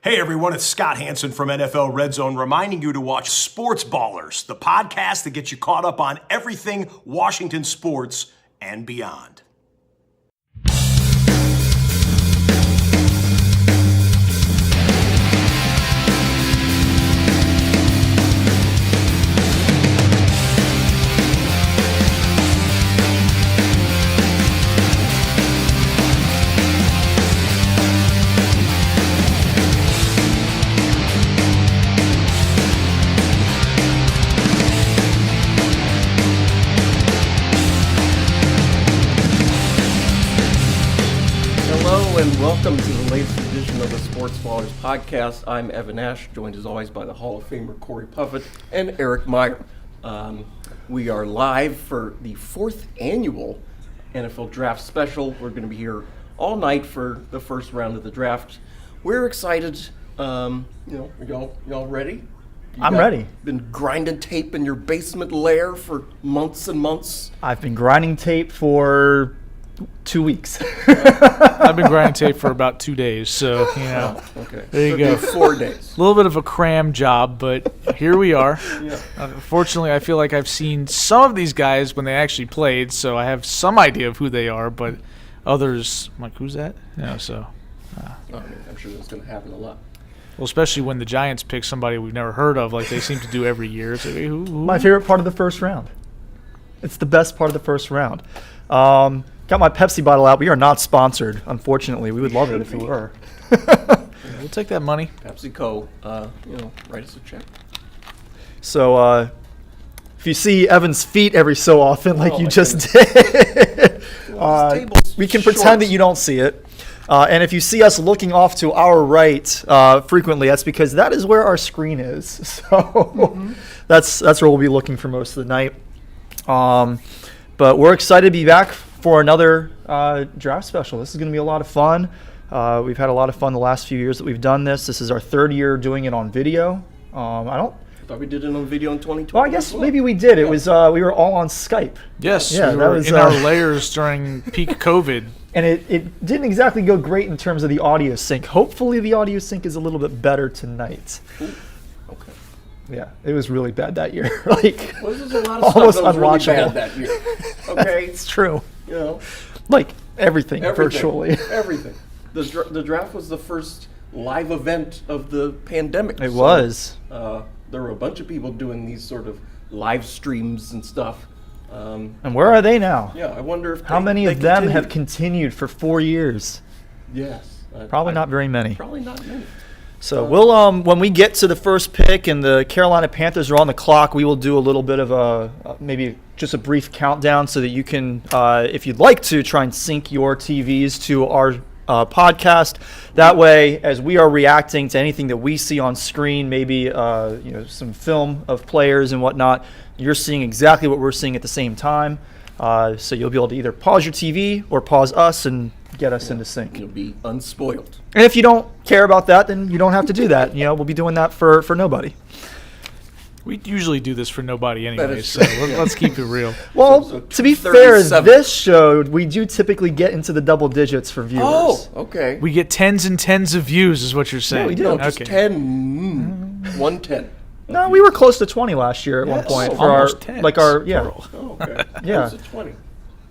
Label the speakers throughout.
Speaker 1: Hey everyone, it's Scott Hansen from NFL Red Zone reminding you to watch Sports Ballers, the podcast that gets you caught up on everything Washington sports and beyond.
Speaker 2: And welcome to the latest edition of the Sports Ballers podcast. I'm Evan Ash, joined as always by the Hall of Famer Corey Puffy and Eric Meyer. We are live for the fourth annual NFL Draft Special. We're going to be here all night for the first round of the draft. We're excited. Y'all ready?
Speaker 3: I'm ready.
Speaker 2: Been grinding tape in your basement lair for months and months.
Speaker 3: I've been grinding tape for 2 weeks.
Speaker 4: I've been grinding tape for about 2 days, so,
Speaker 2: Okay.
Speaker 4: There you go.
Speaker 2: 4 days.
Speaker 4: A little bit of a cram job, but here we are.
Speaker 2: Yeah.
Speaker 4: Fortunately, I feel like I've seen some of these guys when they actually played, so I have some idea of who they are, but others, I'm like, who's that? I'm sure
Speaker 2: that's going to happen a lot.
Speaker 4: Well, especially when the Giants pick somebody we've never heard of, like they seem to do every year. It's like, hey, who?
Speaker 3: My favorite part of the first round. It's the best part of the first round. Got my Pepsi bottle out. We are not sponsored, unfortunately. We would love it if we were.
Speaker 4: We'll take that money.
Speaker 2: PepsiCo, write us a check.
Speaker 3: So, if you see Evan's feet every so often, like you just did, we can pretend that you don't see it. And if you see us looking off to our right frequently, that's because that is where our screen is. So that's where we'll be looking for most of the night. But we're excited to be back for another draft special. This is going to be a lot of fun. We've had a lot of fun the last few years that we've done this. This is our third year doing it on video.
Speaker 2: I thought we did it on video in 2020.
Speaker 3: Well, I guess maybe we did. It was we were all on Skype.
Speaker 4: Yes,
Speaker 3: yeah,
Speaker 4: we were in our layers during peak COVID.
Speaker 3: And it didn't exactly go great in terms of the audio sync. Hopefully the audio sync is a little bit better tonight.
Speaker 2: Ooh. Okay.
Speaker 3: Yeah, it was really bad that year. There's
Speaker 2: a lot of
Speaker 3: almost
Speaker 2: stuff that was
Speaker 3: unwatchable.
Speaker 2: really bad that year. Okay.
Speaker 3: It's true.
Speaker 2: Like
Speaker 3: everything, virtually.
Speaker 2: Everything. The draft was the first live event of the pandemic.
Speaker 3: It was.
Speaker 2: There were a bunch of people doing these sort of live streams and stuff.
Speaker 3: And where are they now?
Speaker 2: Yeah, I wonder if
Speaker 3: how many of them have continued for 4 years?
Speaker 2: Yes.
Speaker 3: Probably not very many.
Speaker 2: Probably not many.
Speaker 3: So we'll when we get to the first pick and the Carolina Panthers are on the clock, we will do a little bit of maybe just a brief countdown so that you can, if you'd like to, try and sync your TVs to our podcast. That way, as we are reacting to anything that we see on screen, maybe some film of players and whatnot, you're seeing exactly what we're seeing at the same time. So you'll be able to either pause your TV or pause us and get us into sync.
Speaker 2: You'll be unspoiled.
Speaker 3: And if you don't care about that, then you don't have to do that. We'll be doing that for nobody.
Speaker 4: We usually do this for nobody anyway, so let's keep it real.
Speaker 3: Well, so to be fair, this show, we do typically get into the double digits for viewers.
Speaker 2: Oh, okay.
Speaker 4: We get tens and tens of views is what you're saying.
Speaker 3: Yeah, we do.
Speaker 2: No, just 10. 110.
Speaker 3: No, we were close to 20 last year at one point.
Speaker 4: For almost 10.
Speaker 2: Oh, okay.
Speaker 3: Yeah.
Speaker 2: Close to 20.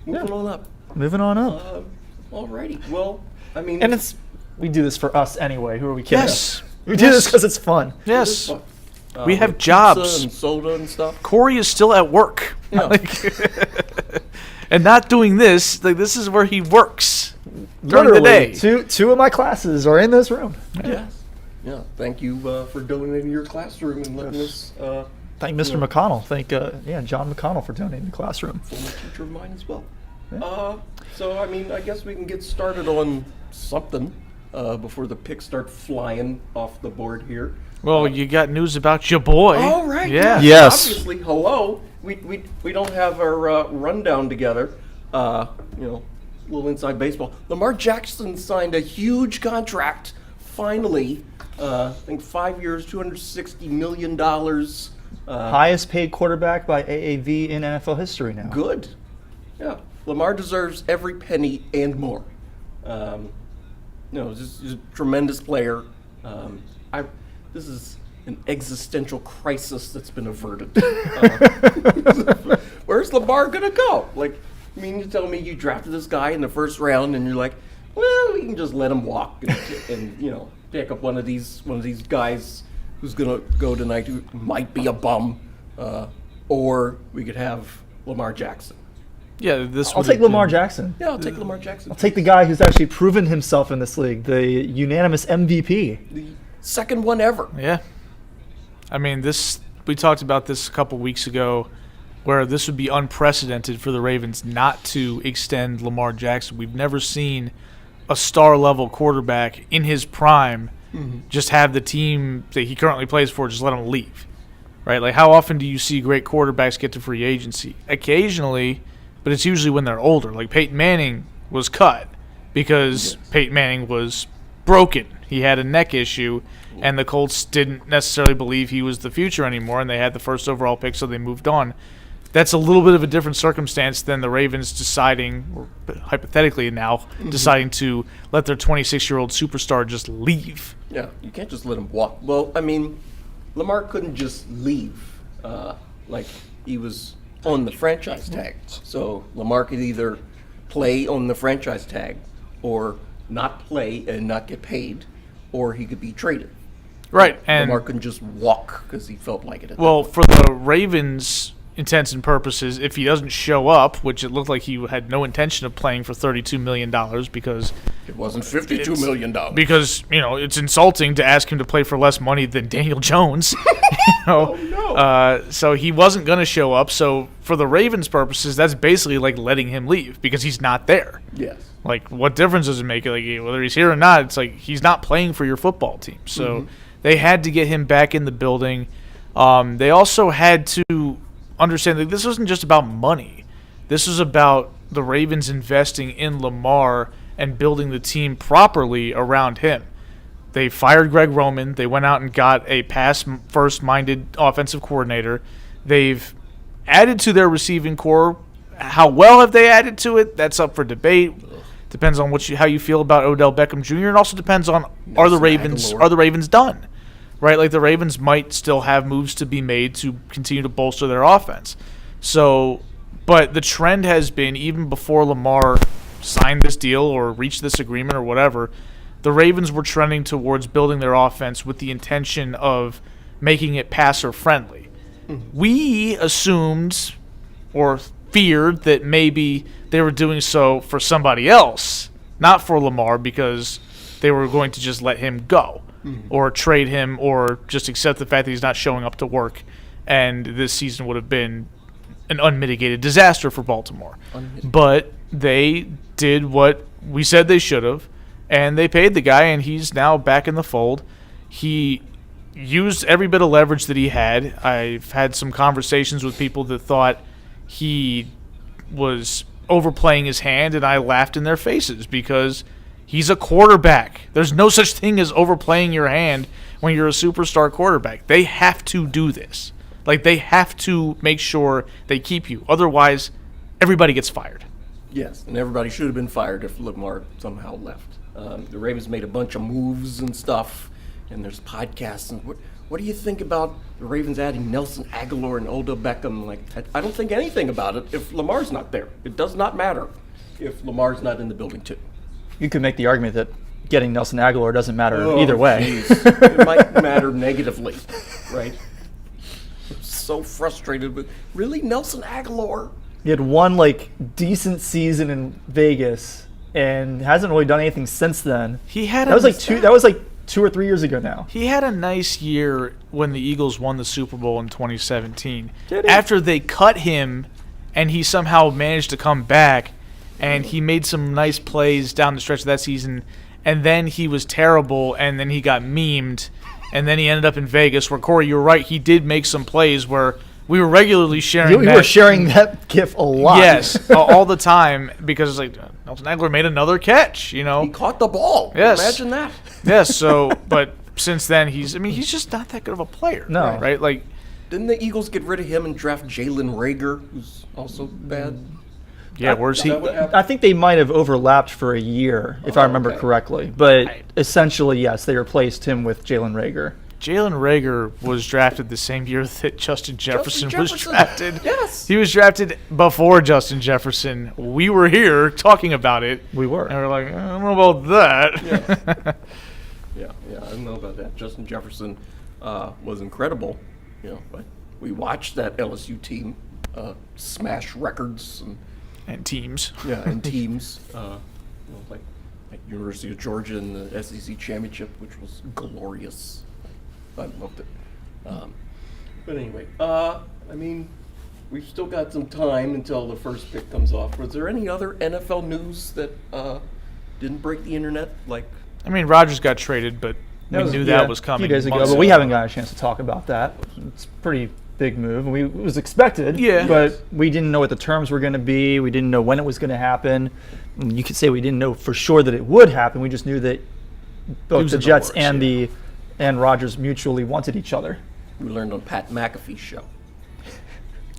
Speaker 2: Moving on up.
Speaker 3: Moving on up.
Speaker 2: Alrighty. Well, I mean.
Speaker 3: And we do this for us anyway. Who are we kidding?
Speaker 4: Yes.
Speaker 3: We do this because it's fun.
Speaker 4: Yes. We have jobs.
Speaker 2: And soda and stuff.
Speaker 4: Corey is still at work.
Speaker 2: Yeah.
Speaker 4: And not doing this. This is where he works during the day.
Speaker 3: Two of my classes are in this room.
Speaker 2: Yes. Yeah. Thank you for donating your classroom and letting us.
Speaker 3: Thank Mr. McConnell. Thank John McConnell for donating the classroom.
Speaker 2: Former teacher of mine as well.
Speaker 3: Yeah.
Speaker 2: So I guess we can get started on something before the picks start flying off the board here.
Speaker 4: Well, you got news about your boy.
Speaker 2: Oh, right.
Speaker 4: Yeah.
Speaker 3: Yes.
Speaker 2: Obviously, hello. We don't have our rundown together. Little inside baseball. Lamar Jackson signed a huge contract. Finally, I think 5 years, $260 million.
Speaker 3: Highest paid quarterback by AAV in NFL history now.
Speaker 2: Good. Yeah. Lamar deserves every penny and more. He's a tremendous player. This is an existential crisis that's been averted. Where's Lamar gonna go? Like, I mean, you tell me you drafted this guy in the first round, and you're like, well, we can just let him walk and pick up one of these guys who's gonna go tonight who might be a bum, or we could have Lamar Jackson.
Speaker 4: Yeah,
Speaker 3: I'll take Lamar Jackson.
Speaker 2: Yeah, I'll take Lamar Jackson.
Speaker 3: I'll take the guy who's actually proven himself in this league, the unanimous MVP.
Speaker 2: The second one ever.
Speaker 4: Yeah. I mean, we talked about this a couple weeks ago, where this would be unprecedented for the Ravens not to extend Lamar Jackson. We've never seen a star-level quarterback in his prime just have the team that he currently plays for just let him leave, right? Like, how often do you see great quarterbacks get to free agency? Occasionally, but it's usually when they're older. Like, Peyton Manning was cut because Peyton Manning was broken. He had a neck issue, and the Colts didn't necessarily believe he was the future anymore, and they had the first overall pick, so they moved on. That's a little bit of a different circumstance than the Ravens deciding, or hypothetically now, deciding to let their 26-year-old superstar just leave.
Speaker 2: Yeah, you can't just let him walk. Well, I mean, Lamar couldn't just leave. Like, he was on the franchise tag. So Lamar could either play on the franchise tag or not play and not get paid, or he could be traded.
Speaker 4: Right. And
Speaker 2: Lamar couldn't just walk because he felt like it.
Speaker 4: Well, for the Ravens' intents and purposes, if he doesn't show up, which it looked like he had no intention of playing for $32 million because
Speaker 2: it wasn't $52 million.
Speaker 4: Because, it's insulting to ask him to play for less money than Daniel Jones.
Speaker 2: Oh, no.
Speaker 4: So he wasn't going to show up. So for the Ravens' purposes, that's basically like letting him leave because he's not there.
Speaker 2: Yes.
Speaker 4: Like, what difference does it make? Like, whether he's here or not, it's like he's not playing for your football team. So they had to get him back in the building. They also had to understand that this wasn't just about money. This was about the Ravens investing in Lamar and building the team properly around him. They fired Greg Roman. They went out and got a pass-first-minded offensive coordinator. They've added to their receiving core. How well have they added to it? That's up for debate. Depends on how you feel about Odell Beckham Jr. and also depends on are the Ravens done? Right? Like, the Ravens might still have moves to be made to continue to bolster their offense. So, but the trend has been, even before Lamar signed this deal or reached this agreement or whatever, the Ravens were trending towards building their offense with the intention of making it passer-friendly. We assumed or feared that maybe they were doing so for somebody else, not for Lamar, because they were going to just let him go or trade him or just accept the fact that he's not showing up to work, and this season would have been an unmitigated disaster for Baltimore. But they did what we said they should have, and they paid the guy, and he's now back in the fold. He used every bit of leverage that he had. I've had some conversations with people that thought he was overplaying his hand, and I laughed in their faces because he's a quarterback. There's no such thing as overplaying your hand when you're a superstar quarterback. They have to do this. Like, they have to make sure they keep you. Otherwise, everybody gets fired.
Speaker 2: Yes, and everybody should have been fired if Lamar somehow left. The Ravens made a bunch of moves and stuff, and there's podcasts. And what do you think about the Ravens adding Nelson Aguilar and Odell Beckham? Like, I don't think anything about it if Lamar's not there. It does not matter if Lamar's not in the building too.
Speaker 3: You could make the argument that getting Nelson Aguilar doesn't matter either way.
Speaker 2: It might matter negatively, right? I'm so frustrated with really Nelson Aguilar.
Speaker 3: He had one decent season in Vegas and hasn't really done anything since then. That was like 2 or 3 years ago now.
Speaker 4: He had a nice year when the Eagles won the Super Bowl in 2017.
Speaker 3: Did he?
Speaker 4: After they cut him, and he somehow managed to come back, and he made some nice plays down the stretch of that season, and then he was terrible, and then he got memed, and then he ended up in Vegas, where, Corey, you were right, he did make some plays where we were regularly sharing
Speaker 3: You were sharing that GIF a lot.
Speaker 4: Yes, all the time, because it's like, Nelson Aguilar made another catch,
Speaker 2: He caught the ball.
Speaker 4: Yes.
Speaker 2: Imagine that.
Speaker 4: Yes, but since then, he's just not that good of a player.
Speaker 3: No.
Speaker 4: Right? Like,
Speaker 2: Didn't the Eagles get rid of him and draft Jalen Reagor, who's also bad?
Speaker 4: Yeah, where's he?
Speaker 3: I think they might have overlapped for a year, if I remember correctly. But essentially, yes, they replaced him with Jalen Reagor.
Speaker 4: Jalen Reagor was drafted the same year that Justin Jefferson was drafted.
Speaker 2: Yes.
Speaker 4: He was drafted before Justin Jefferson. We were here talking about it.
Speaker 3: We were.
Speaker 4: And we're like, I don't know about that.
Speaker 2: Yeah, I don't know about that. Justin Jefferson was incredible, but we watched that LSU team smash records
Speaker 4: And teams.
Speaker 2: and teams. Like University of Georgia in the SEC championship, which was glorious. I loved it. But anyway, we've still got some time until the first pick comes off. Was there any other NFL news that didn't break the internet?
Speaker 4: Rodgers got traded, but we knew that was coming.
Speaker 3: A few days ago, but we haven't got a chance to talk about that. It's a pretty big move. It was expected, but we didn't know what the terms were going to be. We didn't know when it was going to happen. You could say we didn't know for sure that it would happen. We just knew that both the Jets and Rodgers mutually wanted each other.
Speaker 2: We learned on Pat McAfee's show.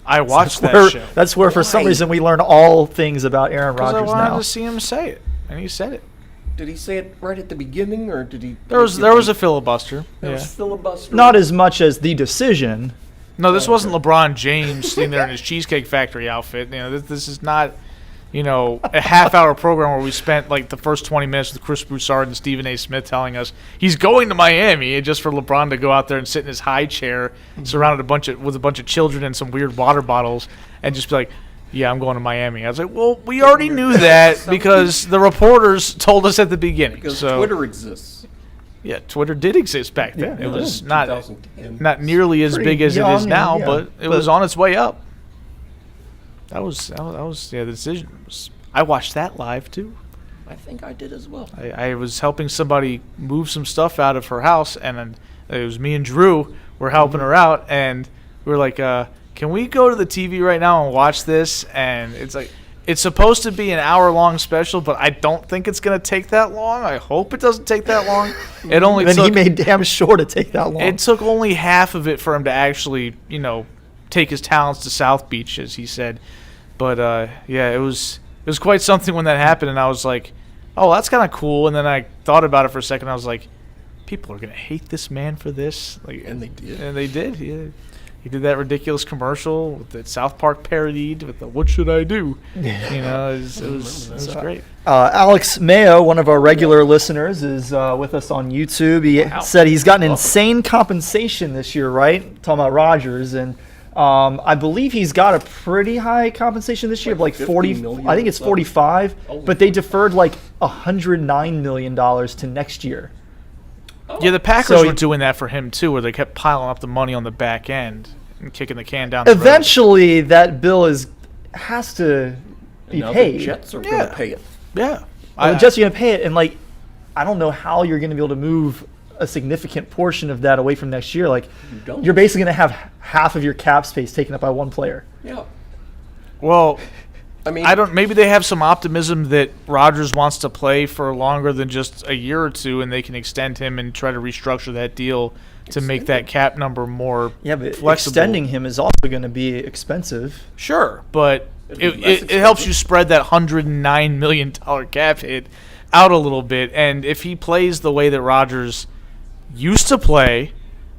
Speaker 4: I watched that show.
Speaker 3: That's where, for some reason, we learn all things about Aaron Rodgers now.
Speaker 4: I wanted to see him say it, and he said it.
Speaker 2: Did he say it right at the beginning, or did he?
Speaker 4: There was a filibuster.
Speaker 2: There was filibuster.
Speaker 3: Not as much as the decision.
Speaker 4: No, this wasn't LeBron James sitting there in his Cheesecake Factory outfit. This is not, a half-hour program where we spent like the first 20 minutes with Chris Broussard and Stephen A. Smith telling us he's going to Miami, and just for LeBron to go out there and sit in his high chair, surrounded with a bunch of children and some weird water bottles, and just be like, "Yeah, I'm going to Miami." I was like, "Well, we already knew that because the reporters told us at the beginning."
Speaker 2: Because Twitter exists.
Speaker 4: Yeah, Twitter did exist back then.
Speaker 3: Yeah,
Speaker 4: it was
Speaker 2: not
Speaker 4: nearly as big as it is now, but it was on its way up. That was the decision. I watched that live too.
Speaker 2: I think I did as well.
Speaker 4: I was helping somebody move some stuff out of her house, and it was me and Drew were helping her out, and we were like, "Can we go to the TV right now and watch this?" And it's like, it's supposed to be an hour-long special, but I don't think it's going to take that long. I hope it doesn't take that long. It only
Speaker 3: took, he made damn sure to take that long.
Speaker 4: It took only half of it for him to actually, take his talents to South Beach, as he said. But it was quite something when that happened, and I was like, "Oh, that's kind of cool." And then I thought about it for a second. I was like, "People are going to hate this man for this,"
Speaker 2: and they did.
Speaker 4: And they did. Yeah. He did that ridiculous commercial that South Park parodied with the "What should I do?" It was great.
Speaker 3: Alex Mayo, one of our regular listeners, is with us on YouTube. He said he's gotten insane compensation this year, right? Talking about Rodgers, and I believe he's got a pretty high compensation this year, like 40. I think it's 45, but they deferred like $109 million to next year.
Speaker 4: Yeah, the Packers were doing that for him too, where they kept piling up the money on the back end and kicking the can down the road.
Speaker 3: Eventually, that bill has to be paid.
Speaker 2: The Jets are going to pay it.
Speaker 4: Yeah.
Speaker 3: The Jets are going to pay it, and I don't know how you're going to be able to move a significant portion of that away from next year. You're basically going to have half of your cap space taken up by one player.
Speaker 2: Yeah.
Speaker 4: Well, maybe they have some optimism that Rodgers wants to play for longer than just a year or two, and they can extend him and try to restructure that deal to make that cap number more flexible.
Speaker 3: Extending him is also going to be expensive.
Speaker 4: Sure, but it helps you spread that $109 million cap hit out a little bit, and if he plays the way that Rodgers used to play,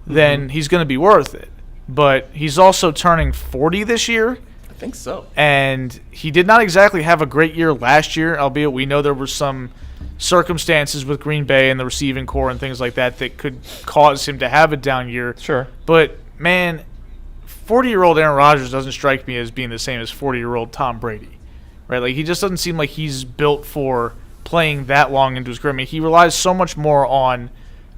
Speaker 4: then he's going to be worth it. But he's also turning 40 this year.
Speaker 2: I think so.
Speaker 4: And he did not exactly have a great year last year, albeit we know there were some circumstances with Green Bay and the receiving core and things like that could cause him to have a down year.
Speaker 3: Sure.
Speaker 4: But, man, 40-year-old Aaron Rodgers doesn't strike me as being the same as 40-year-old Tom Brady. Right? He just doesn't seem like he's built for playing that long into his career. He relies so much more on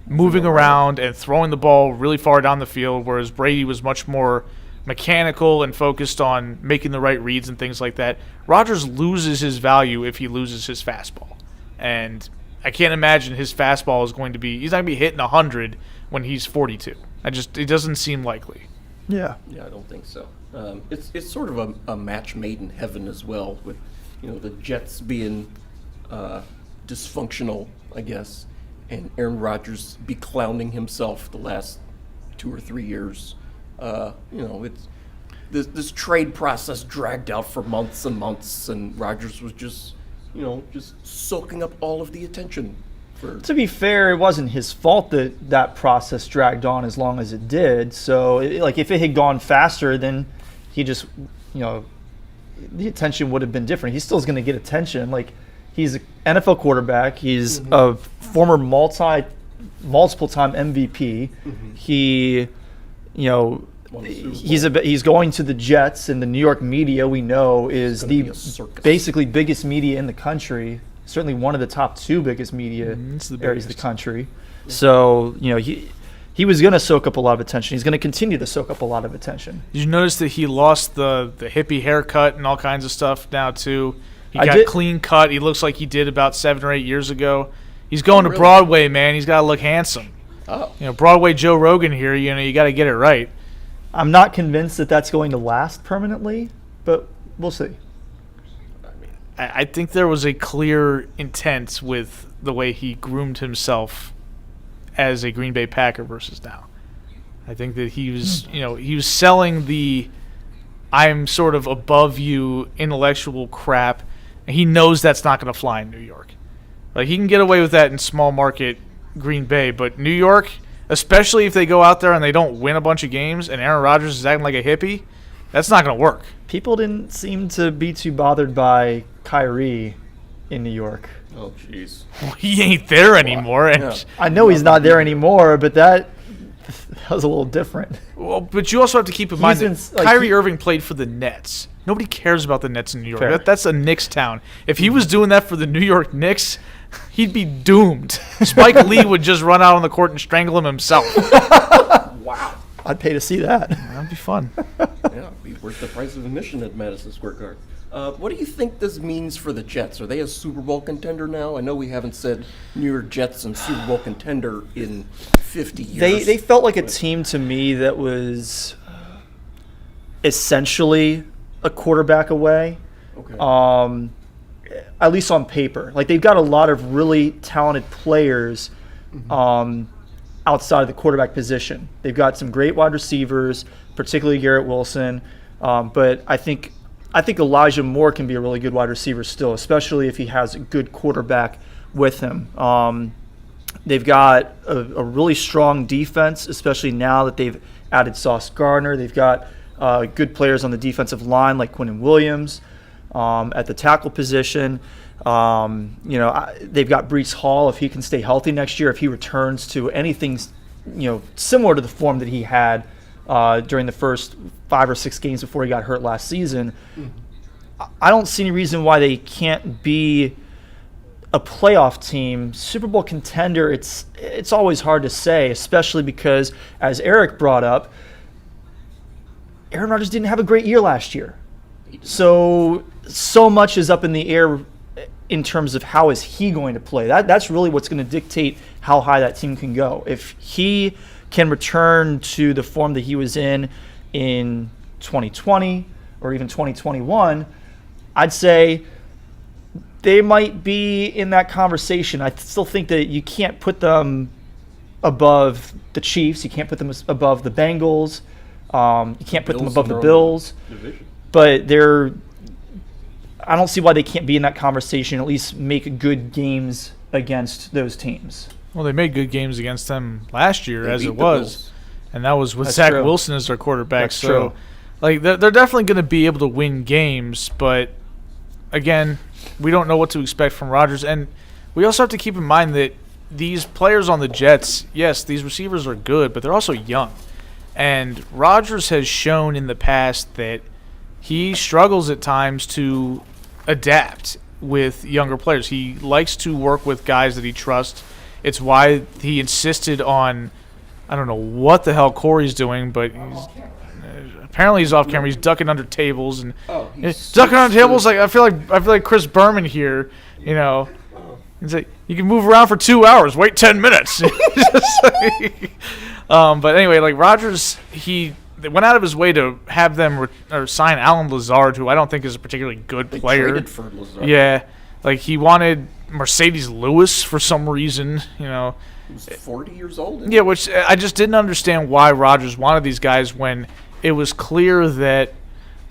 Speaker 4: moving around and throwing the ball really far down the field, whereas Brady was much more mechanical and focused on making the right reads and things like that. Rodgers loses his value if he loses his fastball. And I can't imagine his fastball is going to be – he's not going to be hitting 100 when he's 42. It doesn't seem likely.
Speaker 3: Yeah.
Speaker 2: Yeah, I don't think so. It's sort of a match made in heaven as well, with the Jets being dysfunctional, I guess, and Aaron Rodgers be clowning himself the last 2 or 3 years. this trade process dragged out for months and months, and Rodgers was just soaking up all of the attention.
Speaker 3: To be fair, it wasn't his fault that process dragged on as long as it did. So, if it had gone faster, then he just, the attention would have been different. He still is going to get attention. He's an NFL quarterback. He's a former multiple-time MVP. He, he's going to the Jets, and the New York media we know is the basically biggest media in the country. Certainly one of the top 2 biggest media areas of the country. So, he was going to soak up a lot of attention. He's going to continue to soak up a lot of attention.
Speaker 4: Did you notice that he lost the hippie haircut and all kinds of stuff now, too? He got clean cut. He looks like he did about 7 or 8 years ago. He's going to Broadway, man. He's got to look handsome.
Speaker 2: Oh.
Speaker 4: Broadway Joe Rogan here, you got to get it right.
Speaker 3: I'm not convinced that that's going to last permanently, but we'll see.
Speaker 4: I think there was a clear intent with the way he groomed himself as a Green Bay Packer versus now. I think that he was, he was selling the I'm sort of above you intellectual crap, and he knows that's not going to fly in New York. He can get away with that in small market Green Bay, but New York, especially if they go out there and they don't win a bunch of games and Aaron Rodgers is acting like a hippie, that's not going to work.
Speaker 3: People didn't seem to be too bothered by Kyrie in New York.
Speaker 2: Oh, jeez.
Speaker 4: He ain't there anymore. And
Speaker 3: I know he's not there anymore, but that was a little different.
Speaker 4: Well, but you also have to keep in mind that Kyrie Irving played for the Nets. Nobody cares about the Nets in New York. That's a Knicks town. If he was doing that for the New York Knicks, he'd be doomed. Spike Lee would just run out on the court and strangle him himself.
Speaker 2: Wow.
Speaker 3: I'd pay to see that.
Speaker 4: That'd be fun.
Speaker 2: Yeah, it'd be worth the price of admission at Madison Square Garden. What do you think this means for the Jets? Are they a Super Bowl contender now? I know we haven't said New York Jets and Super Bowl contender in 50 years.
Speaker 3: They felt like a team to me that was essentially a quarterback away.
Speaker 2: Okay.
Speaker 3: At least on paper. They've got a lot of really talented players outside of the quarterback position. They've got some great wide receivers, particularly Garrett Wilson. But I think Elijah Moore can be a really good wide receiver still, especially if he has a good quarterback with him. They've got a really strong defense, especially now that they've added Sauce Gardner. They've got good players on the defensive line like Quinnen Williams at the tackle position. They've got Breece Hall if he can stay healthy next year, if he returns to anything similar to the form that he had during the first 5 or 6 games before he got hurt last season. I don't see any reason why they can't be a playoff team. Super Bowl contender, it's always hard to say, especially because, as Eric brought up, Aaron Rodgers didn't have a great year last year. So much is up in the air in terms of how is he going to play. That's really what's going to dictate how high that team can go. If he can return to the form that he was in 2020 or even 2021, I'd say they might be in that conversation. I still think that you can't put them above the Chiefs. You can't put them above the Bengals. You can't put them above the Bills. But I don't see why they can't be in that conversation, at least make good games against those teams.
Speaker 4: Well, they made good games against them last year as it was, and that was with Zach Wilson as their quarterback.
Speaker 3: That's true.
Speaker 4: They're definitely going to be able to win games, but again, we don't know what to expect from Rodgers. And we also have to keep in mind that these players on the Jets, yes, these receivers are good, but they're also young. And Rodgers has shown in the past that he struggles at times to adapt with younger players. He likes to work with guys that he trusts. It's why he insisted on, I don't know what the hell Corey's doing, but apparently he's off camera. He's ducking under tables and ducking under tables. I feel like Chris Berman here. He's like, you can move around for 2 hours. Wait 10 minutes. But anyway, Rodgers, they went out of his way to have them sign Alan Lazard, who I don't think is a particularly good player.
Speaker 2: They traded for Lazard.
Speaker 4: Yeah, he wanted Mercedes Lewis for some reason.
Speaker 2: He was 40 years old.
Speaker 4: Yeah, which I just didn't understand why Rodgers wanted these guys when it was clear that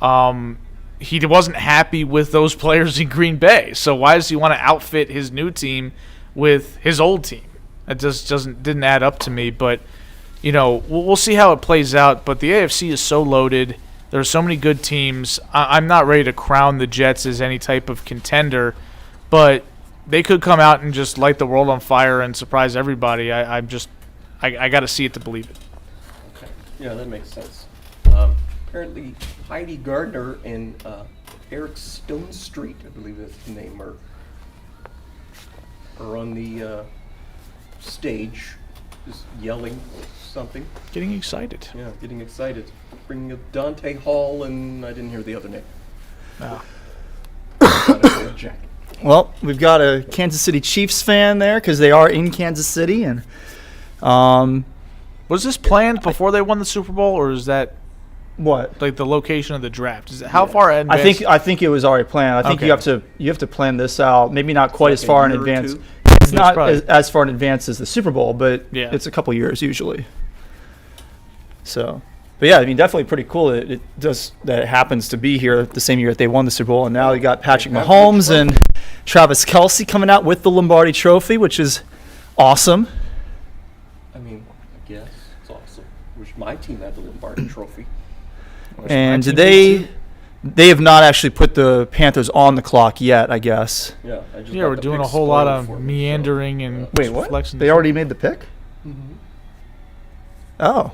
Speaker 4: he wasn't happy with those players in Green Bay. So why does he want to outfit his new team with his old team? It just didn't add up to me. But we'll see how it plays out. But the AFC is so loaded. There are so many good teams. I'm not ready to crown the Jets as any type of contender, but they could come out and just light the world on fire and surprise everybody. I got to see it to believe it.
Speaker 2: Okay. Yeah, that makes sense. Apparently, Heidi Gardner and Eric Stone Street, I believe that's the name, are on the stage, just yelling something.
Speaker 4: Getting excited.
Speaker 2: Yeah, getting excited. Bringing up Dante Hall, and I didn't hear the other name.
Speaker 4: Oh.
Speaker 3: Well, we've got a Kansas City Chiefs fan there because they are in Kansas City, and
Speaker 4: was this planned before they won the Super Bowl, or is that
Speaker 3: what
Speaker 4: like the location of the draft? Is it how far in advance?
Speaker 3: I think it was already planned. I think
Speaker 4: Okay.
Speaker 3: you have to plan this out. Maybe not quite as
Speaker 2: like a
Speaker 3: far in
Speaker 2: year or
Speaker 3: advance.
Speaker 2: two?
Speaker 3: It's not
Speaker 4: probably-
Speaker 3: as far in advance as the Super Bowl, but
Speaker 4: Yeah.
Speaker 3: it's a couple years usually. So, but yeah, I mean, definitely pretty cool that it happens to be here the same year that they won the Super Bowl, and now you got Patrick
Speaker 2: They have the
Speaker 3: Mahomes
Speaker 2: trophy.
Speaker 3: and Travis Kelce coming out with the Lombardi Trophy, which is awesome.
Speaker 2: I mean, I guess it's awesome. Wish my team had the Lombardi Trophy.
Speaker 3: And
Speaker 4: team
Speaker 3: they have not actually put the Panthers on the clock yet, I guess.
Speaker 2: Yeah, I just
Speaker 4: Yeah,
Speaker 2: got
Speaker 4: we're
Speaker 2: the
Speaker 4: doing
Speaker 2: pick
Speaker 4: a whole lot
Speaker 2: spoiled
Speaker 4: of
Speaker 2: for me, so,
Speaker 4: meandering and
Speaker 3: Wait, what?
Speaker 4: flexing.
Speaker 3: They already made the pick?
Speaker 2: Mhm.
Speaker 3: Oh,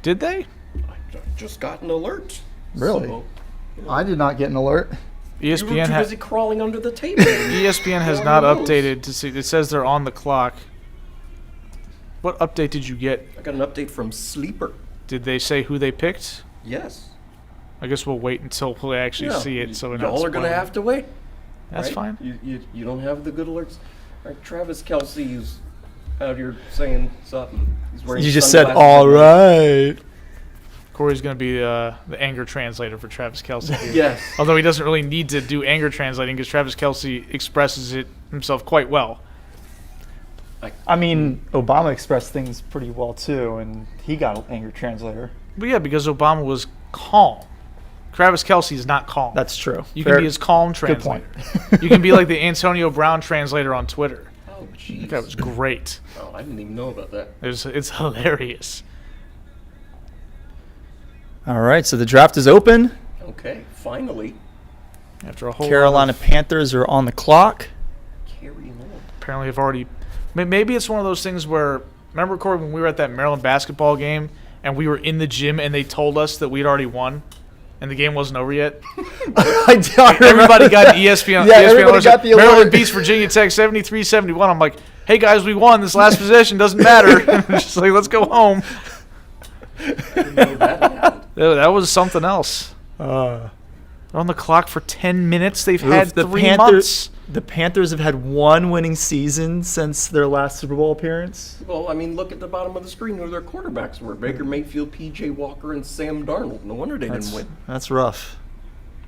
Speaker 4: Did they?
Speaker 2: I just got an alert.
Speaker 3: Really?
Speaker 2: So,
Speaker 3: I did not get an alert.
Speaker 2: you were
Speaker 4: ESPN
Speaker 2: too
Speaker 4: has
Speaker 2: busy crawling under the table.
Speaker 4: ESPN has
Speaker 2: Going
Speaker 4: not
Speaker 2: on those.
Speaker 4: updated to see. It says they're on the clock. What update did you get?
Speaker 2: I got an update from Sleeper.
Speaker 4: Did they say who they picked?
Speaker 2: Yes.
Speaker 4: I guess we'll wait until we actually
Speaker 2: Yeah,
Speaker 4: see it. So we're not
Speaker 2: y'all are gonna
Speaker 4: spoiling.
Speaker 2: have to wait.
Speaker 4: That's
Speaker 2: right?
Speaker 4: fine.
Speaker 2: You don't have the good alerts. All right, Travis Kelce is out here saying something. He's wearing
Speaker 3: You just said,
Speaker 2: sunglasses
Speaker 3: all
Speaker 2: and-
Speaker 3: right.
Speaker 4: Corey's going to be the anger translator for Travis Kelce here.
Speaker 2: Yes.
Speaker 4: Although he doesn't really need to do anger translating because Travis Kelce expresses it himself quite well.
Speaker 3: I mean, Obama expressed things pretty well too, and he got an anger translator.
Speaker 4: But yeah, because Obama was calm. Travis Kelce is not calm.
Speaker 3: That's true.
Speaker 4: You
Speaker 3: Fair-
Speaker 4: can be his calm
Speaker 3: Good point.
Speaker 4: translator. You can be like the Antonio Brown translator on Twitter.
Speaker 2: Oh, jeez.
Speaker 4: That was great.
Speaker 2: Oh, I didn't even know about that.
Speaker 4: It's hilarious.
Speaker 3: All right, so the draft is open.
Speaker 2: Okay, finally.
Speaker 4: After a whole
Speaker 3: Carolina
Speaker 4: lot of,
Speaker 3: Panthers are on the clock.
Speaker 2: Carrying on.
Speaker 4: apparently have already. Maybe it's one of those things where remember Corey when we were at that Maryland basketball game and we were in the gym and they told us that we'd already won. And the game wasn't over yet. Everybody got an ESPN.
Speaker 3: Yeah,
Speaker 4: ESPN
Speaker 3: everybody
Speaker 4: alert.
Speaker 3: got the
Speaker 4: Maryland
Speaker 3: alert.
Speaker 4: beats Virginia Tech 73-71. I'm like, hey guys, we won. This last possession doesn't matter. Just like, let's go home.
Speaker 2: I didn't know that happened.
Speaker 4: That was something else. They're on the clock for 10 minutes. They've had
Speaker 3: the
Speaker 4: 3 months.
Speaker 3: The Panthers have had one winning season since their last Super Bowl appearance.
Speaker 2: Well, I mean, look at the bottom of the screen where their quarterbacks were. Baker Mayfield, P.J. Walker, and Sam Darnold. No wonder they didn't win.
Speaker 3: That's rough.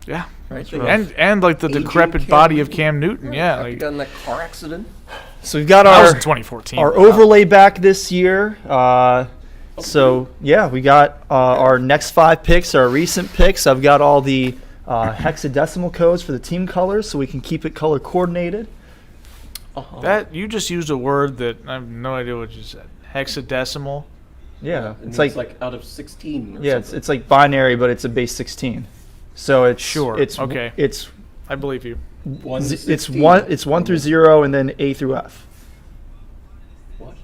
Speaker 4: Yeah.
Speaker 2: Right?
Speaker 4: And like the
Speaker 2: Aging
Speaker 4: decrepit
Speaker 2: Cam
Speaker 4: body of
Speaker 2: Newton.
Speaker 4: Cam Newton. Yeah.
Speaker 2: After he
Speaker 4: Like,
Speaker 2: got in that car accident.
Speaker 3: So we've got
Speaker 4: that was
Speaker 3: our
Speaker 4: in 2014.
Speaker 3: our overlay back this year. So yeah, we got our next 5 picks, our recent picks. I've got all the hexadecimal codes for the team colors, so we can keep it color coordinated.
Speaker 4: That you just used a word that I have no idea what you said. Hexadecimal.
Speaker 3: Yeah,
Speaker 2: And
Speaker 3: it's like
Speaker 2: out of 16 or
Speaker 3: yeah,
Speaker 2: something.
Speaker 3: it's like binary, but it's a base 16. So it's
Speaker 4: Sure,
Speaker 3: It's
Speaker 4: okay.
Speaker 3: It's
Speaker 4: I believe you.
Speaker 2: 1 to
Speaker 3: it's
Speaker 2: 16.
Speaker 3: one through 0, and then A through F.
Speaker 2: What?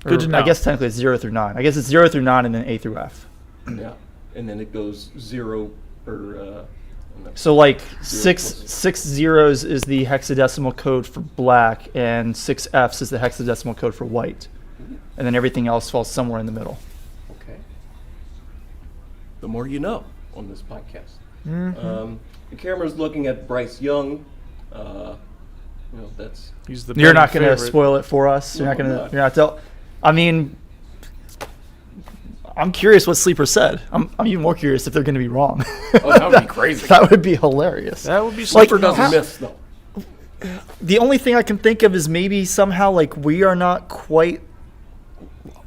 Speaker 4: Good to know.
Speaker 3: I guess technically it's 0 through 9. I guess it's 0 through 9, and then A through F.
Speaker 2: Yeah. And then it goes 0 or...
Speaker 3: So like
Speaker 2: Zero
Speaker 3: six
Speaker 2: plus
Speaker 3: 0s is the hexadecimal code for black, and 6 Fs is the hexadecimal code for white, and then everything else falls somewhere in the middle.
Speaker 2: Okay. The more you know on this podcast. The camera's looking at Bryce Young. That's...
Speaker 4: He's the
Speaker 3: You're not
Speaker 4: betting
Speaker 3: going to
Speaker 4: favorite.
Speaker 3: spoil it for us. You're
Speaker 2: No,
Speaker 3: not going
Speaker 2: I'm
Speaker 3: to.
Speaker 2: not.
Speaker 3: You're not tell. I mean, I'm curious what Sleeper said. I'm even more curious if they're going to be wrong.
Speaker 2: Oh, that would be crazy.
Speaker 3: That would be hilarious.
Speaker 4: That would be
Speaker 3: Like,
Speaker 2: Sleeper doesn't
Speaker 3: how-
Speaker 2: miss, though.
Speaker 3: The only thing I can think of is maybe somehow like we are not quite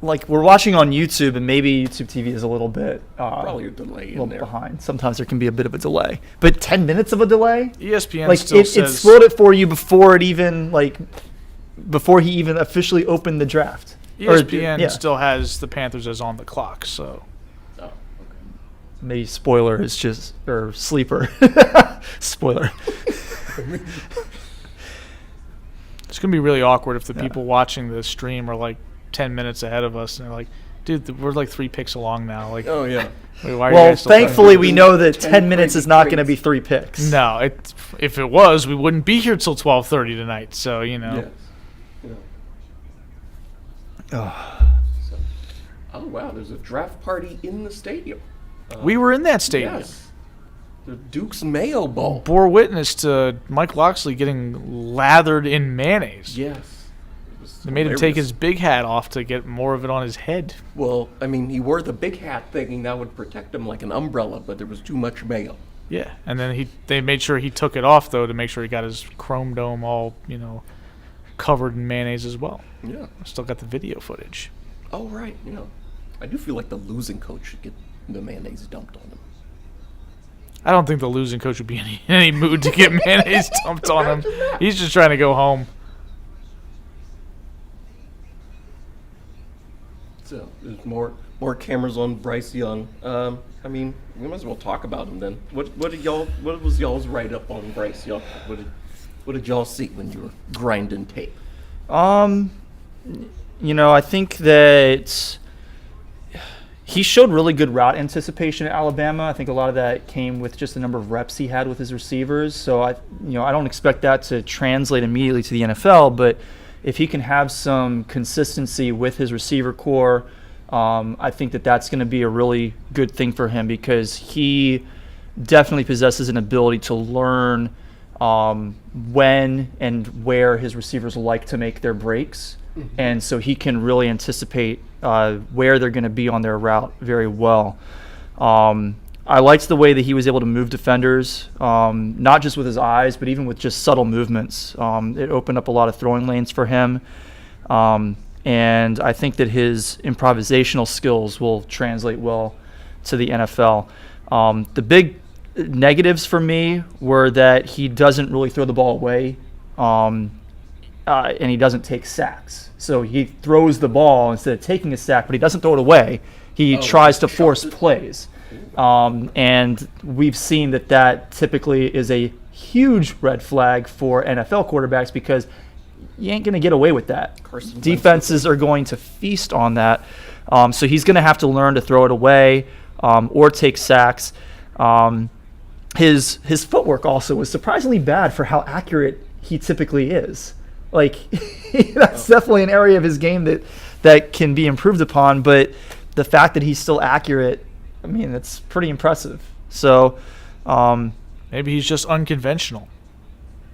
Speaker 3: like we're watching on YouTube, and maybe YouTube TV is a little bit
Speaker 2: Probably a delay in there.
Speaker 3: behind. Sometimes there can be a bit of a delay, but 10 minutes of a delay.
Speaker 4: ESPN
Speaker 3: Like
Speaker 4: still
Speaker 3: it
Speaker 4: says
Speaker 3: spoiled it for you before he even officially opened the draft.
Speaker 4: ESPN still has the Panthers as on the clock. So
Speaker 2: Oh, okay.
Speaker 3: Maybe spoiler is just or sleeper. Spoiler.
Speaker 4: it's gonna be really awkward if the people watching the stream are like 10 minutes ahead of us, and they're like, "Dude, we're like 3 picks along now." Like,
Speaker 2: Oh, yeah.
Speaker 4: why are you
Speaker 3: Well,
Speaker 4: guys still playing?
Speaker 3: thankfully we know that
Speaker 2: 10
Speaker 3: 10 minutes is not going to
Speaker 2: crazy
Speaker 3: be 3 picks.
Speaker 4: No, if it was, we wouldn't be here till 12:30 tonight. So
Speaker 2: Yes.
Speaker 3: Ugh.
Speaker 2: So, oh, wow. There's a draft party in the stadium.
Speaker 4: we were in that stadium.
Speaker 2: Yes. The Duke's Mayo Bowl.
Speaker 4: Bore witness to Mike Loxley getting lathered in mayonnaise.
Speaker 2: Yes. It was
Speaker 4: They made him take
Speaker 2: hilarious.
Speaker 4: his big hat off to get more of it on his head.
Speaker 2: Well, I mean, he wore the big hat thinking that would protect him like an umbrella, but there was too much mayo.
Speaker 4: Yeah, and then they made sure he took it off though to make sure he got his chrome dome all covered in mayonnaise as well.
Speaker 2: Yeah.
Speaker 4: Still got the video footage.
Speaker 2: Oh, right. Yeah. I do feel like the losing coach should get the mayonnaise dumped on him.
Speaker 4: I don't think the losing coach would be in any mood to get mayonnaise dumped on him. He's just trying to go home.
Speaker 2: So there's more cameras on Bryce Young. I mean, we might as well talk about him then. What was y'all's write up on Bryce Young? What did y'all see when you were grinding tape?
Speaker 3: I think that he showed really good route anticipation at Alabama. I think a lot of that came with just the number of reps he had with his receivers. So I don't expect that to translate immediately to the NFL, but if he can have some consistency with his receiver core, I think that that's going to be a really good thing for him because he definitely possesses an ability to learn when and where his receivers like to make their breaks. And so he can really anticipate where they're going to be on their route very well. I liked the way that he was able to move defenders, not just with his eyes, but even with just subtle movements. It opened up a lot of throwing lanes for him. And I think that his improvisational skills will translate well to the NFL. The big negatives for me were that he doesn't really throw the ball away, and he doesn't take sacks. So he throws the ball instead of taking a sack, but he doesn't throw it away. He tries to force plays. And we've seen that typically is a huge red flag for NFL quarterbacks because you ain't going to get away with that. Defenses are going to feast on that. So he's going to have to learn to throw it away or take sacks. His footwork also was surprisingly bad for how accurate he typically is. Like that's definitely an area of his game that can be improved upon. But the fact that he's still accurate, I mean, it's pretty impressive. So
Speaker 4: maybe he's just unconventional.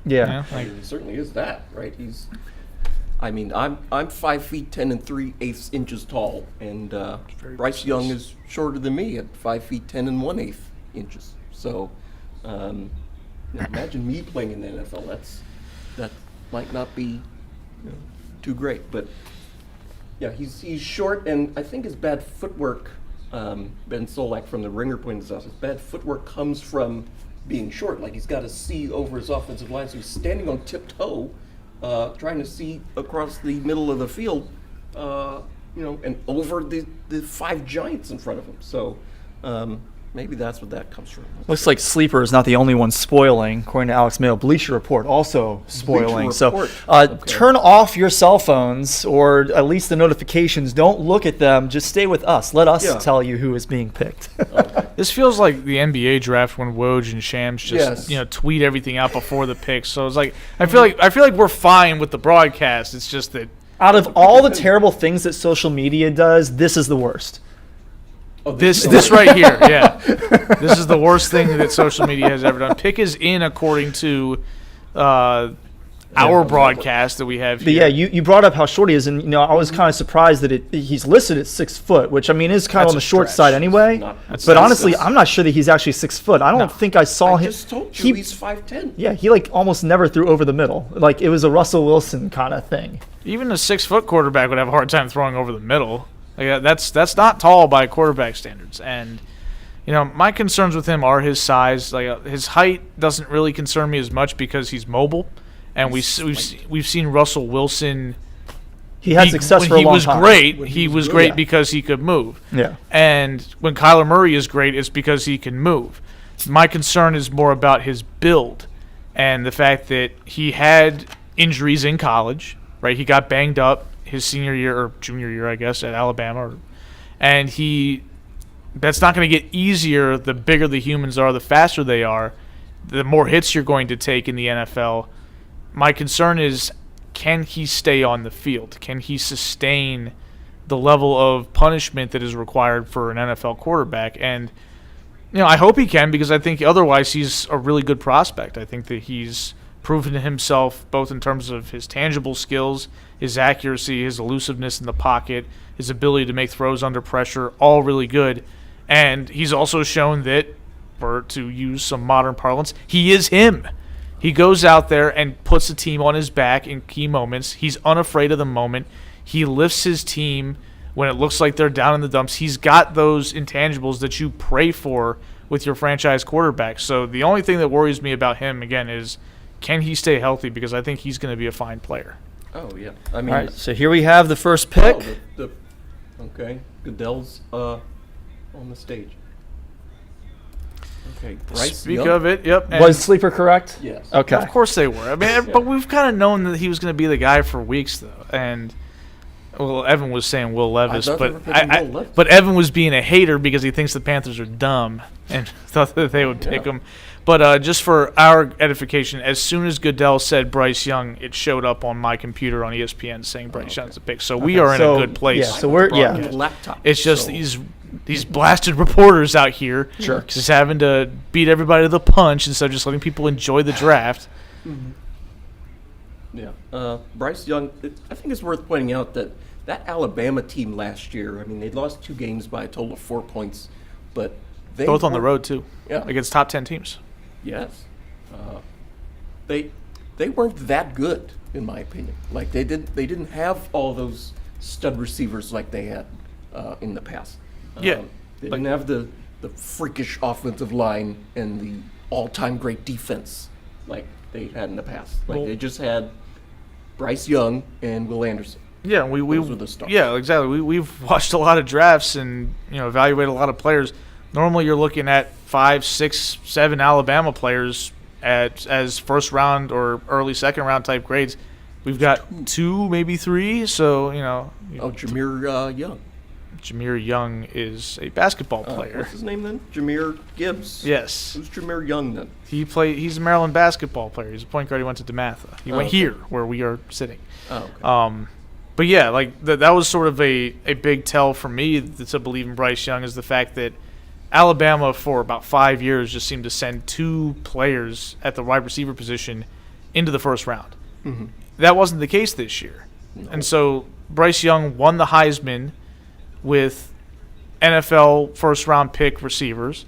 Speaker 3: Yeah.
Speaker 2: It certainly is that, right? I'm 5 feet 10 and 3/8 inches tall, and Bryce Young is shorter than me at 5 feet 10 and 1/8 inches. So imagine me playing in the NFL. That might not be too great, but yeah, he's short, and I think his bad footwork. Ben Solak from the Ringer pointed this out. His bad footwork comes from being short. Like he's got to see over his offensive line, so he's standing on tiptoe, trying to see across the middle of the field, and over the 5 giants in front of him. So maybe that's what that comes from.
Speaker 3: Looks like Sleeper is not the only one spoiling, according to Alex Mayo. Bleacher Report also spoiling.
Speaker 2: Report.
Speaker 3: So turn off your cell phones or at least the notifications. Don't look at them. Just stay with us. Let us tell you who is being picked.
Speaker 4: This feels like the NBA draft when Woj and Shams just tweet everything out before the picks. So it's like I feel like we're fine with the broadcast. It's just that
Speaker 3: out of all the terrible things that social media does, this is the worst.
Speaker 4: This right here, yeah. This is the worst thing that social media has ever done. Pick is in according to our broadcast that we have here.
Speaker 3: But yeah, you brought up how short he is, and I was kind of surprised that he's listed at 6 foot, which I mean is kind of on the short side anyway. But honestly, I'm not sure that he's actually 6 foot. I don't think I saw him.
Speaker 2: I just told you he's 5'10".
Speaker 3: Yeah, he like almost never threw over the middle. Like it was a Russell Wilson kind of thing.
Speaker 4: Even a 6 foot quarterback would have a hard time throwing over the middle. Like that's not tall by quarterback standards. And my concerns with him are his size. Like his height doesn't really concern me as much because he's mobile. And we've seen Russell Wilson.
Speaker 3: He had success for a long time.
Speaker 4: He was great because he could move.
Speaker 3: Yeah.
Speaker 4: And when Kyler Murray is great, it's because he can move. My concern is more about his build and the fact that he had injuries in college. Right, he got banged up his senior year or junior year, I guess, at Alabama, and that's not going to get easier. The bigger the humans are, the faster they are, the more hits you're going to take in the NFL. My concern is, can he stay on the field? Can he sustain the level of punishment that is required for an NFL quarterback? And, I hope he can, because I think otherwise he's a really good prospect. I think that he's proven himself both in terms of his tangible skills, his accuracy, his elusiveness in the pocket, his ability to make throws under pressure, all really good. And he's also shown that, to use some modern parlance, he is him. He goes out there and puts the team on his back in key moments. He's unafraid of the moment. He lifts his team when it looks like they're down in the dumps. He's got those intangibles that you pray for with your franchise quarterback. So the only thing that worries me about him, again, is can he stay healthy? Because I think he's going to be a fine player.
Speaker 2: Oh, yeah. I mean,
Speaker 3: all right, so here we have the first pick.
Speaker 2: Okay, Goodell's on the stage. Okay, Bryce
Speaker 4: Speak
Speaker 2: Young.
Speaker 4: of it, yep.
Speaker 3: Was Sleeper correct?
Speaker 2: Yes.
Speaker 3: Okay.
Speaker 4: Of course they were. I mean, but we've kind of known that he was going to be the guy for weeks, though. And Evan was saying Will Levis, but Evan was being a hater because he thinks the Panthers are dumb and thought that they would pick him. But just for our edification, as soon as Goodell said Bryce Young, it showed up on my computer on ESPN saying Bryce Young's the pick. So we are in a good place.
Speaker 3: Yeah. So we're
Speaker 2: laptop.
Speaker 4: It's just these blasted reporters out here just having to beat everybody to the punch instead of just letting people enjoy the draft.
Speaker 2: Mm-hmm. Yeah. Bryce Young, I think it's worth pointing out that Alabama team last year, I mean, they lost 2 games by a total of 4 points, but they
Speaker 4: both on the road, too,
Speaker 2: yeah,
Speaker 4: against top 10 teams.
Speaker 2: Yes. They weren't that good, in my opinion. Like, they didn't have all those stud receivers like they had in the past.
Speaker 4: Yeah.
Speaker 2: They didn't have the freakish offensive line and the all-time great defense like they had in the past. They just had Bryce Young and Will Anderson.
Speaker 4: Yeah, we
Speaker 2: were the stars.
Speaker 4: Yeah, exactly. We've watched a lot of drafts and evaluated a lot of players. Normally, you're looking at 5, 6, 7 Alabama players as first round or early second round type grades. We've got 2, maybe 3. So
Speaker 2: Jameer Young.
Speaker 4: Jameer Young is a basketball player.
Speaker 2: What's his name then? Jameer Gibbs.
Speaker 4: Yes.
Speaker 2: Who's Jameer Young then?
Speaker 4: He's a Maryland basketball player. He's a point guard. He went to DeMatha. He went here where we are sitting.
Speaker 2: Oh, okay.
Speaker 4: But yeah, like that was sort of a big tell for me to believe in Bryce Young is the fact that Alabama for about 5 years just seemed to send 2 players at the wide receiver position into the first round.
Speaker 2: Mm-hmm.
Speaker 4: That wasn't the case this year. No. And so Bryce Young won the Heisman with NFL first-round pick receivers,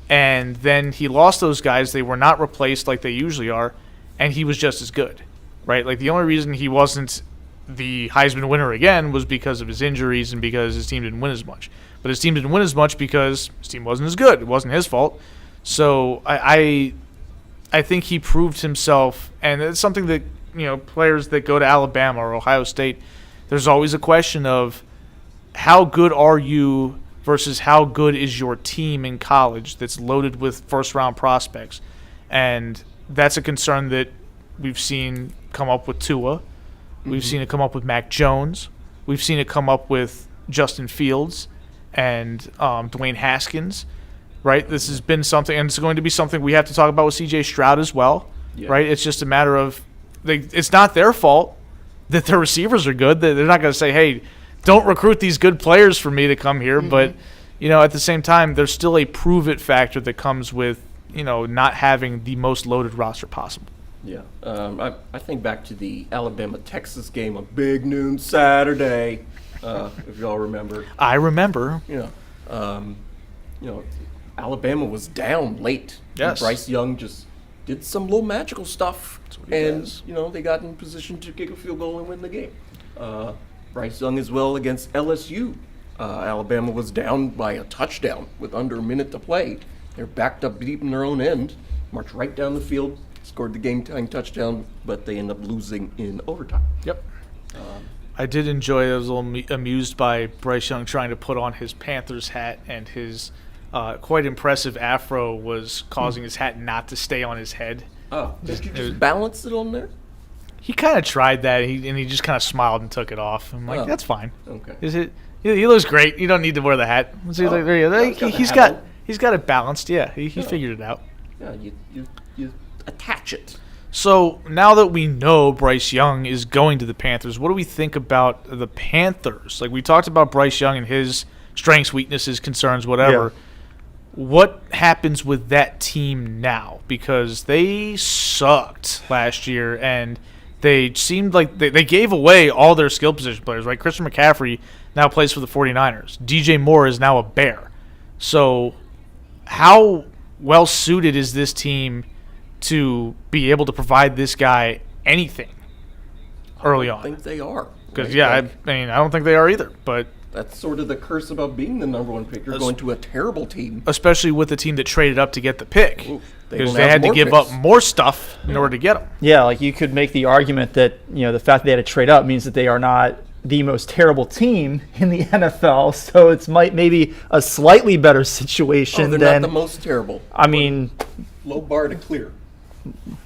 Speaker 4: and then he lost those guys. They were not replaced like they usually are, and he was just as good, right? Like the only reason he wasn't the Heisman winner again was because of his injuries and because his team didn't win as much. But his team didn't win as much because his team wasn't as good. It wasn't his fault. So I think he proved himself, and it's something that players that go to Alabama or Ohio State, there's always a question of how good are you versus how good is your team in college that's loaded with first-round prospects. And that's a concern that we've seen come up with Tua. We've seen it come up with Mac Jones. We've seen it come up with Justin Fields and Dwayne Haskins, right? This has been something, and it's going to be something we have to talk about with C.J. Stroud as well, right? It's just a matter of it's not their fault that their receivers are good. They're not going to say, hey, don't recruit these good players for me to come here. Mm-hmm. But, at the same time, there's still a prove-it factor that comes with, not having the most loaded roster possible.
Speaker 2: Yeah. I think back to the Alabama-Texas game, a big noon Saturday, if y'all remember.
Speaker 4: I remember.
Speaker 2: Alabama was down late.
Speaker 4: Yes.
Speaker 2: And Bryce Young just did some little magical stuff. And,
Speaker 4: does.
Speaker 2: they got in position to kick a field goal and win the game. Bryce Young as well against LSU. Alabama was down by a touchdown with under a minute to play. They're backed up deep in their own end, marched right down the field, scored the game-tying touchdown, but they end up losing in overtime.
Speaker 4: Yep. I did enjoy. I was a little amused by Bryce Young trying to put on his Panthers hat, and his quite impressive afro was causing his hat not to stay on his head.
Speaker 2: Oh, did you just balance it on there?
Speaker 4: He kind of tried that, and he just kind of smiled and took it off. I'm like, that's fine.
Speaker 2: Okay.
Speaker 4: Is it? He looks great. You don't need to wear the hat. He's got it balanced. Yeah, he figured it out.
Speaker 2: Yeah, you attach it.
Speaker 4: So now that we know Bryce Young is going to the Panthers, what do we think about the Panthers? Like, we talked about Bryce Young and his strengths, weaknesses, concerns, whatever. Yeah. What happens with that team now? Because they sucked last year, and they seemed like they gave away all their skill position players, right? Christian McCaffrey now plays for the 49ers. DJ Moore is now a Bear. So how well suited is this team to be able to provide this guy anything early on?
Speaker 2: I think they are.
Speaker 4: Because, I don't think they are either. But
Speaker 2: that's sort of the curse about being the number one pick. You're going to a terrible team.
Speaker 4: Especially with the team that traded up to get the pick. Because they had to give
Speaker 2: picks.
Speaker 4: up more stuff in order to get them.
Speaker 3: Yeah, like you could make the argument that, the fact that they had to trade up means that they are not the most terrible team in the NFL. So it's maybe a slightly better situation
Speaker 2: they're
Speaker 3: than
Speaker 2: not the most terrible.
Speaker 3: I mean,
Speaker 2: low bar to clear.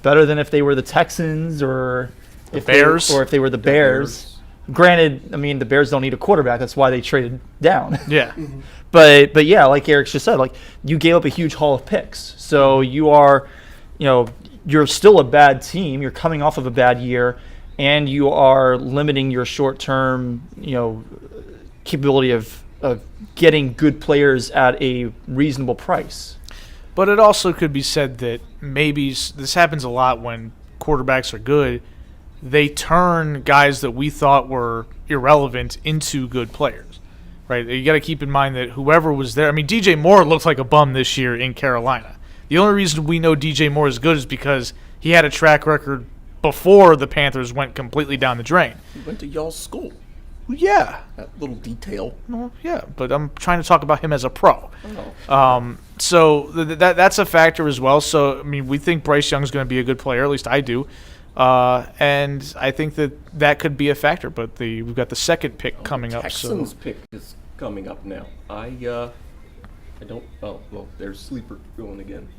Speaker 3: Better than if they were the Texans or if
Speaker 4: Bears.
Speaker 3: if they were the Bears. Granted, the Bears don't need a quarterback. That's why they traded down.
Speaker 4: Yeah.
Speaker 3: But yeah, like Eric just said, like you gave up a huge haul of picks. So you are, you're still a bad team. You're coming off of a bad year, and you are limiting your short-term, capability of getting good players at a reasonable price.
Speaker 4: But it also could be said that maybe this happens a lot when quarterbacks are good. They turn guys that we thought were irrelevant into good players, right? You got to keep in mind that whoever was there. DJ Moore looked like a bum this year in Carolina. The only reason we know DJ Moore is good is because he had a track record before the Panthers went completely down the drain.
Speaker 2: He went to y'all's school.
Speaker 4: Yeah.
Speaker 2: That little detail.
Speaker 4: Well, yeah, but I'm trying to talk about him as a pro.
Speaker 2: Oh.
Speaker 4: So that's a factor as well. So, we think Bryce Young's going to be a good player. At least I do. And I think that could be a factor. But we've got the second pick coming up.
Speaker 2: Texans pick is coming up now. I don't. Oh, well, there's Sleeper going again.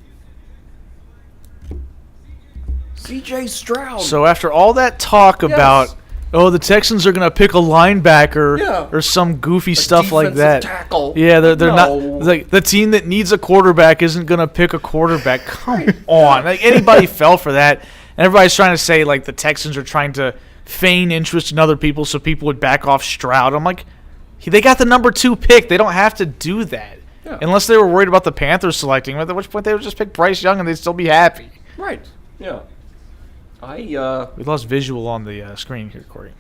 Speaker 2: C.J. Stroud.
Speaker 4: So after all that talk about, the Texans are going to pick a linebacker or some goofy stuff like that.
Speaker 2: Tackle.
Speaker 4: Yeah, they're not like the team that needs a quarterback isn't going to pick a quarterback. Come on, like anybody fell for that. And everybody's trying to say like the Texans are trying to feign interest in other people so people would back off Stroud. I'm like, they got the number 2 pick. They don't have to do that unless they were worried about the Panthers selecting. At which point they would just pick Bryce Young and they'd still be happy.
Speaker 2: Right. Yeah.
Speaker 4: We lost visual on the screen here, Corey.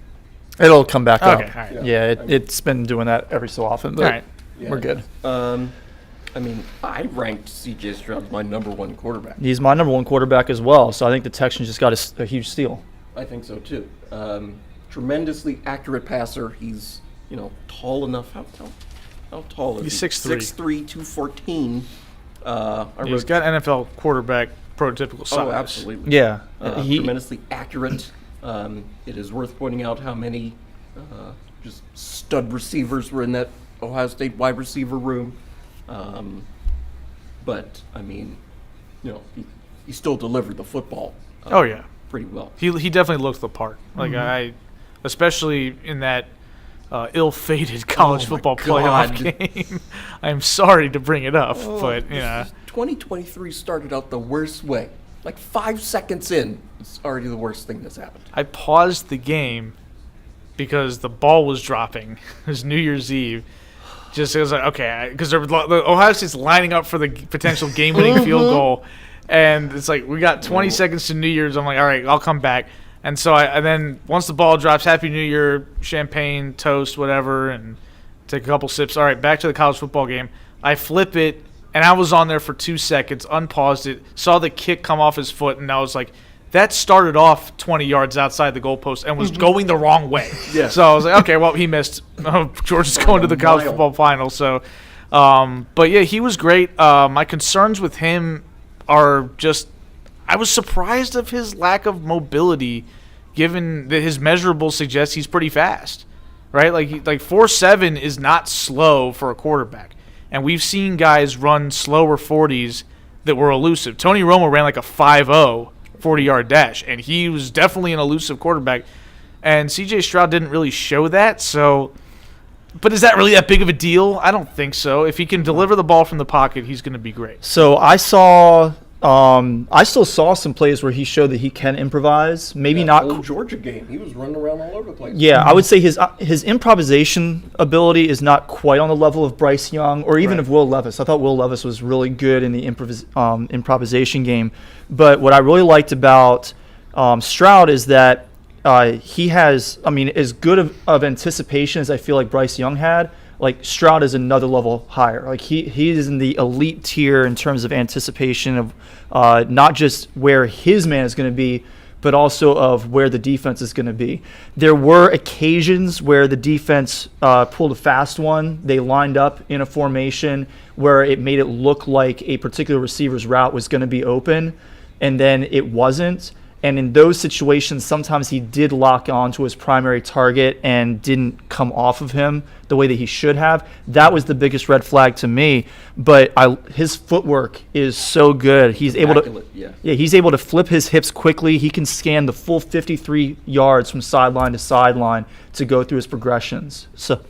Speaker 3: It'll come back up.
Speaker 4: Okay, all right.
Speaker 3: Yeah, it's been doing that every so often, but
Speaker 4: all right.
Speaker 3: We're good.
Speaker 2: I ranked C.J. Stroud as my number 1 quarterback.
Speaker 3: He's my number 1 quarterback as well, so I think the Texans just got a huge steal.
Speaker 2: I think so, too. Tremendously accurate passer. He's, tall enough. How tall is he?
Speaker 4: He's 6'3".
Speaker 2: 6'3", 214.
Speaker 4: He's got NFL quarterback prototypical size.
Speaker 2: Oh, absolutely.
Speaker 3: Yeah.
Speaker 2: Tremendously accurate. It is worth pointing out how many just stud receivers were in that Ohio State wide receiver room. But, he still delivered the football. Pretty well.
Speaker 4: He definitely looked the part. Like especially in that ill-fated college football playoff game. I'm sorry to bring it up, but
Speaker 2: 2023 started out the worst way. Like 5 seconds in, it's already the worst thing that's happened.
Speaker 4: I paused the game because the ball was dropping. It was New Year's Eve. Just it was like, okay, because Ohio State's lining up for the potential game-winning field goal. And it's like, we got 20 seconds to New Year's. I'm like, all right, I'll come back. And so and then once the ball drops, Happy New Year, champagne, toast, whatever, and take a couple sips. All right, back to the college football game. I flip it, and I was on there for 2 seconds, unpaused it, saw the kick come off his foot, and I was like, that started off 20 yards outside the goalpost and was going the wrong way.
Speaker 2: Yeah.
Speaker 4: So I was like, okay, well, he missed. Georgia's going to the college football final. So, but yeah, he was great. My concerns with him are just, I was surprised of his lack of mobility, given that his measurables suggest he's pretty fast, right? Like 4.7 is not slow for a quarterback, and we've seen guys run slower 40s that were elusive. Tony Romo ran like a 5.0 40-yard dash, and he was definitely an elusive quarterback. And C.J. Stroud didn't really show that. So, but is that really that big of a deal? I don't think so. If he can deliver the ball from the pocket, he's going to be great.
Speaker 3: So I still saw some plays where he showed that he can improvise. Maybe not.
Speaker 2: Whole Georgia game, he was running around all over the place.
Speaker 3: Yeah, I would say his improvisation ability is not quite on the level of Bryce Young or even of Will Levis. I thought Will Levis was really good in the improvisation game. But what I really liked about Stroud is that he has, as good of anticipation as I feel like Bryce Young had. Like, Stroud is another level higher. Like, he is in the elite tier in terms of anticipation of not just where his man is going to be, but also of where the defense is going to be. There were occasions where the defense pulled a fast one. They lined up in a formation where it made it look like a particular receiver's route was going to be open, and then it wasn't. And in those situations, sometimes he did lock on to his primary target and didn't come off of him the way that he should have. That was the biggest red flag to me. But his footwork is so good. He's able to, he's able to flip his hips quickly. He can scan the full 53 yards from sideline to sideline to go through his progressions. So,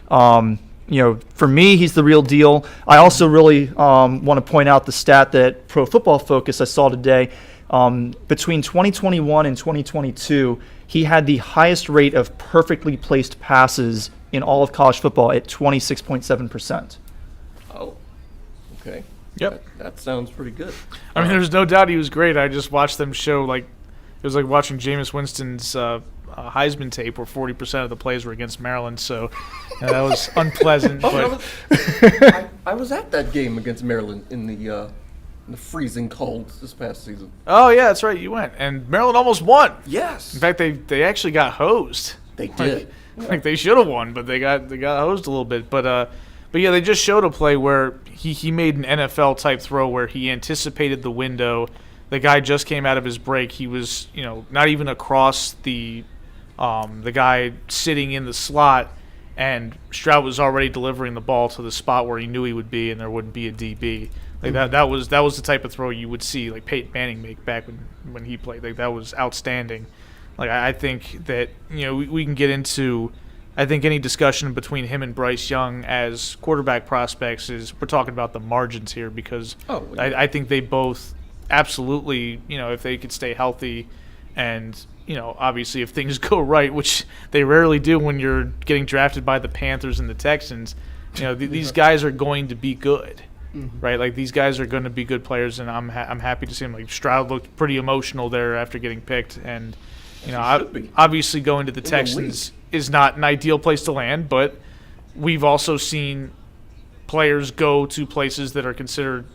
Speaker 3: for me, he's the real deal. I also really want to point out the stat that Pro Football Focus I saw today. Between 2021 and 2022, he had the highest rate of perfectly placed passes in all of college football at 26.7%.
Speaker 2: Oh, okay.
Speaker 4: Yep.
Speaker 2: That sounds pretty good.
Speaker 4: I mean, there's no doubt he was great. I just watched them show, it was like watching Jameis Winston's Heisman tape where 40% of the plays were against Maryland. So that was unpleasant. But
Speaker 2: I was at that game against Maryland in the freezing cold this past season.
Speaker 4: Oh, yeah, that's right. You went. And Maryland almost won.
Speaker 2: Yes.
Speaker 4: In fact, they actually got hosed.
Speaker 2: They did.
Speaker 4: Like they should have won, but they got hosed a little bit. But yeah, they just showed a play where he made an NFL-type throw where he anticipated the window. The guy just came out of his break. He was, not even across the guy sitting in the slot, and Stroud was already delivering the ball to the spot where he knew he would be, and there wouldn't be a DB. Like that was the type of throw you would see like Peyton Manning make back when he played. Like that was outstanding. Like I think that we can get into any discussion between him and Bryce Young as quarterback prospects is we're talking about the margins here because I think they both absolutely if they could stay healthy and obviously if things go right, which they rarely do when you're getting drafted by the Panthers and the Texans, these guys are going to be good. Right, like these guys are going to be good players, and I'm happy to see him. Like Stroud looked pretty emotional there after getting picked, and obviously going to the Texans is not an ideal place to land, but we've also seen players go to places that are considered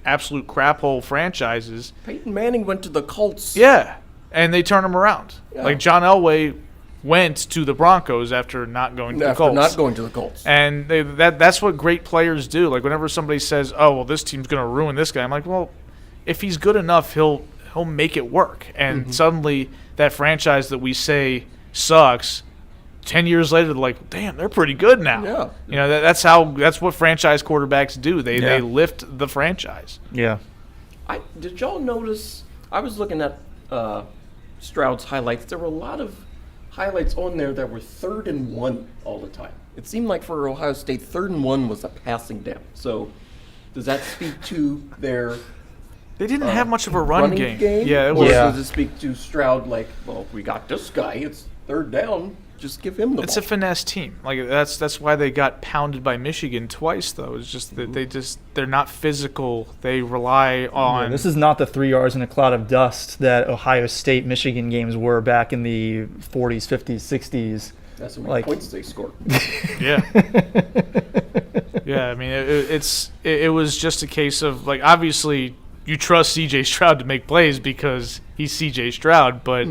Speaker 4: absolute crap hole franchises.
Speaker 2: Peyton Manning went to the Colts.
Speaker 4: Yeah, and they turn him around.
Speaker 2: Yeah.
Speaker 4: Like John Elway went to the Broncos after not going to the Colts. And that's what great players do. Like whenever somebody says, "Oh, well, this team's going to ruin this guy," I'm like, "Well, if he's good enough, he'll make it work." And suddenly, that franchise that we say sucks, 10 years later, they're like, "Damn, they're pretty good now." Yeah, that's what franchise quarterbacks do. They lift the franchise.
Speaker 3: Yeah.
Speaker 2: Did y'all notice? I was looking at Stroud's highlights. There were a lot of highlights on there that were 3rd and 1 all the time. It seemed like for Ohio State, 3rd and 1 was a passing down. So does that speak to their
Speaker 4: They didn't have much of a run game.
Speaker 2: Yeah,
Speaker 3: Or
Speaker 2: does it speak to Stroud like, well, we got this guy, third down, just give him the ball.
Speaker 4: It's a finesse team. Like that's why they got pounded by Michigan twice, though. It's just that they're not physical. They rely on.
Speaker 3: Yeah, this is not the 3 yards in a cloud of dust that Ohio State Michigan games were back in the 40s, 50s, 60s.
Speaker 2: That's how many points they scored.
Speaker 4: Yeah. Yeah, I mean, it was just a case of, like, obviously you trust C.J. Stroud to make plays because he's C.J. Stroud, but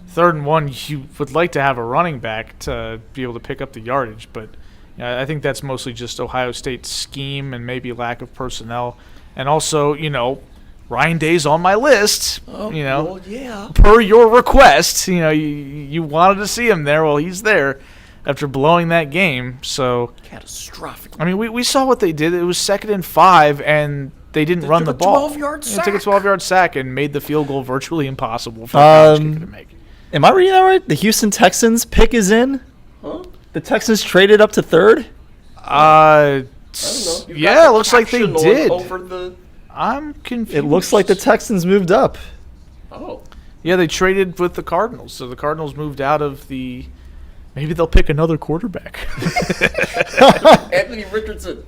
Speaker 4: 3rd and 1, you would like to have a running back to be able to pick up the yardage. But I think that's mostly just Ohio State's scheme and maybe lack of personnel. And also, Ryan Day's on my list,
Speaker 2: Well, yeah.
Speaker 4: per your request. You wanted to see him there. Well, he's there after blowing that game. So
Speaker 2: Catastrophic.
Speaker 4: I mean, we saw what they did. It was 2nd and 5, and they didn't run the ball.
Speaker 2: Took a 12-yard sack.
Speaker 4: They took a 12-yard sack and made the field goal virtually impossible for the college kicker to make.
Speaker 3: Am I reading that right? The Houston Texans pick is in?
Speaker 2: Huh?
Speaker 3: The Texans traded up to 3rd?
Speaker 2: I don't know.
Speaker 4: Yeah, it looks like they did.
Speaker 2: Over the...
Speaker 4: I'm confused.
Speaker 3: It looks like the Texans moved up.
Speaker 2: Oh.
Speaker 4: Yeah, they traded with the Cardinals. So the Cardinals moved out of the... Maybe they'll pick another quarterback.
Speaker 2: Anthony Richardson.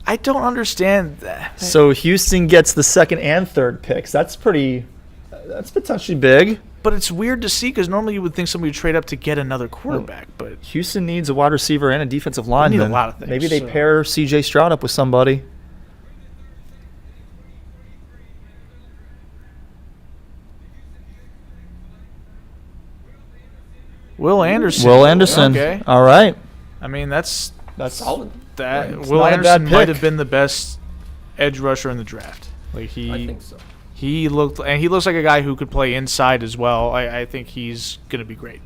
Speaker 4: I don't understand that.
Speaker 3: So Houston gets the 2nd and 3rd picks. That's potentially big.
Speaker 4: But it's weird to see because normally you would think somebody would trade up to get another quarterback. But
Speaker 3: Houston needs a wide receiver and a defensive lineman.
Speaker 4: need a lot of things,
Speaker 3: Maybe they
Speaker 4: so.
Speaker 3: pair C.J. Stroud up with somebody.
Speaker 4: Will Anderson.
Speaker 3: Will Anderson.
Speaker 4: Okay.
Speaker 3: All right.
Speaker 4: I mean, that's
Speaker 2: Solid.
Speaker 4: that.
Speaker 3: It's
Speaker 4: Will
Speaker 3: not a
Speaker 4: Anderson
Speaker 3: bad
Speaker 4: might
Speaker 3: pick.
Speaker 4: have been the best edge rusher in the draft. Like
Speaker 2: I think so.
Speaker 4: he looks like a guy who could play inside as well. I think he's gonna be great.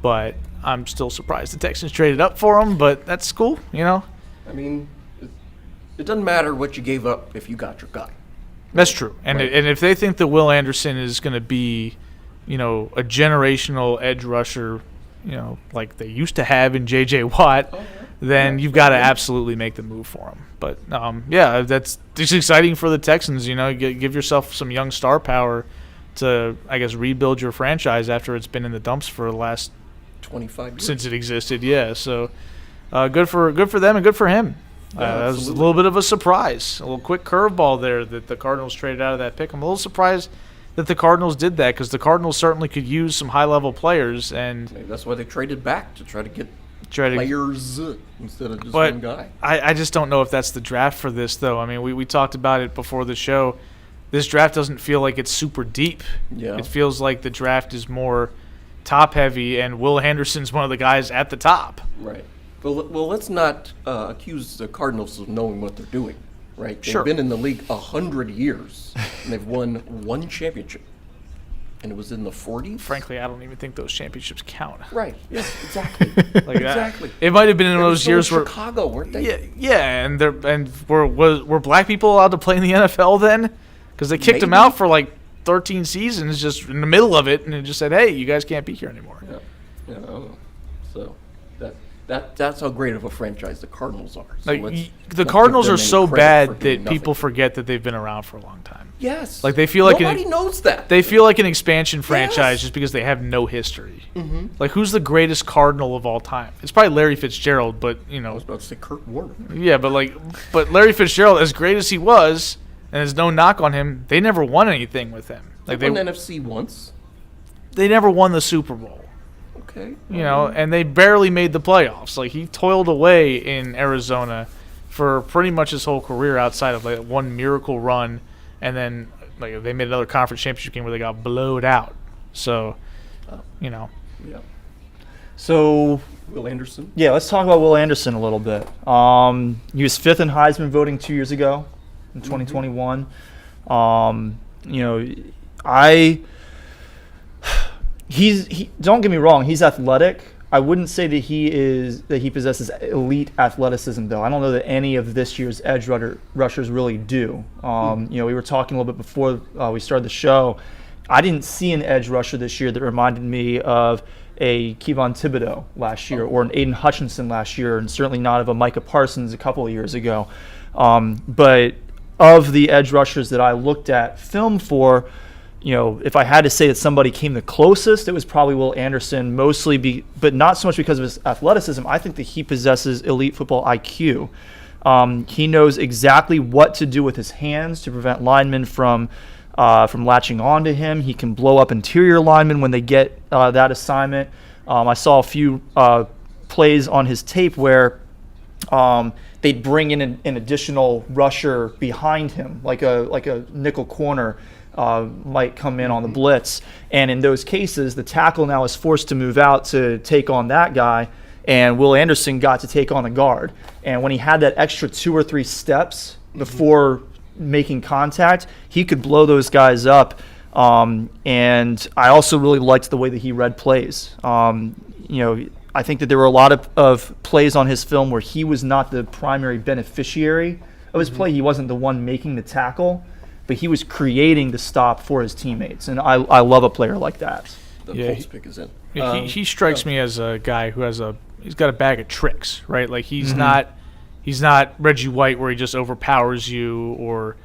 Speaker 4: But I'm still surprised the Texans traded up for him. But that's cool,
Speaker 2: I mean, it doesn't matter what you gave up if you got your guy.
Speaker 4: That's true. And
Speaker 2: Right.
Speaker 4: and if they think that Will Anderson is gonna be, a generational edge rusher, like they used to have in J.J. Watt, then you've got to absolutely make the move for him. But it's exciting for the Texans. Give yourself some young star power to, I guess, rebuild your franchise after it's been in the dumps for the last
Speaker 2: 25 years.
Speaker 4: since it existed. Yeah, so good for them and good for him. That was a little bit of a surprise, a little quick curveball there that the Cardinals traded out of that pick. I'm a little surprised that the Cardinals did that because the Cardinals certainly could use some high-level players, and
Speaker 2: Maybe that's why they traded back to try to get players instead of just
Speaker 4: But
Speaker 2: one guy.
Speaker 4: I just don't know if that's the draft for this, though. I mean, we talked about it before the show. This draft doesn't feel like it's super deep.
Speaker 2: Yeah.
Speaker 4: It feels like the draft is more top-heavy, and Will Anderson's one of the guys at the top.
Speaker 2: Right. Well, let's not accuse the Cardinals of knowing what they're doing. Right. They've
Speaker 4: Sure.
Speaker 2: been in the league 100 years, and they've won one championship, and it was in the 40s.
Speaker 4: Frankly, I don't even think those championships count.
Speaker 2: Right. Yes. Exactly.
Speaker 4: Like
Speaker 2: exactly.
Speaker 4: It might have been in
Speaker 2: They were
Speaker 4: those
Speaker 2: still in
Speaker 4: years where
Speaker 2: Chicago, weren't they?
Speaker 4: Yeah, and were black people allowed to play in the NFL then? Because they kicked them
Speaker 2: Maybe.
Speaker 4: out for like 13 seasons, just in the middle of it, and it just said, "Hey, you guys can't be here anymore."
Speaker 2: Yeah. I don't know. So that's how great of a franchise the Cardinals are. So
Speaker 4: Like
Speaker 2: let's
Speaker 4: the
Speaker 2: not
Speaker 4: Cardinals
Speaker 2: give
Speaker 4: are
Speaker 2: them any
Speaker 4: so
Speaker 2: credit
Speaker 4: bad
Speaker 2: for
Speaker 4: that
Speaker 2: doing
Speaker 4: people
Speaker 2: nothing.
Speaker 4: forget that they've been around for a long time.
Speaker 2: Yes.
Speaker 4: Like they feel like
Speaker 2: nobody knows that.
Speaker 4: They feel like an expansion franchise
Speaker 2: Yes.
Speaker 4: just because they have no history. Mm-hmm. Like who's the greatest Cardinal of all time? It's probably Larry Fitzgerald, but
Speaker 2: I was about to say Kurt Warner.
Speaker 4: yeah, but Larry Fitzgerald, as great as he was, and there's no knock on him, they never won anything with him. Like
Speaker 2: They won NFC once.
Speaker 4: they never won the Super Bowl.
Speaker 2: Okay.
Speaker 4: And they barely made the playoffs. Like he toiled away in Arizona for pretty much his whole career outside of like one miracle run, and then like they made another conference championship game where they got blowed out. So,
Speaker 2: Yeah.
Speaker 3: So,
Speaker 2: Will Anderson.
Speaker 3: yeah, let's talk about Will Anderson a little bit. He was 5th in Heisman voting 2 years ago in 2021. Don't get me wrong, he's athletic. I wouldn't say that he possesses elite athleticism, though. I don't know that any of this year's edge rushers really do. We were talking a little bit before we started the show. I didn't see an edge rusher this year that reminded me of a Kevon Thibodeau last year or an Aiden Hutchinson last year, and certainly not of a Micah Parsons a couple of years ago. But of the edge rushers that I looked at film for, if I had to say that somebody came the closest, it was probably Will Anderson, but not so much because of his athleticism. I think that he possesses elite football IQ. He knows exactly what to do with his hands to prevent linemen from latching onto him. He can blow up interior linemen when they get that assignment. I saw a few plays on his tape where they'd bring in an additional rusher behind him, like a nickel corner might come in on the blitz. And in those cases, the tackle now is forced to move out to take on that guy, and Will Anderson got to take on the guard. And when he had that extra 2 or 3 steps before making contact, he could blow those guys up. And I also really liked the way that he read plays. I think that there were a lot of plays on his film where he was not the primary beneficiary of his play. He wasn't the one making the tackle, but he was creating the stop for his teammates. And I love a player like that.
Speaker 2: The Colts pick is in.
Speaker 4: He strikes me as a guy who he's got a bag of tricks, right? Like he's not Reggie White where he just overpowers you, or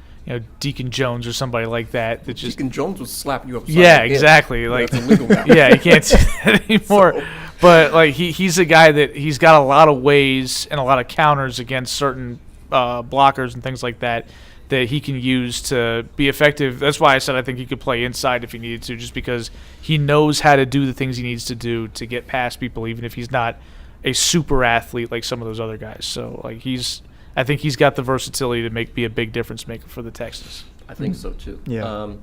Speaker 4: Deacon Jones or somebody like that. That just
Speaker 2: Deacon Jones would slap you upside
Speaker 4: yeah,
Speaker 2: the head.
Speaker 4: Exactly. Like
Speaker 2: that's illegal now.
Speaker 4: Yeah, you can't do that anymore. So. But like he's a guy that he's got a lot of ways and a lot of counters against certain blockers and things like that he can use to be effective. That's why I said I think he could play inside if he needed to, just because he knows how to do the things he needs to do to get past people, even if he's not a super athlete like some of those other guys. So like I think he's got the versatility to be a big difference maker for the Texans.
Speaker 2: I think so too.
Speaker 3: Yeah.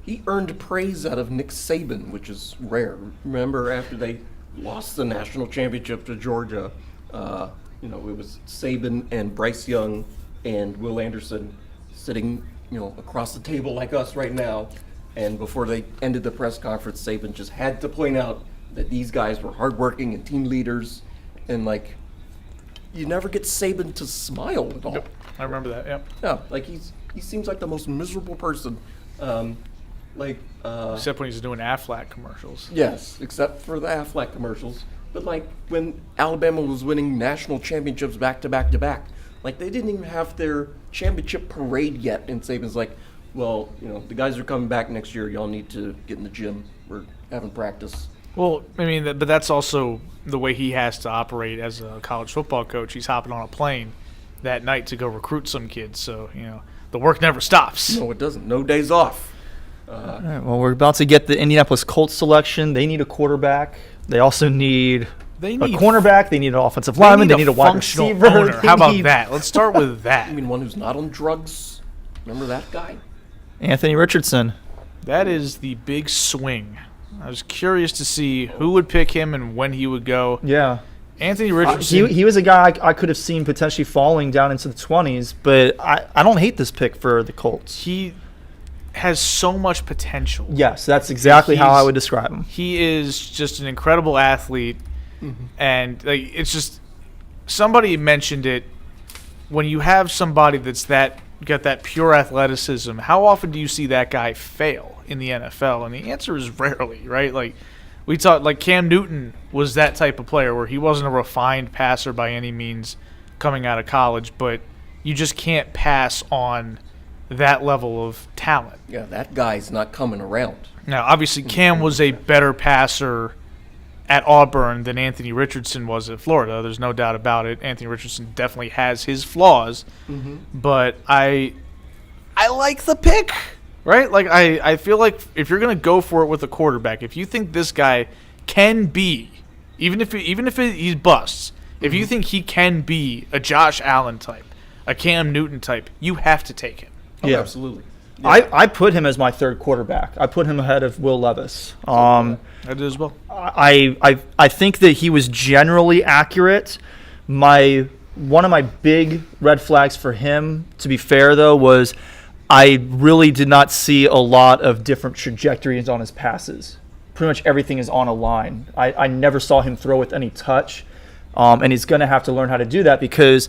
Speaker 2: He earned praise out of Nick Saban, which is rare. Remember after they lost the national championship to Georgia, it was Saban and Bryce Young and Will Anderson sitting, across the table like us right now. And before they ended the press conference, Saban just had to point out that these guys were hardworking and team leaders, and you never get Saban to smile at all.
Speaker 4: Yep. I remember that. Yep.
Speaker 2: Yeah, he seems like the most miserable person.
Speaker 4: Except when he's doing Aflac commercials.
Speaker 2: Yes, except for the Aflac commercials. But when Alabama was winning national championships back to back to back, they didn't even have their championship parade yet, and Saban's like, well, the guys are coming back next year. Y'all need to get in the gym. We're having practice.
Speaker 4: Well, I mean, but that's also the way he has to operate as a college football coach. He's hopping on a plane that night to go recruit some kids, so the work never stops.
Speaker 2: No, it doesn't. No days off.
Speaker 3: All right, well, we're about to get the Indianapolis Colts selection. They need a quarterback. They also need a cornerback. They need an offensive lineman. They need a wide receiver.
Speaker 4: Owner. How about that? Let's start with that.
Speaker 2: You mean one who's not on drugs? Remember that guy?
Speaker 3: Anthony Richardson.
Speaker 4: That is the big swing. I was curious to see who would pick him and when he would go.
Speaker 3: Yeah.
Speaker 4: Anthony Richardson.
Speaker 3: He was a guy I could have seen potentially falling down into the 20s, but I don't hate this pick for the Colts.
Speaker 4: He has so much potential.
Speaker 3: Yes, that's exactly how I would describe him.
Speaker 4: He is just an incredible athlete, and it's just somebody mentioned it. When you have somebody that's got that pure athleticism, how often do you see that guy fail in the NFL? And the answer is rarely, right? We talked, Cam Newton was that type of player where he wasn't a refined passer by any means coming out of college, but you just can't pass on that level of talent.
Speaker 2: Yeah, that guy's not coming around.
Speaker 4: Now, obviously, Cam was a better passer at Auburn than Anthony Richardson was at Florida. There's no doubt about it. Anthony Richardson definitely has his flaws, but I like the pick, right? I feel like if you're going to go for it with a quarterback, if you think this guy can be, even if he busts, if you think he can be a Josh Allen type, a Cam Newton type, you have to take him.
Speaker 2: Oh, yeah, absolutely.
Speaker 3: Yeah. I put him as my third quarterback. I put him ahead of Will Levis.
Speaker 4: I did as well.
Speaker 3: I think that he was generally accurate. One of my big red flags for him, to be fair though, was I really did not see a lot of different trajectories on his passes. Pretty much everything is on a line. I never saw him throw with any touch, and he's going to have to learn how to do that because,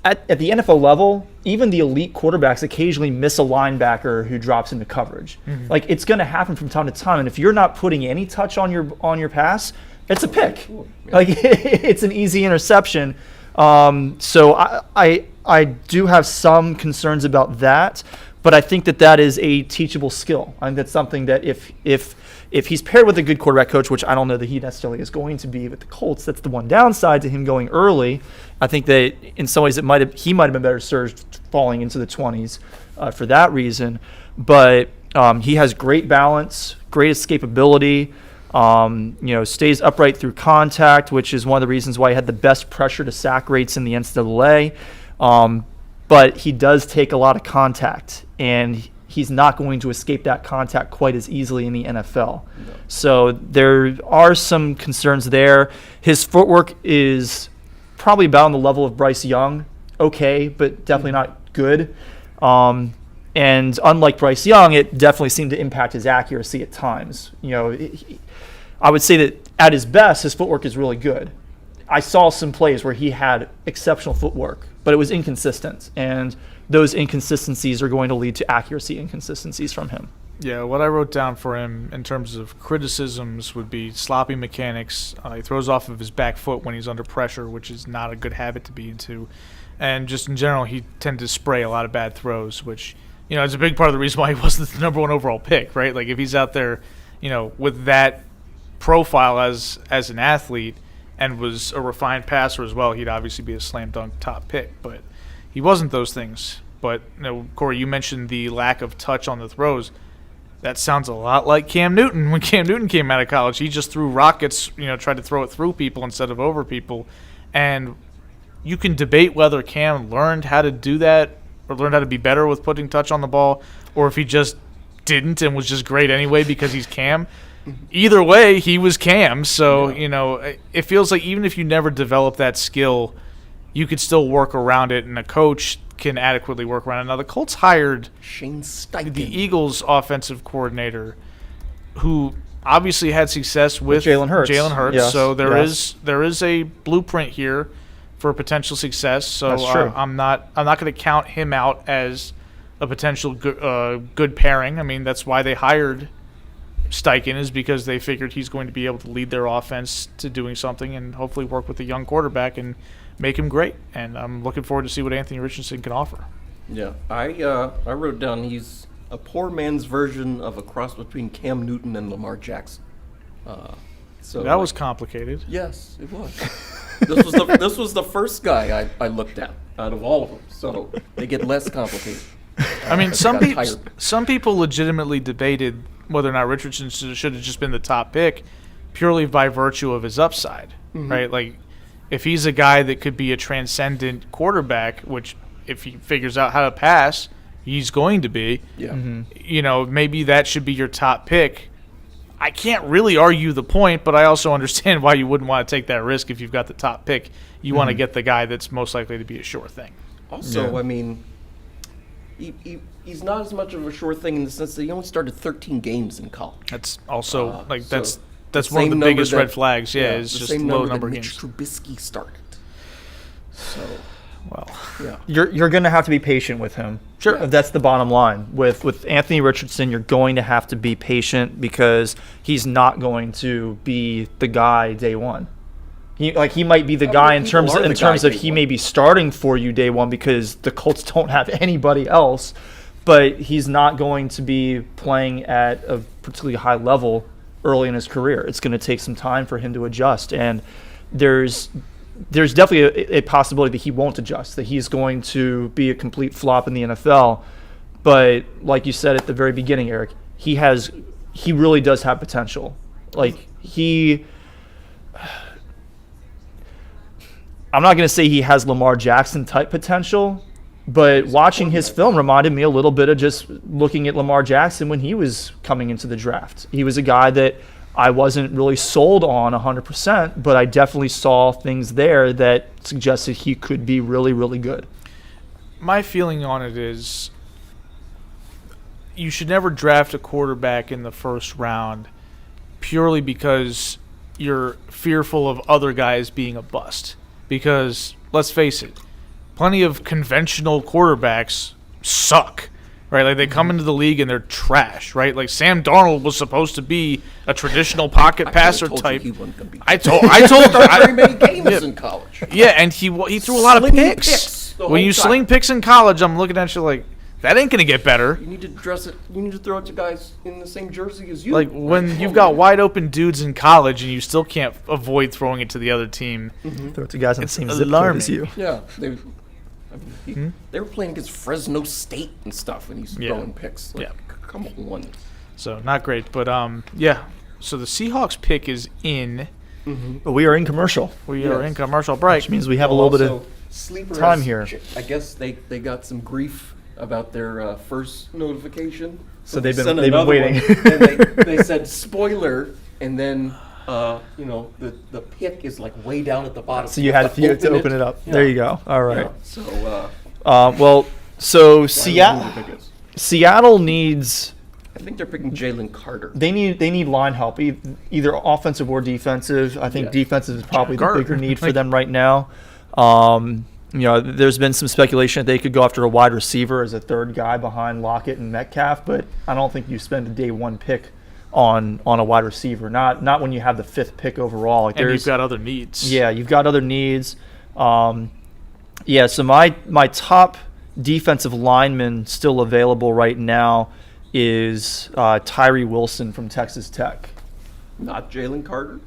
Speaker 3: at the NFL level, even the elite quarterbacks occasionally miss a linebacker who drops into coverage. It's going to happen from time to time, and if you're not putting any touch on your pass, it's a pick. It's an easy interception. So I do have some concerns about that, But I think that is a teachable skill. I think that's something that if he's paired with a good quarterback coach, which I don't know that he necessarily is going to be with the Colts, that's the one downside to him going early. I think that in some ways he might have been better served falling into the 20s for that reason. But he has great balance, great escapability. Stays upright through contact, which is one of the reasons why he had the best pressure to sack rates in the NCAA. But he does take a lot of contact, and he's not going to escape that contact quite as easily in the NFL. No. So there are some concerns there. His footwork is probably about on the level of Bryce Young. Okay, but definitely not good. And unlike Bryce Young, it definitely seemed to impact his accuracy at times. I would say that at his best, his footwork is really good. I saw some plays where he had exceptional footwork, but it was inconsistent. And those inconsistencies are going to lead to accuracy inconsistencies from him.
Speaker 4: Yeah, what I wrote down for him in terms of criticisms would be sloppy mechanics. He throws off of his back foot when he's under pressure, which is not a good habit to be into. And just in general, he tended to spray a lot of bad throws, which, it's a big part of the reason why he wasn't the number one overall pick, right? Like, if he's out there, with that profile as an athlete and was a refined passer as well, he'd obviously be a slam dunk top pick. But he wasn't those things. But, Corey, you mentioned the lack of touch on the throws. That sounds a lot like Cam Newton. When Cam Newton came out of college, he just threw rockets, tried to throw it through people instead of over people. And you can debate whether Cam learned how to do that or learned how to be better with putting touch on the ball, or if he just didn't and was just great anyway because he's Cam. Either way, he was Cam. So, it feels like even if you never develop that skill, you could still work around it, and a coach can adequately work around it. Now, the Colts hired
Speaker 2: Shane Steichen,
Speaker 4: the Eagles' offensive coordinator, who obviously had success with
Speaker 3: Jalen Hurts.
Speaker 4: Yes. So there is a blueprint here for potential success. So
Speaker 3: that's true.
Speaker 4: I'm not going to count him out as a potential good pairing. I mean, that's why they hired Steichen, is because they figured he's going to be able to lead their offense to doing something and hopefully work with a young quarterback and make him great. And I'm looking forward to see what Anthony Richardson can offer.
Speaker 2: Yeah, I wrote down he's a poor man's version of a cross between Cam Newton and Lamar Jackson. So
Speaker 4: that was complicated.
Speaker 2: Yes, it was. This was the first guy I looked at out of all of them. So they get less complicated.
Speaker 4: I mean, some people legitimately debated whether or not Richardson should have just been the top pick purely by virtue of his upside, right? Like, if he's a guy that could be a transcendent quarterback, which if he figures out how to pass, he's going to be, maybe that should be your top pick. I can't really argue the point, but I also understand why you wouldn't want to take that risk if you've got the top pick. You want to get the guy that's most likely to be a sure thing.
Speaker 2: Also, I mean, he's not as much of a sure thing in the sense that he only started 13 games in college.
Speaker 4: That's also that's one of the biggest red flags. Yeah, is just low number of games.
Speaker 2: Trubisky started. So,
Speaker 4: well,
Speaker 2: yeah,
Speaker 3: you're going to have to be patient with him.
Speaker 4: Sure,
Speaker 3: that's the bottom line. With Anthony Richardson, you're going to have to be patient because he's not going to be the guy day one. He might be the guy in terms of he may be starting for you day one because the Colts don't have anybody else, but he's not going to be playing at a particularly high level early in his career. It's going to take some time for him to adjust, and there's definitely a possibility that he won't adjust, that he's going to be a complete flop in the NFL. But like you said at the very beginning, Eric, he really does have potential. I'm not going to say he has Lamar Jackson type potential, but watching his film reminded me a little bit of just looking at Lamar Jackson when he was coming into the draft. He was a guy that I wasn't really sold on 100%, but I definitely saw things there that suggested he could be really, really good.
Speaker 4: My feeling on it is you should never draft a quarterback in the first round purely because you're fearful of other guys being a bust. Because, let's face it, plenty of conventional quarterbacks suck, right? Like, they come into the league and they're trash, right? Like, Sam Darnold was supposed to be a traditional pocket passer type.
Speaker 2: He wasn't going to be.
Speaker 4: I told
Speaker 2: very many games in college.
Speaker 4: Yeah, and he threw a lot of picks.
Speaker 2: When
Speaker 4: When you sling picks in college, I'm looking at you like, that ain't gonna get better.
Speaker 2: You need to dress it. You need to throw it to guys in the same jersey as you.
Speaker 4: Like when you've got wide open dudes in college and you still can't avoid throwing it to the other team.
Speaker 3: Throw it to guys on the same zip code
Speaker 4: alarming.
Speaker 3: as you.
Speaker 2: Yeah, they were playing against Fresno State and stuff, and he's throwing picks. Like, come on.
Speaker 4: So not great, but yeah. So the Seahawks pick is in.
Speaker 3: But we are in commercial.
Speaker 4: We are in commercial break.
Speaker 3: Which means we have a little bit of
Speaker 2: Sleeper
Speaker 3: time here.
Speaker 2: I guess they got some grief about their first notification.
Speaker 3: So they've
Speaker 2: sent
Speaker 3: been
Speaker 2: another
Speaker 3: waiting.
Speaker 2: one, and they said spoiler, and then the pick is like way down at the bottom.
Speaker 3: So you had to open it up.
Speaker 2: Yeah.
Speaker 3: There you go. All right.
Speaker 2: Yeah. So
Speaker 3: So
Speaker 2: Seattle.
Speaker 3: Seattle needs.
Speaker 2: I think they're picking Jalen Carter.
Speaker 3: They need line help, either offensive or defensive. I think defensive is probably the bigger need for them right now. There's been some speculation that they could go after a wide receiver as a third guy behind Lockett and Metcalf, but I don't think you spend a day one pick on a wide receiver. Not when you have the 5th pick overall.
Speaker 4: And you've got other needs.
Speaker 3: Yeah, you've got other needs. So my top defensive lineman still available right now is Tyree Wilson from Texas Tech.
Speaker 2: Not Jalen Carter?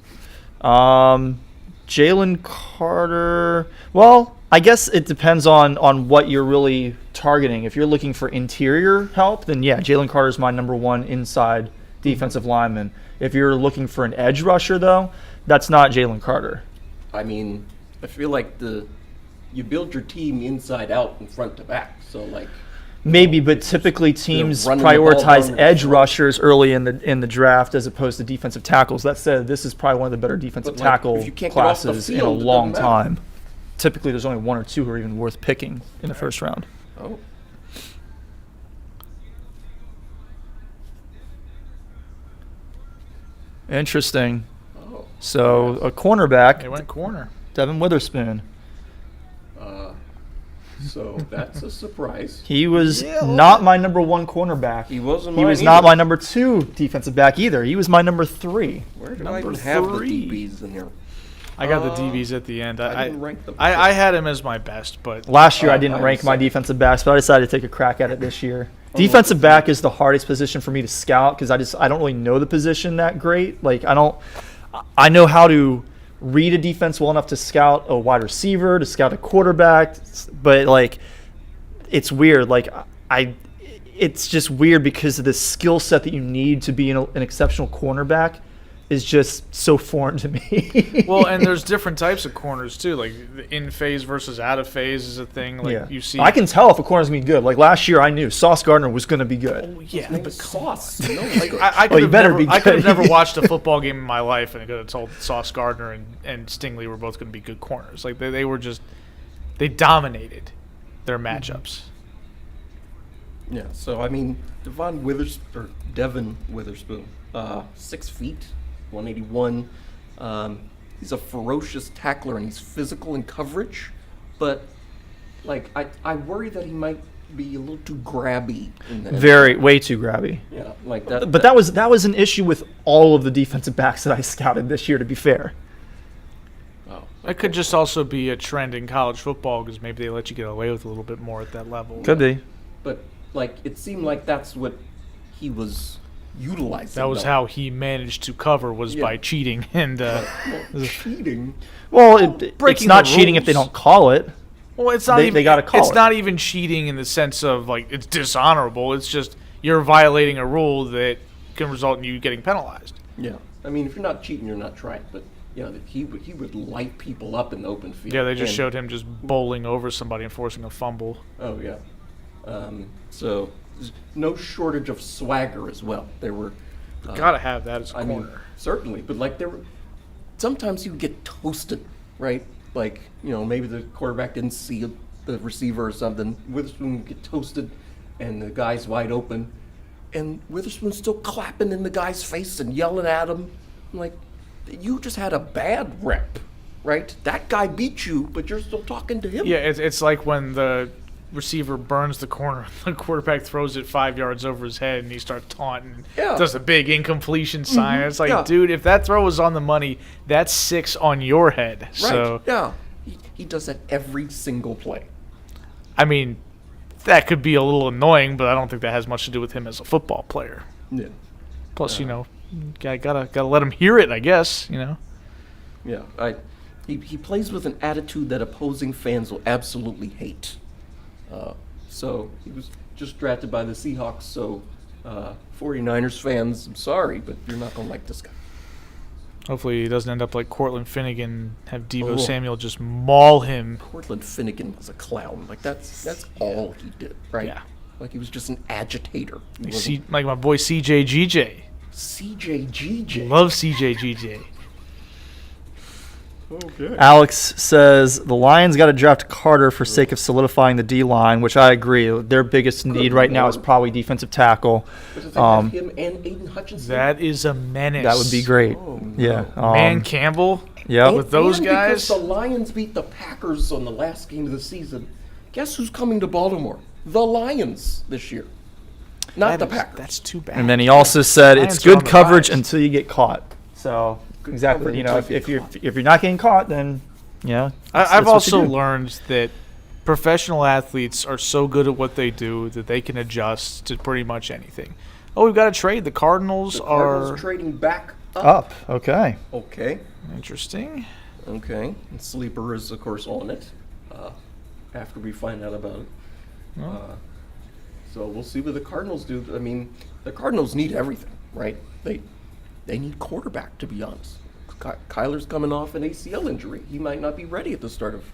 Speaker 3: Jalen Carter, well, I guess it depends on what you're really targeting. If you're looking for interior help, then yeah, Jalen Carter is my number 1 inside defensive lineman. If you're looking for an edge rusher, though, that's not Jalen Carter.
Speaker 2: I mean, I feel like you build your team inside out and front to back, so like...
Speaker 3: Maybe, but typically teams prioritize edge rushers early in the draft as opposed to defensive tackles. That said, this is probably one of the better defensive tackle classes in a long time. Typically, there's only 1 or 2 who are even worth picking in the first round.
Speaker 2: Oh.
Speaker 3: Interesting. So a cornerback.
Speaker 4: They went corner.
Speaker 3: Devin Witherspoon.
Speaker 2: So that's a surprise.
Speaker 3: He was not my number 1 cornerback.
Speaker 2: He wasn't.
Speaker 3: He was not my number 2 defensive back either. He was my number 3.
Speaker 2: Where did I even have the DBs in here?
Speaker 4: I got the DBs at the end.
Speaker 2: I didn't rank them.
Speaker 4: I had him as my best, but
Speaker 3: last year I didn't rank my defensive backs, but I decided to take a crack at it this year. Defensive back is the hardest position for me to scout because I don't really know the position that great. Like I know how to read a defense well enough to scout a wide receiver, to scout a quarterback, but like it's weird. Like it's just weird because of the skill set that you need to be an exceptional cornerback is just so foreign to me.
Speaker 4: Well, and there's different types of corners too. Like the in phase versus out of phase is a thing. Like you see,
Speaker 3: I can tell if a corner's gonna be good. Like last year, I knew Sauce Gardner was gonna be good.
Speaker 4: Oh, yeah,
Speaker 2: but Sauce.
Speaker 4: I could have never
Speaker 3: good.
Speaker 4: watched a football game in my life and I could have told Sauce Gardner and Stingley were both going to be good corners. Like they were just they dominated their matchups.
Speaker 2: Yeah. So I mean, Devin Witherspoon, 6 feet. 181. He's a ferocious tackler and he's physical in coverage, but like I worry that he might be a little too grabby in that.
Speaker 3: Way too grabby.
Speaker 2: Yeah, like that.
Speaker 3: But that was an issue with all of the defensive backs that I scouted this year. To be fair,
Speaker 4: it could just also be a trend in college football because maybe they let you get away with a little bit more at that level.
Speaker 3: Could be.
Speaker 2: But like it seemed like that's what he was utilizing.
Speaker 4: That was how he managed to cover by cheating and
Speaker 2: cheating.
Speaker 3: Well, it's not cheating if they don't call it.
Speaker 4: Well, it's not.
Speaker 3: They got to call it.
Speaker 4: It's not even cheating in the sense of like it's dishonorable. It's just you're violating a rule that can result in you getting penalized.
Speaker 2: Yeah, I mean, if you're not cheating, you're not trying. But yeah, he would light people up in the open field.
Speaker 4: Yeah, they just showed him just bowling over somebody and forcing a fumble.
Speaker 2: Oh yeah. So there's no shortage of swagger as well. There were.
Speaker 4: Gotta have that as a corner.
Speaker 2: Mean, certainly, but like there were. Sometimes you get toasted, right? Like, you know, maybe the quarterback didn't see the receiver or something. Witherspoon would get toasted, and the guy's wide open, and Witherspoon's still clapping in the guy's face and yelling at him. I'm like, you just had a bad rep, right? That guy beat you, but you're still talking to him.
Speaker 4: Yeah, it's like when the receiver burns the corner, the quarterback throws it 5 yards over his head, and he starts taunting. Yeah. Does a big incompletion sign. It's like, dude, if that throw was on the money, that's 6 on your head. Right. So
Speaker 2: yeah, he does that every single play.
Speaker 4: I mean, that could be a little annoying, but I don't think that has much to do with him as a football player.
Speaker 2: Yeah.
Speaker 4: Plus, gotta let him hear it, I guess.
Speaker 2: Yeah. He plays with an attitude that opposing fans will absolutely hate. So he was just drafted by the Seahawks. So 49ers fans, I'm sorry, but you're not gonna like this guy.
Speaker 4: Hopefully he doesn't end up like Cortland Finnegan, have Deebo Samuel just maul him.
Speaker 2: Cortland Finnegan was a clown. Like that's all he did, right?
Speaker 4: Yeah.
Speaker 2: Like he was just an agitator.
Speaker 4: Like my boy CJGJ.
Speaker 2: CJGJ.
Speaker 4: Love CJGJ.
Speaker 2: Okay.
Speaker 3: Alex says the Lions got to draft Carter for sake of solidifying the D line, which I agree. Their biggest need right now is probably defensive tackle.
Speaker 2: Him and Aiden Hutchinson.
Speaker 4: That is a menace.
Speaker 3: That would be great.
Speaker 2: Oh, no.
Speaker 3: Yeah.
Speaker 4: Man Campbell.
Speaker 3: Yeah.
Speaker 4: With those
Speaker 2: and
Speaker 4: guys.
Speaker 2: Because the Lions beat the Packers on the last game of the season. Guess who's coming to Baltimore? The Lions this year. Not the Packers.
Speaker 4: That's too bad.
Speaker 3: And then he also said
Speaker 4: Lions
Speaker 3: it's
Speaker 4: are on
Speaker 3: good
Speaker 4: the
Speaker 3: coverage
Speaker 4: rise.
Speaker 3: until you get caught. So exactly,
Speaker 2: coverage
Speaker 3: if
Speaker 2: until you
Speaker 3: you're not getting caught, then
Speaker 4: I've
Speaker 3: what you
Speaker 4: also
Speaker 3: do.
Speaker 4: learned that professional athletes are so good at what they do that they can adjust to pretty much anything. Oh, we've got to trade. The Cardinals are
Speaker 2: trading back
Speaker 3: up. Okay.
Speaker 2: Okay.
Speaker 4: interesting.
Speaker 2: Okay. And Sleeper is, of course, on it after we find out about it. So we'll see what the Cardinals do. I mean, the Cardinals need everything, right? They need quarterback, to be honest. Kyler's coming off an ACL injury. He might not be ready at the start of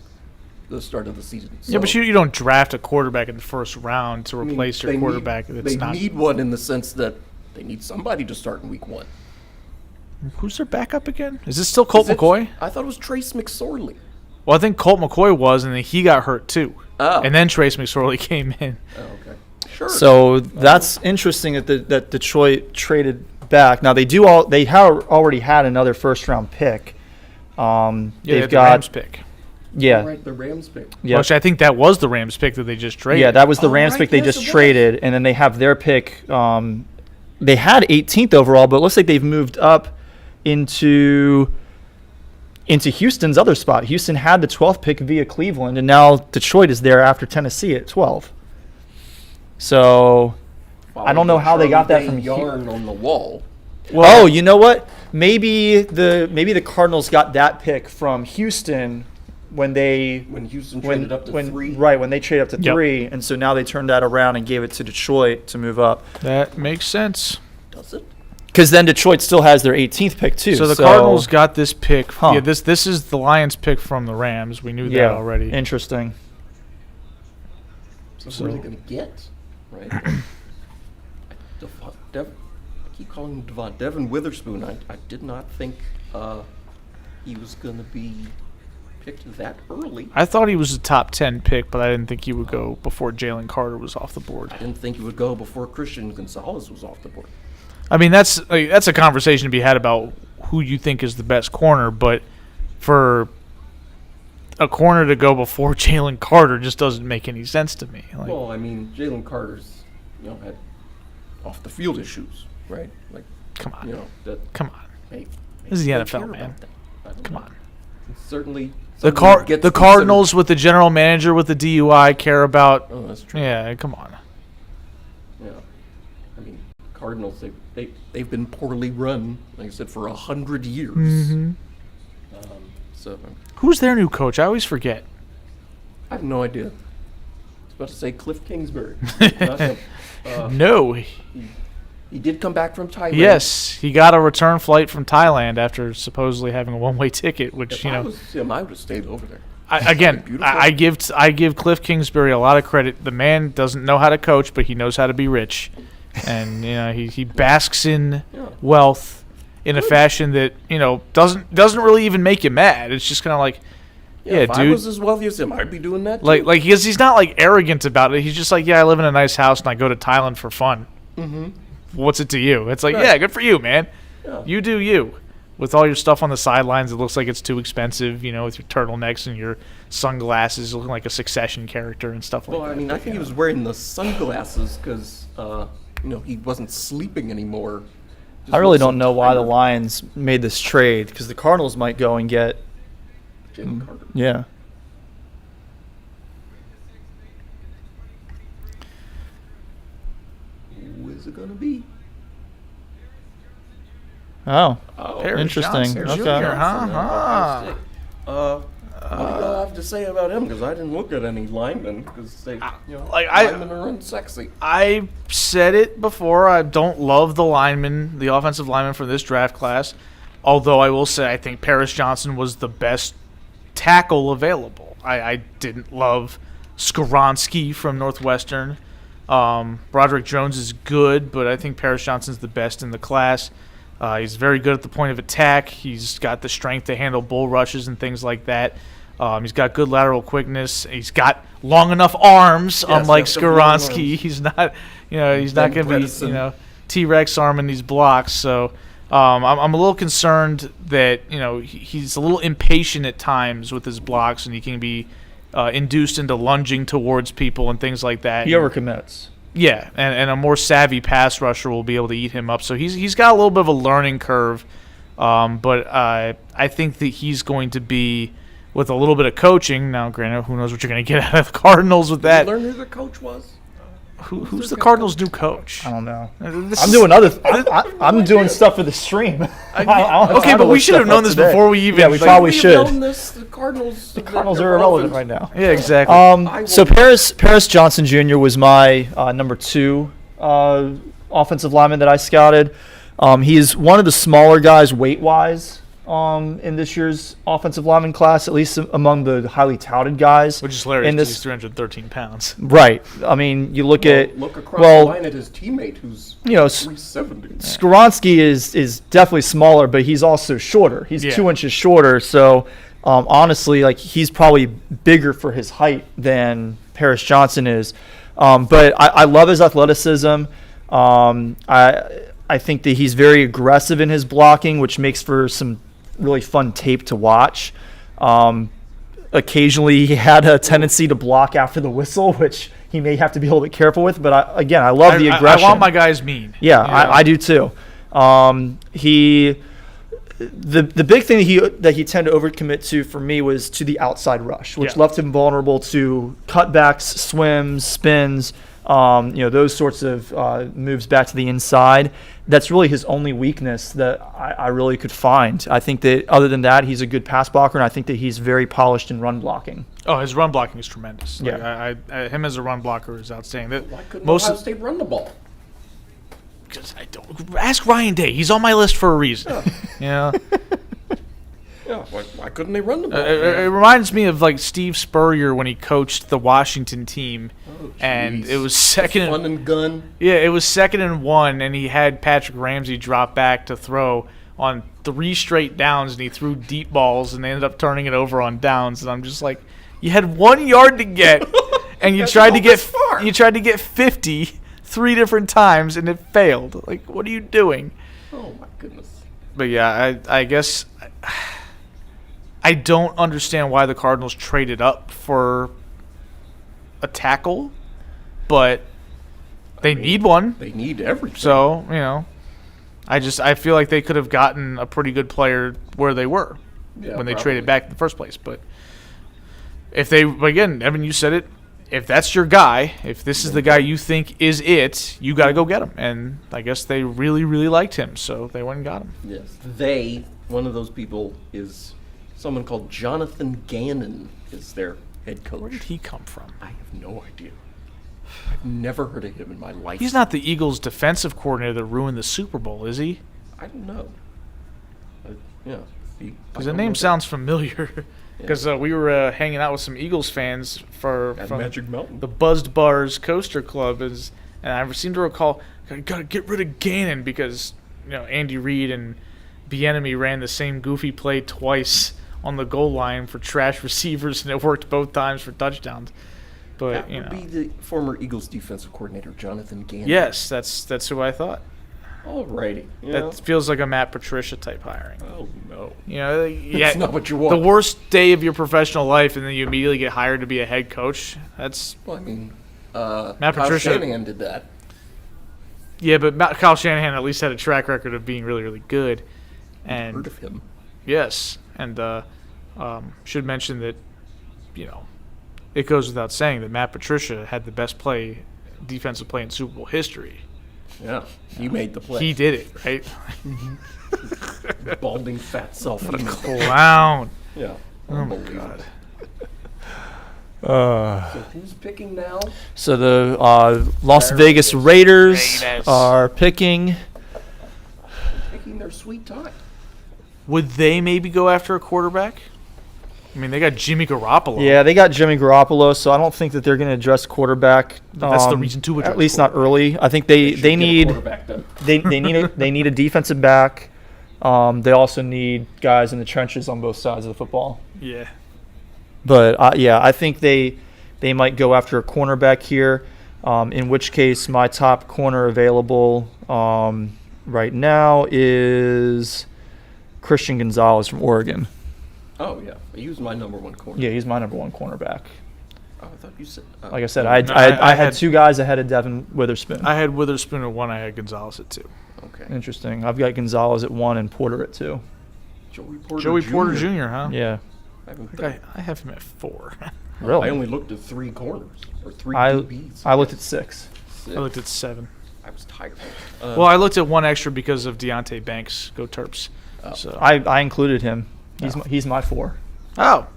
Speaker 2: the season.
Speaker 4: Yeah, but you don't draft a quarterback in the first round to replace your quarterback.
Speaker 2: They need one in the sense that they need somebody to start in week 1.
Speaker 4: Who's their backup again? Is this still Colt McCoy?
Speaker 2: I thought it was Trace McSorley.
Speaker 4: Well, I think Colt McCoy was, and then he got hurt too.
Speaker 2: Oh.
Speaker 4: And then Trace McSorley came in.
Speaker 2: Oh, okay. Sure.
Speaker 3: So that's interesting that Detroit traded back. Now they have already had another first round pick. They've
Speaker 4: the
Speaker 3: got
Speaker 4: Rams pick.
Speaker 3: Yeah.
Speaker 2: Right, the Rams pick.
Speaker 3: Yeah.
Speaker 4: Which I think that was the Rams pick that they just traded.
Speaker 3: Yeah, that was the Rams
Speaker 2: right,
Speaker 3: pick they
Speaker 2: yes,
Speaker 3: just
Speaker 2: it was.
Speaker 3: traded, and then they have their pick. They had 18th overall, but it looks like they've moved up into Houston's other spot. Houston had the 12th pick via Cleveland, and now Detroit is there after Tennessee at 12. So I don't know how they got that from
Speaker 2: yarn on the wall.
Speaker 3: Well, you know what? Maybe the Cardinals got that pick from Houston when
Speaker 2: Houston traded up to 3.
Speaker 3: Right, when they traded up to
Speaker 4: Yep.
Speaker 3: 3, and so now they turned that around and gave it to Detroit to move up.
Speaker 4: That makes sense.
Speaker 2: Does it?
Speaker 3: Because then Detroit still has their 18th pick too.
Speaker 4: So the Cardinals got this pick.
Speaker 3: Huh.
Speaker 4: Yeah, this is the Lions pick from the Rams. We knew that already.
Speaker 3: Interesting.
Speaker 2: So who are they going to get? Right. I keep calling him Devon. Devin Witherspoon. I did not think he was going to be picked that early.
Speaker 4: I thought he was a top 10 pick, but I didn't think he would go before Jalen Carter was off the board.
Speaker 2: I didn't think he would go before Christian Gonzalez was off the board.
Speaker 4: I mean, that's a conversation to be had about who you think is the best corner, but for a corner to go before Jalen Carter just doesn't make any sense to me.
Speaker 2: Well, I mean, Jalen Carter's had off the field issues, right? Like,
Speaker 4: come on,
Speaker 2: come
Speaker 4: on.
Speaker 2: Maybe
Speaker 4: This is the
Speaker 2: they
Speaker 4: NFL,
Speaker 2: care
Speaker 4: man.
Speaker 2: about that. I don't
Speaker 4: Come
Speaker 2: know.
Speaker 4: on.
Speaker 2: Certainly,
Speaker 4: The Cardinals with the general manager with the DUI care about.
Speaker 2: Oh, that's true.
Speaker 4: Yeah, come on.
Speaker 2: Yeah, I mean, Cardinals they've been poorly run, like I said, for 100 years.
Speaker 4: Mm-hmm.
Speaker 2: So
Speaker 4: Who's their new coach? I always forget.
Speaker 2: I have no idea. I was about to say Cliff Kingsbury. Not him.
Speaker 4: No.
Speaker 2: He did come back from Thailand.
Speaker 4: Yes, he got a return flight from Thailand after supposedly having a one-way ticket, which
Speaker 2: If I was him, I would have stayed over there. Beautiful.
Speaker 4: I give Cliff Kingsbury a lot of credit. The man doesn't know how to coach, but he knows how to be rich, and he basks in wealth in a fashion that doesn't really even make you mad. It's just kind of like,
Speaker 2: if
Speaker 4: dude.
Speaker 2: I was as wealthy as him, I'd be doing that too.
Speaker 4: Like he's not like arrogant about it. He's just like, I live in a nice house and I go to Thailand for fun.
Speaker 2: Mm-hmm.
Speaker 4: What's it to you? It's like,
Speaker 2: Right.
Speaker 4: good for you, man.
Speaker 2: Yeah.
Speaker 4: You do you. With all your stuff on the sidelines, it looks like it's too expensive, with your turtlenecks and your sunglasses looking like a Succession character and stuff like that.
Speaker 2: Well, I mean, I think he was wearing the sunglasses because, he wasn't sleeping anymore. Just
Speaker 3: I really
Speaker 2: looked so
Speaker 3: don't know why the
Speaker 2: tired.
Speaker 3: Lions made this trade, because the Cardinals might go and get
Speaker 2: Jalen Carter.
Speaker 3: yeah.
Speaker 2: is it going to be?
Speaker 3: Oh,
Speaker 4: Paris
Speaker 3: interesting.
Speaker 4: Johnson
Speaker 3: Okay.
Speaker 4: Jr., huh?
Speaker 2: What do you have to say about him? Because I didn't look at any linemen because linemen are unsexy.
Speaker 4: I said it before. I don't love the offensive linemen for this draft class. Although I will say I think Paris Johnson was the best tackle available. I didn't love Skoronski from Northwestern. Broderick Jones is good, but I think Paris Johnson's the best in the class. He's very good at the point of attack. He's got the strength to handle bull rushes and things like that. He's got good lateral quickness. He's got long enough arms, unlike Skoronski. He's not, he's not going to be, T-Rex arming these blocks. So I'm a little concerned that, he's a little impatient at times with his blocks, and he can be induced into lunging towards people and things like that.
Speaker 3: He overcommits.
Speaker 4: Yeah, and a more savvy pass rusher will be able to eat him up. So he's got a little bit of a learning curve, but I think that he's going to be, with a little bit of coaching. Now, granted, who knows what you're going to get out of the Cardinals with that.
Speaker 2: Did you learn who the coach was?
Speaker 4: Who's the Cardinals' new coach?
Speaker 3: I don't know. I'm doing stuff for the stream.
Speaker 4: Okay, but we should have known this before we even.
Speaker 3: Yeah, we probably should.
Speaker 2: The Cardinals
Speaker 3: are irrelevant right now.
Speaker 4: Yeah, exactly.
Speaker 3: So Paris Johnson Jr. was my number 2 offensive lineman that I scouted. He is one of the smaller guys weight-wise in this year's offensive lineman class, at least among the highly touted guys.
Speaker 4: Which is hilarious because he's 313 pounds.
Speaker 3: Right. I mean, you look
Speaker 2: across the line at his teammate who's 370.
Speaker 3: Skoronski is definitely smaller, but he's also shorter. He's 2 inches shorter, so honestly, he's probably bigger for his height than Paris Johnson is. But I love his athleticism. I think that he's very aggressive in his blocking, which makes for some really fun tape to watch. Occasionally, he had a tendency to block after the whistle, which he may have to be a little bit careful with. But I love the aggression.
Speaker 4: I want my guys mean.
Speaker 3: Yeah, I do too. The big thing that he tended to overcommit to for me was to the outside rush, which left him vulnerable to cutbacks, swims, spins, those sorts of moves back to the inside. That's really his only weakness that I really could find. I think that other than that, he's a good pass blocker, and I think that he's very polished in run blocking.
Speaker 4: Oh, his run blocking is tremendous.
Speaker 3: Yeah.
Speaker 4: Him as a run blocker is outstanding.
Speaker 2: Why couldn't Ohio State run the ball?
Speaker 4: Because ask Ryan Day. He's on my list for a reason. Yeah.
Speaker 2: Yeah, why couldn't they run the ball?
Speaker 4: It reminds me of Steve Spurrier when he coached the Washington team, and it was second
Speaker 2: and gun.
Speaker 4: Yeah, it was 2nd and 1, and he had Patrick Ramsey drop back to throw on 3 straight downs, and he threw deep balls, and they ended up turning it over on downs. And I'm just like, you had 1 yard to get, and you tried to get 50 3 different times, and it failed. What are you doing?
Speaker 2: Oh my goodness.
Speaker 4: But yeah, I guess. I don't understand why the Cardinals traded up for a tackle, but they need one.
Speaker 2: They need everything.
Speaker 4: So, I feel like they could have gotten a pretty good player where they were when they traded back in the first place. But again, Evan, you said it, if that's your guy, if this is the guy you think is it, you got to go get him. And I guess they really, really liked him, so they went and got him.
Speaker 2: Yes. One of those people is someone called Jonathan Gannon is their head coach.
Speaker 4: Where did he come from?
Speaker 2: I have no idea. I've never heard of him in my life.
Speaker 4: He's not the Eagles' defensive coordinator that ruined the Super Bowl, is he?
Speaker 2: I don't know.
Speaker 4: Because the name sounds familiar. Because we were hanging out with some Eagles fans from
Speaker 2: Magic Mountain.
Speaker 4: The Buzzed Bars Coaster Club, and I seem to recall, got to get rid of Gannon because Andy Reid and Bieniemy ran the same goofy play twice on the goal line for trash receivers, and it worked both times for touchdowns. But
Speaker 2: that would be the former Eagles defensive coordinator, Jonathan Gannon.
Speaker 4: Yes, that's who I thought.
Speaker 2: Alrighty.
Speaker 4: That feels like a Matt
Speaker 2: Patricia
Speaker 4: type hiring.
Speaker 2: Oh no.
Speaker 4: That's
Speaker 2: not what you want.
Speaker 4: The worst day of your professional life, and then you immediately get hired to be a head coach. That's
Speaker 2: Matt
Speaker 4: Patricia.
Speaker 2: Kyle Shanahan did that.
Speaker 4: Yeah, but Kyle Shanahan at least had a track record of being really, really good. And
Speaker 2: heard of him.
Speaker 4: Yes, and should mention that it goes without saying that Matt Patricia had the best defensive play in Super Bowl history.
Speaker 2: Yeah, he made the play.
Speaker 4: He did it, right?
Speaker 2: Balding fat self. What a
Speaker 4: clown.
Speaker 2: Yeah.
Speaker 4: Oh my God.
Speaker 2: So who's picking now?
Speaker 3: So the Las Vegas Raiders are picking.
Speaker 2: Taking their sweet time.
Speaker 4: Would they maybe go after a quarterback? I mean, they got Jimmy Garoppolo.
Speaker 3: Yeah, they got Jimmy Garoppolo, so I don't think that they're going to address quarterback.
Speaker 4: That's the reason to address
Speaker 3: at least not early. I think they need they need a defensive back. They also need guys in the trenches on both sides of the football.
Speaker 4: Yeah.
Speaker 3: But I think they might go after a cornerback here. In which case, my top corner available right now is Christian Gonzalez from Oregon.
Speaker 2: Oh, yeah. He was my number one corner.
Speaker 3: Yeah, he's my number one cornerback.
Speaker 2: Oh, I thought you said...
Speaker 3: Like I said, I had two guys ahead of Devin Witherspoon.
Speaker 4: I had Witherspoon at 1. I had Gonzalez at 2.
Speaker 2: Okay.
Speaker 3: Interesting. I've got Gonzalez at 1 and Porter at 2.
Speaker 2: Joey
Speaker 4: Porter Jr., huh?
Speaker 3: Yeah.
Speaker 4: I have him at 4.
Speaker 3: Really?
Speaker 2: I only looked at 3 corners, or 3 DBs.
Speaker 3: I looked at 6.
Speaker 4: I looked at 7.
Speaker 2: I was tired.
Speaker 4: Well, I looked at 1 extra because of Deontay Banks. Go Terps. So
Speaker 3: I included him. He's my 4.
Speaker 4: Oh.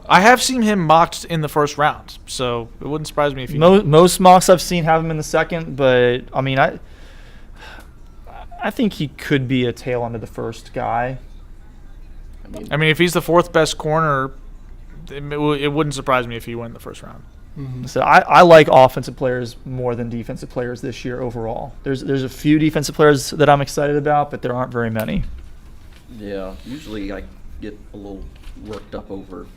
Speaker 4: I have seen him mocked in the first round, so it wouldn't surprise me if he...
Speaker 3: Most mocks I've seen have him in the second, but, I mean, I think he could be a tail end of the first guy.
Speaker 4: I mean, if he's the 4th best corner, it wouldn't surprise me if he went in the first round.
Speaker 3: Mm-hmm. So I like offensive players more than defensive players this year overall. There's a few defensive players that I'm excited about, but there aren't very many.
Speaker 2: Yeah, usually I get a little worked up over,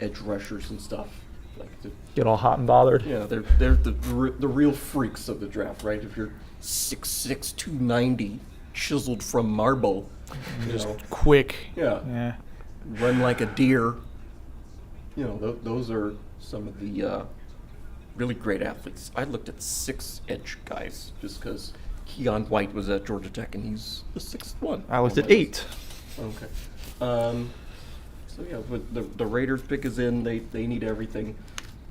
Speaker 2: edge rushers and stuff.
Speaker 3: Get all hot and bothered.
Speaker 2: Yeah, they're the real freaks of the draft, right? If you're 6'6", 290, chiseled from marble,
Speaker 4: just quick.
Speaker 2: Yeah. Run like a deer. Those are some of the really great athletes. I looked at 6 edge guys just because Keon White was at Georgia Tech and he's the 6th one.
Speaker 3: I looked at 8.
Speaker 2: Okay. So yeah, but the Raiders pick is in. They need everything.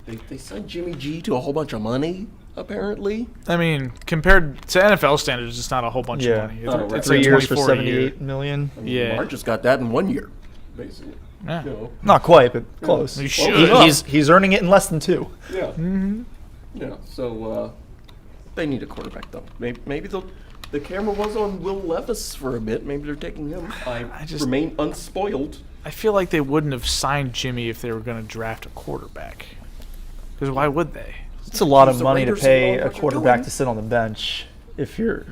Speaker 2: They signed Jimmy G to a whole bunch of money, apparently.
Speaker 4: I mean, compared to NFL standards, it's not a whole bunch of money. It's
Speaker 3: 3
Speaker 4: like
Speaker 3: years for
Speaker 4: $24
Speaker 3: $78 million.
Speaker 2: I mean, Lamar just got that in 1 year, basically.
Speaker 4: Yeah.
Speaker 3: Not quite, but close.
Speaker 4: You should.
Speaker 3: He's earning it in less than 2.
Speaker 2: Yeah. Mm-hmm. Yeah. So they need a quarterback, though. Maybe the camera was on Will Levis for a bit. Maybe they're taking him. I just remain unspoiled.
Speaker 4: I feel like they wouldn't have signed Jimmy if they were going to draft a quarterback. Because why would they?
Speaker 3: It's a lot of money to pay a quarterback to sit on the bench if you're...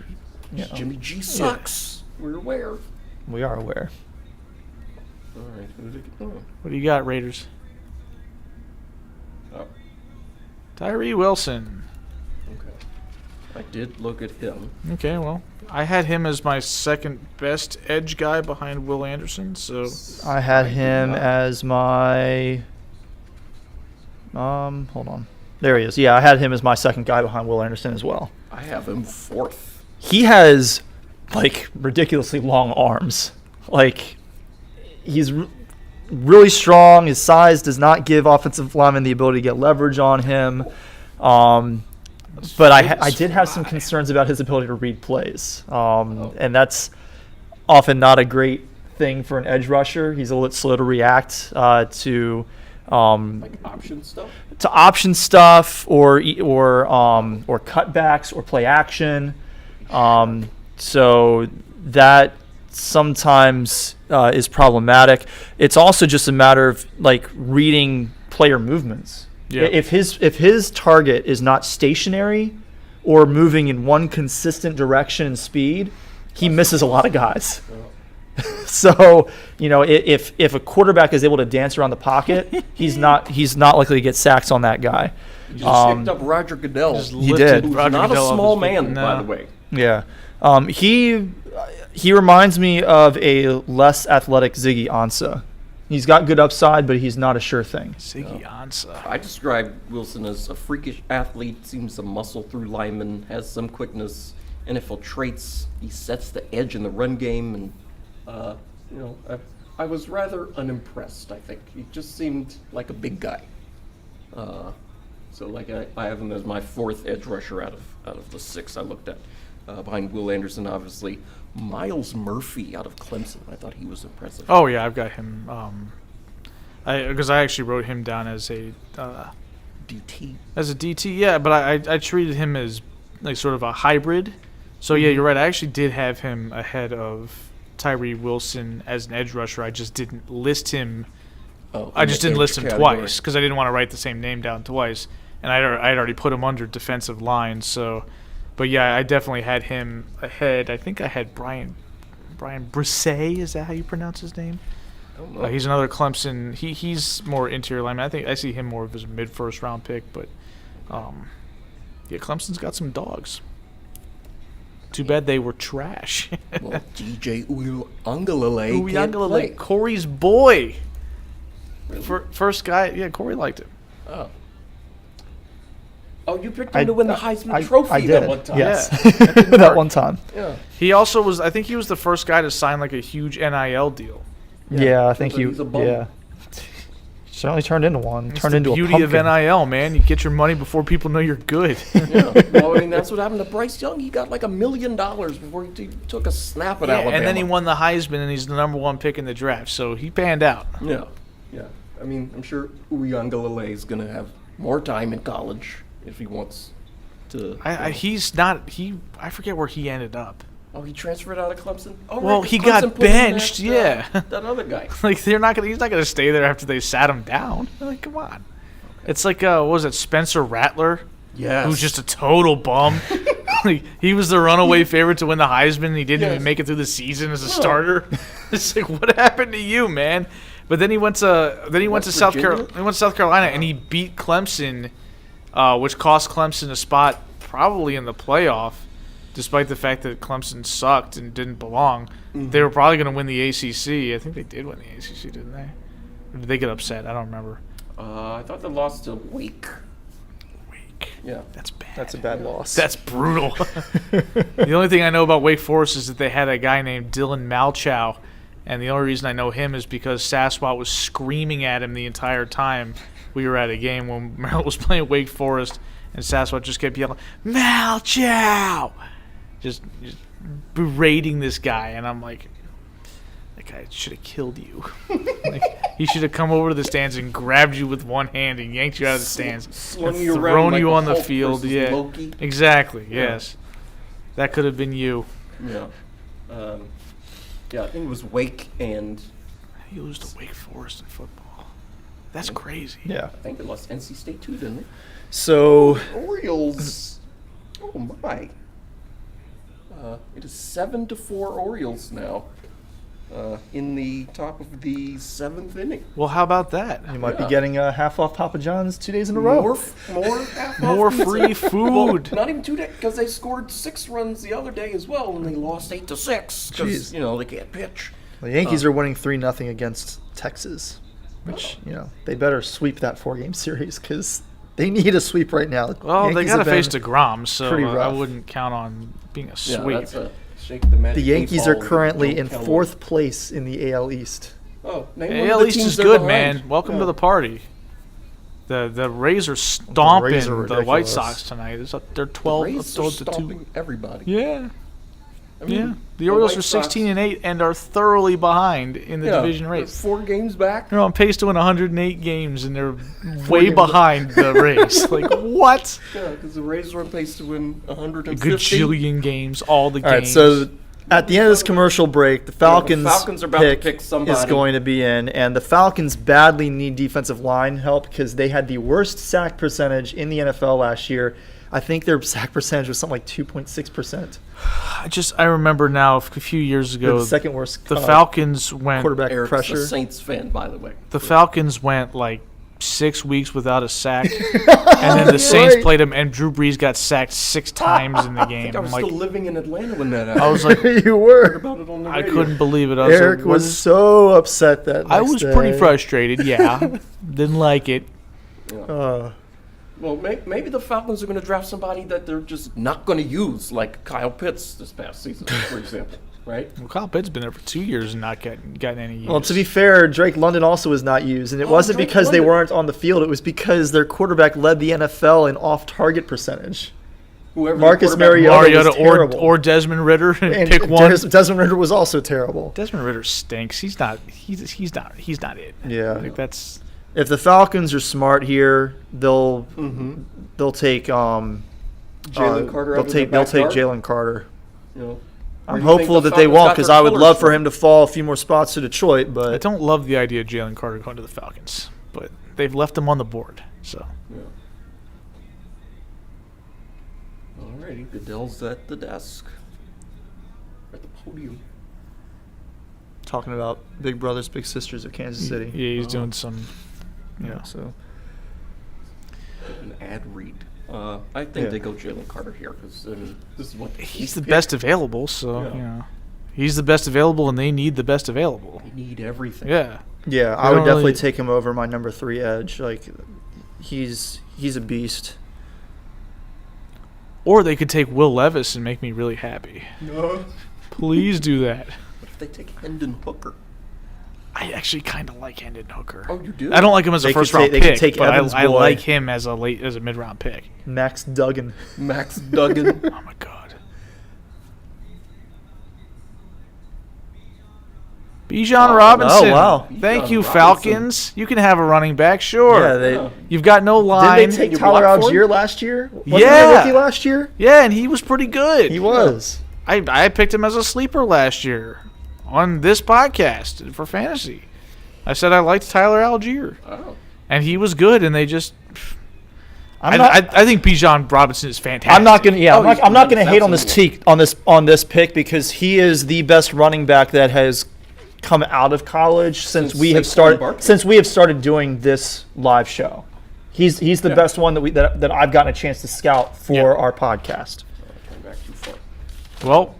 Speaker 2: Jimmy G sucks. Yeah. We're aware.
Speaker 3: We are aware.
Speaker 2: All right.
Speaker 4: What do you got, Raiders?
Speaker 2: Oh.
Speaker 4: Tyree Wilson.
Speaker 2: Okay. I did look at him.
Speaker 4: Okay, well, I had him as my 2nd best edge guy behind Will Anderson, so...
Speaker 3: I had him as my... hold on. There he is. Yeah, I had him as my 2nd guy behind Will Anderson as well.
Speaker 2: I have him 4th.
Speaker 3: He has, ridiculously long arms. He's really strong. His size does not give offensive linemen the ability to get leverage on him. But I did have some concerns about his ability to read plays. And that's often not a great thing for an edge rusher. He's a little bit slow to react to
Speaker 2: option stuff?
Speaker 3: To option stuff or cutbacks or play action. So that sometimes is problematic. It's also just a matter of reading player movements. Yeah. If his target is not stationary or moving in one consistent direction and speed, he misses a lot of guys. So, if a quarterback is able to dance around the pocket, he's not likely to get sacks on that guy.
Speaker 2: He just picked up Roger Goodell.
Speaker 3: He did.
Speaker 2: Who's not a small man, by the way.
Speaker 3: Yeah. He reminds me of a less athletic Ziggy Ansah. He's got good upside, but he's not a sure thing.
Speaker 4: Ziggy Ansah.
Speaker 2: I describe Wilson as a freakish athlete, seems to muscle through linemen, has some quickness, NFL traits. He sets the edge in the run game, and I was rather unimpressed. I think he just seemed like a big guy. So I have him as my fourth edge rusher out of the 6 I looked at, behind Will Anderson, obviously. Miles Murphy out of Clemson. I thought he was impressive.
Speaker 4: Oh yeah, I've got him. Because I actually wrote him down as a
Speaker 2: DT.
Speaker 4: As a DT, yeah, but I treated him as like sort of a hybrid. So yeah, you're right. I actually did have him ahead of Tyree Wilson as an edge rusher. I just didn't list him. I just didn't list him twice because I didn't want to write the same name down twice, and I'd already put him under defensive line. So, but yeah, I definitely had him ahead. I think I had Brian Brisset. Is that how you pronounce his name?
Speaker 2: I don't know.
Speaker 4: He's another Clemson. He's more interior lineman. I think I see him more of as a mid-first round pick, but yeah, Clemson's got some dogs. Too bad they were trash.
Speaker 2: Well, DJ Uiagalelei can't play.
Speaker 4: Corey's boy.
Speaker 2: Really?
Speaker 4: First guy. Yeah, Corey liked him.
Speaker 2: Oh, you picked him to win the Heisman Trophy
Speaker 3: I did.
Speaker 2: that one time.
Speaker 3: Yes, that one time.
Speaker 2: Yeah.
Speaker 4: He also was. I think he was the first guy to sign like a huge NIL deal.
Speaker 3: Yeah, I think
Speaker 2: he's a bum.
Speaker 3: Yeah, certainly turned into one.
Speaker 4: It's
Speaker 3: Turned
Speaker 4: the
Speaker 3: into
Speaker 4: beauty
Speaker 3: a pumpkin.
Speaker 4: of NIL, man. You get your money before people know you're good.
Speaker 2: Yeah. Well, I mean, that's what happened to Bryce Young. He got like $1 million before he took a snap at Alabama.
Speaker 4: And then he won the Heisman, and he's the #1 pick in the draft. So he panned out.
Speaker 2: Yeah. I mean, I'm sure Uiagalelei is going to have more time in college if he wants to.
Speaker 4: He's not. I forget where he ended up.
Speaker 2: Oh, he transferred out of Clemson? Oh,
Speaker 4: Well,
Speaker 2: right,
Speaker 4: he
Speaker 2: 'cause Clemson
Speaker 4: got
Speaker 2: put in
Speaker 4: benched,
Speaker 2: that,
Speaker 4: yeah.
Speaker 2: that other guy.
Speaker 4: Like he's not gonna stay there after they sat him down. Like, come on. Okay. It's like what was it, Spencer Rattler?
Speaker 2: Yes.
Speaker 4: Who's just a total bum. Like, he was the runaway favorite to win the Heisman, and he didn't even make it through the season as a starter. It's like, what happened to you, man? But then he went to South Carolina, and he beat Clemson, which cost Clemson a spot probably in the playoff. Despite the fact that Clemson sucked and didn't belong, they were probably going to win the ACC. I think they did win the ACC, didn't they? Or did they get upset? I don't remember.
Speaker 2: I thought they lost to Wake. Yeah.
Speaker 4: That's bad.
Speaker 3: That's a bad loss.
Speaker 4: That's brutal. The only thing I know about Wake Forest is that they had a guy named Dylan Malchow, and the only reason I know him is because Sasquatch was screaming at him the entire time we were at a game when Merrill was playing Wake Forest, and Sasquatch just kept yelling, Malchow! Just berating this guy, and I'm like, that guy should have killed you. Like, he should have come over to the stands and grabbed you with one hand and yanked you out of the stands,
Speaker 2: Slung
Speaker 4: and
Speaker 2: you around
Speaker 4: thrown
Speaker 2: like
Speaker 4: you
Speaker 2: the
Speaker 4: on the
Speaker 2: Hulk
Speaker 4: field.
Speaker 2: versus
Speaker 4: Yeah,
Speaker 2: Loki.
Speaker 4: exactly. Yes, that could have been you.
Speaker 2: Yeah. Yeah, I think it was Wake and
Speaker 4: You lose to Wake Forest in football. That's crazy.
Speaker 3: Yeah.
Speaker 2: I think they lost NC State too, didn't they?
Speaker 3: So
Speaker 2: Orioles. Oh my. It is 7-4 Orioles now. In the top of the 7th inning.
Speaker 4: Well, how about that?
Speaker 3: you might be getting a half off Papa John's 2 days in a row.
Speaker 2: More
Speaker 4: More free
Speaker 2: Well,
Speaker 4: food.
Speaker 2: not even 2 days, because they scored 6 runs the other day as well, and they lost 8-6
Speaker 3: Jeez.
Speaker 2: because they can't pitch.
Speaker 3: The Yankees are winning 3-0 against Texas, which they better sweep that 4-game series because they need a sweep right now.
Speaker 4: Well, they
Speaker 3: Yankees
Speaker 4: got to
Speaker 3: have
Speaker 4: face
Speaker 3: been
Speaker 4: DeGrom, so
Speaker 3: pretty
Speaker 4: I
Speaker 3: rough.
Speaker 4: wouldn't count on being a
Speaker 2: Yeah,
Speaker 4: sweep.
Speaker 2: that's a shake the magic.
Speaker 3: The Yankees are
Speaker 2: 8 ball
Speaker 3: currently
Speaker 2: and
Speaker 3: in
Speaker 2: don't count
Speaker 3: 4th place in the AL East.
Speaker 2: Oh, name one of
Speaker 4: AL
Speaker 2: the
Speaker 4: East
Speaker 2: teams
Speaker 4: is
Speaker 2: they're
Speaker 4: good,
Speaker 2: behind.
Speaker 4: man. Welcome
Speaker 2: Yeah.
Speaker 4: to the party. The Rays are stomping
Speaker 3: Rays are
Speaker 4: the White
Speaker 3: ridiculous.
Speaker 4: Sox tonight. They're
Speaker 2: The
Speaker 4: 12
Speaker 2: Rays are
Speaker 4: 12 to 2.
Speaker 2: stomping everybody.
Speaker 4: Yeah.
Speaker 2: I mean,
Speaker 4: Yeah. The Orioles
Speaker 2: White
Speaker 4: are
Speaker 2: Sox-
Speaker 4: 16-8 and are thoroughly behind in the division
Speaker 2: they're
Speaker 4: race.
Speaker 2: 4 games back.
Speaker 4: They're on pace to win 108 games, and they're way behind the Rays. Like, what?
Speaker 2: Yeah, because the Rays are on pace to win
Speaker 4: A
Speaker 2: 150.
Speaker 4: gajillion games, all the
Speaker 3: All right,
Speaker 4: games.
Speaker 3: so at the end of this commercial break, the Falcons,
Speaker 2: Falcons are about to
Speaker 3: pick
Speaker 2: pick somebody.
Speaker 3: is going to be in, and the Falcons badly need defensive line help because they had the worst sack percentage in the NFL last year. I think their sack percentage was something like 2.6%.
Speaker 4: I remember now a few years
Speaker 3: They're
Speaker 4: ago,
Speaker 3: the second worst
Speaker 4: the Falcons went
Speaker 3: quarterback
Speaker 2: Eric's
Speaker 3: pressure.
Speaker 2: a Saints fan, by the way.
Speaker 4: The Falcons went like 6 weeks without a sack, and then the Saints
Speaker 3: Right.
Speaker 4: played them, and Drew Brees got sacked 6 times in the
Speaker 2: I
Speaker 4: game.
Speaker 2: think I was
Speaker 4: I'm like,
Speaker 2: still living in Atlanta when that happened.
Speaker 4: I was like,
Speaker 3: You were.
Speaker 2: about it on the
Speaker 4: I
Speaker 2: radio.
Speaker 4: couldn't believe it. I was
Speaker 3: Eric
Speaker 4: like,
Speaker 3: was so upset that
Speaker 4: I
Speaker 3: next
Speaker 4: was pretty
Speaker 3: day.
Speaker 4: frustrated. Yeah, didn't like it.
Speaker 2: Well, maybe the Falcons are going to draft somebody that they're just not going to use, like Kyle Pitts this past season, for example. right?
Speaker 4: Well, Kyle Pitts been there for 2 years and not gotten any use.
Speaker 3: Well, to be fair, Drake London also was not used, and it wasn't
Speaker 2: Drake
Speaker 3: because they
Speaker 2: London.
Speaker 3: weren't on the field. It was because their quarterback led the NFL in off-target percentage.
Speaker 2: Whoever
Speaker 3: Marcus
Speaker 2: the quarterback
Speaker 3: Mariota was terrible.
Speaker 4: or Desmond Ritter.
Speaker 3: And
Speaker 4: Pick one.
Speaker 3: Desmond Ritter was also terrible.
Speaker 4: Desmond Ritter stinks. He's not it.
Speaker 3: Yeah.
Speaker 4: Like that's
Speaker 3: If the Falcons are smart here, they'll take
Speaker 2: Jalen Carter.
Speaker 3: They'll
Speaker 2: out of
Speaker 3: take
Speaker 2: the backyard,
Speaker 3: Jalen Carter.
Speaker 2: You know,
Speaker 3: I'm
Speaker 2: Where do you think
Speaker 3: hopeful
Speaker 2: the
Speaker 3: that they
Speaker 2: Falcons
Speaker 3: won't
Speaker 2: got
Speaker 3: because
Speaker 2: their
Speaker 3: I would
Speaker 2: colors
Speaker 3: love for
Speaker 2: from?
Speaker 3: him to fall a few more spots to Detroit.
Speaker 4: I
Speaker 3: But
Speaker 4: don't love the idea of Jalen Carter going to the Falcons, but they've left him on the board. So
Speaker 2: Yeah. Alrighty, Goodell's at the desk. At the podium.
Speaker 3: talking about big brothers, big sisters of Kansas City.
Speaker 4: yeah, he's doing some. Yeah.
Speaker 3: So
Speaker 2: An ad read. I think they go Jalen Carter here because this is what
Speaker 4: He's the best available, so
Speaker 2: Yeah.
Speaker 4: you know, he's the best available, and they need the best available.
Speaker 2: They need everything.
Speaker 4: Yeah.
Speaker 3: yeah, I
Speaker 4: They
Speaker 3: would
Speaker 4: don't
Speaker 3: definitely
Speaker 4: really-
Speaker 3: take him over my number 3 edge. Like he's a beast.
Speaker 4: Or they could take Will Levis and make me really happy.
Speaker 2: No.
Speaker 4: Please do that.
Speaker 2: What if they take Hendon Hooker?
Speaker 4: I actually kind of like Hendon Hooker.
Speaker 2: Oh, you do?
Speaker 4: I don't like him as a
Speaker 3: They could
Speaker 4: first round
Speaker 3: take- they could
Speaker 4: pick,
Speaker 3: take
Speaker 4: but
Speaker 3: Evans'
Speaker 4: I
Speaker 3: boy.
Speaker 4: like him as a mid round pick.
Speaker 3: Max Duggan.
Speaker 2: Max Duggan.
Speaker 4: Oh my god. Bijan Robinson.
Speaker 3: Oh, wow.
Speaker 4: Thank
Speaker 2: Bijan
Speaker 4: you,
Speaker 2: Robinson.
Speaker 4: Falcons. You can have a running back, sure.
Speaker 3: Yeah, they
Speaker 2: Yeah.
Speaker 4: You've got no line.
Speaker 3: didn't they take
Speaker 2: You
Speaker 3: Tyler
Speaker 2: block for him?
Speaker 3: Algier last year? Wasn't
Speaker 4: Yeah.
Speaker 3: he a rookie last year?
Speaker 4: Yeah, and he was pretty good.
Speaker 3: He was.
Speaker 4: I picked him as a sleeper last year on this podcast for fantasy. I said I liked Tyler Algier,
Speaker 2: Oh.
Speaker 4: and he was good. And they just,
Speaker 3: I'm not.
Speaker 4: I think Bijan Robinson is fantastic.
Speaker 3: I'm not gonna. Yeah,
Speaker 2: Oh,
Speaker 3: I'm not
Speaker 2: he's
Speaker 3: gonna hate on this on this pick because he is the best running back that has come out of college since we have
Speaker 2: Saquon
Speaker 3: started
Speaker 2: Barkley.
Speaker 3: doing this live show. He's the
Speaker 2: Yeah.
Speaker 3: best one that I've gotten a chance to scout for
Speaker 4: Yeah.
Speaker 3: our podcast.
Speaker 2: Turn back too far.
Speaker 4: Well,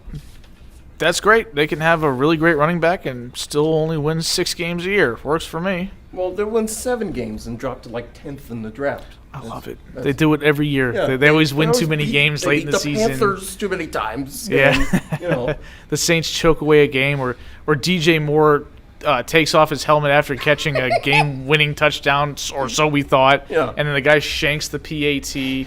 Speaker 4: that's great. They can have a really great running back and still only win 6 games a year. Works for me.
Speaker 2: Well, they won 7 games and dropped to like 10th in the draft.
Speaker 4: I love it. They do it every year.
Speaker 2: Yeah,
Speaker 4: They always win too many
Speaker 2: beat-
Speaker 4: games
Speaker 2: they
Speaker 4: late in
Speaker 2: beat
Speaker 4: the season.
Speaker 2: Panthers too many times.
Speaker 4: Yeah.
Speaker 2: And, you know,
Speaker 4: The Saints choke away a game, or DJ Moore takes off his helmet after catching a game-winning touchdown, or so we thought.
Speaker 2: Yeah.
Speaker 4: And then the guy shanks the PAT.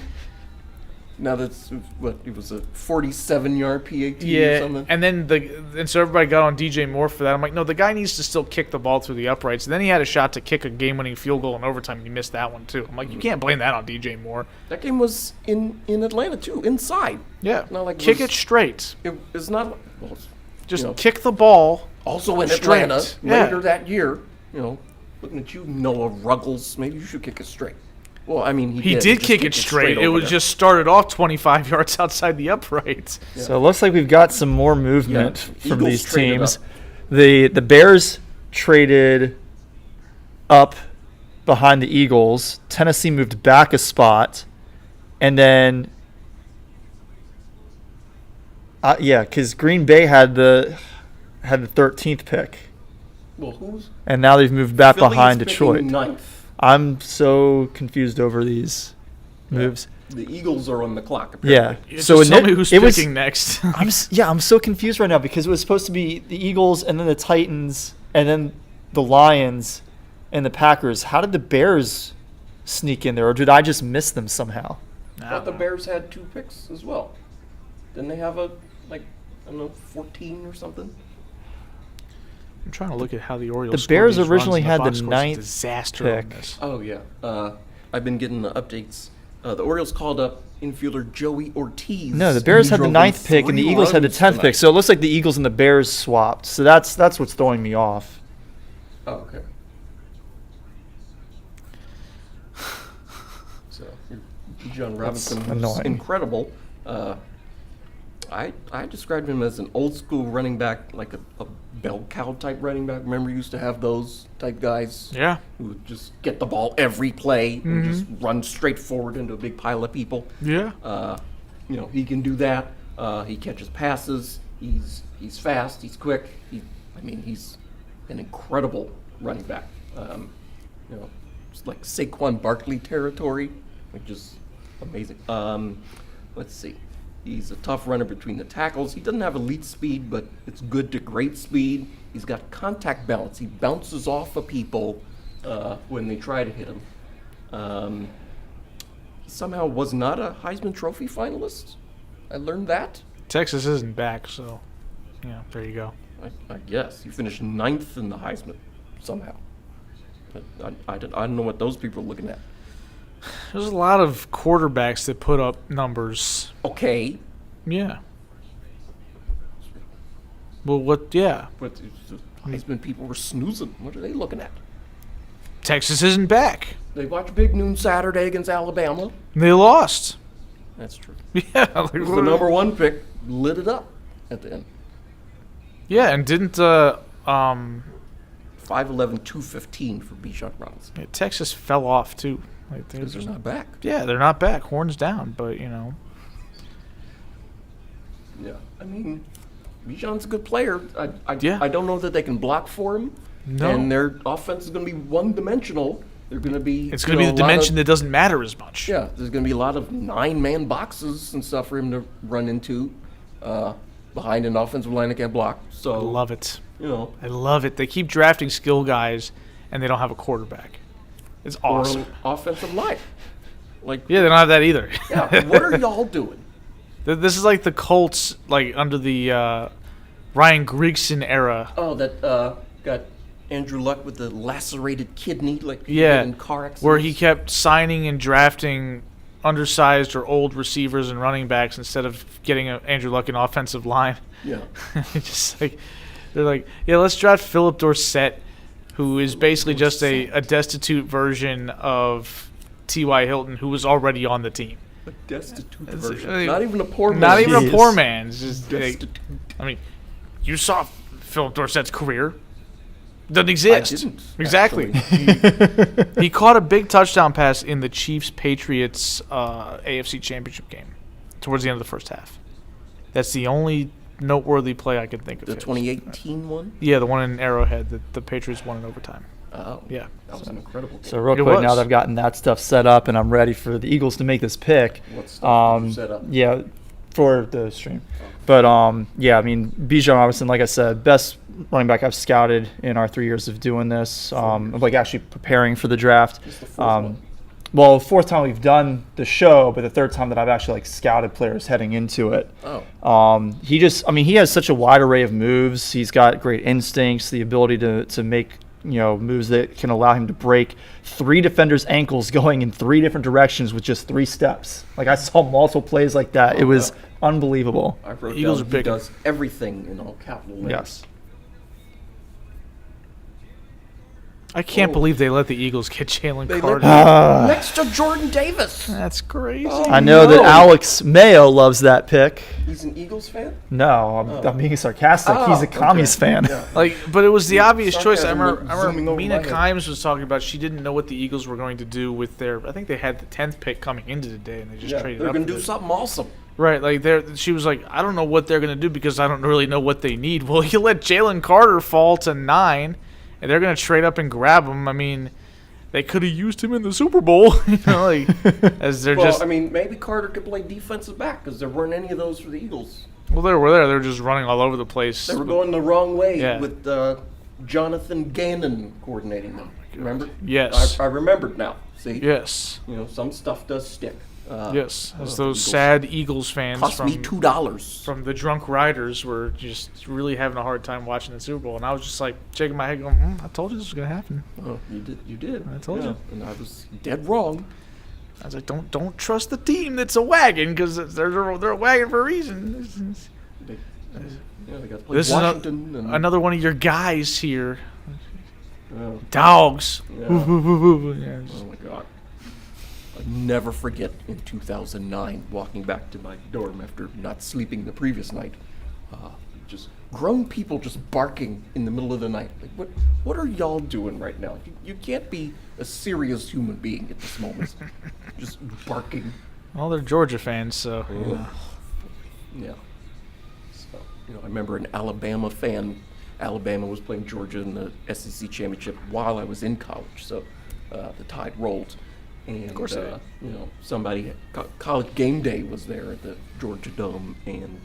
Speaker 2: now that's what it was, a 47-yard PAT or
Speaker 4: Yeah.
Speaker 2: something.
Speaker 4: And then so everybody got on DJ Moore for that. I'm like, no, the guy needs to still kick the ball through the uprights. And then he had a shot to kick a game-winning field goal in overtime, and he missed that one too. I'm like, you can't blame that on DJ Moore.
Speaker 2: That game was in Atlanta too, inside.
Speaker 4: Yeah.
Speaker 2: Not like it
Speaker 4: kick
Speaker 2: was-
Speaker 4: it straight.
Speaker 2: It's not. Well,
Speaker 4: Just
Speaker 2: you know,
Speaker 4: kick the ball.
Speaker 2: also in
Speaker 4: straight.
Speaker 2: Atlanta
Speaker 4: Yeah.
Speaker 2: later that year. You know, looking at you, Noah Ruggles. Maybe you should kick it straight. Well, I mean,
Speaker 4: He did
Speaker 2: just
Speaker 4: kick it straight. It
Speaker 2: over
Speaker 4: was
Speaker 2: there.
Speaker 4: just started off 25 yards outside the uprights.
Speaker 3: So it looks like we've got some more movement
Speaker 2: Yeah,
Speaker 3: from
Speaker 2: Eagles
Speaker 3: these
Speaker 2: traded
Speaker 3: teams.
Speaker 2: up.
Speaker 3: The Bears traded up behind the Eagles. Tennessee moved back a spot, and then because Green Bay had the 13th pick,
Speaker 2: Well, who's
Speaker 3: and now they've moved back
Speaker 2: Philly is
Speaker 3: behind
Speaker 2: picking
Speaker 3: Detroit.
Speaker 2: 9th.
Speaker 3: I'm so confused over these moves.
Speaker 2: The Eagles are on the clock.
Speaker 3: Yeah.
Speaker 2: Apparently.
Speaker 4: So
Speaker 3: it
Speaker 4: tell
Speaker 3: ne-
Speaker 4: me who's
Speaker 3: it was-
Speaker 4: picking next.
Speaker 3: I'm so confused right now because it was supposed to be the Eagles and then the Titans and then the Lions and the Packers. How did the Bears sneak in there, or did I just miss them somehow?
Speaker 2: I thought the Bears had 2 picks as well. Didn't they have I don't know, 14 or something?
Speaker 4: I'm trying to look at how the Orioles.
Speaker 3: The Bears
Speaker 4: scored these
Speaker 3: originally
Speaker 4: runs, and
Speaker 3: had
Speaker 4: box
Speaker 3: the
Speaker 4: score's a
Speaker 3: 9th
Speaker 4: disaster
Speaker 3: pick.
Speaker 4: on this.
Speaker 2: Oh yeah. I've been getting the updates. The Orioles called up infielder Joey Ortiz.
Speaker 3: No, the Bears
Speaker 2: He
Speaker 3: had the
Speaker 2: drove
Speaker 3: 9th pick and the
Speaker 2: 3
Speaker 3: Eagles had the
Speaker 2: runs
Speaker 3: 10th
Speaker 2: tonight.
Speaker 3: pick. So it looks like the Eagles and the Bears swapped. So that's what's throwing me off.
Speaker 2: Oh, okay. So, John Robinson was
Speaker 3: annoying.
Speaker 2: incredible. I described him as an old school running back, like a bell cow type running back. Remember, you used to have those type guys
Speaker 4: Yeah.
Speaker 2: who would just get the ball every play and just
Speaker 3: Mm-hmm.
Speaker 2: run straight forward into a big pile of people.
Speaker 4: Yeah.
Speaker 2: He can do that. He catches passes. He's fast. He's quick. He's an incredible running back. It's like Saquon Barkley territory, which is amazing. Let's see. He's a tough runner between the tackles. He doesn't have elite speed, but it's good to great speed. He's got contact balance. He bounces off of people when they try to hit him. He somehow was not a Heisman Trophy finalist. I learned that.
Speaker 4: Texas isn't back, so yeah, there you go.
Speaker 2: I guess. He finished 9th in the Heisman somehow. But I don't know what those people are looking at.
Speaker 4: There's a lot of quarterbacks that put up numbers.
Speaker 2: Okay.
Speaker 4: Yeah. Well, what? Yeah.
Speaker 2: But the Heisman people were snoozing. What are they looking at?
Speaker 4: Texas isn't back.
Speaker 2: They watched Big Noon Saturday against Alabama.
Speaker 4: They lost.
Speaker 2: That's true.
Speaker 4: Yeah. Like,
Speaker 2: It was the number 1 pick, lit it up at the end.
Speaker 4: Yeah, and didn't
Speaker 2: 5'11", 215 for Bijan Robinson.
Speaker 4: yeah, Texas fell off too. Like
Speaker 2: Because they're not back.
Speaker 4: Yeah, they're not back. Horns down, but you know.
Speaker 2: Yeah. I mean, Bijan's a good player.
Speaker 4: Yeah.
Speaker 2: I don't know that they can block for him.
Speaker 4: No.
Speaker 2: And their offense is going to be one-dimensional. They're going to be.
Speaker 4: It's going to be the dimension that doesn't matter as much.
Speaker 2: Yeah, there's going to be a lot of 9-man boxes and stuff for him to run into behind an offensive line that can't block. So
Speaker 4: I love it.
Speaker 2: You know,
Speaker 4: I love it. They keep drafting skill guys, and they don't have a quarterback. It's awesome.
Speaker 2: or offensive line. Like,
Speaker 4: Yeah, they don't have that either.
Speaker 2: yeah, what are y'all doing?
Speaker 4: This is like the Colts, like under the Ryan Grigson era.
Speaker 2: Oh, that got Andrew Luck with the lacerated kidney, like
Speaker 4: Yeah,
Speaker 2: in car accidents.
Speaker 4: where he kept signing and drafting undersized or old receivers and running backs instead of getting Andrew Luck an offensive line.
Speaker 2: Yeah.
Speaker 4: Just like they're like, yeah, let's draft Philip Dorsett, who is basically just a destitute version of T.Y. Hilton, who was already on the team.
Speaker 2: A destitute
Speaker 4: It's,
Speaker 2: version. Not even a poor man.
Speaker 4: Not even a
Speaker 3: Jeez.
Speaker 4: poor man. It's just like,
Speaker 2: Destitute.
Speaker 4: I mean, you saw Philip Dorsett's career. Doesn't exist.
Speaker 2: I didn't,
Speaker 4: Exactly.
Speaker 2: actually.
Speaker 4: He caught a big touchdown pass in the Chiefs-Patriots AFC Championship game towards the end of the first half. That's the only noteworthy play I can think of.
Speaker 2: The
Speaker 4: his.
Speaker 2: 2018 one?
Speaker 4: Yeah, the one in Arrowhead that the Patriots won in overtime.
Speaker 2: Oh.
Speaker 4: Yeah.
Speaker 2: That was an incredible game.
Speaker 3: So real
Speaker 4: It
Speaker 3: quick,
Speaker 4: was.
Speaker 3: now that I've gotten that stuff set up and I'm ready for the Eagles to make this pick.
Speaker 2: What stuff did you set up?
Speaker 3: Yeah, for the stream. But yeah, I mean, Bijan Robinson, like I said, best running back I've scouted in our 3 years of doing this, of like actually preparing for the draft.
Speaker 2: It's the fourth one.
Speaker 3: Well, fourth time we've done the show, but the third time that I've actually like scouted players heading into it.
Speaker 2: Oh.
Speaker 3: He has such a wide array of moves. He's got great instincts, the ability to make moves that can allow him to break 3 defenders' ankles going in 3 different directions with just 3 steps. Like I saw multiple plays like that. It was unbelievable.
Speaker 2: I wrote
Speaker 4: Eagles
Speaker 2: down
Speaker 4: are
Speaker 2: he
Speaker 4: picking.
Speaker 2: does everything in all capital letters.
Speaker 3: Yes.
Speaker 4: I can't
Speaker 2: Oh.
Speaker 4: believe they let the Eagles get Jalen
Speaker 2: They
Speaker 4: Carter.
Speaker 2: let next to Jordan Davis.
Speaker 4: That's crazy.
Speaker 2: Oh.
Speaker 3: I know that
Speaker 2: No.
Speaker 3: Alex Mayo loves that pick.
Speaker 2: He's an Eagles fan?
Speaker 3: No, I'm being sarcastic.
Speaker 2: Oh,
Speaker 3: He's a commies
Speaker 2: okay.
Speaker 3: fan.
Speaker 2: Yeah.
Speaker 4: Like, but it was the obvious choice. I
Speaker 2: Sarcasm
Speaker 4: remember
Speaker 2: zooming over
Speaker 4: Mina
Speaker 2: my head.
Speaker 4: Kimes was talking about she didn't know what the Eagles were going to do with their. I think they had the 10th pick coming into the day, and they just
Speaker 2: Yeah,
Speaker 4: traded
Speaker 2: they're
Speaker 4: up.
Speaker 2: going to
Speaker 4: for
Speaker 2: do
Speaker 4: it.
Speaker 2: something awesome.
Speaker 4: Right, like she was like, I don't know what they're going to do because I don't really know what they need. Well, you let Jalen Carter fall to 9, and they're going to trade up and grab him. I mean, they could have used him in the Super Bowl, like as they're
Speaker 2: Well,
Speaker 4: just.
Speaker 2: I mean, maybe Carter could play defensive back because there weren't any of those for the Eagles.
Speaker 4: Well, they were there. They were just running all over the place.
Speaker 2: They were going the wrong way
Speaker 4: Yeah.
Speaker 2: with Jonathan Gannon coordinating them. Remember?
Speaker 4: Yes.
Speaker 2: I remembered now. See?
Speaker 4: Yes.
Speaker 2: Some stuff does stick.
Speaker 4: Yes. As those
Speaker 2: Eagles.
Speaker 4: sad Eagles fans
Speaker 2: Cost me $2.
Speaker 4: from the drunk riders were just really having a hard time watching the Super Bowl, and I was just like shaking my head, going, "I told you this was gonna happen."
Speaker 2: Oh, you did.
Speaker 4: I told you.
Speaker 2: And I was dead wrong.
Speaker 4: I was like, "Don't trust the team that's a wagon because they're a wagon for a reason."
Speaker 2: They got to play
Speaker 4: This
Speaker 2: Washington.
Speaker 4: is another one of your guys here,
Speaker 2: Oh,
Speaker 4: dogs.
Speaker 2: yeah.
Speaker 4: Yeah,
Speaker 2: Oh my God. I'll never forget in 2009 walking back to my dorm after not sleeping the previous night. Just grown people just barking in the middle of the night. Like, what are y'all doing right now? You can't be a serious human being at this moment. Just barking.
Speaker 4: well, they're Georgia fans, so
Speaker 2: Yeah. So, I remember an Alabama fan. Alabama was playing Georgia in the SEC championship while I was in college, so the tide rolled. And,
Speaker 4: of course,
Speaker 2: somebody, College Game Day was there at the Georgia Dome, and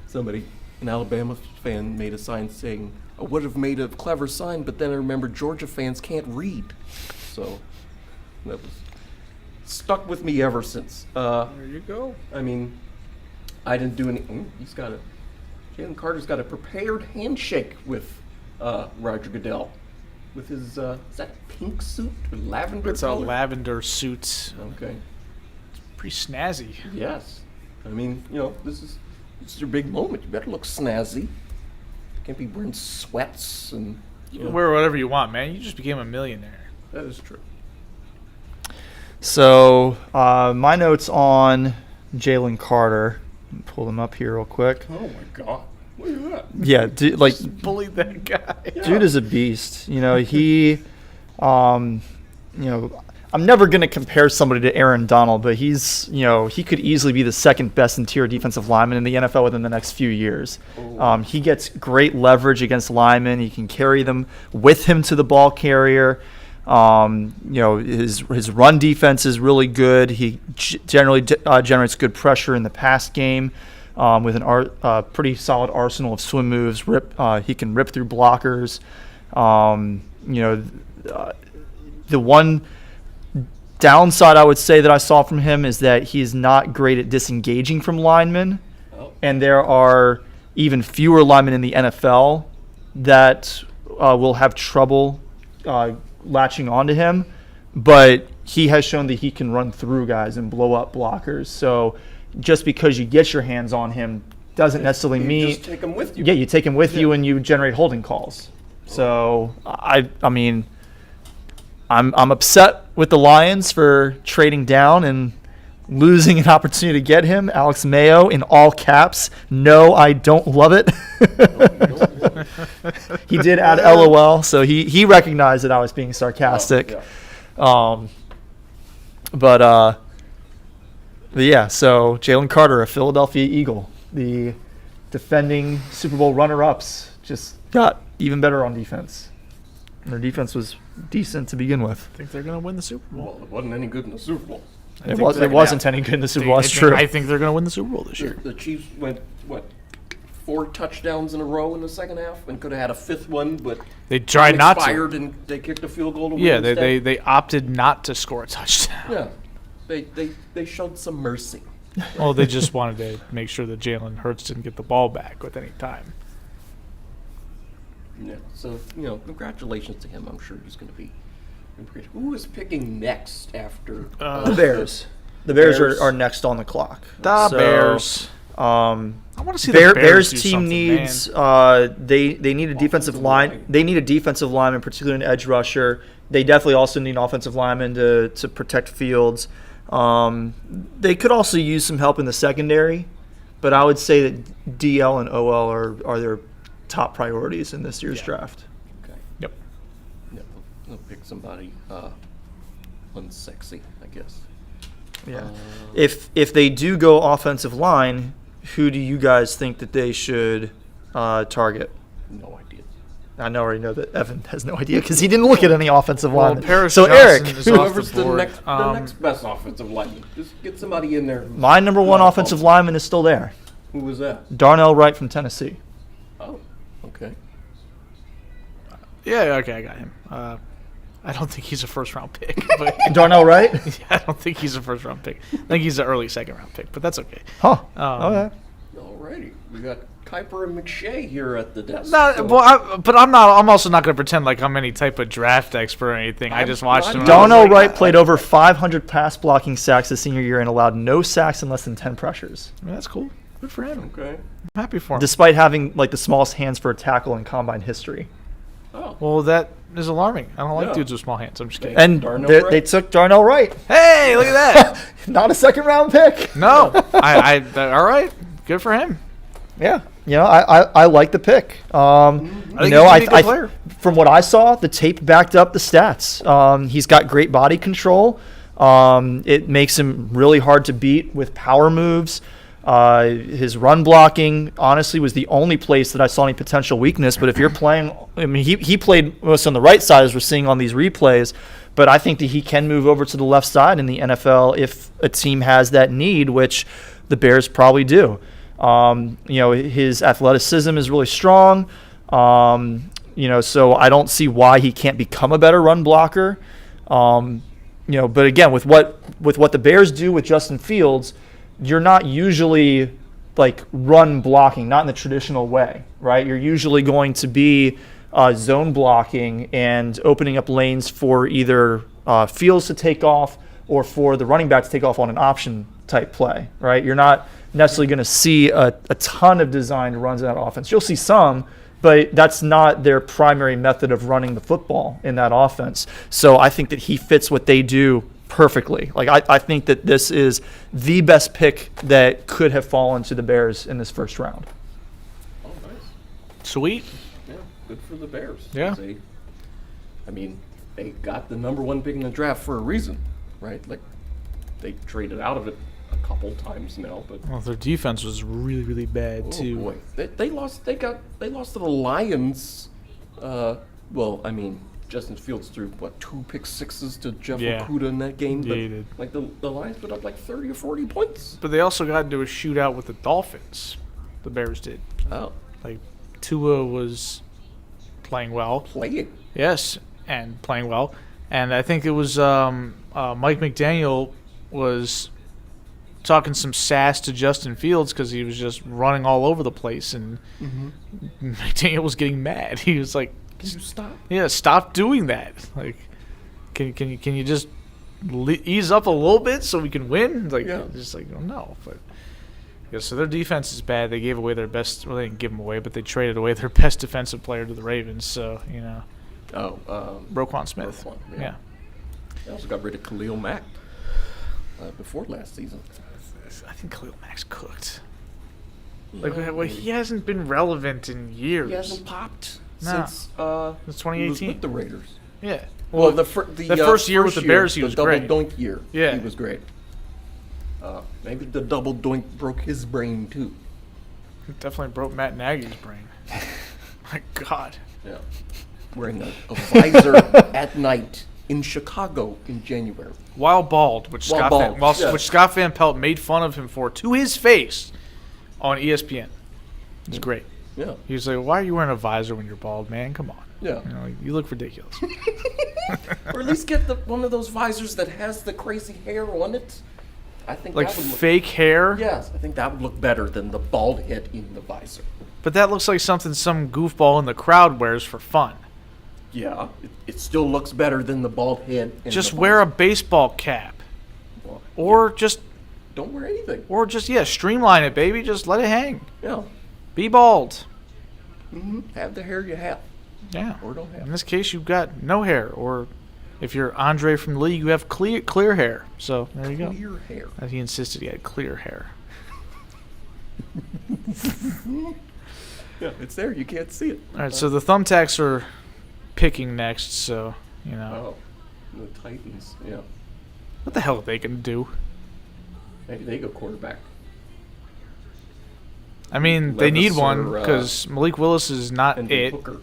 Speaker 2: somebody, an Alabama fan, made a sign saying, "I would have made a clever sign, but then I remembered Georgia fans can't read." So that was stuck with me ever since.
Speaker 4: There you go.
Speaker 2: I mean, I didn't do any. Jalen Carter's got a prepared handshake with Roger Goodell. With his, is that pink suit or lavender
Speaker 4: It's
Speaker 2: color?
Speaker 4: a lavender suit.
Speaker 2: Okay.
Speaker 4: Pretty snazzy.
Speaker 2: Yes. I mean, this is your big moment. You better look snazzy. Can't be wearing sweats and.
Speaker 4: You can wear whatever you want, man. You just became a millionaire.
Speaker 2: That is true.
Speaker 3: So my notes on Jalen Carter. Let me pull them up here real quick.
Speaker 2: Oh my God. Look at that.
Speaker 3: Yeah,
Speaker 4: Bully that guy.
Speaker 3: dude is a beast. He, I'm never going to compare somebody to Aaron Donald, but he's, he could easily be the second best interior defensive lineman in the NFL within the next few years. He gets great leverage against linemen. He can carry them with him to the ball carrier. His run defense is really good. He generally generates good pressure in the pass game. With a pretty solid arsenal of swim moves. He can rip through blockers. The one downside I would say that I saw from him is that he's not great at disengaging from linemen. And there are even fewer linemen in the NFL that will have trouble latching onto him. But he has shown that he can run through guys and blow up blockers. So just because you get your hands on him doesn't necessarily mean
Speaker 2: you just take him with you.
Speaker 3: Yeah, you take him with you and you generate holding calls. So I mean, I'm upset with the Lions for trading down and losing an opportunity to get him. Alex Mayo in all caps. No, I don't love it. He did add LOL, so he recognized that I was being sarcastic. But yeah, so Jalen Carter, a Philadelphia Eagle, the defending Super Bowl runner-ups, just got even better on defense. And their defense was decent to begin with.
Speaker 4: I think they're going to win the Super Bowl.
Speaker 2: Well, it wasn't any good in the Super Bowl.
Speaker 3: It wasn't any good in the Super Bowl. That's true.
Speaker 4: I think they're going to win the Super Bowl this year.
Speaker 2: The Chiefs went, 4 touchdowns in a row in the second half and could have had a fifth one, but
Speaker 4: they tried not to.
Speaker 2: Expired and they kicked a field goal to win
Speaker 4: Yeah,
Speaker 2: instead.
Speaker 4: they opted not to score a touchdown.
Speaker 2: Yeah, they showed some mercy.
Speaker 4: Well, they just wanted to make sure that Jalen Hurts didn't get the ball back with any time.
Speaker 2: Yeah, so congratulations to him. I'm sure he's going to be. Who is picking next after
Speaker 3: the Bears? The Bears are next on the clock.
Speaker 4: Bears. I want to see
Speaker 3: the
Speaker 4: the Bears do
Speaker 3: team
Speaker 4: something,
Speaker 3: needs they need a defensive line. They need a defensive lineman, particularly an edge rusher. They definitely also need an offensive lineman to protect Fields. They could also use some help in the secondary, but I would say that DL and OL are their top priorities in this year's draft.
Speaker 2: Okay.
Speaker 4: Yep.
Speaker 2: Yeah, they'll pick somebody unsexy, I guess.
Speaker 3: Yeah. If they do go offensive line, who do you guys think that they should target?
Speaker 2: No idea.
Speaker 3: I already know that Evan has no idea because he didn't look at any offensive linemen.
Speaker 4: Paris
Speaker 3: So
Speaker 4: Johnson
Speaker 3: Eric,
Speaker 4: is off
Speaker 2: Whoever's
Speaker 4: the board.
Speaker 2: the next best offensive lineman. Just get somebody in there.
Speaker 3: my number one offensive lineman is still there.
Speaker 2: Who was that?
Speaker 3: Darnell Wright from Tennessee.
Speaker 2: Oh, okay.
Speaker 4: Yeah, okay, I got him. I don't think he's a first-round pick. But
Speaker 3: Darnell Wright?
Speaker 4: yeah, I don't think he's a first-round pick. I think he's an early second-round pick, but that's okay.
Speaker 3: Huh. Okay.
Speaker 2: Alrighty. We got Kuiper and McShay here at the desk.
Speaker 4: I'm also not going to pretend like I'm any type of draft expert or anything. I just watched him.
Speaker 3: Darnell Wright played over 500 pass blocking sacks his senior year and allowed no sacks in less than 10 pressures.
Speaker 4: I mean, that's cool. Good for him.
Speaker 2: Okay.
Speaker 4: I'm happy for him.
Speaker 3: Despite having the smallest hands for a tackle in combine history.
Speaker 2: Oh.
Speaker 4: Well, that is alarming. I don't like
Speaker 2: Yeah.
Speaker 4: dudes with small hands. I'm just kidding.
Speaker 3: And they took Darnell Wright.
Speaker 4: Hey, look at that.
Speaker 3: Not a second round pick.
Speaker 4: No. All right. Good for him.
Speaker 3: Yeah. I like the pick.
Speaker 4: I think he's gonna be a good player.
Speaker 3: From what I saw, the tape backed up the stats. He's got great body control. It makes him really hard to beat with power moves. His run blocking, honestly, was the only place that I saw any potential weakness. But if you're playing, I mean, he played most on the right side, as we're seeing on these replays. But I think that he can move over to the left side in the NFL if a team has that need, which the Bears probably do. His athleticism is really strong. So I don't see why he can't become a better run blocker. But again, with what the Bears do with Justin Fields, you're not usually like run blocking, not in the traditional way, right? You're usually going to be zone blocking and opening up lanes for either Fields to take off or for the running back to take off on an option type play, right? You're not necessarily going to see a ton of designed runs in that offense. You'll see some, but that's not their primary method of running the football in that offense. So I think that he fits what they do perfectly. Like I think that this is the best pick that could have fallen to the Bears in this first round.
Speaker 2: Oh, nice.
Speaker 4: Sweet.
Speaker 2: Yeah, good for the Bears.
Speaker 4: Yeah.
Speaker 2: They got the number 1 pick in the draft for a reason, right? Like, they traded out of it a couple times now, but
Speaker 4: Well, their defense was really, really bad too.
Speaker 2: boy, they lost. They lost to the Lions. Justin Fields threw 2 pick-sixes to Jeff Okudah in that game.
Speaker 4: Yeah,
Speaker 2: But
Speaker 4: he did.
Speaker 2: like the Lions put up like 30 or 40 points.
Speaker 4: But they also got into a shootout with the Dolphins. The Bears did.
Speaker 2: Oh,
Speaker 4: Like Tua was playing well.
Speaker 2: playing.
Speaker 4: Yes, and playing well. And I think it was Mike McDaniel was talking some sass to Justin Fields because he was just running all over the place, and McDaniel was getting mad. He was like,
Speaker 2: Can you stop?
Speaker 4: "Yeah, stop doing that. Like, can you just ease up a little bit so we can win?" Like, just like, oh, no. But yeah, so their defense is bad. They gave away their best. Well, they didn't give them away, but they traded away their best defensive player to the Ravens. So Roquan Smith.
Speaker 2: Roquan,
Speaker 4: Yeah.
Speaker 2: They also got rid of Khalil Mack before last season.
Speaker 4: I think Khalil Mack's cooked. He hasn't been relevant in years.
Speaker 2: He hasn't popped
Speaker 4: No.
Speaker 2: since
Speaker 4: It's
Speaker 2: he was
Speaker 4: 2018.
Speaker 2: with the Raiders.
Speaker 4: Yeah.
Speaker 2: Well, the
Speaker 4: first year with the Bears, he was
Speaker 2: the
Speaker 4: great.
Speaker 2: double doink year.
Speaker 4: Yeah.
Speaker 2: He was great. Maybe the double doink broke his brain too.
Speaker 4: It definitely broke Matt Nagy's brain. My God.
Speaker 2: Yeah. Wearing a visor at night in Chicago in January.
Speaker 4: While bald, which
Speaker 2: While
Speaker 4: Scott
Speaker 2: bald,
Speaker 4: Van,
Speaker 2: yeah.
Speaker 4: which Scott Van Pelt made fun of him for to his face on ESPN. It's great.
Speaker 2: Yeah.
Speaker 4: He was like, "Why are you wearing a visor when you're bald, man? Come on.
Speaker 2: Yeah.
Speaker 4: You look ridiculous."
Speaker 2: Or at least get one of those visors that has the crazy hair on it. I think
Speaker 4: Like
Speaker 2: that would look,
Speaker 4: fake hair.
Speaker 2: yes, I think that would look better than the bald head in the visor.
Speaker 4: But that looks like something some goofball in the crowd wears for fun.
Speaker 2: Yeah, it still looks better than the bald head. In
Speaker 4: Just
Speaker 2: the
Speaker 4: wear a
Speaker 2: visor.
Speaker 4: baseball cap,
Speaker 2: Well,
Speaker 4: or just
Speaker 2: don't wear anything.
Speaker 4: streamline it, baby. Just let it hang.
Speaker 2: Yeah.
Speaker 4: Be bald.
Speaker 2: Have the hair you have,
Speaker 4: Yeah.
Speaker 2: or don't
Speaker 4: In
Speaker 2: have.
Speaker 4: this case, you've got no hair, or if you're Andre from the league, you have clear hair. So there you go.
Speaker 2: Clear hair.
Speaker 4: And he insisted he had clear hair.
Speaker 2: Yeah, it's there. You can't see it.
Speaker 4: All right, so the Thumbtacks are picking next. So
Speaker 2: Oh, the Titans. Yeah,
Speaker 4: what the hell are they gonna do?
Speaker 2: maybe they go quarterback.
Speaker 4: I mean, they need
Speaker 2: Levis
Speaker 4: one
Speaker 2: or,
Speaker 4: because Malik Willis is not
Speaker 2: And then
Speaker 4: it.
Speaker 2: Hooker.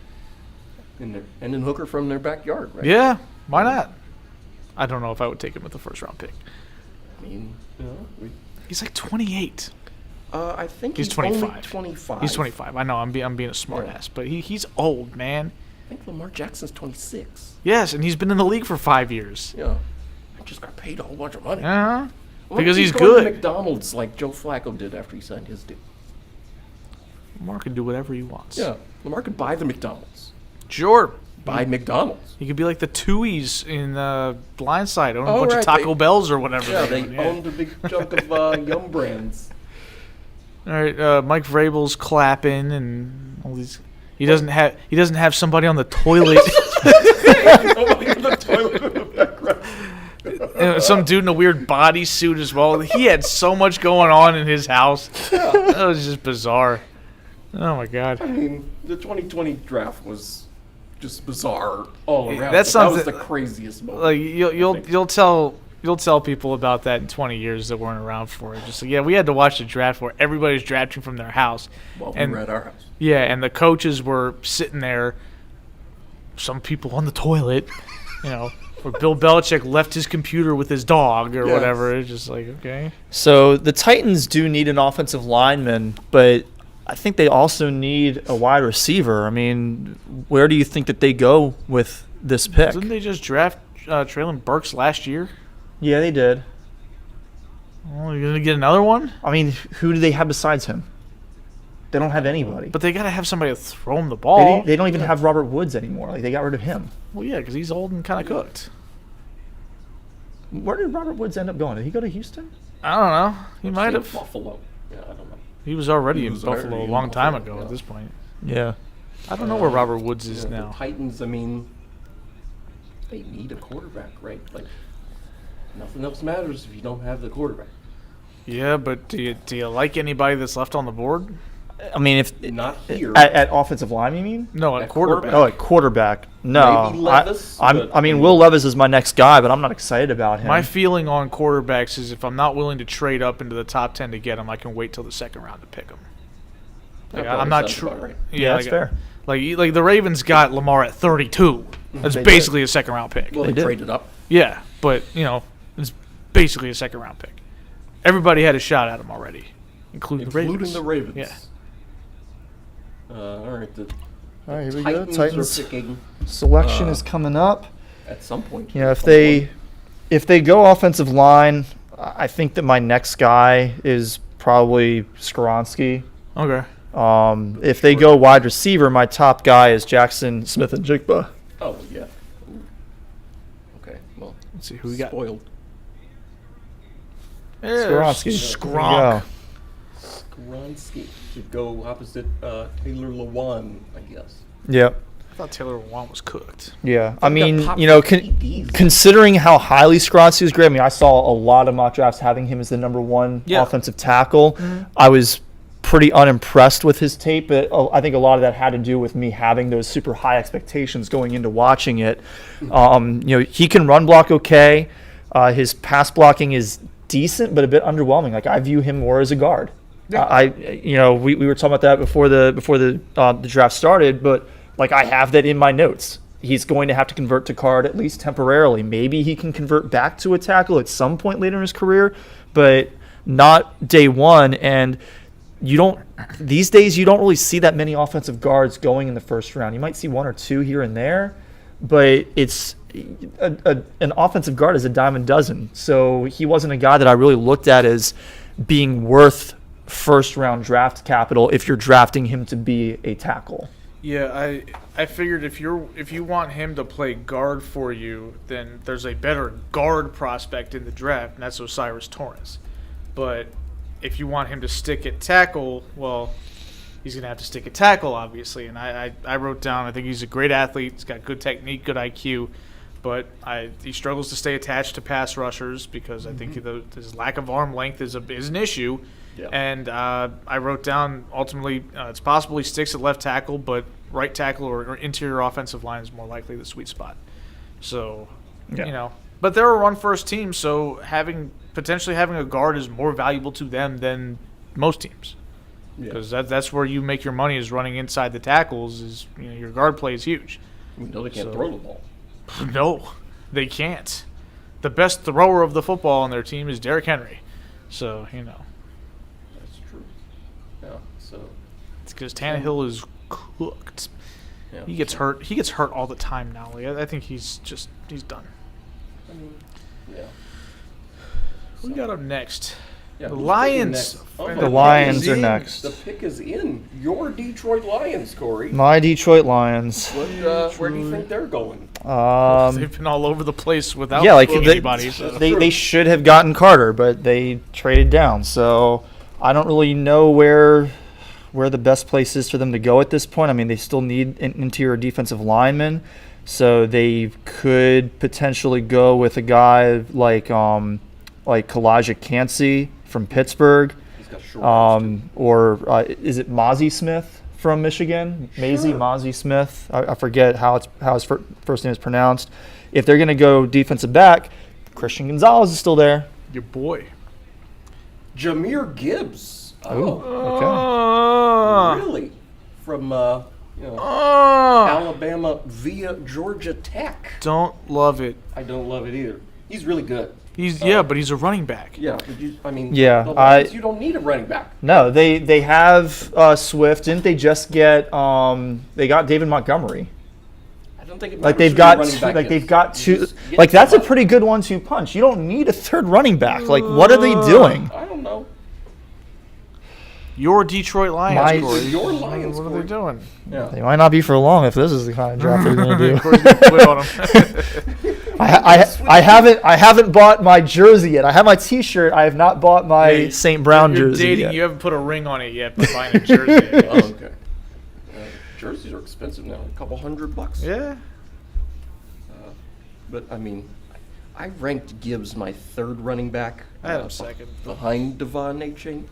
Speaker 2: And then Hooker from their backyard, right?
Speaker 4: Yeah, why not? I don't know if I would take him with the first round pick.
Speaker 2: I mean,
Speaker 4: He's like 28.
Speaker 2: I think
Speaker 4: He's
Speaker 2: he's
Speaker 4: 25.
Speaker 2: only 25.
Speaker 4: He's 25. I know I'm being a smart ass, but he's old, man.
Speaker 2: I think Lamar Jackson's 26.
Speaker 4: Yes, and he's been in the league for 5 years.
Speaker 2: Yeah. I just got paid a whole bunch of money.
Speaker 4: Uh-huh.
Speaker 2: What
Speaker 4: Because
Speaker 2: if
Speaker 4: he's
Speaker 2: going to
Speaker 4: good.
Speaker 2: McDonald's like Joe Flacco did after he signed his deal.
Speaker 4: Lamar can do whatever he wants.
Speaker 2: Yeah. Lamar could buy the McDonald's.
Speaker 4: Sure.
Speaker 2: Buy McDonald's.
Speaker 4: He could be like the Tuies in Blindside, own a
Speaker 2: Oh,
Speaker 4: bunch
Speaker 2: right,
Speaker 4: of Taco
Speaker 2: they-
Speaker 4: Bells or whatever.
Speaker 2: Yeah,
Speaker 4: they
Speaker 2: they
Speaker 4: own,
Speaker 2: owned a big chunk of Yum Brands.
Speaker 4: All right, Mike Vrabel's clapping and all these. He doesn't have somebody on the toilet.
Speaker 2: Nobody in the toilet in the background.
Speaker 4: Some dude in a weird bodysuit as well. He had so much going on in his house. That was just bizarre. Oh my god.
Speaker 2: I mean, the 2020 draft was just bizarre all around.
Speaker 4: That's
Speaker 2: but that was
Speaker 4: something-
Speaker 2: the craziest moment.
Speaker 4: Like you'll tell You'll tell people about that in 20 years that weren't around for it. Just like, yeah, we had to watch the draft where everybody's drafting from their house.
Speaker 2: Well,
Speaker 4: and
Speaker 2: we were at our house.
Speaker 4: Yeah, and the coaches were sitting there, some people on the toilet, where Bill Belichick left his computer with his dog or whatever. It's just like, okay.
Speaker 3: So the Titans do need an offensive lineman, but I think they also need a wide receiver. I mean, where do you think that they go with this pick?
Speaker 4: Didn't they just draft Traylon Burks last year?
Speaker 3: Yeah, they did.
Speaker 4: Well, you're going to get another one?
Speaker 3: I mean, who do they have besides him? They don't have anybody.
Speaker 4: But they got to have somebody to throw him the ball.
Speaker 3: They don't even have Robert Woods anymore. Like, they got rid of him.
Speaker 4: Well, yeah, because he's old and kind of cooked.
Speaker 3: Where did Robert Woods end up going? Did he go to Houston?
Speaker 4: I don't know. He might have.
Speaker 2: Buffalo. Yeah, I don't know.
Speaker 4: He was already in Buffalo a long time ago at this point.
Speaker 3: Yeah.
Speaker 4: I don't know where Robert Woods is now.
Speaker 2: The Titans, I mean, they need a quarterback, right? Like, nothing else matters if you don't have the quarterback.
Speaker 4: Yeah, but do you like anybody that's left on the board?
Speaker 3: I mean, if
Speaker 2: not here
Speaker 3: at offensive line, you mean?
Speaker 4: No, at quarterback.
Speaker 3: Oh, at quarterback. No,
Speaker 2: maybe Levis.
Speaker 3: I mean, Will Levis is my next guy, but I'm not excited about him.
Speaker 4: My feeling on quarterbacks is if I'm not willing to trade up into the top 10 to get him, I can wait till the second round to pick him. Like, I'm not sure.
Speaker 2: Right.
Speaker 3: Yeah, that's fair.
Speaker 4: Like the Ravens got Lamar at 32. That's basically a second round pick.
Speaker 2: Well, they traded up.
Speaker 4: Yeah, but it's basically a second round pick. Everybody had a shot at him already, including the Ravens. Yeah.
Speaker 2: All right,
Speaker 3: here we go.
Speaker 2: Titans are picking.
Speaker 3: Selection is coming up.
Speaker 2: At some point.
Speaker 3: Yeah, if they go offensive line, I think that my next guy is probably Skoronski.
Speaker 4: Okay.
Speaker 3: If they go wide receiver, my top guy is Jackson Smith-Njigba.
Speaker 2: Oh yeah. Ooh. Okay. Well,
Speaker 4: let's see who we got.
Speaker 2: Spoiled.
Speaker 3: Skoronski.
Speaker 2: Skoronski should go opposite Taylor Lewan, I guess.
Speaker 3: Yep.
Speaker 4: I thought Taylor Lewan was cooked.
Speaker 3: Yeah, I mean, considering how highly Skoronski is great, I mean, I saw a lot of mock drafts having him as the number one offensive tackle. Mm-hmm. I was pretty unimpressed with his tape, but I think a lot of that had to do with me having those super high expectations going into watching it. He can run block okay. His pass blocking is decent, but a bit underwhelming. Like, I view him more as a guard. Yeah. We were talking about that before the draft started, but like, I have that in my notes. He's going to have to convert to guard at least temporarily. Maybe he can convert back to a tackle at some point later in his career, but not day one. And these days you don't really see that many offensive guards going in the first round. You might see one or two here and there, but it's an offensive guard is a dime a dozen. So he wasn't a guy that I really looked at as being worth first round draft capital if you're drafting him to be a tackle.
Speaker 4: Yeah, I figured if you want him to play guard for you, then there's a better guard prospect in the draft, and that's Osiris Torrance. But if you want him to stick at tackle, well, he's going to have to stick at tackle, obviously. And I wrote down, I think he's a great athlete. He's got good technique, good IQ. But he struggles to stay attached to pass rushers because I think his lack of arm length is an issue. Yeah. And I wrote down, ultimately, it's possible he sticks at left tackle, but right tackle or interior offensive line is more likely the sweet spot. So, but they're a run-first team, so potentially having a guard is more valuable to them than most teams. Because that's where you make your money, is running inside the tackles. Is your guard play is huge.
Speaker 2: We know they can't throw the ball.
Speaker 4: No, they can't. The best thrower of the football on their team is Derrick Henry. So,
Speaker 2: That's true. Yeah, so.
Speaker 4: It's because Tannehill is cooked.
Speaker 2: Yeah.
Speaker 4: He gets hurt. He gets hurt all the time now. I think he's done.
Speaker 2: I mean, yeah.
Speaker 4: Who we got up next?
Speaker 2: Yeah,
Speaker 4: the Lions.
Speaker 3: The Lions are next.
Speaker 2: The pick is in. Your Detroit Lions, Corey.
Speaker 3: My Detroit Lions.
Speaker 2: Where do you think they're going?
Speaker 4: They've been all over the place without anybody.
Speaker 3: They should have gotten Carter, but they traded down. So I don't really know where the best place is for them to go at this point. I mean, they still need an interior defensive lineman, so they could potentially go with a guy like Kalijah Cansey from Pittsburgh, or is it Mozzie Smith from Michigan? Mozzie Smith. I forget how his first name is pronounced. If they're going to go defensive back, Christian Gonzalez is still there.
Speaker 4: Your boy.
Speaker 2: Jahmyr Gibbs.
Speaker 3: Okay.
Speaker 2: Really? From Alabama via Georgia Tech.
Speaker 4: Don't love it.
Speaker 2: I don't love it either. He's really good.
Speaker 4: But he's a running back.
Speaker 2: Yeah, but you don't need a running back.
Speaker 3: No, they have Swift. Didn't they just get they got David Montgomery?
Speaker 2: I don't think it
Speaker 3: Like
Speaker 2: matters
Speaker 3: they've got two. Like that's a pretty good 1-2 punch. You don't need a third running back. Like what are they doing?
Speaker 2: I don't know.
Speaker 4: Your Detroit Lions, Corey.
Speaker 2: Your Lions,
Speaker 4: What are they doing?
Speaker 2: Yeah.
Speaker 3: They might not be for long if this is the kind of draft they're going to do.
Speaker 4: Corey's gonna quit on them.
Speaker 3: I haven't bought my jersey yet. I have my T-shirt. I have not bought my St. Brown
Speaker 4: You're
Speaker 3: jersey
Speaker 4: dating.
Speaker 3: yet.
Speaker 4: You haven't put a ring on it yet, but buying a jersey.
Speaker 2: Oh, okay. Jerseys are expensive now, a couple $100.
Speaker 4: Yeah.
Speaker 2: But I mean, I ranked Gibbs my third running back.
Speaker 4: I had him second.
Speaker 2: Behind Devon Achane.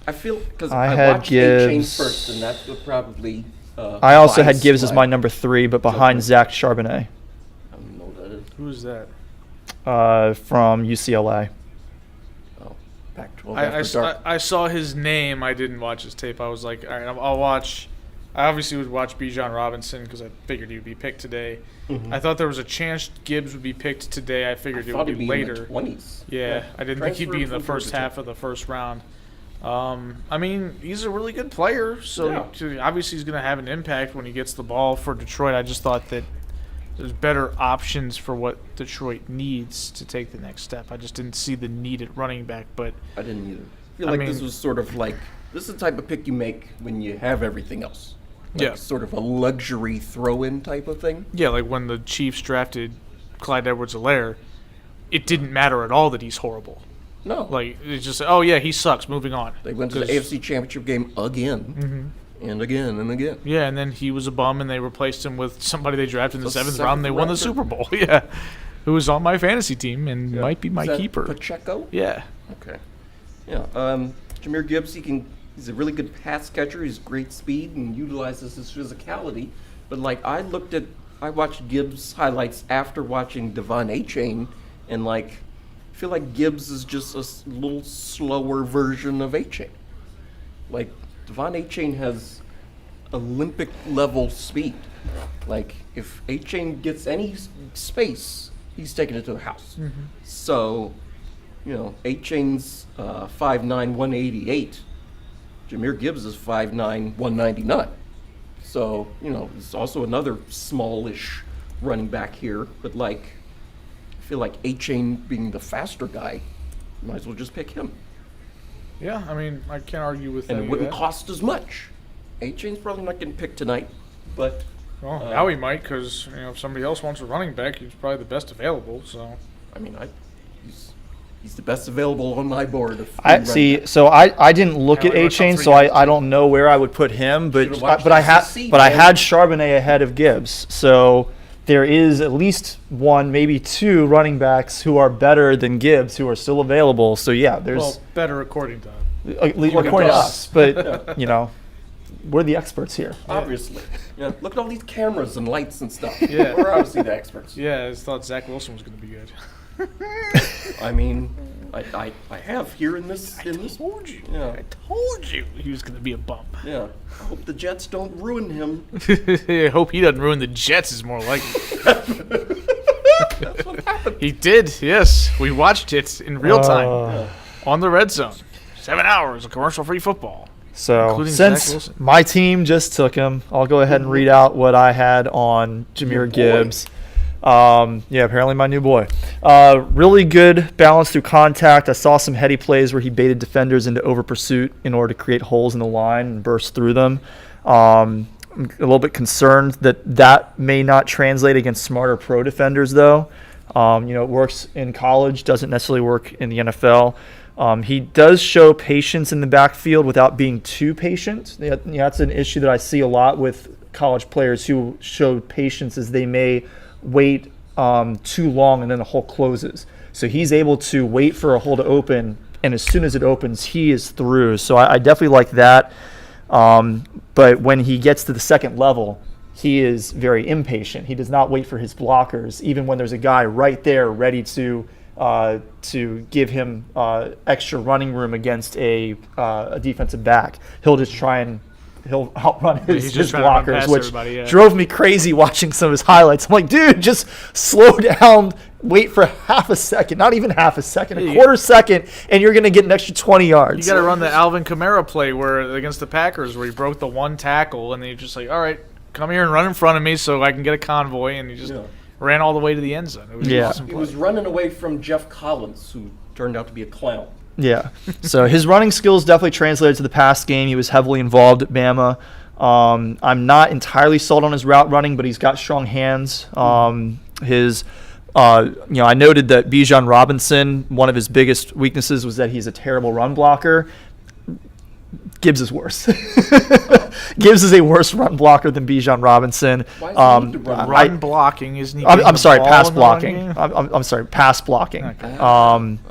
Speaker 2: I feel because
Speaker 3: I
Speaker 2: I
Speaker 3: had
Speaker 2: watched Achane
Speaker 3: Gibbs.
Speaker 2: first, and that's what probably.
Speaker 3: I also had
Speaker 2: biased
Speaker 3: Gibbs as my number 3, but behind Zach Charbonnet
Speaker 2: I don't know what that is.
Speaker 4: Who's that?
Speaker 3: from UCLA.
Speaker 2: Oh, Pac-12
Speaker 4: I saw his name. I didn't watch his tape. I was like, all right, I'll watch. I obviously would watch Bijan Robinson because I figured he would be picked today.
Speaker 2: Mhm.
Speaker 4: I thought there was a chance Gibbs would be picked today. I figured it would be later.
Speaker 2: In the 20s.
Speaker 4: Yeah, I didn't think he'd be in the
Speaker 2: Transferred
Speaker 4: first
Speaker 2: from
Speaker 4: half of the first round. I mean, he's a really good player, so obviously he's going to have an impact when he gets the ball for Detroit. I just thought that there's better options for what Detroit needs to take the next step. I just didn't see the need at running back, but
Speaker 2: I didn't either. I feel like this was sort of like this is the type of pick you make when you have everything else. Like sort of a luxury throw-in type of thing.
Speaker 4: Yeah, like when the Chiefs drafted Clyde Edwards-Helaire, it didn't matter at all that he's horrible.
Speaker 2: No.
Speaker 4: Like, it's just, oh, yeah, he sucks, moving on.
Speaker 2: They went to the AFC Championship game again, and again, and again.
Speaker 4: Yeah, and then he was a bum, and they replaced him with somebody they drafted in the 7th round, and they won the Super Bowl. Yeah. Who was on my fantasy team and might be my keeper.
Speaker 2: Pacheco?
Speaker 4: Yeah.
Speaker 2: Okay. Yeah. Jahmyr Gibbs, he's a really good pass catcher. He's great speed and utilizes his physicality. But, like, I watched Gibbs highlights after watching Devon Achane, and, like, I feel like Gibbs is just a little slower version of Achane. Like, Devon Achane has Olympic-level speed. Like, if Achane gets any space, he's taking it to the house. Mm-hmm. So, Achane's 5'9", 188. Jahmyr Gibbs is 5'9", 199. So, it's also another smallish running back here. But, like, I feel like Achane being the faster guy, might as well just pick him.
Speaker 4: Yeah, I mean, I can't argue with that.
Speaker 2: And it wouldn't cost as much. Achane's probably not getting picked tonight, but...
Speaker 4: Well, now he might, because, if somebody else wants a running back, he's probably the best available, so...
Speaker 2: I mean, he's the best available on my board.
Speaker 3: I didn't look at Achane, so I don't know where I would put him, but I had Charbonnet ahead of Gibbs, so there is at least one, maybe two running backs who are better than Gibbs who are still available. So yeah, there's
Speaker 4: better according to
Speaker 3: according to us, but we're the experts here.
Speaker 2: Obviously, look at all these cameras and lights and stuff.
Speaker 4: Yeah,
Speaker 2: we're obviously the experts.
Speaker 4: Yeah, I thought Zach Wilson was going to be good.
Speaker 2: I mean, I have here in this.
Speaker 4: I told you.
Speaker 2: Yeah.
Speaker 4: I told you he was going to be a bump.
Speaker 2: Yeah. I hope the Jets don't ruin him.
Speaker 4: I hope he doesn't ruin the Jets. Is more likely.
Speaker 2: That's what happened.
Speaker 4: He did. Yes, we watched it in real time on the Red Zone. 7 hours of commercial-free football.
Speaker 3: So since my team just took him, I'll go ahead and read out what I had on Jahmyr Gibbs. Apparently my new boy. Really good balance through contact. I saw some heady plays where he baited defenders into over pursuit in order to create holes in the line and burst through them. I'm a little bit concerned that may not translate against smarter pro defenders, though. It works in college, doesn't necessarily work in the NFL. He does show patience in the backfield without being too patient. That's an issue that I see a lot with college players who show patience, is they may wait too long and then the hole closes. So he's able to wait for a hole to open, and as soon as it opens, he is through. So I definitely like that. But when he gets to the second level, he is very impatient. He does not wait for his blockers, even when there's a guy right there ready to give him extra running room against a defensive back. He'll just try and he'll outrun his blockers, which drove me crazy watching some of his highlights. I'm like, dude, just slow down, wait for half a second, not even half a second, a quarter second, and you're going to get an extra 20 yards.
Speaker 4: You got to run the Alvin Kamara play where against the Packers where he broke the one tackle, and then you're just like, all right, come here and run in front of me so I can get a convoy, and he just ran all the way to the end zone. It was an awesome play.
Speaker 2: He was running away from Jeff Collins, who turned out to be a clown.
Speaker 3: Yeah. So his running skills definitely translated to the pass game. He was heavily involved at Bama. I'm not entirely sold on his route running, but he's got strong hands. I noted that Bijan Robinson, one of his biggest weaknesses was that he's a terrible run blocker. Gibbs is worse. Gibbs is a worse run blocker than Bijan Robinson.
Speaker 4: Run blocking, isn't he?
Speaker 3: I'm sorry, pass blocking. I'm sorry, pass blocking. Okay.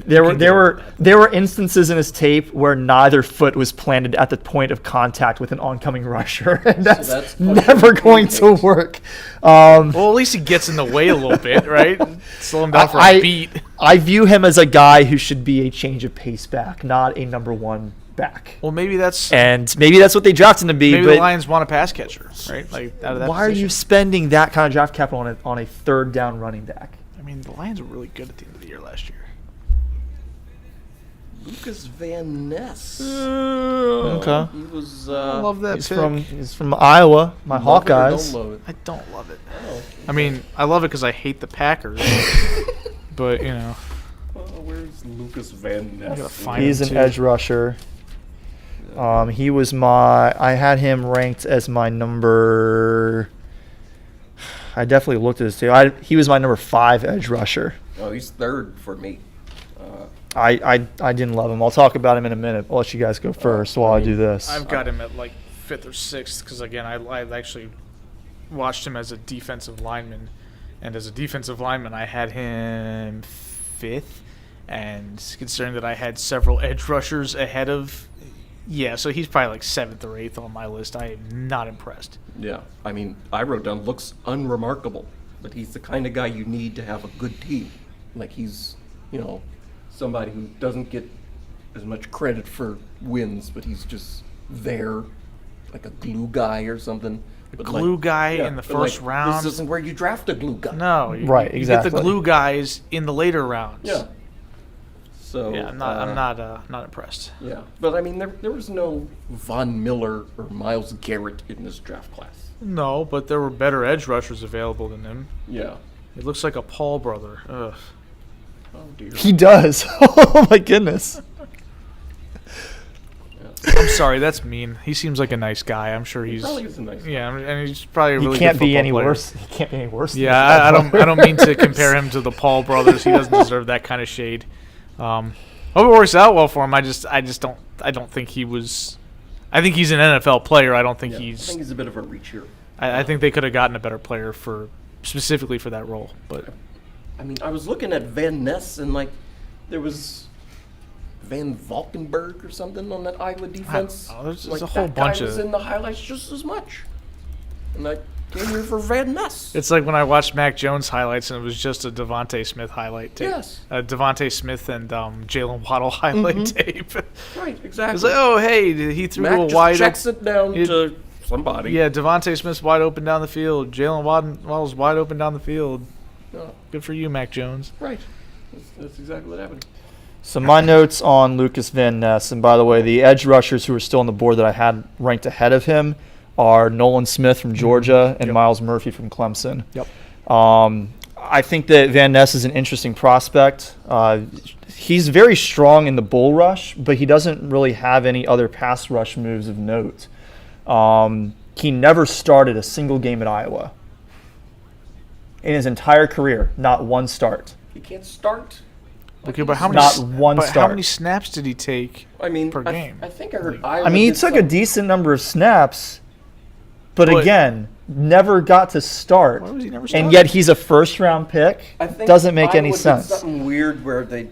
Speaker 3: There were instances in his tape where neither foot was planted at the point of contact with an oncoming rusher, and that's never going to work.
Speaker 4: Well, at least he gets in the way a little bit, right? Slow him down for a beat.
Speaker 3: I view him as a guy who should be a change of pace back, not a number one back.
Speaker 4: Well, maybe that's
Speaker 3: what they drafted him to be.
Speaker 4: Maybe the Lions want a pass catcher, right? Like out of that.
Speaker 3: Why
Speaker 4: position.
Speaker 3: are you spending that kind of draft capital on a third down running back?
Speaker 4: I mean, the Lions were really good at the end of the year last year.
Speaker 2: Lucas Van Ness.
Speaker 3: Okay.
Speaker 2: He was.
Speaker 4: I love that pick.
Speaker 3: He's from Iowa. My Hawkeyes.
Speaker 4: I don't love it. Oh, I mean, I love it because I hate the Packers. But
Speaker 2: where's Lucas Van Ness?
Speaker 3: He's an edge rusher. He was I had him ranked as my number. I definitely looked at his tape. He was my number 5 edge rusher.
Speaker 2: Oh, he's third for me.
Speaker 3: I didn't love him. I'll talk about him in a minute. I'll let you guys go first while I do this.
Speaker 4: I've got him at like 5th or 6th because, again, I actually watched him as a defensive lineman. And as a defensive lineman, I had him 5th. And considering that I had several edge rushers ahead of – so he's probably like 7th or 8th on my list. I am not impressed.
Speaker 2: Yeah. I mean, I wrote down looks unremarkable. But he's the kind of guy you need to have a good team. Like he's, somebody who doesn't get as much credit for wins, but he's just there, like a glue guy or something.
Speaker 4: Glue guy in the first round.
Speaker 2: This isn't where you draft a glue guy.
Speaker 4: No,
Speaker 3: exactly.
Speaker 4: You get the glue guys in the later rounds.
Speaker 2: Yeah. So
Speaker 4: I'm not impressed.
Speaker 2: Yeah, but I mean, there was no Von Miller or Myles Garrett in this draft class.
Speaker 4: No, but there were better edge rushers available than him.
Speaker 2: Yeah.
Speaker 4: It looks like a Paul brother. Ugh.
Speaker 2: Oh dear.
Speaker 3: He does. Oh my goodness.
Speaker 4: I'm sorry, that's mean. He seems like a nice guy. I'm sure he's.
Speaker 2: Probably is a nice guy.
Speaker 4: Yeah, and he's probably a really
Speaker 3: He can't
Speaker 4: good
Speaker 3: be any
Speaker 4: player.
Speaker 3: worse. He can't be any worse.
Speaker 4: Yeah, I don't mean to compare him to the Paul brothers. He doesn't deserve that kind of shade. Hope it works out well for him. I don't think he was. I think he's an NFL player. I don't think he's.
Speaker 2: I think he's a bit of a reach here.
Speaker 4: I think they could have gotten a better player specifically for that role. But
Speaker 2: I mean, I was looking at Van Ness and there was Van Valkenburg or something on that Iowa defense.
Speaker 4: There's a whole bunch
Speaker 2: was in the highlights just as much. And I came here for Van Ness.
Speaker 4: It's like when I watched Mac Jones highlights and it was just a Devontae Smith highlight tape.
Speaker 2: Yes.
Speaker 4: Devontae Smith and Jalen Waddle highlight tape.
Speaker 2: Right, exactly.
Speaker 4: It's like, oh, hey, he threw
Speaker 2: Mac
Speaker 4: a
Speaker 2: just
Speaker 4: wide
Speaker 2: checks it down to somebody.
Speaker 4: Yeah, Devontae Smith's wide open down the field. Jalen Waddle's wide open down the field.
Speaker 2: Oh.
Speaker 4: Good for you, Mac Jones.
Speaker 2: Right. That's exactly what happened.
Speaker 3: So my notes on Lucas Van Ness, and by the way, the edge rushers who are still on the board that I had ranked ahead of him are Nolan Smith from Georgia and Miles Murphy from Clemson.
Speaker 4: Yep.
Speaker 3: I think that Van Ness is an interesting prospect. He's very strong in the bull rush, but he doesn't really have any other pass rush moves of note. He never started a single game at Iowa. In his entire career, not one start.
Speaker 2: He can't start.
Speaker 4: Okay, but how many snaps did he take per game?
Speaker 2: I think I heard Iowa.
Speaker 3: He took a decent number of snaps, but again, never got to start.
Speaker 4: Why was he never started?
Speaker 3: And yet he's a first-round pick.
Speaker 2: I think
Speaker 3: doesn't make
Speaker 2: Iowa
Speaker 3: any sense.
Speaker 2: Did something weird where they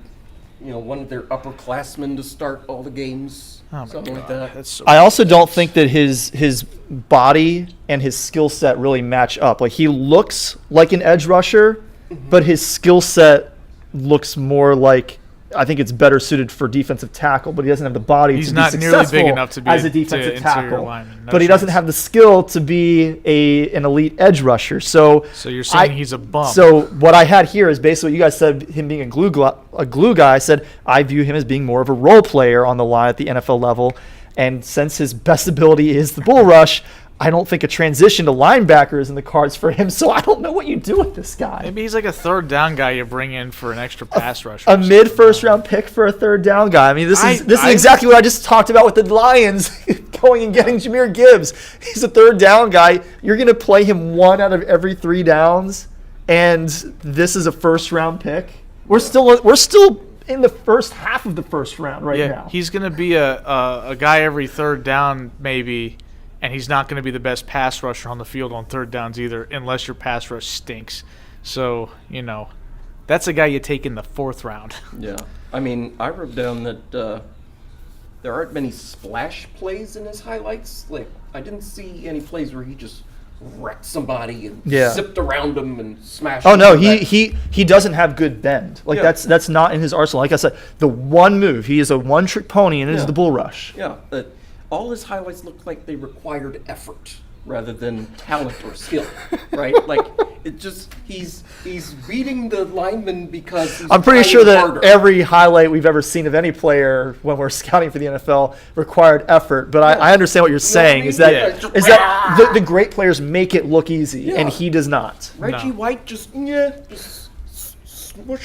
Speaker 2: one of their upperclassmen to start all the games, something like that.
Speaker 4: That's so
Speaker 3: I also don't think that his body and his skill set really match up. Like, he looks like an edge rusher, but his skill set looks more like, I think it's better suited for defensive tackle, but he doesn't have the body to be successful
Speaker 4: nearly big enough to be
Speaker 3: as a defensive tackle.
Speaker 4: Lineman. No
Speaker 3: but he doesn't have the skill to be an elite edge rusher. So
Speaker 4: you're saying he's a bum.
Speaker 3: So what I had here is basically what you guys said, him being a glue guy. I said I view him as being more of a role player on the line at the NFL level. And since his best ability is the bull rush, I don't think a transition to linebacker is in the cards for him, so I don't know what you do with this guy.
Speaker 4: Maybe he's like a third down guy you bring in for an extra pass rusher.
Speaker 3: A mid-first round pick for a third down guy. I mean, this is exactly what I just talked about with the Lions going and getting Jahmyr Gibbs. He's a third down guy. You're going to play him 1 out of every 3 downs, and this is a first round pick. We're still in the first half of the first round now.
Speaker 4: He's going to be a guy every third down maybe. And he's not going to be the best pass rusher on the field on third downs either, unless your pass rush stinks. So, that's a guy you take in the 4th round.
Speaker 2: Yeah. I mean, I wrote down that there aren't many splash plays in his highlights. Like, I didn't see any plays where he just wrecked somebody and zipped around them and smashed.
Speaker 3: Oh no, he doesn't have good bend. Like that's not in his arsenal. Like I said, the one move, he is a one-trick pony, and it is the bull rush.
Speaker 2: Yeah. All his highlights look like they required effort rather than talent or skill, right? Like, it just he's beating the lineman because he's
Speaker 3: I'm pretty sure that
Speaker 2: harder.
Speaker 3: Every highlight we've ever seen of any player when we're scouting for the NFL required effort. But I understand what you're saying. Is that the great players make it look easy, and he does not.
Speaker 2: Reggie White just smushed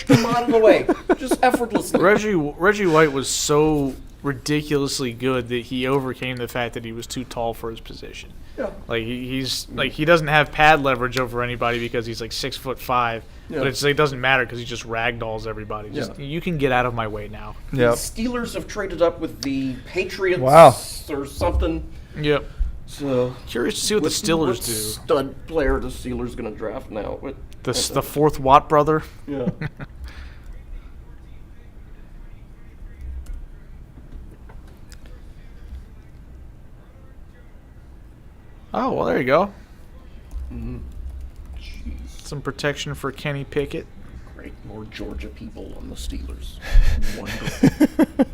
Speaker 2: him out of the way, just effortlessly.
Speaker 4: Reggie White was so ridiculously good that he overcame the fact that he was too tall for his position.
Speaker 2: Yeah.
Speaker 4: Like he doesn't have pad leverage over anybody because he's like 6'5", but it doesn't matter because he just ragdolls everybody. You can get out of my way now.
Speaker 2: The Steelers have traded up with the Patriots or something.
Speaker 4: Yep.
Speaker 2: So
Speaker 4: curious to see what the Steelers do.
Speaker 2: Stud player the Steelers going to draft now?
Speaker 4: The 4th Watt brother.
Speaker 2: Yeah.
Speaker 4: Oh, well, there you go.
Speaker 2: Mm-hmm.
Speaker 4: Some protection for Kenny Pickett.
Speaker 2: Great. More Georgia people on the Steelers. Wonderful.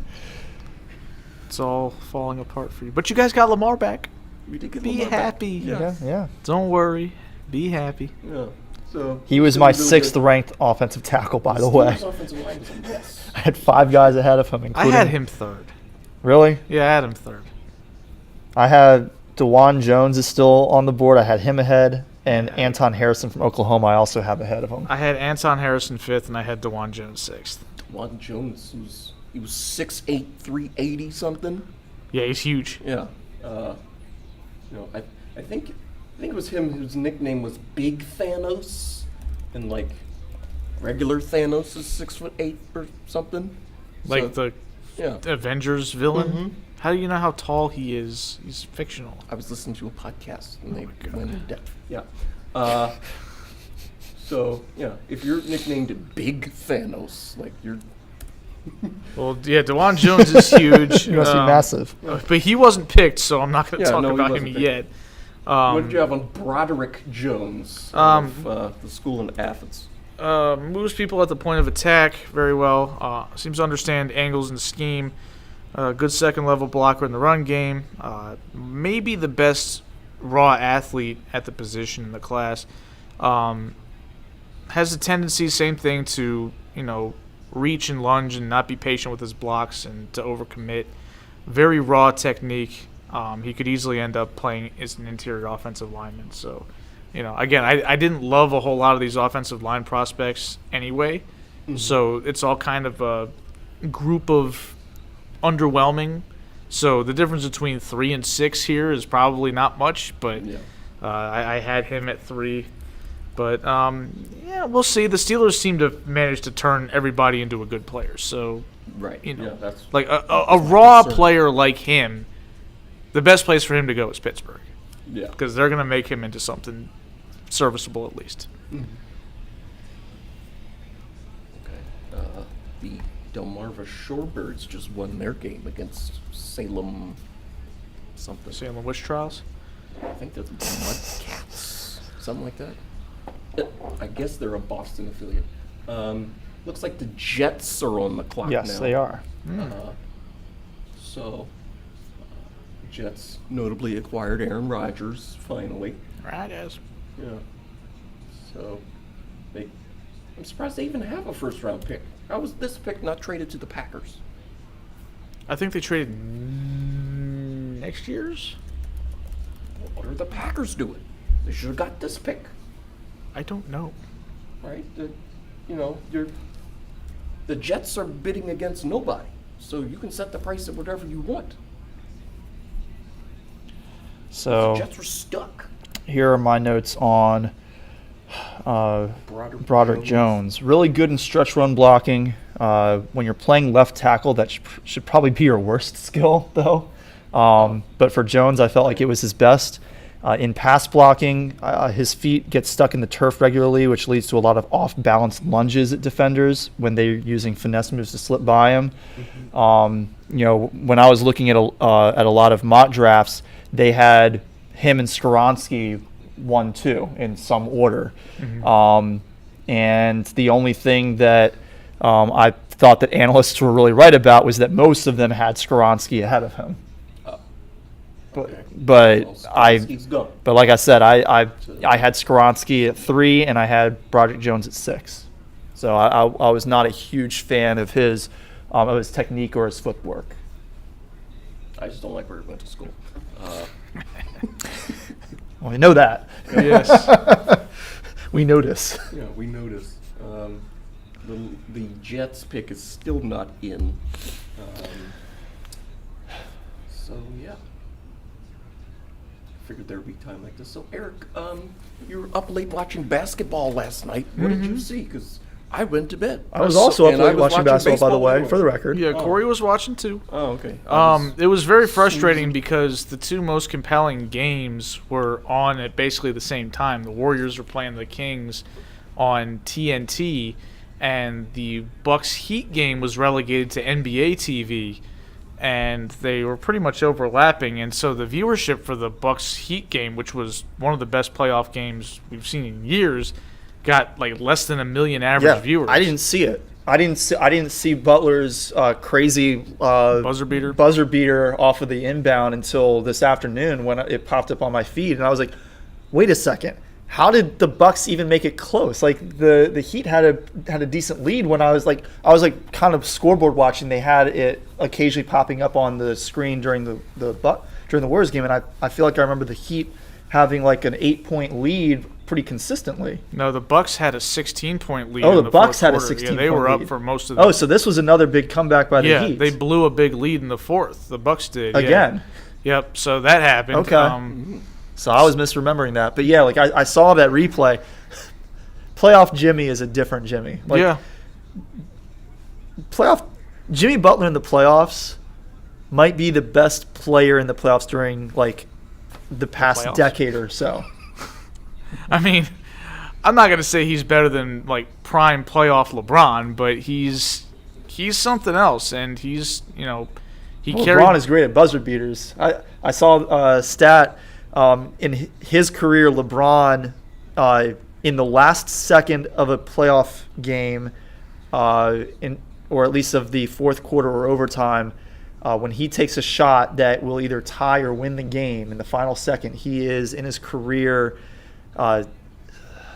Speaker 4: It's all falling apart for you. But you guys got Lamar back.
Speaker 2: We did get
Speaker 4: Be
Speaker 2: Lamar
Speaker 4: happy.
Speaker 2: Back.
Speaker 3: Yeah.
Speaker 4: Don't worry. Be happy.
Speaker 2: Yeah. So
Speaker 3: he was my 6th ranked offensive tackle, by the way.
Speaker 2: Offensive line is a mess.
Speaker 3: I had 5 guys ahead of him, including...
Speaker 4: I had him 3rd.
Speaker 3: Really?
Speaker 4: Yeah, I had him 3rd.
Speaker 3: I had DeJuan Jones is still on the board. I had him ahead, and Anton Harrison from Oklahoma I also have ahead of him.
Speaker 4: I had Anton Harrison 5th, and I had DeJuan Jones 6th.
Speaker 2: DeJuan Jones he was 6'8", 380 something.
Speaker 4: Yeah, he's huge.
Speaker 2: Yeah. I think it was him whose nickname was Big Thanos, and like regular Thanos is 6'8" or something.
Speaker 4: Like the Avengers villain. Mm-hmm. How do you know how tall he is? He's fictional.
Speaker 2: I was listening to a podcast and they went in depth. Yeah. So if you're nicknamed Big Thanos, like you're.
Speaker 4: Well, yeah, DeJuan Jones is huge.
Speaker 3: He must be massive.
Speaker 4: But he wasn't picked, so I'm not going to talk about him yet.
Speaker 2: What did you have on Broderick Jones of the school in Athens?
Speaker 4: Moves people at the point of attack very well. Seems to understand angles and scheme. Good second-level blocker in the run game. Maybe the best raw athlete at the position in the class. Has a tendency, same thing, to reach and lunge and not be patient with his blocks and to overcommit. Very raw technique. He could easily end up playing as an interior offensive lineman. So, again, I didn't love a whole lot of these offensive line prospects anyway. Mm-hmm. So it's all kind of a group of underwhelming. So the difference between 3 and 6 here is probably not much, but I had him at 3. But, we'll see. The Steelers seem to manage to turn everybody into a good player. So,
Speaker 2: right. That's
Speaker 4: like a raw player like him, the best place for him to go is Pittsburgh.
Speaker 2: Yeah.
Speaker 4: Because they're going to make him into something serviceable at least.
Speaker 2: Mm-hmm. Okay. The Delmarva Shorebirds just won their game against Salem something.
Speaker 4: Salem Witch Trials?
Speaker 2: I think they're the Mudcats, something like that. I guess they're a Boston affiliate. Looks like the Jets are on the clock now.
Speaker 3: Yes, they are.
Speaker 2: Jets notably acquired Aaron Rodgers finally.
Speaker 4: Right, as.
Speaker 2: Yeah. So, I'm surprised they even have a first-round pick. How was this pick not traded to the Packers?
Speaker 4: I think they traded next year's?
Speaker 2: What are the Packers doing? They should have got this pick,
Speaker 4: I don't know.
Speaker 2: right? The Jets are bidding against nobody, so you can set the price at whatever you want.
Speaker 3: So
Speaker 2: The Jets were stuck.
Speaker 3: here are my notes on Broderick Jones. Really good in stretch run blocking. When you're playing left tackle, that should probably be your worst skill, though. But for Jones, I felt like it was his best. In pass blocking, his feet get stuck in the turf regularly, which leads to a lot of off-balance lunges at defenders when they're using finesse moves to slip by him. When I was looking at a lot of mock drafts, they had him and Skoronski 1-2 in some order. And the only thing that I thought that analysts were really right about was that most of them had Skoronski ahead of him. But like I said, I had Skoronski at 3 and I had Broderick Jones at 6. So I was not a huge fan of his technique or his footwork.
Speaker 2: I just don't like where he went to school.
Speaker 3: Well, we know that.
Speaker 4: Yes.
Speaker 3: We notice.
Speaker 2: Yeah, we noticed. The Jets pick is still not in. So yeah. Figured there would be time like this. So Eric, you were up late watching basketball last night. What did you see? Because I went to bed.
Speaker 3: I was also up
Speaker 2: And
Speaker 3: late
Speaker 2: I was
Speaker 3: watching basketball, by the way,
Speaker 2: anyway.
Speaker 3: for the record.
Speaker 4: Yeah, Corey was watching too.
Speaker 2: Oh, okay.
Speaker 4: It was very frustrating because the two most compelling games were on at basically the same time. The Warriors were playing the Kings on TNT, and the Bucks Heat game was relegated to NBA TV, and they were pretty much overlapping. And so the viewership for the Bucks Heat game, which was one of the best playoff games we've seen in years, got like less than 1 million average viewers.
Speaker 3: I didn't see it. I didn't see Butler's crazy
Speaker 4: buzzer
Speaker 3: beater off of the inbound until this afternoon when it popped up on my feed, and I was like, "Wait a second, how did the Bucks even make it close?" Like the Heat had a decent lead when I was kind of scoreboard watching. They had it occasionally popping up on the screen during the Warriors game, and I feel like I remember the Heat having like an 8-point lead pretty consistently.
Speaker 4: No, the Bucks had a 16-point lead.
Speaker 3: Oh,
Speaker 4: in
Speaker 3: the Bucks had a 16-point
Speaker 4: lead. Yeah, they were up
Speaker 3: lead
Speaker 4: for most of the.
Speaker 3: Oh, so this was another big comeback by the Heat.
Speaker 4: Yeah, they blew a big lead in the fourth. The Bucks did
Speaker 3: again.
Speaker 4: Yeah. Yep. So that happened.
Speaker 3: Okay. So I was misremembering that, but yeah, like I saw that replay. Playoff Jimmy is a different Jimmy. Like,
Speaker 4: yeah.
Speaker 3: Playoff Jimmy Butler in the playoffs might be the best player in the playoffs during like the past decade or so.
Speaker 4: I mean, I'm not gonna say he's better than like prime playoff LeBron, but he's something else, and he's
Speaker 3: LeBron is great at buzzer beaters. I saw a stat in his career. LeBron in the last second of a playoff game, or at least of the fourth quarter or overtime, when he takes a shot that will either tie or win the game in the final second, he is in his career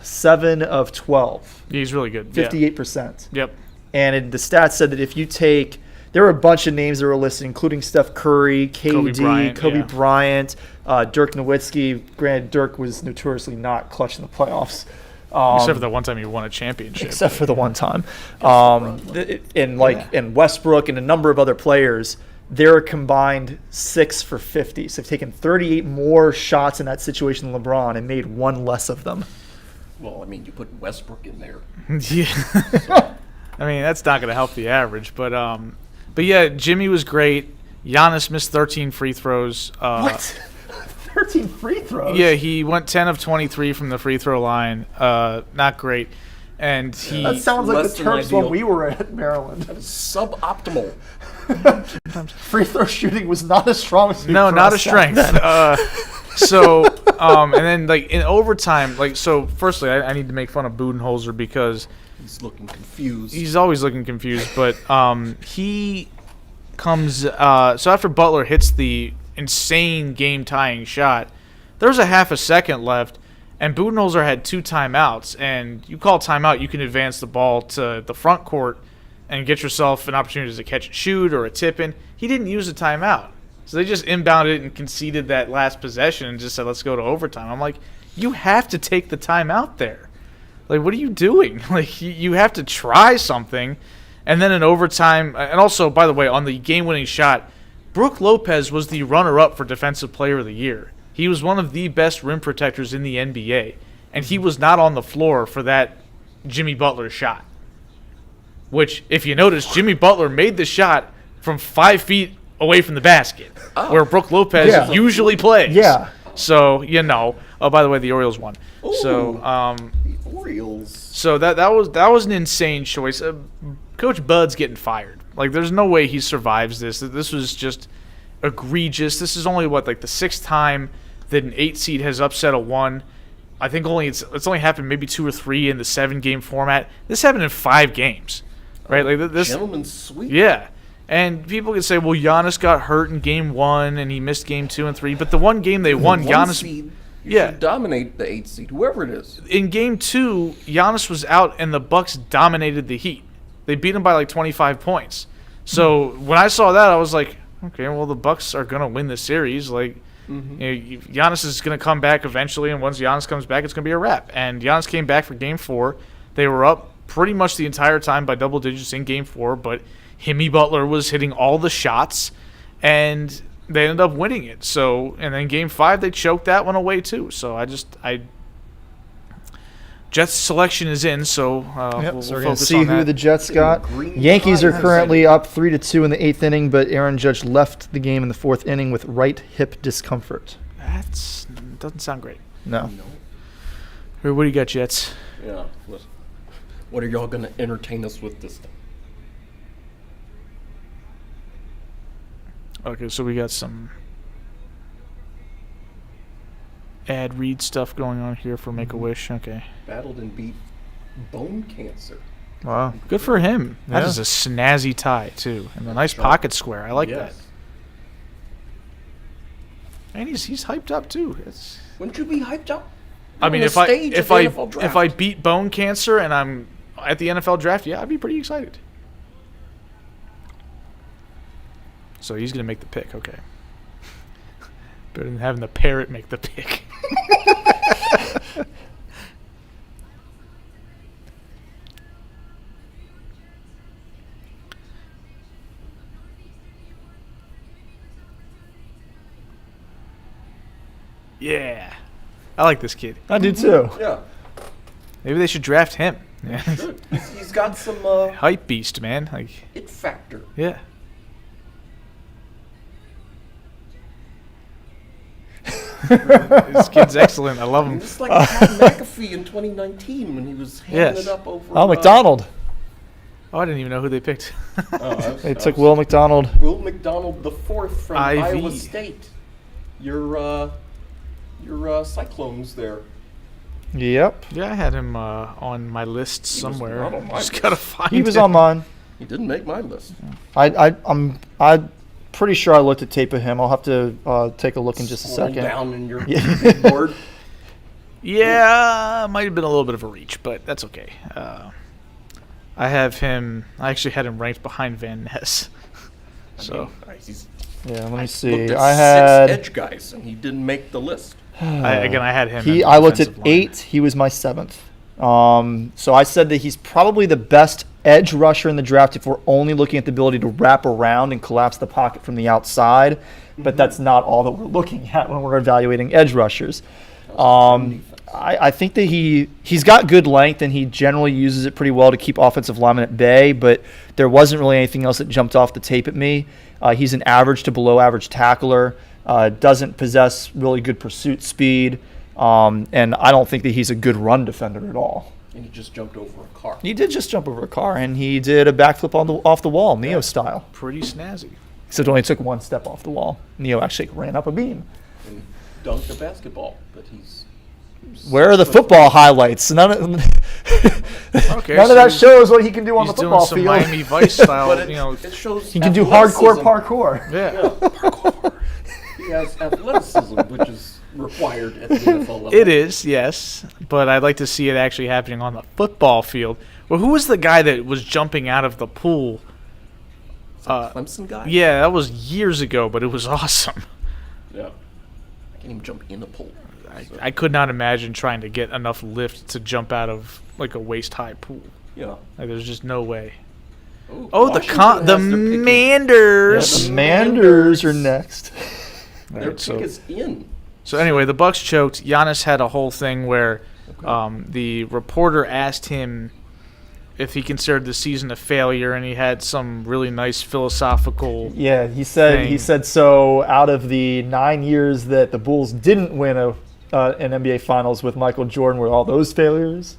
Speaker 3: 7 of 12.
Speaker 4: He's really good.
Speaker 3: 58%.
Speaker 4: Yep.
Speaker 3: And the stats said that if you take, there were a bunch of names that were listed, including Steph Curry, KD, Kobe Bryant, Dirk Nowitzki. Granted, Dirk was notoriously not clutch in the playoffs.
Speaker 4: Except for the one time he won a championship.
Speaker 3: Except for the one time. And Westbrook and a number of other players, they're a combined 6 for 50. So they've taken 38 more shots in that situation than LeBron and made one less of them.
Speaker 2: Well, I mean, you put Westbrook in there.
Speaker 4: Yeah. I mean, that's not going to help the average. But yeah, Jimmy was great. Giannis missed 13 free throws.
Speaker 3: What? 13 free throws?
Speaker 4: Yeah, he went 10 of 23 from the free throw line. Not great. and he
Speaker 3: That sounds like
Speaker 2: less
Speaker 3: the
Speaker 2: than
Speaker 3: Terps when
Speaker 2: ideal.
Speaker 3: we were at Maryland.
Speaker 2: Suboptimal.
Speaker 3: Free throw shooting was not a strong suit.
Speaker 4: no,
Speaker 3: for
Speaker 4: not a
Speaker 3: us
Speaker 4: strength.
Speaker 3: back
Speaker 4: And then like in overtime, like so. Firstly, I need to make fun of Budenholzer because
Speaker 2: He's looking confused.
Speaker 4: he's always looking confused. But he comes so after Butler hits the insane game-tying shot, there was a half a second left, and Budenholzer had 2 timeouts. And you call timeout, you can advance the ball to the front court and get yourself an opportunity to catch and shoot or a tip-in. He didn't use a timeout. So they just inbounded and conceded that last possession and just said, let's go to overtime. I'm like, you have to take the timeout there. Like, what are you doing? Like, you have to try something. And then in overtime, and also, by the way, on the game-winning shot, Brook Lopez was the runner-up for Defensive Player of the Year. He was one of the best rim protectors in the NBA, and he was not on the floor for that Jimmy Butler shot. Which, if you notice, Jimmy Butler made the shot from 5 feet away from the basket, where Brook Lopez
Speaker 3: Yeah.
Speaker 4: usually plays.
Speaker 3: Yeah.
Speaker 4: So, Oh, by the way, the Orioles won.
Speaker 2: Ooh.
Speaker 4: So,
Speaker 2: The Orioles.
Speaker 4: so that was an insane choice. Coach Bud's getting fired. Like, there's no way he survives this. This was just egregious. This is only like the 6th time that an 8 seed has upset a 1. I think it's only happened maybe 2 or 3 in the 7-game format. This happened in 5 games, right? Like this.
Speaker 2: Gentleman's sweep.
Speaker 4: Yeah. And people can say, well, Giannis got hurt in game 1 and he missed game 2 and 3. But the one game they won, Giannis.
Speaker 2: Seed,
Speaker 4: Yeah.
Speaker 2: should dominate the 8th seed, whoever it is.
Speaker 4: In game 2, Giannis was out and the Bucks dominated the Heat. They beat him by like 25 points. So when I saw that, I was like, okay, well, the Bucks are going to win this series. Like, Giannis is going to come back eventually, and once Giannis comes back, it's going to be a wrap. And Giannis came back for game 4. They were up pretty much the entire time by double digits in game 4, but Jimmy Butler was hitting all the shots, and they ended up winning it. So, and then game 5, they choked that one away too. So Jets selection is in, so we'll
Speaker 3: So we're going to
Speaker 4: focus
Speaker 3: see
Speaker 4: on
Speaker 3: who
Speaker 4: that.
Speaker 3: the Jets got.
Speaker 2: Green
Speaker 3: Yankees are
Speaker 2: Tigers.
Speaker 3: currently up 3-2 in the 8th inning, but Aaron Judge left the game in the 4th inning with right hip discomfort.
Speaker 4: That doesn't sound great.
Speaker 3: No.
Speaker 4: What do you got, Jets?
Speaker 2: Yeah. What are y'all going to entertain us with this time?
Speaker 4: Okay, so we got some ad read stuff going on here for Make-A-Wish. Okay.
Speaker 2: Battled and beat bone cancer.
Speaker 3: Wow.
Speaker 4: Good for him. That
Speaker 3: Yeah.
Speaker 4: is a snazzy tie, too. And a nice
Speaker 2: Sharp.
Speaker 4: pocket square. I like that.
Speaker 2: Yes.
Speaker 4: And he's hyped up, too.
Speaker 2: Wouldn't you be hyped up?
Speaker 4: I mean,
Speaker 2: On the
Speaker 4: if I
Speaker 2: stage
Speaker 4: if
Speaker 2: of
Speaker 4: I
Speaker 2: the NFL draft.
Speaker 4: if I beat bone cancer and I'm at the NFL draft, yeah, I'd be pretty excited. So he's gonna make the pick, okay. Better than having the parrot make the pick. Yeah, I like this kid.
Speaker 3: I do too.
Speaker 2: Yeah.
Speaker 4: Maybe they should draft him. Yeah.
Speaker 2: Good. He's got some
Speaker 4: Hype beast, man. Like,
Speaker 2: it factor.
Speaker 4: yeah. This kid's excellent. I love him.
Speaker 2: It's like Pat McAfee in 2019 when he was handing
Speaker 4: Yes.
Speaker 2: it up over.
Speaker 3: Oh, McDonald.
Speaker 4: Oh, I didn't even know who they picked.
Speaker 3: They took Will McDonald.
Speaker 2: Will McDonald the fourth from
Speaker 4: IV.
Speaker 2: Iowa State. Your Cyclones there.
Speaker 3: Yep.
Speaker 4: Yeah, I had him on my list somewhere.
Speaker 2: not on my
Speaker 4: Just
Speaker 2: list.
Speaker 4: gotta find
Speaker 3: He was
Speaker 4: him.
Speaker 3: on mine.
Speaker 2: He didn't make my list.
Speaker 3: I'm pretty sure I looked at tape of him. I'll have to take a look in just a
Speaker 2: Scroll
Speaker 3: second.
Speaker 2: down in your
Speaker 3: Yeah.
Speaker 2: big board.
Speaker 4: Yeah, might have been a little bit of a reach, but that's okay. I have him. I actually had him ranked behind Van Ness. So
Speaker 2: He's
Speaker 3: Yeah, let me
Speaker 2: looked
Speaker 3: see.
Speaker 2: at
Speaker 3: I had
Speaker 2: 6 edge guys, and he didn't make the list.
Speaker 4: I had him.
Speaker 3: I looked at 8. He was my 7th. So I said that he's probably the best edge rusher in the draft if we're only looking at the ability to wrap around and collapse the pocket from the outside. But that's not all that we're looking at when we're evaluating edge rushers. I think that he's got good length and he generally uses it pretty well to keep offensive linemen at bay, but there wasn't really anything else that jumped off the tape at me. He's an average to below average tackler, doesn't possess really good pursuit speed, and I don't think that he's a good run defender at all.
Speaker 2: And he just jumped over a car.
Speaker 3: He did just jump over a car, and he did a backflip off the wall, Neo style.
Speaker 4: Pretty snazzy.
Speaker 3: Except it only took one step off the wall. Neo actually ran up a beam.
Speaker 2: And dunked a basketball, but he's...
Speaker 3: Where are the football highlights? None of that shows what he can do on the football field.
Speaker 4: He's doing some Miami Vice style,
Speaker 2: It shows
Speaker 3: he can do hardcore parkour.
Speaker 4: Yeah.
Speaker 2: Parkour. He has athleticism, which is required at the NFL level.
Speaker 4: It is, yes, but I'd like to see it actually happening on the football field. Well, who was the guy that was jumping out of the pool?
Speaker 2: Clemson guy?
Speaker 4: Yeah, that was years ago, but it was awesome.
Speaker 2: Yeah. I can't even jump in a pool.
Speaker 4: I could not imagine trying to get enough lift to jump out of like a waist-high pool.
Speaker 2: Yeah.
Speaker 4: Like, there's just no way.
Speaker 2: Oh,
Speaker 4: The Manders.
Speaker 3: Yeah, the Manders are next.
Speaker 2: Their pick is in.
Speaker 4: So anyway, the Bucks choked. Giannis had a whole thing where the reporter asked him if he considered the season a failure, and he had some really nice philosophical.
Speaker 3: Yeah, he said so. Out of the 9 years that the Bulls didn't win an NBA Finals with Michael Jordan, were all those failures?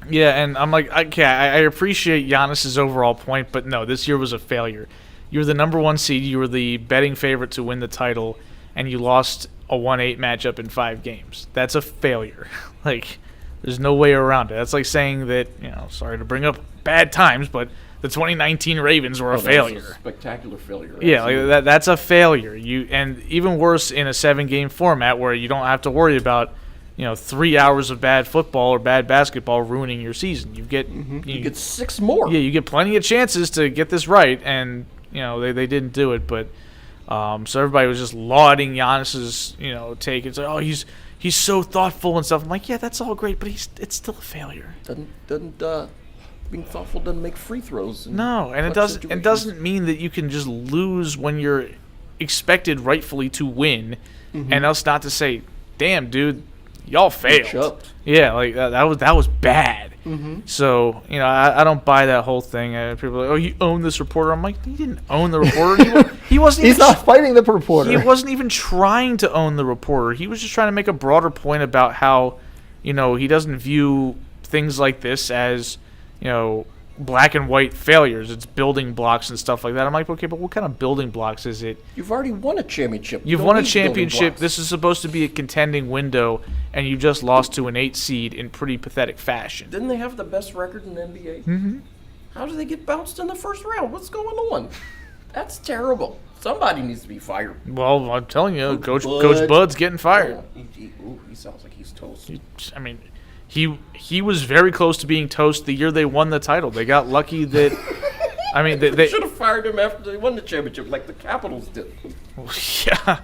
Speaker 4: Yeah, and I'm like, okay, I appreciate Giannis's overall point, but no, this year was a failure. You were the number 1 seed. You were the betting favorite to win the title, and you lost a 1-8 matchup in 5 games. That's a failure. Like, there's no way around it. That's like saying that, sorry to bring up bad times, but the 2019 Ravens were a failure.
Speaker 2: That was a spectacular failure.
Speaker 4: Yeah, like that's a failure. And even worse in a 7-game format where you don't have to worry about 3 hours of bad football or bad basketball ruining your season. You get
Speaker 2: 6 more.
Speaker 4: Yeah, you get plenty of chances to get this right, and they didn't do it. But so everybody was just lauding Giannis's take. It's like, oh, he's so thoughtful and stuff. I'm like, yeah, that's all great, but it's still a failure.
Speaker 2: Being thoughtful doesn't make free throws.
Speaker 4: No, and it doesn't mean that you can just lose when you're expected rightfully to win, and us not to say, damn, dude, y'all failed. Yeah, like that was bad. So I don't buy that whole thing. People are like, oh, you own this reporter. I'm like, he didn't own the reporter. He wasn't.
Speaker 3: He's not fighting the reporter.
Speaker 4: He wasn't even trying to own the reporter. He was just trying to make a broader point about how he doesn't view things like this as black and white failures. It's building blocks and stuff like that. I'm like, okay, but what kind of building blocks is it?
Speaker 2: You've already won a championship.
Speaker 4: You've won a championship. This is supposed to be a contending window, and you just lost to an 8 seed in pretty pathetic fashion.
Speaker 2: Didn't they have the best record in the NBA? Mm-hmm. How did they get bounced in the first round? What's going on? That's terrible. Somebody needs to be fired.
Speaker 4: Well, I'm telling you, Coach Bud's getting fired.
Speaker 2: He sounds like he's toast.
Speaker 4: He was very close to being toast the year they won the title. They got lucky that they
Speaker 2: should have fired him after they won the championship, like the Capitals did.
Speaker 4: Yeah,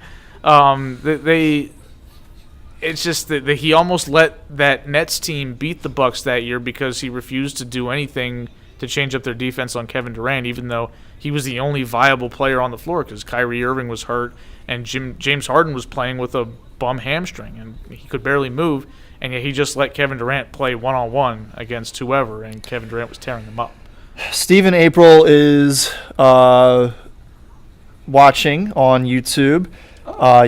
Speaker 4: it's just that he almost let that Nets team beat the Bucks that year because he refused to do anything to change up their defense on Kevin Durant, even though he was the only viable player on the floor because Kyrie Irving was hurt and James Harden was playing with a bum hamstring and he could barely move. And yet he just let Kevin Durant play one-on-one against whoever, and Kevin Durant was tearing him up.
Speaker 3: Stephen April is watching on YouTube.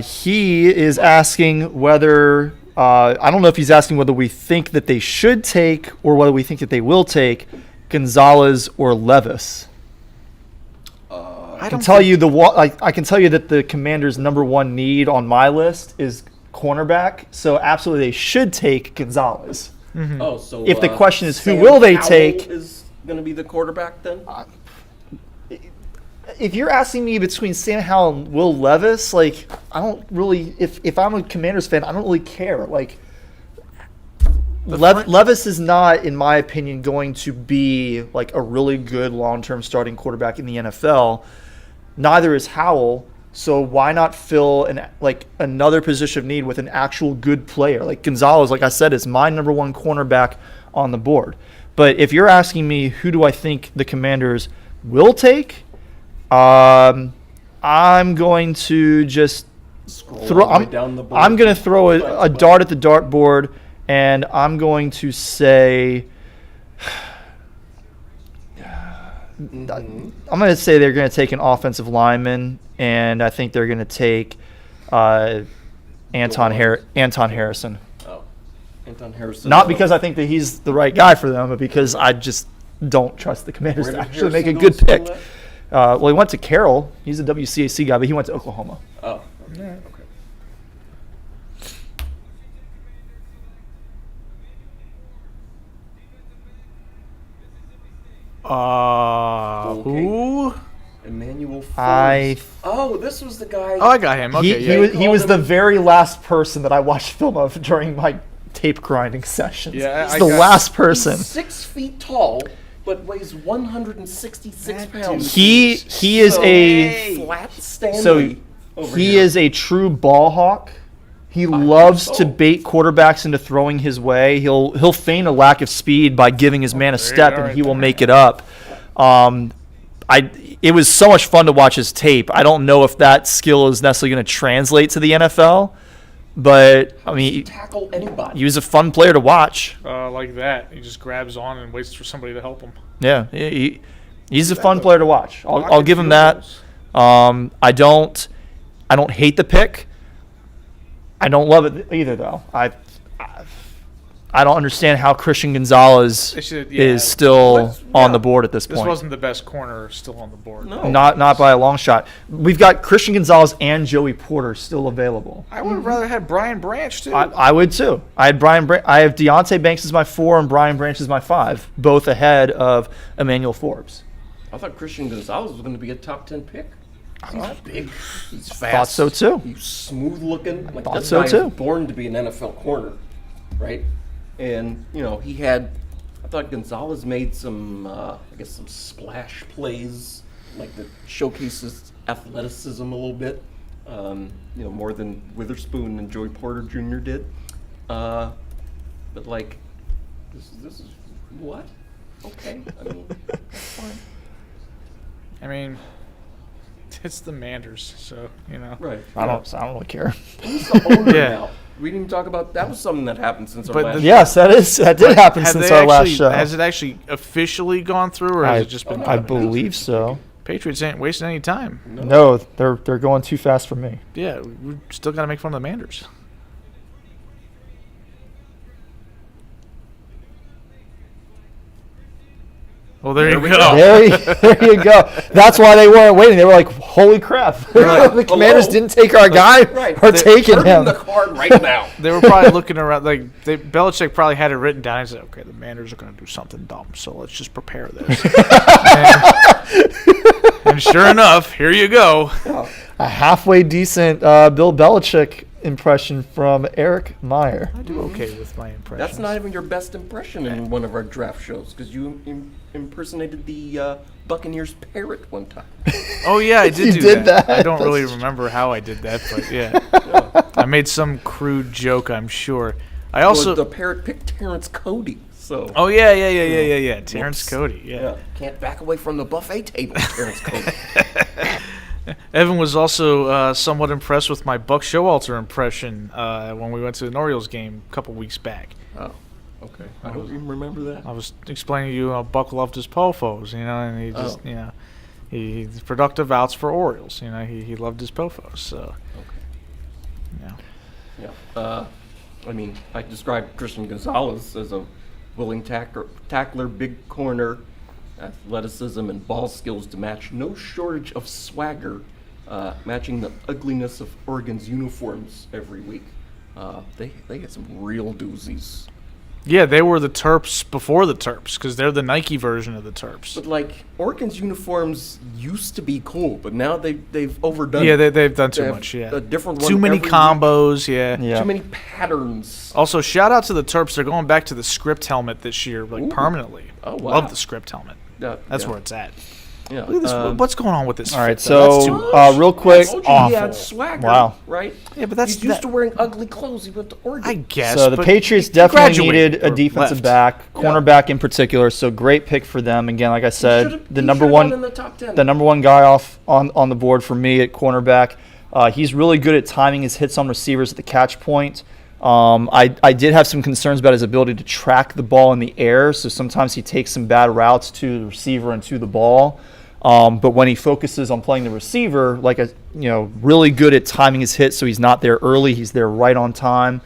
Speaker 3: He is asking whether I don't know if he's asking whether we think that they should take or whether we think that they will take Gonzalez or Levis. I can tell you that the Commanders' number 1 need on my list is cornerback, so absolutely they should take Gonzalez.
Speaker 4: Mm-hmm.
Speaker 2: Oh, so
Speaker 3: if the question is who
Speaker 2: Sam
Speaker 3: will they
Speaker 2: Howell
Speaker 3: take,
Speaker 2: is going to be the quarterback then?
Speaker 3: If you're asking me between Sam Howell and Will Levis, like I don't really. If I'm a Commanders fan, I don't really care. Like Levis is not, in my opinion, going to be like a really good long-term starting quarterback in the NFL. Neither is Howell. So why not fill another position of need with an actual good player? Like Gonzalez, like I said, is my number 1 cornerback on the board. But if you're asking me who do I think the Commanders will take, I'm going to just
Speaker 2: down the board.
Speaker 3: I'm going to throw a dart at the dartboard, and I'm going to say I'm going to say they're going to take an offensive lineman. And I think they're going to take Anton Harrison.
Speaker 2: Oh. Anton Harrison.
Speaker 3: Not because I think that he's the right guy for them, but because I just don't trust the Commanders to actually make a good pick. Well, he went to Carroll. He's a WCAC guy, but he went to Oklahoma.
Speaker 2: Oh,
Speaker 4: Yeah.
Speaker 2: okay.
Speaker 4: Who?
Speaker 2: Emmanuel Forbes. This was the guy.
Speaker 4: Oh, I got him. Okay,
Speaker 3: He was the very last person that I watched film of during my tape grinding sessions.
Speaker 4: Yeah,
Speaker 3: He's the last person.
Speaker 2: He's 6 feet tall, but weighs 166 pounds.
Speaker 3: He is a
Speaker 2: flat Stanley.
Speaker 3: So he is a true ball hawk. He loves to bait quarterbacks into throwing his way. He'll feign a lack of speed by giving his man a step, and he will make it up. It was so much fun to watch his tape. I don't know if that skill is necessarily going to translate to the NFL, but I mean,
Speaker 2: tackle anybody.
Speaker 3: He was a fun player to watch.
Speaker 4: Like that. He just grabs on and waits for somebody to help him.
Speaker 3: Yeah, he's a fun player to watch. I'll give him that. I don't hate the pick. I don't love it either, though. I don't understand how Christian Gonzalez is still on the board at this point.
Speaker 4: This wasn't the best corner still on the board.
Speaker 2: No.
Speaker 3: Not by a long shot. We've got Christian Gonzalez and Joey Porter still available.
Speaker 4: I would have rather had Brian Branch, too.
Speaker 3: I would, too. I have Deontay Banks as my 4 and Brian Branch as my 5, both ahead of Emmanuel Forbes.
Speaker 2: I thought Christian Gonzalez was going to be a top 10 pick. He's big. He's fast.
Speaker 3: Thought so, too.
Speaker 2: He's smooth looking. Like,
Speaker 3: Thought
Speaker 2: this
Speaker 3: so,
Speaker 2: guy
Speaker 3: too.
Speaker 2: is born to be an NFL corner, right? And, I thought Gonzalez made some splash plays, like that showcases athleticism a little bit, more than Witherspoon and Joey Porter Jr. did. But, like, this is what? Okay. I mean, that's fine.
Speaker 4: I mean, it's the Manders, so,
Speaker 2: Right.
Speaker 3: I don't really care.
Speaker 2: Who's the owner
Speaker 4: Yeah.
Speaker 2: now? We didn't even talk about that. Was something that happened since our
Speaker 4: But
Speaker 2: last.
Speaker 3: Yes, that did happen
Speaker 4: Have
Speaker 3: since
Speaker 4: they
Speaker 3: our last
Speaker 4: actually-
Speaker 3: show.
Speaker 4: Has it actually officially gone through, or has it just been?
Speaker 3: I believe so.
Speaker 4: Patriots ain't wasting any time.
Speaker 3: No, they're going too fast for me.
Speaker 4: Yeah, we still got to make fun of the Manders. Well, there you go.
Speaker 3: There you go. That's why they weren't waiting. They were like, "Holy crap! The Commanders
Speaker 2: Hello?
Speaker 3: didn't take our guy.
Speaker 2: Right.
Speaker 3: We're
Speaker 2: They're
Speaker 3: taking
Speaker 2: turning
Speaker 3: him."
Speaker 2: the card right now.
Speaker 4: They were probably looking around. Belichick probably had it written down. He said, "Okay, the Manders are going to do something dumb, so let's just prepare this." and sure enough, here you go.
Speaker 3: A halfway decent Bill Belichick impression from Eric Meyer.
Speaker 4: I do okay with my impressions.
Speaker 2: That's not even your best impression in one of our draft shows because you impersonated the Buccaneers parrot one time.
Speaker 4: Oh yeah, I did
Speaker 3: You
Speaker 4: do
Speaker 3: did that.
Speaker 4: I don't really
Speaker 3: That's
Speaker 4: remember how I did that, but yeah, I made some crude joke, I'm sure. I also
Speaker 2: the parrot picked Terrence Cody. So.
Speaker 4: Oh yeah. Terrence Cody. Yeah.
Speaker 2: Can't back away from the buffet table, Terrence Cody.
Speaker 4: Evan was also somewhat impressed with my Buck Showalter impression when we went to an Orioles game a couple weeks back.
Speaker 2: Oh, okay. I don't even remember that.
Speaker 4: I was explaining to you how Buck loved his pofos, and he just, he's productive outs for Orioles. He loved his pofos. So,
Speaker 2: Yeah. I mean, I described Christian Gonzalez as a willing tackler, big corner, athleticism and ball skills to match. No shortage of swagger, matching the ugliness of Oregon's uniforms every week. They get some real doozies.
Speaker 4: Yeah, they were the Terps before the Terps because they're the Nike version of the Terps.
Speaker 2: But like Oregon's uniforms used to be cool, but now they've overdone.
Speaker 4: Yeah,
Speaker 2: it.
Speaker 4: they've done
Speaker 2: They
Speaker 4: too
Speaker 2: have
Speaker 4: much. Yeah,
Speaker 2: a different one
Speaker 4: too many
Speaker 2: every
Speaker 4: combos. Yeah.
Speaker 3: Yeah.
Speaker 2: Too many patterns.
Speaker 4: Also, shout out to the Terps. They're going back to the script helmet this year,
Speaker 2: Ooh.
Speaker 4: permanently.
Speaker 2: Oh, wow.
Speaker 4: Love the script helmet. That's
Speaker 2: yeah.
Speaker 4: where it's at.
Speaker 2: Yeah.
Speaker 4: Look at this. What's going on with this?
Speaker 3: All right,
Speaker 4: fit, though? That's too
Speaker 3: so
Speaker 4: much.
Speaker 3: real quick,
Speaker 2: I told you
Speaker 3: awful.
Speaker 2: he had swagger,
Speaker 3: Wow.
Speaker 2: right?
Speaker 4: Yeah, but that's
Speaker 2: He's used to wearing ugly clothes. He went to Oregon.
Speaker 4: I guess.
Speaker 3: So the
Speaker 4: but
Speaker 3: Patriots
Speaker 4: he
Speaker 3: definitely
Speaker 4: graduated
Speaker 3: needed a
Speaker 4: or
Speaker 3: defensive
Speaker 4: left.
Speaker 3: back, cornerback in particular. So great pick for them. Again, like I said,
Speaker 2: He
Speaker 3: the number
Speaker 2: should've
Speaker 3: one,
Speaker 2: gone in the top 10.
Speaker 3: the number one guy off on the board for me at cornerback. He's really good at timing his hits on receivers at the catch point. I did have some concerns about his ability to track the ball in the air. So sometimes he takes some bad routes to the receiver and to the ball. But when he focuses on playing the receiver, really good at timing his hits, so he's not there early. He's there right on time.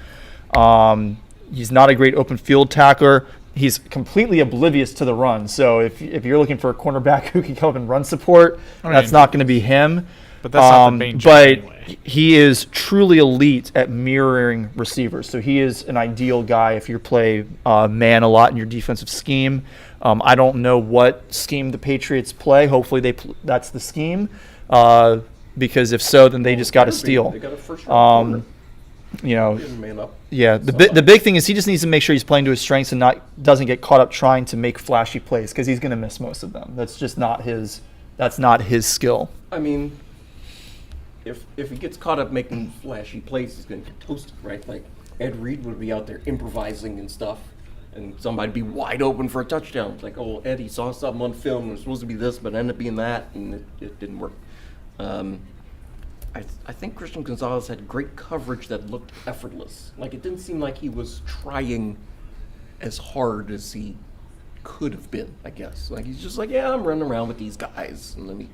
Speaker 3: He's not a great open field tackler. He's completely oblivious to the run. So if you're looking for a cornerback who can come up and run support, that's not going to be him.
Speaker 4: But that's not the main job anyway.
Speaker 3: He is truly elite at mirroring receivers. So he is an ideal guy if you play man a lot in your defensive scheme. I don't know what scheme the Patriots play. Hopefully that's the scheme. Because if so, then they just got to steal.
Speaker 2: They got a first-round
Speaker 3: corner. Yeah. The big thing is he just needs to make sure he's playing to his strengths and doesn't get caught up trying to make flashy plays because he's going to miss most of them. That's just not his. That's not his skill.
Speaker 2: I mean, if he gets caught up making flashy plays, he's going to get toasted, right? Like Ed Reed would be out there improvising and stuff, and somebody'd be wide open for a touchdown. It's like, oh, Eddie saw something on film. It was supposed to be this, but it ended up being that, and it didn't work. I think Christian Gonzalez had great coverage that looked effortless. Like, it didn't seem like he was trying as hard as he could have been, I guess. Like, he's just like, yeah, I'm running around with these guys, and let me,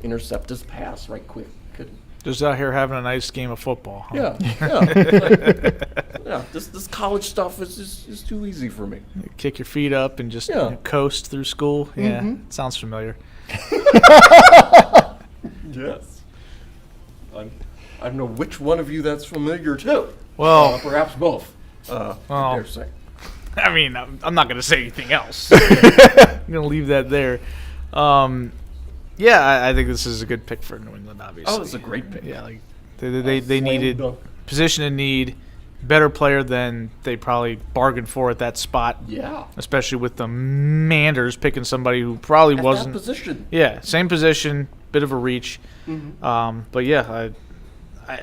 Speaker 2: intercept this pass right quick.
Speaker 4: Just out here having a nice game of football. Huh?
Speaker 2: Yeah. This college stuff is too easy for me.
Speaker 4: Kick your feet up and just coast through school.
Speaker 2: Mm-hmm.
Speaker 4: Yeah, it sounds familiar.
Speaker 2: Yes. I don't know which one of you that's familiar to.
Speaker 4: Well,
Speaker 2: perhaps both.
Speaker 4: well,
Speaker 2: I dare say.
Speaker 4: I mean, I'm not going to say anything else. I'm going to leave that there. Yeah, I think this is a good pick for New England, obviously.
Speaker 2: Oh, it's a great pick.
Speaker 4: Yeah, like they needed position in need, better player than they probably bargained for at that spot.
Speaker 2: Yeah. Especially
Speaker 4: with the Manders picking somebody who probably wasn't.
Speaker 2: That position.
Speaker 4: Yeah, same position, bit of a reach.
Speaker 2: Mm-hmm.
Speaker 4: But yeah,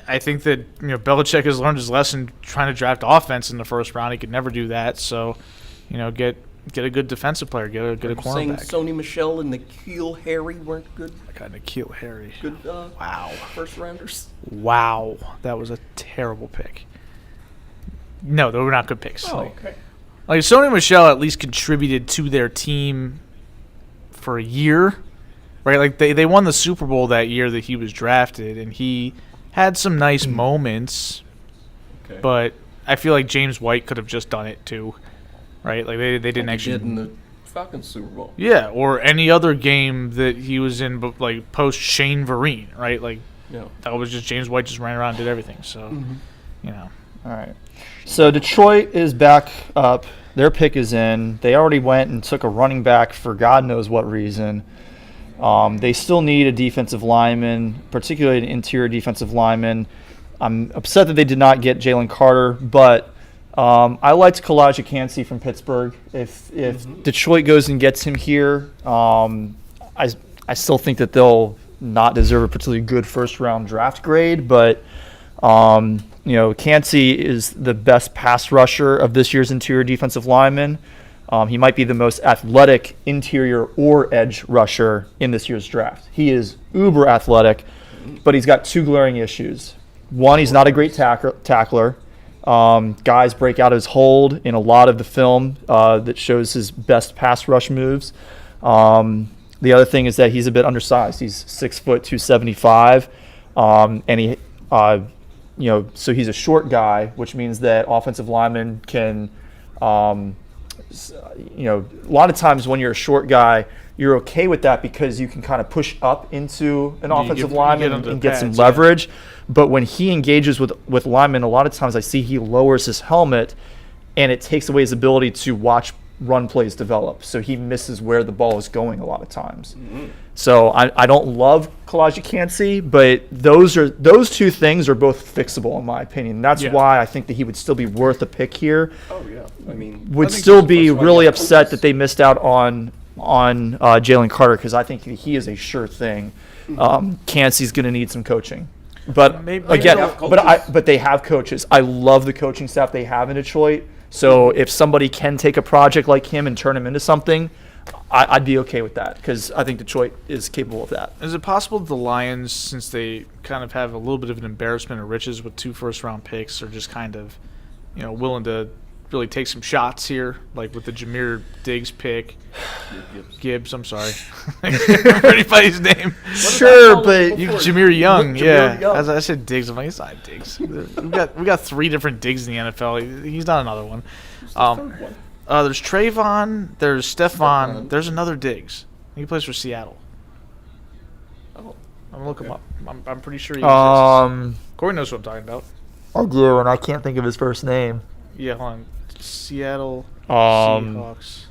Speaker 4: I think that Belichick has learned his lesson trying to draft offense in the first round. He could never do that. So, get a good defensive player, get a cornerback.
Speaker 2: Saying Sony Michel and N'Keal Harry weren't good.
Speaker 4: I got N'Keal Harry.
Speaker 2: Good.
Speaker 4: Wow.
Speaker 2: First rounders.
Speaker 4: Wow, that was a terrible pick. No, they were not good picks.
Speaker 2: Oh, okay.
Speaker 4: Like Sony Michel at least contributed to their team for a year, right? Like they won the Super Bowl that year that he was drafted, and he had some nice moments. Okay. But I feel like James White could have just done it too, right? Like they didn't actually.
Speaker 2: Did in the Falcons Super Bowl.
Speaker 4: Yeah, or any other game that he was in, like post Shane Vereen, right? Like that was just James White just ran around and did everything. So,
Speaker 3: All right. So Detroit is back up. Their pick is in. They already went and took a running back for God knows what reason. They still need a defensive lineman, particularly an interior defensive lineman. I'm upset that they did not get Jalen Carter, but I liked Kalijah Kancey from Pittsburgh. If Detroit goes and gets him here, I still think that they'll not deserve a particularly good first-round draft grade, but Kancey is the best pass rusher of this year's interior defensive lineman. He might be the most athletic interior or edge rusher in this year's draft. He is uber athletic, but he's got two glaring issues. One, he's not a great tackler. Guys break out of his hold in a lot of the film that shows his best pass rush moves. The other thing is that he's a bit undersized. He's 6 foot 275, and he so he's a short guy, which means that offensive linemen can, a lot of times when you're a short guy, you're okay with that because you can kind of push up into an offensive lineman and get some leverage. But when he engages with linemen, a lot of times I see he lowers his helmet, and it takes away his ability to watch run plays develop. So he misses where the ball is going a lot of times. Mm-hmm. So I don't love Kalijah Kancey, but those two things are both fixable in my opinion. That's why I think that he would still be worth a pick here.
Speaker 2: Oh yeah,
Speaker 3: would still be really upset that they missed out on Jalen Carter because I think he is a sure thing. Kancey's going to need some coaching, but but they have coaches. I love the coaching staff they have in Detroit. So if somebody can take a project like him and turn him into something, I'd be okay with that because I think Detroit is capable of that.
Speaker 4: Is it possible that the Lions, since they kind of have a little bit of an embarrassment of riches with 2 first-round picks, are just kind of, willing to really take some shots here, like with the Jahmyr Diggs pick. Gibbs, I'm sorry. I can't remember anybody's name.
Speaker 3: Sure, but
Speaker 4: Jahmyr Young,
Speaker 2: Jahmyr Young.
Speaker 4: As I said Diggs, I'm like, it's not Diggs. We got 3 different Diggs in the NFL. He's not another one. There's Trayvon, there's Stephon, there's another Diggs. He plays for Seattle.
Speaker 2: Oh,
Speaker 4: I'm gonna look him up. I'm pretty sure he exists. Corey knows what I'm talking about.
Speaker 3: I do, and I can't think of his first name.
Speaker 4: Yeah, hold on. Seattle
Speaker 3: Seahawks.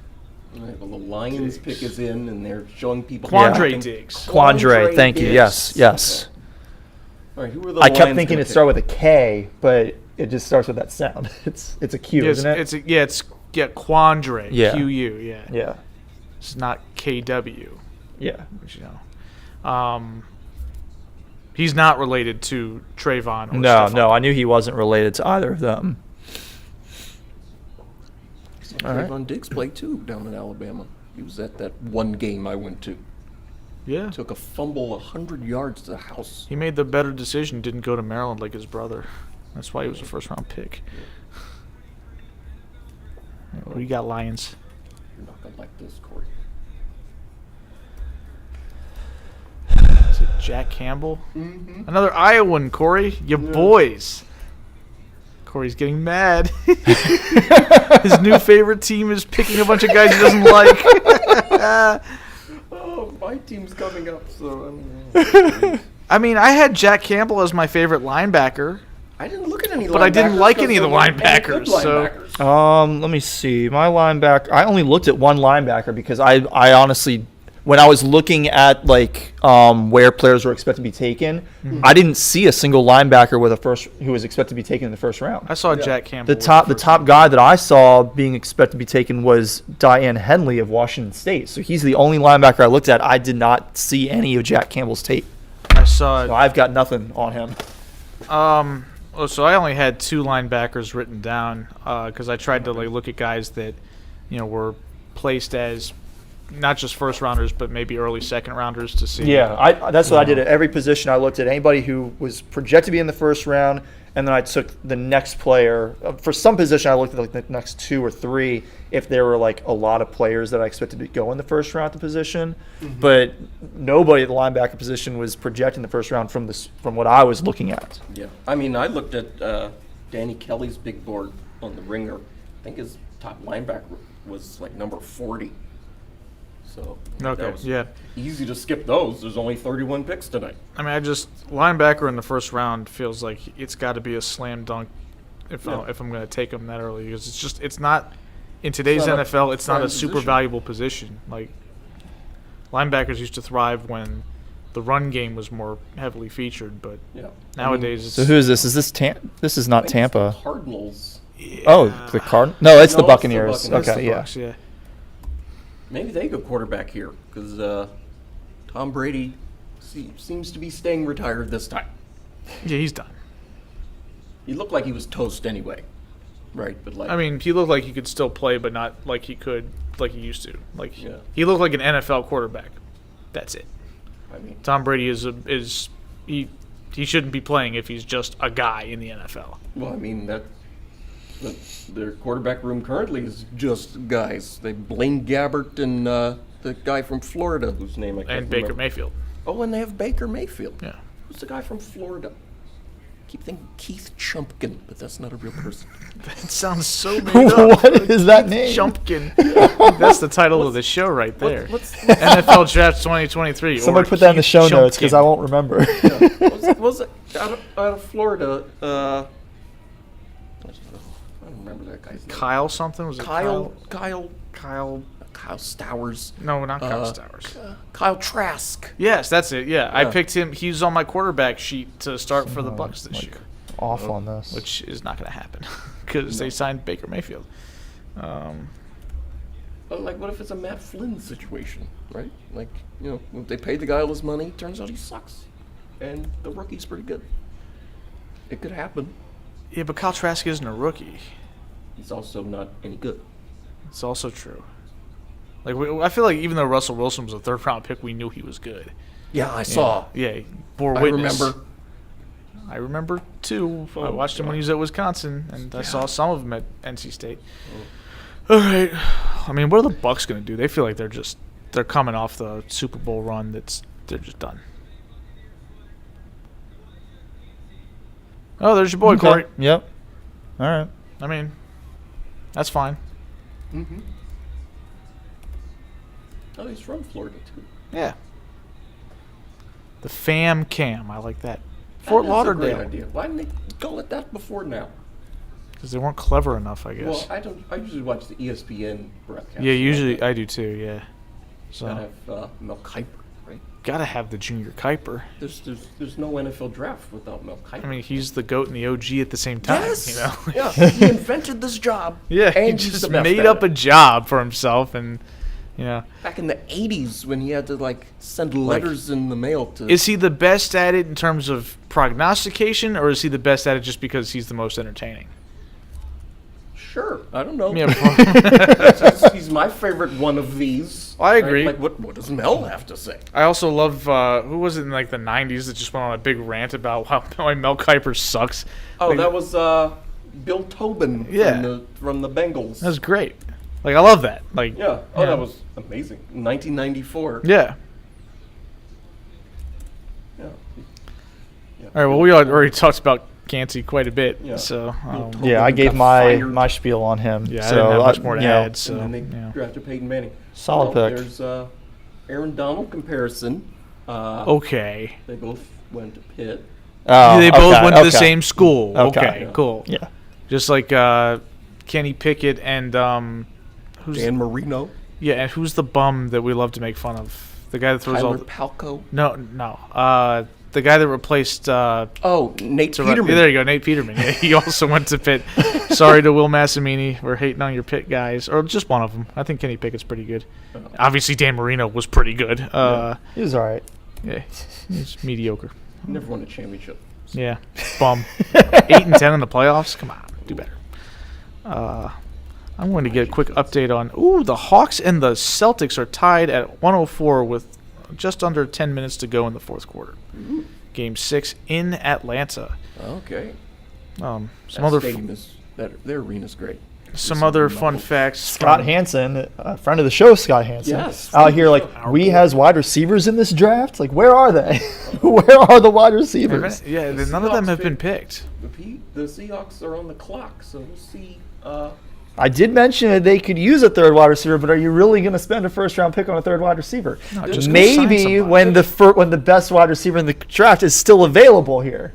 Speaker 2: Right, well, the Lions pick is in, and they're showing people.
Speaker 4: Quandre Diggs.
Speaker 3: Quandre, thank you. Yes.
Speaker 2: Okay. All right, who were the
Speaker 3: I kept
Speaker 2: Lions
Speaker 3: thinking
Speaker 2: gonna
Speaker 3: it started with a K, but it just starts with that sound. It's a Q, isn't it?
Speaker 4: It's Quandre.
Speaker 3: Yeah.
Speaker 4: Q-U, yeah.
Speaker 3: Yeah.
Speaker 4: It's not K-W,
Speaker 3: Yeah.
Speaker 4: which, he's not related to Trayvon or
Speaker 3: No,
Speaker 4: Stephon.
Speaker 3: I knew he wasn't related to either of them.
Speaker 2: pick? Trayvon Diggs played too down in Alabama. He was at that one game I went to.
Speaker 4: Yeah.
Speaker 2: Took a fumble 100 yards to the house.
Speaker 4: He made the better decision, didn't go to Maryland like his brother. That's why he was a first-round pick. What do you got, Lions?
Speaker 2: You're not gonna like this, Corey.
Speaker 4: Is it Jack Campbell? Mm-hmm. Another Iowan, Corey. Your boys. Corey's getting mad. His new favorite team is picking a bunch of guys he doesn't like.
Speaker 2: Oh, my team's coming up, so
Speaker 4: I mean, I had Jack Campbell as my favorite linebacker.
Speaker 2: I didn't look at any linebackers.
Speaker 4: But I didn't like any of the
Speaker 2: because there weren't any
Speaker 4: linebackers,
Speaker 2: good
Speaker 4: so-
Speaker 2: linebackers.
Speaker 3: Let me see. My linebacker. I only looked at one linebacker because I honestly, when I was looking at where players were expected to be taken, I didn't see a single linebacker who was expected to be taken in the first round.
Speaker 4: I saw Jack Campbell.
Speaker 3: The top guy that I saw being expected to be taken was Diane Henley of Washington State. So he's the only linebacker I looked at. I did not see any of Jack Campbell's tape.
Speaker 4: I saw.
Speaker 3: So I've got nothing on him.
Speaker 4: So I only had 2 linebackers written down because I tried to look at guys that were placed as not just first rounders but maybe early second rounders to see.
Speaker 3: Yeah, that's what I did at every position. I looked at anybody who was projected to be in the first round, and then I took the next player. For some position, I looked at the next 2 or 3 if there were a lot of players that I expected to go in the first round at the position. Mm-hmm. But nobody at the linebacker position was projecting the first round from what I was looking at.
Speaker 2: Yeah, I mean, I looked at Danny Kelly's big board on the Ringer. I think his top linebacker was number 40. So
Speaker 4: Okay.
Speaker 2: that was
Speaker 4: Yeah.
Speaker 2: easy to skip those. There's only 31 picks tonight.
Speaker 4: I mean, linebacker in the first round feels like it's got to be a slam dunk if I'm going to take him that early because it's not in today's
Speaker 2: not a
Speaker 4: NFL. It's not a
Speaker 2: prime
Speaker 4: super
Speaker 2: position.
Speaker 4: valuable position. Linebackers used to thrive when the run game was more heavily featured, but
Speaker 2: Yeah.
Speaker 4: nowadays it's
Speaker 3: So who is this? Is this This is not
Speaker 2: I think it's
Speaker 3: Tampa.
Speaker 2: the Cardinals.
Speaker 3: Oh, the Cardinals? No, it's the
Speaker 2: No, it's the
Speaker 3: Buccaneers.
Speaker 2: Buccaneers.
Speaker 3: Okay, yeah.
Speaker 4: Bucks, yeah.
Speaker 2: Maybe they go quarterback here because Tom Brady seems to be staying retired this time.
Speaker 4: Yeah, he's done.
Speaker 2: He looked like he was toast anyway, right? But
Speaker 4: I mean, he looked like he could still play, but not like he used to.
Speaker 2: Yeah.
Speaker 4: He looked like an NFL quarterback. That's it.
Speaker 2: I mean,
Speaker 4: Tom Brady he shouldn't be playing if he's just a guy in the NFL.
Speaker 2: well, I mean their quarterback room currently is just guys. They Blaine Gabbert and the guy from Florida whose name I can't
Speaker 4: And Baker
Speaker 2: remember.
Speaker 4: Mayfield.
Speaker 2: Oh, and they have Baker Mayfield.
Speaker 4: Yeah.
Speaker 2: Who's the guy from Florida? Keep thinking Keith Chumpkin, but that's not a real person.
Speaker 4: That sounds so made up.
Speaker 3: What is that name?
Speaker 4: Chumpkin. That's the title of the show right there.
Speaker 2: What's
Speaker 4: NFL Draft 2023.
Speaker 3: Somebody
Speaker 4: or
Speaker 3: put that in the
Speaker 4: Keith
Speaker 3: show notes because
Speaker 4: Chumpkin.
Speaker 3: I won't remember.
Speaker 2: was it out of Florida? I don't remember that guy's name.
Speaker 4: Kyle something? Was it
Speaker 2: Kyle Stowers.
Speaker 4: No, not Kyle Stowers.
Speaker 2: Kyle Trask.
Speaker 4: Yes, that's it. Yeah, I
Speaker 2: Yeah.
Speaker 4: picked him. He's on my quarterback sheet to start for the Bucks this year,
Speaker 3: Off on this.
Speaker 4: which is not going to happen because they signed Baker Mayfield.
Speaker 2: But what if it's a Matt Flynn situation, right? If they paid the guy all his money, turns out he sucks, and the rookie's pretty good. It could happen.
Speaker 4: Yeah, but Kyle Trask isn't a rookie.
Speaker 2: He's also not any good.
Speaker 4: It's also true. I feel like even though Russell Wilson was a third-round pick, we knew he was good.
Speaker 2: Yeah, I saw.
Speaker 4: Yeah, bore
Speaker 2: I
Speaker 4: witness.
Speaker 2: remember.
Speaker 4: I remember too. I watched him when he was at Wisconsin, and I saw some of him at NC State. All right. I mean, what are the Bucks going to do? They feel like they're coming off the Super Bowl run. They're just done. Oh, there's your boy,
Speaker 3: Okay.
Speaker 4: Corey.
Speaker 3: Yep. All right.
Speaker 4: I mean, that's fine.
Speaker 2: Mm-hmm. Oh, he's from Florida, too.
Speaker 4: Yeah. The Fam Cam. I like that.
Speaker 2: That
Speaker 4: Fort
Speaker 2: is a
Speaker 4: Lauderdale.
Speaker 2: great idea. Why didn't they call it that before now?
Speaker 4: Because they weren't clever enough, I guess.
Speaker 2: Well, I usually watch the ESPN broadcast.
Speaker 4: Yeah, usually I do too, yeah. So
Speaker 2: Gotta have Mel Kiper, right?
Speaker 4: gotta have the Junior Kuiper.
Speaker 2: There's no NFL draft without Mel Kiper.
Speaker 4: I mean, he's the GOAT and the OG at the same time,
Speaker 2: yes!
Speaker 4: you know?
Speaker 2: Yeah, he invented this job.
Speaker 4: Yeah, he
Speaker 2: and he's
Speaker 4: just
Speaker 2: the best
Speaker 4: made
Speaker 2: at
Speaker 4: up
Speaker 2: it.
Speaker 4: a job for himself, and, you know.
Speaker 2: Back in the 80s when he had to, send letters in the mail to...
Speaker 4: Is he the best at it in terms of prognostication, or is he the best at it just because he's the most entertaining?
Speaker 2: Sure, I don't know.
Speaker 4: Yeah,
Speaker 2: He's my favorite one of these.
Speaker 4: I agree.
Speaker 2: Like, what does Mel have to say?
Speaker 4: I also love, who was it in, the 90s that just went on a big rant about how Mel Kiper sucks?
Speaker 2: Oh,
Speaker 4: Like,
Speaker 2: that was Bill Tobin
Speaker 4: Yeah.
Speaker 2: from the Bengals.
Speaker 4: That was great. Like, I love that. Like,
Speaker 2: Yeah. Oh, that was amazing. 1994.
Speaker 4: Yeah.
Speaker 2: Yeah.
Speaker 4: All right, well, we already talked about Gansey quite a bit,
Speaker 2: Yeah.
Speaker 4: so
Speaker 3: Yeah, I
Speaker 2: Got
Speaker 3: gave my
Speaker 2: fired.
Speaker 3: my spiel on him.
Speaker 4: yeah, I
Speaker 3: so
Speaker 4: didn't have much more to
Speaker 3: you know,
Speaker 4: add. So
Speaker 2: And then they
Speaker 4: yeah.
Speaker 2: drafted Peyton Manning.
Speaker 3: Solid pick.
Speaker 2: There's Aaron Donald comparison.
Speaker 4: Okay.
Speaker 2: They both went to Pitt.
Speaker 3: Oh,
Speaker 4: They both
Speaker 3: okay,
Speaker 4: went to the
Speaker 3: okay.
Speaker 4: same school.
Speaker 3: Okay.
Speaker 4: Okay, cool.
Speaker 3: Yeah.
Speaker 4: Just like Kenny Pickett and who's
Speaker 2: Dan Marino.
Speaker 4: and who's the bum that we love to make fun of? The guy that throws
Speaker 2: Tyler
Speaker 4: all the,
Speaker 2: Palko.
Speaker 4: no. The guy that replaced
Speaker 2: Oh, Nate Peterman.
Speaker 4: There you go, Nate Peterman. Yeah, he also went to Pitt. Sorry to Will Massimini. We're hating on your Pitt guys, or just one of them. I think Kenny Pickett's pretty good. Obviously, Dan Marino was pretty good.
Speaker 3: He was all right.
Speaker 4: Yeah, he's mediocre.
Speaker 2: Never won a championship.
Speaker 4: Yeah, bum. 8-10 in the playoffs. Come on, do better. I'm going to get a quick update on. The Hawks and the Celtics are tied at 104 with just under 10 minutes to go in the fourth quarter. Game 6 in Atlanta.
Speaker 2: Okay.
Speaker 4: Some
Speaker 2: That
Speaker 4: other
Speaker 2: stadium is better. Their arena's great.
Speaker 4: some other fun facts.
Speaker 3: Scott
Speaker 4: from-
Speaker 3: Hansen, a friend of the show, Scott Hansen,
Speaker 2: Yes,
Speaker 3: out here like, we has wide receivers in this draft. Like, where are they? Where are the wide receivers?
Speaker 4: Yeah,
Speaker 2: The
Speaker 4: none of them
Speaker 2: Seahawks
Speaker 4: have been
Speaker 2: pick-
Speaker 4: picked.
Speaker 2: The Seahawks are on the clock, so we'll see.
Speaker 3: I did mention that they could use a third wide receiver, but are you really going to spend a first-round pick on a third wide receiver?
Speaker 4: No, just go sign
Speaker 3: Maybe
Speaker 4: somebody.
Speaker 3: when the best wide receiver in the draft is still available here.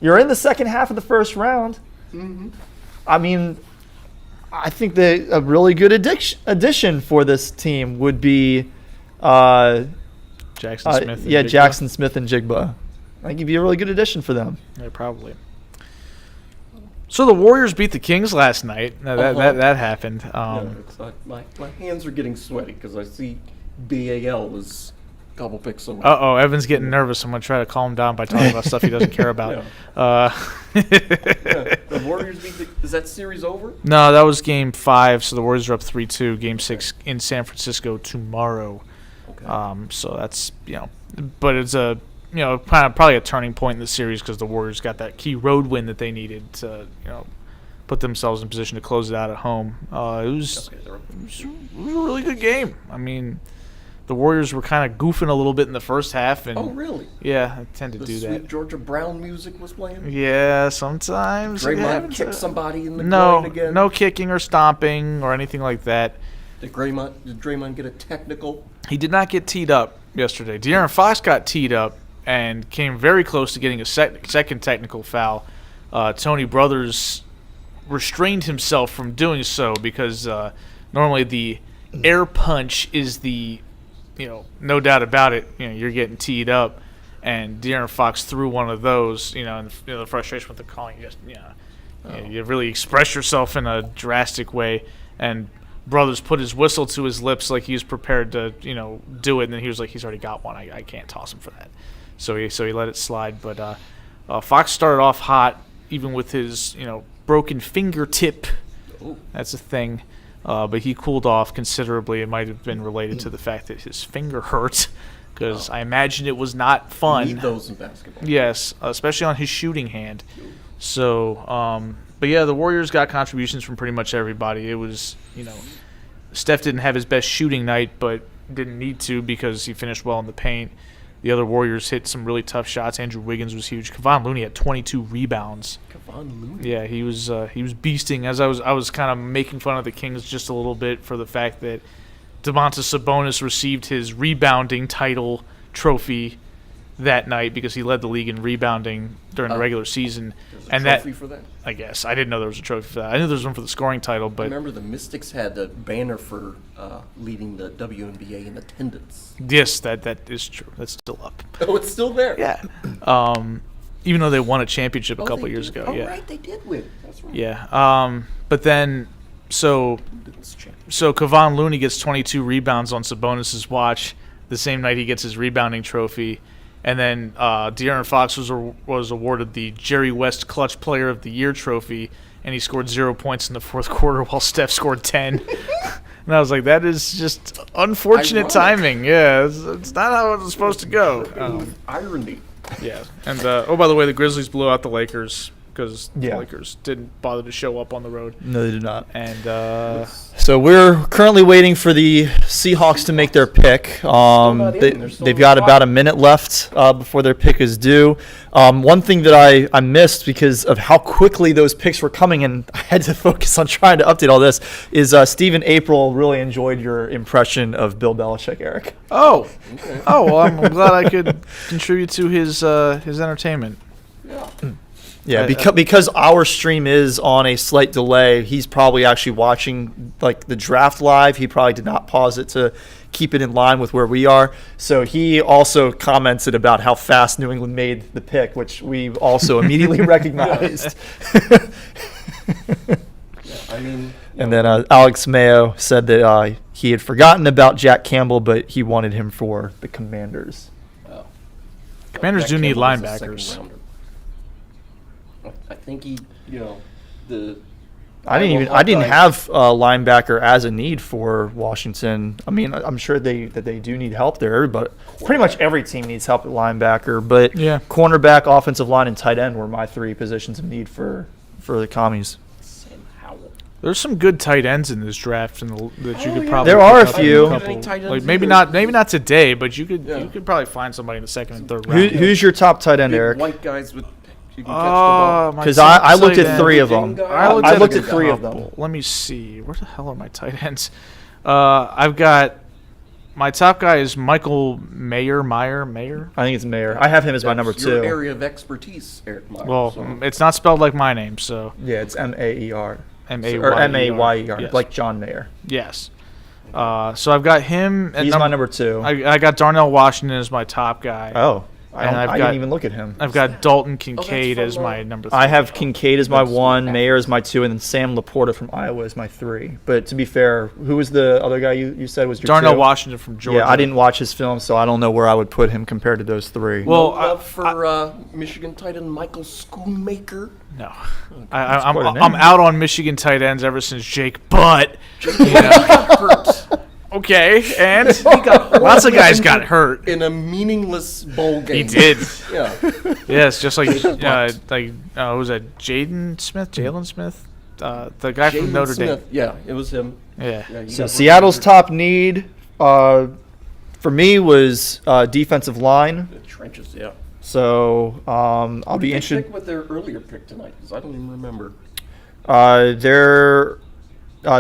Speaker 3: You're in the second half of the first round.
Speaker 2: Mm-hmm.
Speaker 3: I mean, I think that a really good addition for this team would be,
Speaker 4: Jackson Smith. and
Speaker 3: yeah,
Speaker 4: Jigba.
Speaker 3: Jackson Smith and Jigba. I think he'd be a really good addition for them.
Speaker 4: Yeah, probably. So the Warriors beat the Kings last night. Now that happened.
Speaker 2: It's like my hands are getting sweaty because I see BAL was a couple picks away.
Speaker 4: Evan's getting nervous. I'm gonna try to calm him down by talking about stuff he doesn't care about.
Speaker 2: The Warriors beat is that series over?
Speaker 4: No, that was Game 5. So the Warriors are up 3-2. Game 6 in San Francisco tomorrow.
Speaker 2: Okay.
Speaker 4: So that's but it's a probably a turning point in the series because the Warriors got that key road win that they needed to put themselves in position to close it out at home. It was a really good game. I mean, the Warriors were kind of goofing a little bit in the first half, and
Speaker 2: Oh, really?
Speaker 4: yeah, I tend to
Speaker 2: The
Speaker 4: do
Speaker 2: sweet
Speaker 4: that.
Speaker 2: Georgia Brown music was playing?
Speaker 4: Yeah, sometimes. it
Speaker 2: Draymond
Speaker 4: happens.
Speaker 2: kicked somebody in the
Speaker 4: No,
Speaker 2: groin again?
Speaker 4: no kicking or stomping or anything like that.
Speaker 2: Did Draymond get a technical?
Speaker 4: He did not get teed up yesterday. De'Aaron Fox got teed up and came very close to getting a second technical foul. Tony Brothers restrained himself from doing so because normally the air punch is the, no doubt about it, you're getting teed up. And De'Aaron Fox threw one of those, and the frustration with the calling, you really express yourself in a drastic way. And Brothers put his whistle to his lips like he was prepared to, do it, and then he was like, he's already got one. I can't toss him for that. So he let it slide. But Fox started off hot, even with his, broken fingertip.
Speaker 2: Ooh.
Speaker 4: That's a thing. But he cooled off considerably. It might have been related to the fact that his finger hurt. because I imagine it was not fun.
Speaker 2: Need those in basketball.
Speaker 4: Yes, especially on his shooting hand. So, but yeah, the Warriors got contributions from pretty much everybody. It was, Steph didn't have his best shooting night, but didn't need to because he finished well in the paint. The other Warriors hit some really tough shots. Andrew Wiggins was huge. Kevon Looney had 22 rebounds.
Speaker 2: Kevon Looney.
Speaker 4: Yeah, he was beasting. As I was kind of making fun of the Kings just a little bit for the fact that Domantas Sabonis received his rebounding title trophy that night because he led the league in rebounding during the regular season.
Speaker 2: There's a trophy for that?
Speaker 4: I guess I didn't know there was a trophy for that. I knew there was one for the scoring title, but
Speaker 2: I remember the Mystics had a banner for leading the WNBA in attendance.
Speaker 4: yes, that is true. That's still up.
Speaker 2: Oh, it's still there.
Speaker 4: Yeah. Even though they won a championship a couple years ago.
Speaker 2: Oh,
Speaker 4: yeah.
Speaker 2: right, they did win. That's right.
Speaker 4: Yeah. But then, so Kevon Looney gets 22 rebounds on Sabonis' watch the same night he gets his rebounding trophy. And then De'Aaron Fox was awarded the Jerry West Clutch Player of the Year trophy, and he scored 0 points in the fourth quarter while Steph scored 10. And I was like, that is just unfortunate timing. Yeah, it's not how it was supposed to go.
Speaker 2: Irony.
Speaker 4: Yeah. And, by the way, the Grizzlies blew out the Lakers because the
Speaker 3: Yeah.
Speaker 4: Lakers didn't bother to show up on the road.
Speaker 3: No, they did not.
Speaker 4: And
Speaker 3: So we're currently waiting for the Seahawks to make their pick. They've got about a minute left before their pick is due. One thing that I missed because of how quickly those picks were coming, and I had to focus on trying to update all this, is Stephen April really enjoyed your impression of Bill Belichick, Eric.
Speaker 4: well, I'm glad I could contribute to his entertainment.
Speaker 2: Yeah.
Speaker 3: Yeah, because our stream is on a slight delay, he's probably actually watching like the draft live. He probably did not pause it to keep it in line with where we are. So he also commented about how fast New England made the pick, which we also immediately recognized. And then Alex Mayo said that he had forgotten about Jack Campbell, but he wanted him for the Commanders.
Speaker 4: Commanders
Speaker 2: Jack
Speaker 4: do need
Speaker 2: Campbell was a
Speaker 4: linebackers.
Speaker 2: second-rounder. I think he,
Speaker 3: I didn't have a linebacker as a need for Washington. I mean, I'm sure they do need help there, but pretty much every team needs help at linebacker. But
Speaker 4: Yeah.
Speaker 3: cornerback, offensive line, and tight end were my three positions of need for the Commies.
Speaker 2: Sam Howell.
Speaker 4: There's some good tight ends in this draft, that you could
Speaker 2: yeah.
Speaker 4: probably.
Speaker 3: There are
Speaker 4: pick
Speaker 3: a
Speaker 4: up
Speaker 3: few.
Speaker 4: couple.
Speaker 2: Any tight ends
Speaker 4: Like maybe
Speaker 2: either.
Speaker 4: not today, but you could
Speaker 2: Yeah.
Speaker 4: you could probably find somebody in the second and third round.
Speaker 3: Who's your top tight end,
Speaker 2: Big
Speaker 3: Eric?
Speaker 2: white guys with you can catch the ball.
Speaker 4: My
Speaker 3: Because
Speaker 4: top
Speaker 3: I looked
Speaker 4: tight
Speaker 3: at
Speaker 4: end-
Speaker 3: three of them.
Speaker 2: I
Speaker 3: I looked
Speaker 2: a
Speaker 3: at three of them.
Speaker 4: couple. Let me see. Where the hell are my tight ends? I've got my top guy is Michael Mayer.
Speaker 3: I think it's Mayer. I have him as my number
Speaker 2: That's your
Speaker 3: 2.
Speaker 2: area of expertise, Eric Meyer.
Speaker 4: Well,
Speaker 2: so.
Speaker 4: it's not spelled like my name, so
Speaker 3: Yeah, it's Mayer.
Speaker 4: Mayer.
Speaker 3: Or Mayer,
Speaker 4: Yes.
Speaker 3: like John Mayer.
Speaker 4: Yes. So I've got him. And
Speaker 3: He's my number 2.
Speaker 4: I got Darnell Washington as my top guy.
Speaker 3: Oh,
Speaker 4: And I've
Speaker 3: I
Speaker 4: got-
Speaker 3: didn't even look at him.
Speaker 4: I've got Dalton Kincaid
Speaker 2: from,
Speaker 4: as my number 3.
Speaker 3: I have Kincaid as my
Speaker 2: That's
Speaker 3: 1,
Speaker 2: okay.
Speaker 3: Mayer as my 2, and then Sam Laporta from Iowa as my 3. But to be fair, who was the other guy you said was your
Speaker 4: Darnell
Speaker 3: 2?
Speaker 4: Washington from Georgia.
Speaker 3: Yeah, I didn't watch his film, so I don't know where I would put him compared to those 3.
Speaker 4: Well,
Speaker 2: No love for Michigan tight end Michael Schoonmaker.
Speaker 4: No,
Speaker 3: That's quite a
Speaker 4: I'm
Speaker 3: name.
Speaker 4: out on Michigan tight ends ever since Jake Butt. You know.
Speaker 2: Hurt
Speaker 4: Okay, and lots of guys got hurt.
Speaker 2: in a meaningless bowl game.
Speaker 4: He did.
Speaker 2: Yeah.
Speaker 4: Yes, just like who was that? Jalen Smith, the guy from
Speaker 2: Jalen
Speaker 4: Notre
Speaker 2: Smith.
Speaker 4: Dame.
Speaker 2: Yeah, it was him.
Speaker 4: Yeah.
Speaker 2: Yeah, you
Speaker 3: So
Speaker 2: got
Speaker 3: Seattle's
Speaker 2: hurt.
Speaker 3: top need for me was defensive line.
Speaker 2: The trenches, yeah.
Speaker 3: So I'll be
Speaker 2: Who did they
Speaker 3: interested.
Speaker 2: pick with their earlier pick tonight? Because I don't even remember.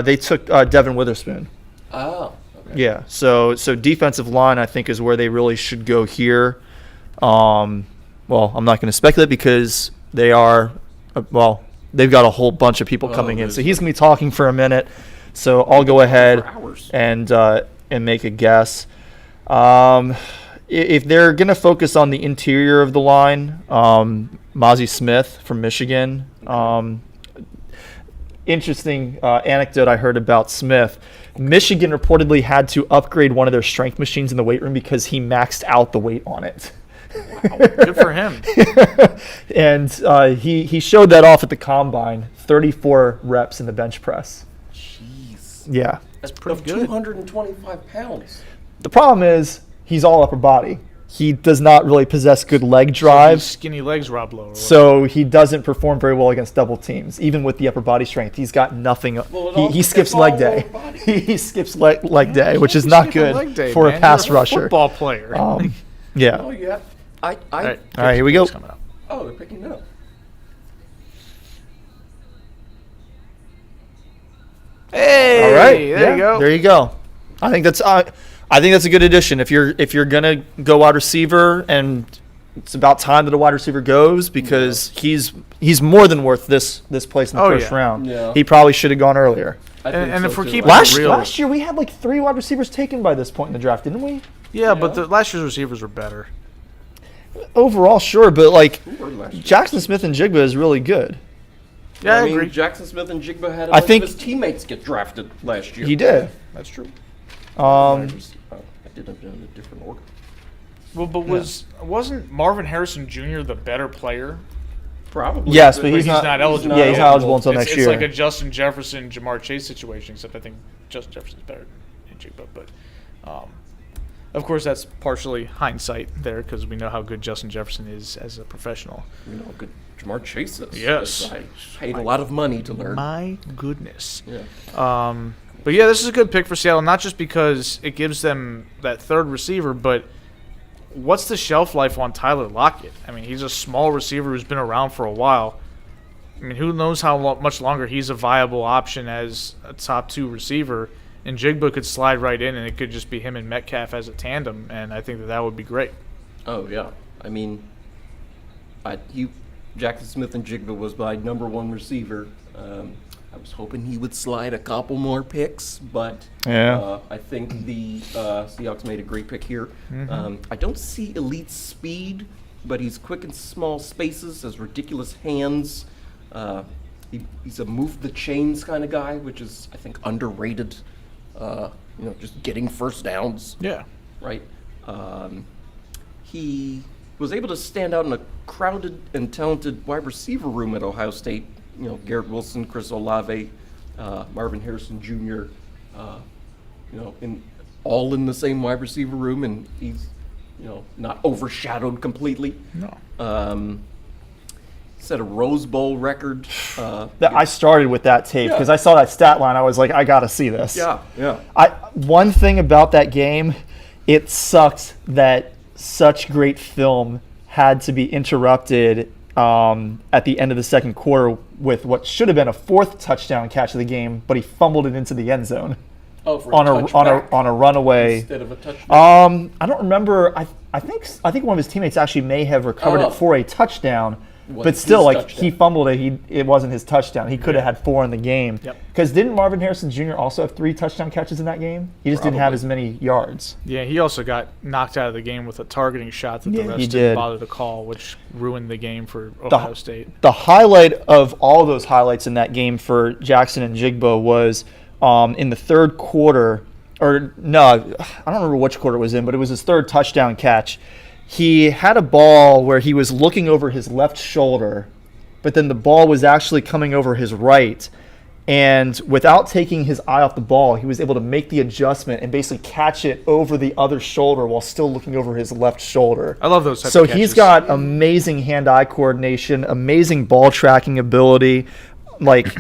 Speaker 3: They took Devin Witherspoon.
Speaker 2: Oh, okay.
Speaker 3: Yeah. So defensive line, I think, is where they really should go here. Well, I'm not going to speculate because they are. They've got a whole bunch of people coming in. So he's going to be talking for a minute. So I'll go ahead
Speaker 2: For hours.
Speaker 3: and make a guess. If they're going to focus on the interior of the line, Mozzie Smith from Michigan. Interesting anecdote I heard about Smith. Michigan reportedly had to upgrade one of their strength machines in the weight room because he maxed out the weight on it.
Speaker 4: Good for him.
Speaker 3: And he showed that off at the combine, 34 reps in the bench press.
Speaker 2: Jeez.
Speaker 3: Yeah.
Speaker 2: That's
Speaker 4: pretty
Speaker 2: of
Speaker 4: good.
Speaker 2: 225 pounds.
Speaker 3: The problem is he's all upper body. He does not really possess good leg drive.
Speaker 4: Skinny legs, Rob Lowe.
Speaker 3: So he doesn't perform very well against double teams, even with the upper body strength. He's got nothing. He skips leg day. He skips leg day, which is not good for a pass rusher.
Speaker 4: Football player.
Speaker 3: Yeah.
Speaker 2: Oh yeah.
Speaker 3: All right, here we go.
Speaker 2: Oh, they're picking it up.
Speaker 4: Hey.
Speaker 3: All right.
Speaker 4: There you go.
Speaker 3: There you go. I think that's a good addition. If you're gonna go wide receiver, and it's about time that a wide receiver goes, because he's more than worth this place in the first round.
Speaker 2: Yeah.
Speaker 3: He probably should have gone earlier.
Speaker 4: And if we're keeping
Speaker 3: last year we had like 3 wide receivers taken by this point in the draft, didn't we?
Speaker 4: Yeah, but the last year's receivers were better.
Speaker 3: Overall, sure, but like Jackson Smith and Jigba is really good.
Speaker 4: Yeah, I
Speaker 2: mean,
Speaker 4: agree.
Speaker 2: Jackson Smith and Jigba had
Speaker 3: I think
Speaker 2: of his teammates get drafted last year.
Speaker 3: He did.
Speaker 4: That's true.
Speaker 2: I did them in a different order.
Speaker 4: Well, but wasn't Marvin Harrison Jr. the better player?
Speaker 2: Probably.
Speaker 3: Yes, but he's not
Speaker 4: eligible.
Speaker 3: Yeah, he's not eligible until next year.
Speaker 4: It's like a Justin Jefferson, Jamar Chase situation, except I think Justin Jefferson's better than Jigba. But, of course, that's partially hindsight there, because we know how good Justin Jefferson is as a professional.
Speaker 2: We know how good Jamar Chase is.
Speaker 4: Yes.
Speaker 2: I paid a lot of money to learn.
Speaker 4: My goodness.
Speaker 2: Yeah.
Speaker 4: But yeah, this is a good pick for Seattle, not just because it gives them that third receiver, but what's the shelf life on Tyler Lockett? I mean, he's a small receiver who's been around for a while. I mean, who knows how much longer he's a viable option as a top 2 receiver. And Jigba could slide right in, and it could just be him and Metcalf as a tandem, and I think that would be great.
Speaker 2: Oh, yeah. I mean, Jackson Smith and Jigba was my number 1 receiver. I was hoping he would slide a couple more picks, but I think the Seahawks made a great pick here.
Speaker 4: Mm-hmm.
Speaker 2: I don't see elite speed, but he's quick in small spaces, has ridiculous hands. He's a move the chains kind of guy, which is, I think, underrated. Just getting first downs.
Speaker 4: Yeah.
Speaker 2: Right? He was able to stand out in a crowded and talented wide receiver room at Ohio State. Garrett Wilson, Chris Olave, Marvin Harrison Jr., in the same wide receiver room, and he's, not overshadowed completely.
Speaker 3: No.
Speaker 2: Set a Rose Bowl record.
Speaker 3: I started with that tape because I saw that stat line. I was like, I got to see this.
Speaker 2: Yeah.
Speaker 3: One thing about that game, it sucked that such great film had to be interrupted at the end of the second quarter with what should have been a 4th touchdown catch of the game, but he fumbled it into the end zone.
Speaker 2: Oh, for
Speaker 3: on a runaway
Speaker 2: instead of a touchdown.
Speaker 3: I don't remember. I think one of his teammates actually may have recovered it for a touchdown. But still, he fumbled it. It wasn't his touchdown. He could have had 4 in the game. Because didn't Marvin Harrison Jr. also have 3 touchdown catches in that game? He just didn't have as many yards.
Speaker 4: Yeah, he also got knocked out of the game with a targeting shot that the refs didn't bother to call, which ruined the game for Ohio State.
Speaker 3: The highlight of all those highlights in that game for Jackson and Jigba was in the third quarter. Or no, I don't remember which quarter it was in, but it was his 3rd touchdown catch. He had a ball where he was looking over his left shoulder, but then the ball was actually coming over his right. And without taking his eye off the ball, he was able to make the adjustment and basically catch it over the other shoulder while still looking over his left shoulder.
Speaker 4: I love those types
Speaker 3: of
Speaker 4: catches. So
Speaker 3: he's got amazing hand-eye coordination, amazing ball tracking ability. Like,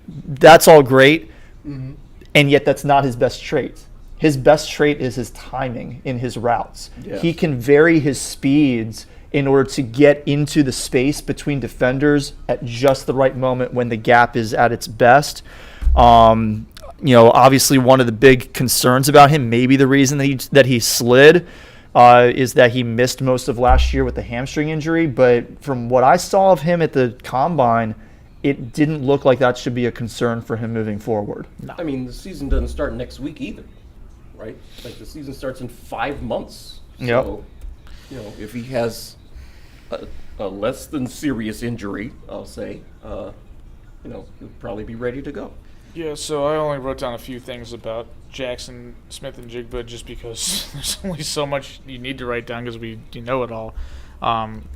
Speaker 3: that's all great, and yet that's not his best trait. His best trait is his timing in his routes. Yes. He can vary his speeds in order to get into the space between defenders at just the right moment when the gap is at its best. Obviously one of the big concerns about him, maybe the reason that he slid, is that he missed most of last year with the hamstring injury. But from what I saw of him at the Combine, it didn't look like that should be a concern for him moving forward.
Speaker 2: No. I mean, the season doesn't start next week either. Right? Like, the season starts in 5 months. So, if he has a less than serious injury, I'll say, he'll probably be ready to go.
Speaker 4: Yeah, so I only wrote down a few things about Jackson Smith and Jigba just because there's only so much you need to write down because you know it all.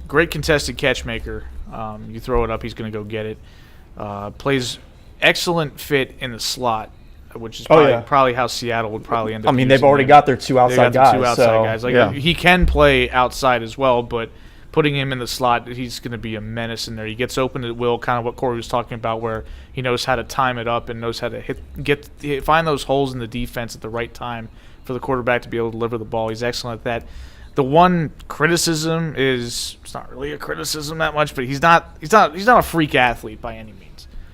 Speaker 4: Great contested catch maker. You throw it up, he's going to go get it. Plays excellent fit in the slot. which is
Speaker 3: Oh, yeah.
Speaker 4: probably how Seattle would probably end up.
Speaker 3: I mean, they've
Speaker 4: using
Speaker 3: already
Speaker 4: him.
Speaker 3: got their two
Speaker 4: They
Speaker 3: outside
Speaker 4: got the two
Speaker 3: guys.
Speaker 4: outside
Speaker 3: so,
Speaker 4: guys. Like
Speaker 3: yeah.
Speaker 4: he can play outside as well, but putting him in the slot, he's going to be a menace in there. He gets open at will, kind of what Corey was talking about, where he knows how to time it up and knows how to find those holes in the defense at the right time for the quarterback to be able to deliver the ball. He's excellent at that. The one criticism is, it's not really a criticism that much, but he's not a freak athlete by any means.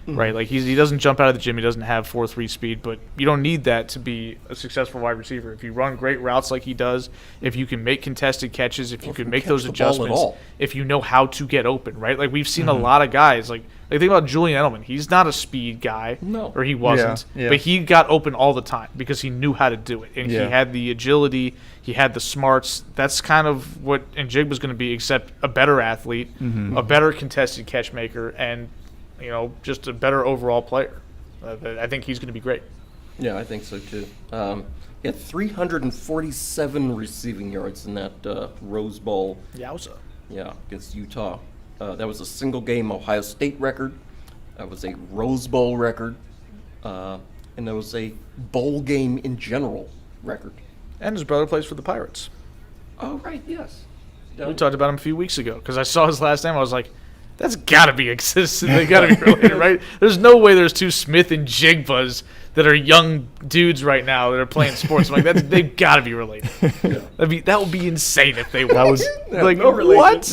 Speaker 4: Right, like he doesn't jump out of the gym. He doesn't have 4.3 speed, but you don't need that to be a successful wide receiver. If you run great routes like he does, if you can make contested catches, if you can make those adjustments, if you know how to get open, right? Like we've seen a lot of guys. Like think about Julian Edelman. He's not a speed guy, or he wasn't, but he got open all the time because he knew how to do it, and he had the agility, he had the smarts. That's kind of what Njigba's going to be, except a better athlete, a better contested catch maker, and just a better overall player. I think he's going to be great.
Speaker 2: Yeah, I think so too. He had 347 receiving yards in that Rose Bowl.
Speaker 4: Yowza.
Speaker 2: Yeah, against Utah. That was a single game Ohio State record. That was a Rose Bowl record. And that was a bowl game in general record.
Speaker 4: And his brother plays for the Pirates.
Speaker 2: Oh, right, yes.
Speaker 4: We talked about him a few weeks ago because I saw his last name. I was like, that's got to be existent. They got to be related, right? There's no way there's two Smith and Jigbas that are young dudes right now that are playing sports. I'm like, they've got to be related. That would be insane if they were. Like,
Speaker 2: no
Speaker 4: what?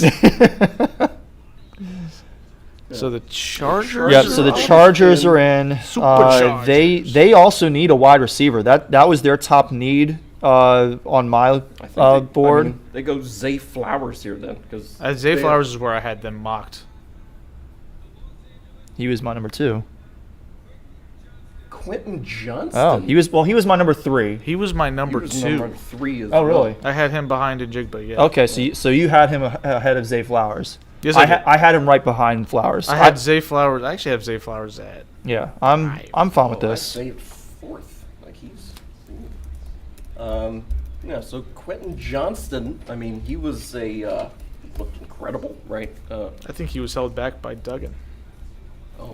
Speaker 4: So the Chargers.
Speaker 3: Yeah, so the Chargers are in.
Speaker 4: Superchargers.
Speaker 3: They also need a wide receiver. That was their top need on my board.
Speaker 2: They go Zay Flowers here then, because
Speaker 4: Zay Flowers is where I had them mocked.
Speaker 3: He was my number 2.
Speaker 2: Quentin Johnston.
Speaker 3: Oh, he was my number 3.
Speaker 4: He was my number
Speaker 2: He was
Speaker 4: 2.
Speaker 2: number 3 as
Speaker 3: Oh, really?
Speaker 4: I had him behind Njigba, yeah.
Speaker 3: Okay, so you had him ahead of Zay Flowers.
Speaker 4: Yes,
Speaker 3: I had him right behind Flowers.
Speaker 4: I had Zay Flowers. I actually have Zay Flowers at.
Speaker 3: Yeah, I'm fine with
Speaker 2: I
Speaker 3: this.
Speaker 2: saved 4th. Like he's. So Quentin Johnston. I mean, he was looked incredible, right?
Speaker 4: I think he was held back by Duggan.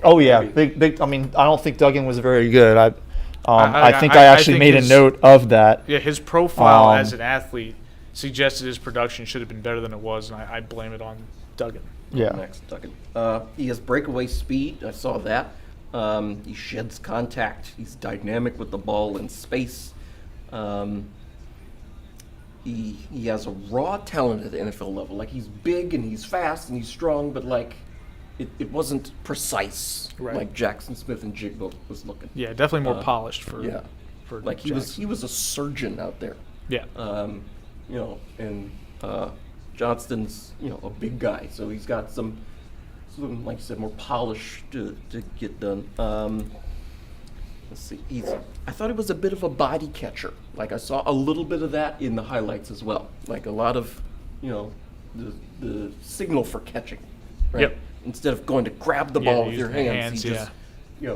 Speaker 3: Oh yeah, big. I mean, I don't think Duggan was very good. I think I actually made a note of that.
Speaker 4: Yeah, his profile as an athlete suggested his production should have been better than it was, and I blame it on Duggan.
Speaker 3: Yeah.
Speaker 2: Next, Duggan. He has breakaway speed. I saw that. He sheds contact. He's dynamic with the ball in space. He has a raw talent at the NFL level. Like, he's big and he's fast and he's strong, but like it wasn't precise like Jackson Smith and Jigba was looking.
Speaker 4: Yeah, definitely more polished for
Speaker 2: For like he was a surgeon out there.
Speaker 4: Yeah.
Speaker 2: And Johnston's a big guy, so he's got some like you said, more polish to get done. Let's see. I thought he was a bit of a body catcher. Like I saw a little bit of that in the highlights as well. Like a lot of, the signal for catching. Right?
Speaker 4: Yep.
Speaker 2: Instead of going to grab the ball with your
Speaker 4: using the
Speaker 2: hands, he just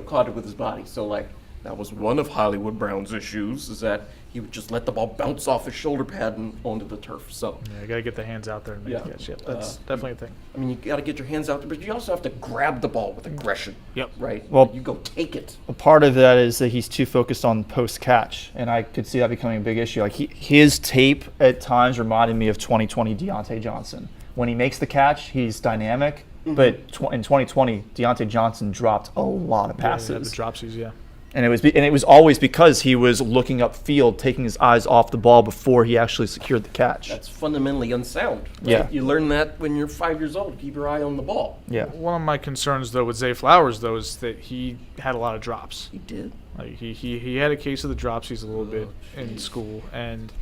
Speaker 2: caught it with his body. So like that was one of Hollywood Brown's issues, is that he would just let the ball bounce off his shoulder pad and onto the turf. So
Speaker 4: Yeah, you got to get the hands out there and make the catch. Yep, that's definitely a thing.
Speaker 2: I mean, you got to get your hands out there, but you also have to grab the ball with aggression.
Speaker 4: Yep.
Speaker 2: Right.
Speaker 3: Well,
Speaker 2: you go take it.
Speaker 3: A part of that is that he's too focused on post catch, and I could see that becoming a big issue. Like his tape at times reminded me of 2020 Deontay Johnson. When he makes the catch, he's dynamic, but in 2020 Deontay Johnson dropped a lot of passes.
Speaker 4: Yeah, the dropsies, yeah.
Speaker 3: And it was always because he was looking upfield, taking his eyes off the ball before he actually secured the catch.
Speaker 2: That's fundamentally unsound. Right?
Speaker 3: Yeah.
Speaker 2: You learn that when you're 5 years old. Keep your eye on the ball.
Speaker 3: Yeah.
Speaker 4: One of my concerns, though, with Zay Flowers, though, is that he had a lot of drops.
Speaker 2: He did.
Speaker 4: Like he had a case of the dropsies a little bit in school, and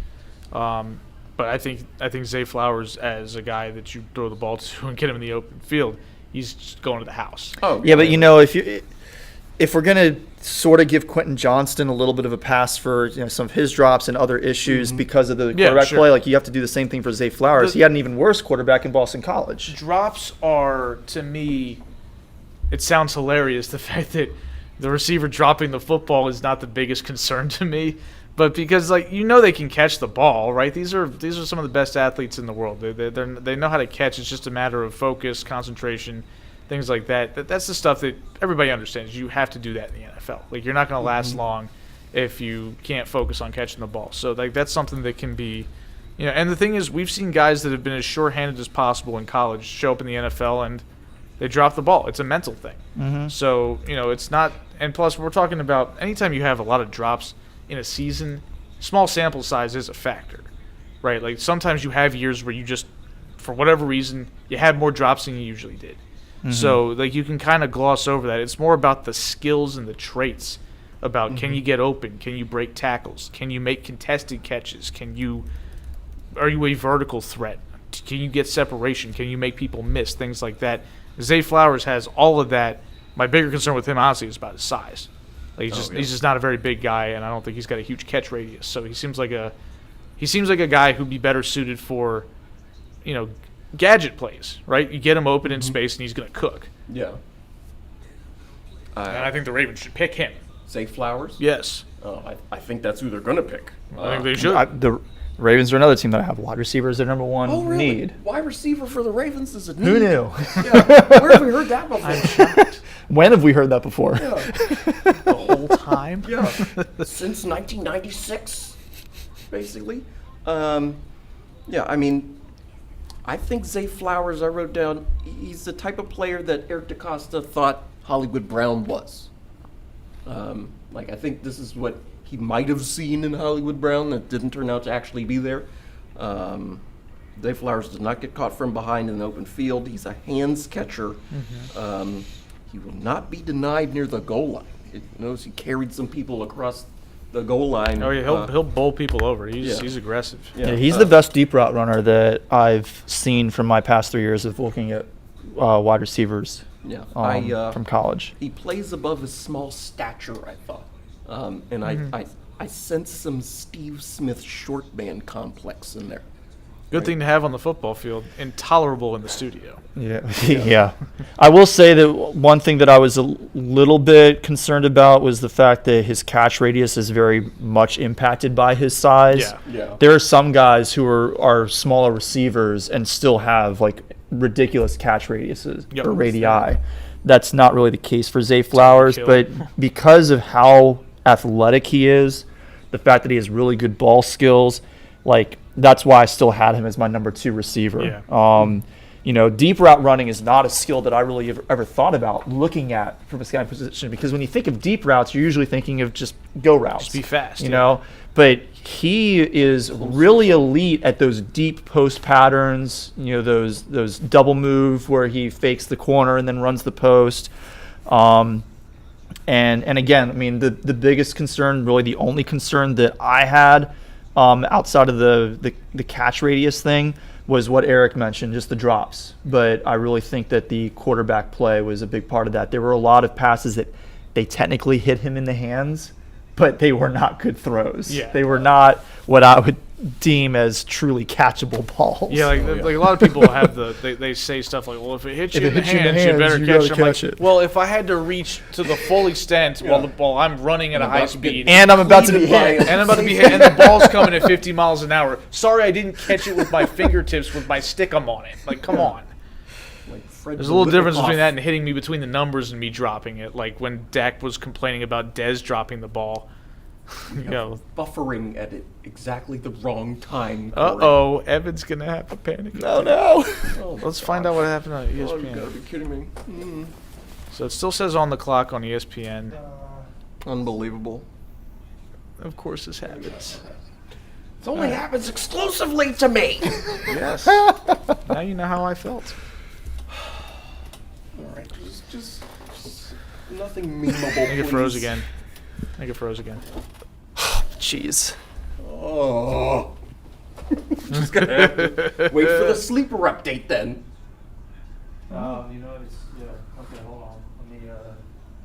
Speaker 4: but I think Zay Flowers, as a guy that you throw the ball to and get him in the open field, he's just going to the house.
Speaker 2: Oh
Speaker 3: Yeah, but if we're gonna sort of give Quentin Johnston a little bit of a pass for some of his drops and other issues because of the quarterback play, like you have to do the same thing for Zay Flowers. He had an even worse quarterback in Boston College.
Speaker 4: Drops are, to me, it sounds hilarious, the fact that the receiver dropping the football is not the biggest concern to me. But because they can catch the ball, right? These are some of the best athletes in the world. They know how to catch. It's just a matter of focus, concentration, things like that. That's the stuff that everybody understands. You have to do that in the NFL. Like, you're not going to last long if you can't focus on catching the ball. So like that's something that can be, and the thing is, we've seen guys that have been as short-handed as possible in college show up in the NFL and they drop the ball. It's a mental thing.
Speaker 3: Mm-hmm.
Speaker 4: So, it's not – and plus we're talking about anytime you have a lot of drops in a season, small sample size is a factor, right? Like sometimes you have years where you just, for whatever reason, you had more drops than you usually did. Mm-hmm. So, like you can kind of gloss over that. It's more about the skills and the traits about can you get open? Can you break tackles? Can you make contested catches? Are you a vertical threat? Can you get separation? Can you make people miss? Things like that. Zay Flowers has all of that. My bigger concern with him, honestly, is about his size. Like he's just not a very big guy, and I don't think he's got a huge catch radius. So he seems like a guy who'd be better suited for, gadget plays. Right? You get him open in space, and he's going to cook.
Speaker 2: Yeah.
Speaker 4: And I think the Ravens should pick him.
Speaker 2: Zay Flowers?
Speaker 4: Yes.
Speaker 2: I think that's who they're going to pick.
Speaker 4: I think they should.
Speaker 3: The Ravens are another team that have wide receivers their number one
Speaker 2: really?
Speaker 3: need.
Speaker 2: Wide receiver for the Ravens is a need.
Speaker 3: Who knew?
Speaker 2: Yeah. Where have we heard that before?
Speaker 4: I'm shocked.
Speaker 3: When have we heard that before?
Speaker 2: Yeah.
Speaker 4: The whole time?
Speaker 2: Yeah. Since 1996, basically. I think Zay Flowers, I wrote down, he's the type of player that Eric DaCosta thought Hollywood Brown was. I think this is what he might have seen in Hollywood Brown that didn't turn out to actually be there. Zay Flowers does not get caught from behind in the open field. He's a hands catcher. Mm-hmm. He will not be denied near the goal line. Notice he carried some people across the goal line.
Speaker 4: Oh yeah, he'll bowl people over. He's aggressive.
Speaker 3: Yeah, he's the best deep route runner that I've seen from my past 3 years of looking at wide receivers.
Speaker 2: Yeah,
Speaker 3: from college.
Speaker 2: He plays above his small stature, I thought, and I sense some Steve Smith short man complex in there.
Speaker 4: Good thing to have on the football field. Intolerable in the studio.
Speaker 3: Yeah, yeah. I will say that one thing that I was a little bit concerned about was the fact that his catch radius is very much impacted by his size.
Speaker 2: Yeah.
Speaker 3: There are some guys who are smaller receivers and still have like ridiculous catch radiuses or radii. That's not really the case for Zay Flowers, but because of how athletic he is, the fact that he has really good ball skills, that's why I still had him as my number 2 receiver.
Speaker 4: Yeah.
Speaker 3: Deep route running is not a skill that I really ever thought about looking at from a scouting position, because when you think of deep routes, you're usually thinking of just go routes.
Speaker 4: Just be fast.
Speaker 3: But he is really elite at those deep post patterns, those double move where he fakes the corner and then runs the post. And again, the biggest concern, really the only concern that I had outside of the catch radius thing was what Eric mentioned, just the drops. But I really think that the quarterback play was a big part of that. There were a lot of passes that they technically hit him in the hands, but they were not good throws.
Speaker 4: Yeah.
Speaker 3: They were not what I would deem as truly catchable balls.
Speaker 4: Yeah, like a lot of people have they say stuff like, well, if it hits you in the hands, you better catch it. Well, if I had to reach to the full extent while I'm running at a high speed,
Speaker 3: and I'm about to be hit,
Speaker 4: and the ball's coming at 50 miles an hour. Sorry, I didn't catch it with my fingertips with my stickum on it. Like, come on. There's a little difference between that and hitting me between the numbers and me dropping it. Like when Dak was complaining about Dez dropping the ball.
Speaker 2: Buffering at exactly the wrong time.
Speaker 4: Uh-oh, Evan's going to have a panic attack.
Speaker 3: No.
Speaker 4: Let's find out what happened on ESPN.
Speaker 2: Oh, you gotta be kidding me. Mm.
Speaker 4: So it still says on the clock on ESPN.
Speaker 2: Unbelievable.
Speaker 4: Of course this happens.
Speaker 2: It only happens exclusively to me.
Speaker 4: Yes. Now you know how I felt.
Speaker 2: All right, just nothing memeable.
Speaker 4: I think it froze again.
Speaker 3: Jeez.
Speaker 2: Oh. Just gonna have to wait for the sleeper update then.
Speaker 3: Okay, hold on. Let me.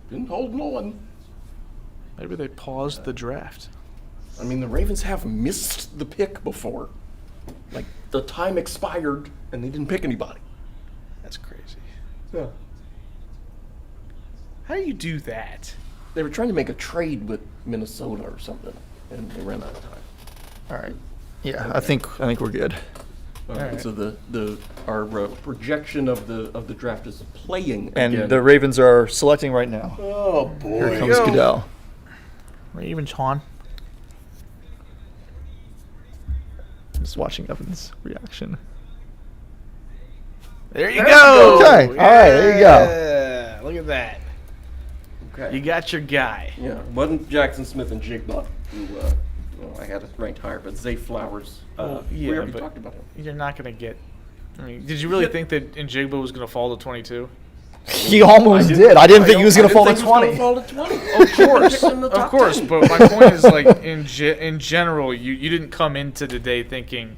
Speaker 2: Been holding on.
Speaker 4: Maybe they paused the draft.
Speaker 2: The Ravens have missed the pick before. Like, the time expired and they didn't pick anybody.
Speaker 4: That's crazy.
Speaker 2: Yeah.
Speaker 4: How do you do that?
Speaker 2: They were trying to make a trade with Minnesota or something, and they ran out of time.
Speaker 3: All right. Yeah, I think we're good.
Speaker 2: All right. So our projection of the draft is playing
Speaker 3: And
Speaker 2: again.
Speaker 3: the Ravens are selecting right now.
Speaker 2: Oh boy!
Speaker 3: Here comes Goodell.
Speaker 4: Ravens, Hon.
Speaker 3: Just watching Evan's reaction.
Speaker 4: There you go.
Speaker 3: Okay. All right. There you go.
Speaker 4: Yeah. Look at that.
Speaker 2: Okay.
Speaker 4: You got your guy.
Speaker 2: Yeah, it wasn't Jackson Smith and Jigba who I had it ranked higher, but Zay Flowers. We already talked about him.
Speaker 4: You're not going to get. I mean, did you really think that Njigba was going to fall to 22?
Speaker 3: He almost did. I didn't think he was going to fall to 20.
Speaker 4: Of course, of course. But my point is, like in general, you didn't come into the day thinking,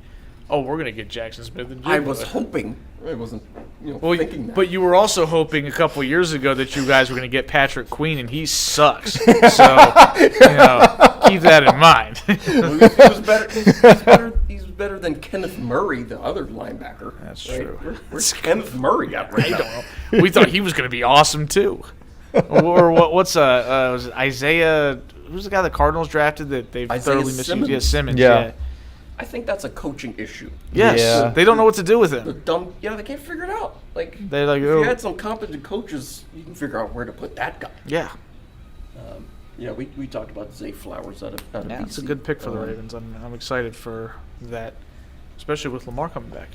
Speaker 4: "Oh, we're going to get Jackson Smith and Jigba."
Speaker 2: I was hoping. I wasn't, thinking that.
Speaker 4: But you were also hoping a couple years ago that you guys were going to get Patrick Queen, and he sucks. So keep that in mind.
Speaker 2: He's better than Kenneth Murray, the other linebacker.
Speaker 4: That's true.
Speaker 2: Where's Kenneth Murray at right now?
Speaker 4: We thought he was going to be awesome too. Or what's was it Isaiah? Who's the guy the Cardinals drafted that they've
Speaker 2: Isaiah
Speaker 4: thoroughly misused?
Speaker 2: Simmons.
Speaker 4: Yeah, Simmons.
Speaker 3: Yeah.
Speaker 4: Yeah.
Speaker 2: I think that's a coaching issue.
Speaker 4: Yes.
Speaker 3: Yeah.
Speaker 4: They don't know what to do with him.
Speaker 2: They can't figure it out. Like,
Speaker 4: They're like,
Speaker 2: if
Speaker 4: oh.
Speaker 2: you had some competent coaches, you can figure out where to put that guy.
Speaker 4: Yeah.
Speaker 2: We talked about Zay Flowers out of
Speaker 4: Yeah,
Speaker 2: BC.
Speaker 4: it's a good pick for the Ravens. I'm excited for that, especially with Lamar coming back.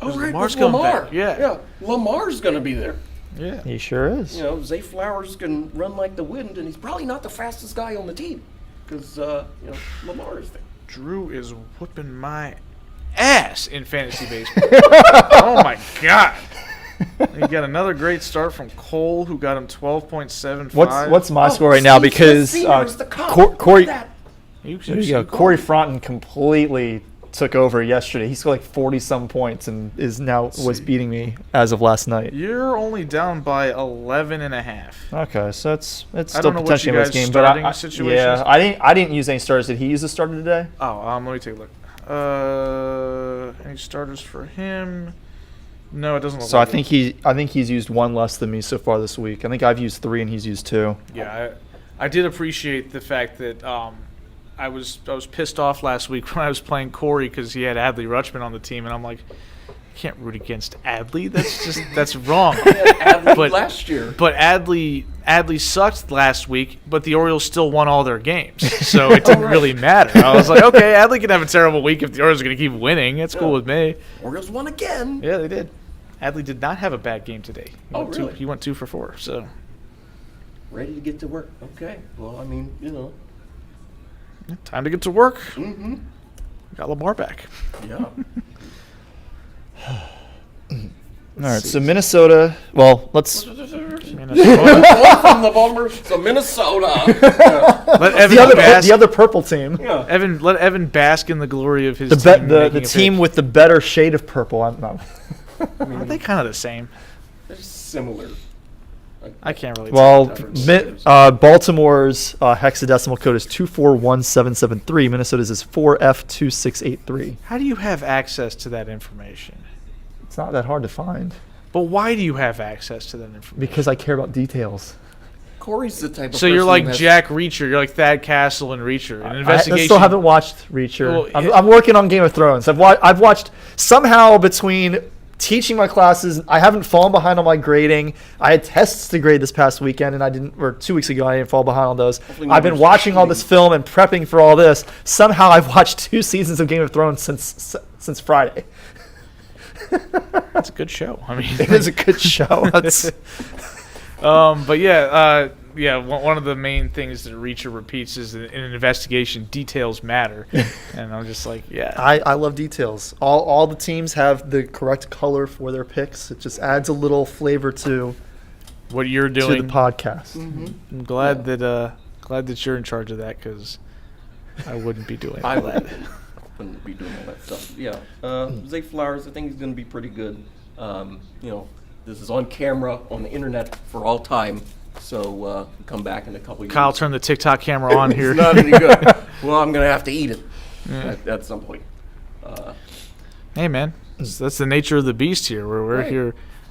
Speaker 2: Oh,
Speaker 4: 'Cause
Speaker 2: right,
Speaker 4: Lamar's
Speaker 2: with
Speaker 4: coming
Speaker 2: Lamar.
Speaker 4: back. Yeah.
Speaker 2: Lamar's going to be there.
Speaker 4: Yeah.
Speaker 3: He sure is.
Speaker 2: Zay Flowers can run like the wind, and he's probably not the fastest guy on the team because, Lamar is there.
Speaker 4: Drew is whooping my ass in fantasy baseball. Oh my god! He got another great start from Cole, who got him 12.75.
Speaker 3: What's my score right now? Because Corey, there you go. Corey Fronton completely took over yesterday. He scored like 40-some points and was beating me as of last night.
Speaker 4: You're only down by 11.5.
Speaker 3: Okay, so it's
Speaker 4: I
Speaker 3: still
Speaker 4: don't know what
Speaker 3: potentially
Speaker 4: you
Speaker 3: a
Speaker 4: guys'
Speaker 3: game,
Speaker 4: starting
Speaker 3: but
Speaker 4: situation
Speaker 3: yeah,
Speaker 4: is.
Speaker 3: I didn't use any starters. Did he use a starter today?
Speaker 4: Oh, let me take a look. Any starters for him? No, it doesn't look
Speaker 3: So
Speaker 4: like
Speaker 3: I think he's used one less than me so far this week. I think I've used 3 and he's used 2.
Speaker 4: Yeah, I did appreciate the fact that I was pissed off last week when I was playing Corey because he had Adley Rutschman on the team, and I'm like, I can't root against Adley. That's wrong.
Speaker 2: Adley last year.
Speaker 4: But Adley sucked last week, but the Orioles still won all their games, so it didn't really matter. I was like, okay, Adley can have a terrible week if the Orioles are going to keep winning. That's cool with me.
Speaker 2: Orioles won again.
Speaker 4: Yeah, they did. Adley did not have a bad game today.
Speaker 2: Really?
Speaker 4: He went 2 for 4. So
Speaker 2: Ready to get to work. Okay. Well, I mean,
Speaker 4: time to get to work.
Speaker 2: Mm-hmm.
Speaker 4: Got Lamar back.
Speaker 2: Yeah.
Speaker 3: All right, so Minnesota. Well, let's.
Speaker 4: Minnesota.
Speaker 2: From the Bombers to Minnesota.
Speaker 4: Let Evan
Speaker 3: The other purple team.
Speaker 2: Yeah.
Speaker 4: Let Evan bask in the glory of his
Speaker 3: The
Speaker 4: team.
Speaker 3: the team with the better shade of purple. I'm not.
Speaker 4: Are they kind of the same?
Speaker 2: They're similar.
Speaker 4: I can't really.
Speaker 3: Well,
Speaker 4: tell the difference.
Speaker 3: Baltimore's hexadecimal code is 241773. Minnesota's is 4F2683.
Speaker 4: How do you have access to that information?
Speaker 3: It's not that hard to find
Speaker 4: But why do you have access to that information?
Speaker 3: because I care about details.
Speaker 2: Corey's the type of
Speaker 4: So you're
Speaker 2: person
Speaker 4: like
Speaker 2: who has-
Speaker 4: Jack Reacher. You're like Thad Castle and Reacher. An
Speaker 3: I
Speaker 4: investigation.
Speaker 3: still haven't watched Reacher.
Speaker 4: Well,
Speaker 3: I'm working on Game of Thrones. I've watched somehow between teaching my classes. I haven't fallen behind on my grading. I had tests to grade this past weekend, and I didn't. Or 2 weeks ago, I didn't fall behind on those. I've been watching all this film and prepping for all this. Somehow, I've watched 2 seasons of Game of Thrones since Friday.
Speaker 4: It's a good show. I mean,
Speaker 3: It is a good show. It's,
Speaker 4: but yeah, one of the main things that Reacher repeats is that in an investigation, details matter. And I'm just like, yeah.
Speaker 3: I love details. All the teams have the correct color for their picks. It just adds a little flavor to
Speaker 4: What you're
Speaker 3: the
Speaker 4: doing.
Speaker 3: podcast.
Speaker 4: I'm glad that you're in charge of that because I wouldn't be doing
Speaker 2: I
Speaker 4: all that.
Speaker 2: wouldn't be doing all that stuff. Yeah. Zay Flowers, I think he's going to be pretty good. This is on camera on the internet for all time. So come back in a couple years.
Speaker 4: Kyle, turn the TikTok camera on here.
Speaker 2: It's not any good. Well, I'm going to have to eat it at some point.
Speaker 4: Hey, man, that's the nature of the beast here.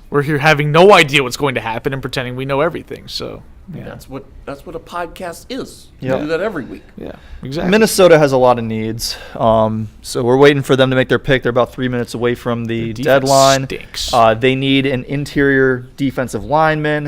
Speaker 4: We're here having no idea what's going to happen and pretending we know everything. So yeah,
Speaker 2: That's what a podcast is.
Speaker 3: Yeah.
Speaker 2: We do that every week.
Speaker 4: yeah, exactly.
Speaker 3: Minnesota has a lot of needs, so we're waiting for them to make their pick. They're about 3 minutes away from the
Speaker 4: defense
Speaker 3: deadline.
Speaker 4: stinks.
Speaker 3: They need an interior defensive lineman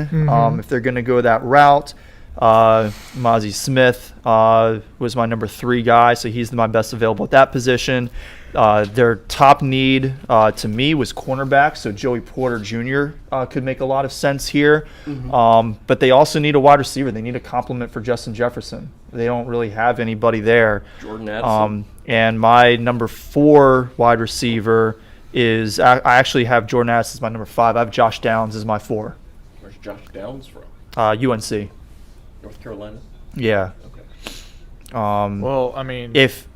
Speaker 3: if they're going to go that route. Mozzie Smith was my number 3 guy, so he's my best available at that position. Their top need to me was cornerback, so Joey Porter Jr. Could make a lot of sense here. But they also need a wide receiver. They need a complement for Justin Jefferson. They don't really have anybody there.
Speaker 2: Jordan Addison.
Speaker 3: And my number 4 wide receiver is I actually have Jordan Addison as my number 5. I have Josh Downs as my 4.
Speaker 2: Where's Josh Downs from?
Speaker 3: UNC.
Speaker 2: North Carolina?
Speaker 3: Yeah.
Speaker 2: Okay.
Speaker 4: Well, I mean,
Speaker 3: If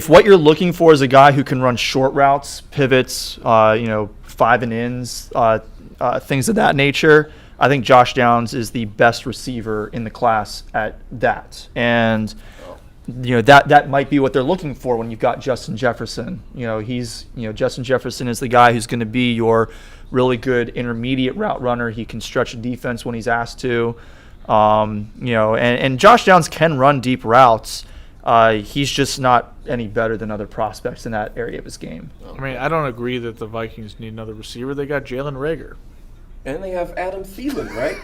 Speaker 3: what you're looking for is a guy who can run short routes, pivots, 5 and ins, things of that nature, I think Josh Downs is the best receiver in the class at that. And that might be what they're looking for when you've got Justin Jefferson. Justin Jefferson is the guy who's going to be your really good intermediate route runner. He can stretch a defense when he's asked to. And Josh Downs can run deep routes. He's just not any better than other prospects in that area of his game.
Speaker 4: I mean, I don't agree that the Vikings need another receiver. They got Jalen Reagor.
Speaker 2: And they have Adam Thielen, right?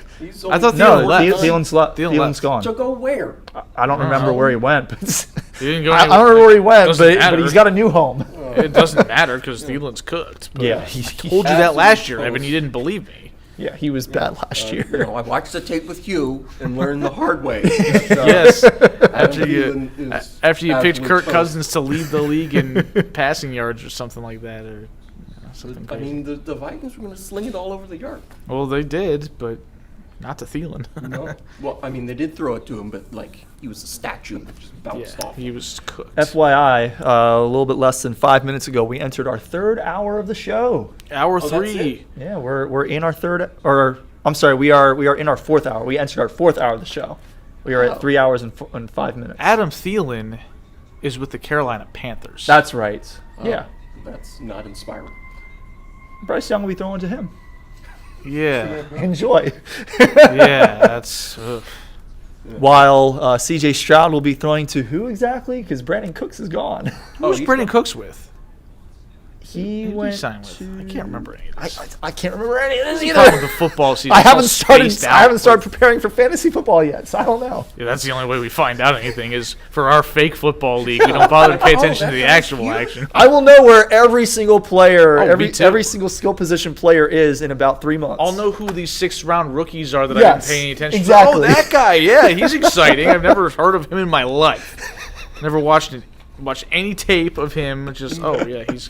Speaker 4: I thought
Speaker 3: No,
Speaker 4: Thielen left.
Speaker 3: Thielen's gone.
Speaker 2: So go where?
Speaker 3: I don't remember where he went. But
Speaker 4: He didn't go
Speaker 3: I
Speaker 4: anywhere.
Speaker 3: don't remember where he went,
Speaker 4: Doesn't
Speaker 3: but
Speaker 4: matter.
Speaker 3: he's got a new home.
Speaker 4: It doesn't matter because Thielen's cooked. But
Speaker 3: Yeah.
Speaker 4: he told you that last year,
Speaker 2: Absolutely
Speaker 4: Evan. You didn't believe me.
Speaker 3: Yeah, he was bad last year.
Speaker 2: I watched the tape with you and learned the hard way.
Speaker 4: Yes. After
Speaker 2: Thielen
Speaker 4: you
Speaker 2: is
Speaker 4: picked
Speaker 2: absolute
Speaker 4: Kirk
Speaker 2: toast.
Speaker 4: Cousins to lead the league in passing yards or something like that, or something
Speaker 2: I
Speaker 4: crazy.
Speaker 2: mean, the Vikings were going to sling it all over the yard.
Speaker 4: Well, they did, but not to Thielen.
Speaker 2: No. Well, I mean, they did throw it to him, but he was a statue that just
Speaker 4: Yeah,
Speaker 2: bounced off.
Speaker 4: he was cooked.
Speaker 3: FYI, a little bit less than 5 minutes ago, we entered our 3rd hour of the show.
Speaker 4: Hour
Speaker 2: that's
Speaker 4: 3.
Speaker 2: it?
Speaker 3: Yeah, we're in our 3rd, or I'm sorry, we are in our 4th hour. We entered our 4th hour of the show. We are at 3 hours and 5 minutes.
Speaker 4: Adam Thielen is with the Carolina Panthers.
Speaker 3: That's right.
Speaker 2: Oh,
Speaker 3: Yeah,
Speaker 2: That's not inspiring.
Speaker 3: Bryce Young will be throwing to him.
Speaker 4: Yeah.
Speaker 3: Enjoy.
Speaker 4: Yeah, that's. Ugh.
Speaker 3: While C.J. Stroud will be throwing to who exactly? Because Brandon Cooks is gone.
Speaker 4: Who was
Speaker 2: he's
Speaker 4: Brandon
Speaker 2: gone.
Speaker 4: Cooks with?
Speaker 3: He
Speaker 4: Who did
Speaker 3: went
Speaker 4: he sign with?
Speaker 3: to.
Speaker 4: I can't remember any of this.
Speaker 3: I can't remember any of this
Speaker 4: The problem
Speaker 3: either.
Speaker 4: with the football season.
Speaker 3: I
Speaker 4: it's all
Speaker 3: haven't
Speaker 4: spaced out.
Speaker 3: I haven't started preparing for fantasy football yet, so I don't know.
Speaker 4: Yeah, that's the only way we find out anything is for our fake football league. We don't bother to pay attention to the actual action.
Speaker 3: I will know where every single player,
Speaker 4: Oh, me too.
Speaker 3: every single skill position player is in about 3 months.
Speaker 4: I'll know who these 6th-round rookies are that I
Speaker 3: Yes,
Speaker 4: didn't pay any attention
Speaker 3: exactly.
Speaker 4: to. Oh, that guy. Yeah, he's exciting. I've never heard of him in my life. Never watched any tape of him. Just yeah, he's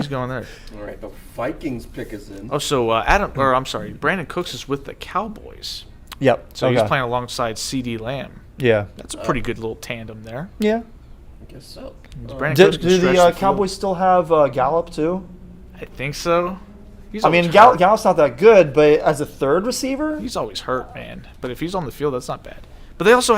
Speaker 4: going there.
Speaker 2: All right, the Vikings pick is in.
Speaker 4: Oh, so Brandon Cooks is with the Cowboys.
Speaker 3: Yep.
Speaker 4: So he's playing alongside C.D. Lamb.
Speaker 3: Yeah.
Speaker 4: That's a pretty good little tandem there.
Speaker 3: Yeah.
Speaker 2: I guess so.
Speaker 4: Brandon
Speaker 3: Do
Speaker 4: Cooks can stretch
Speaker 3: the
Speaker 4: field.
Speaker 3: Cowboys still have Gallup too?
Speaker 4: I think so. He's
Speaker 3: I mean,
Speaker 4: always hurt.
Speaker 3: Gallup's not that good, but as a 3rd receiver,
Speaker 4: He's always hurt, man. But if he's on the field, that's not bad. But they also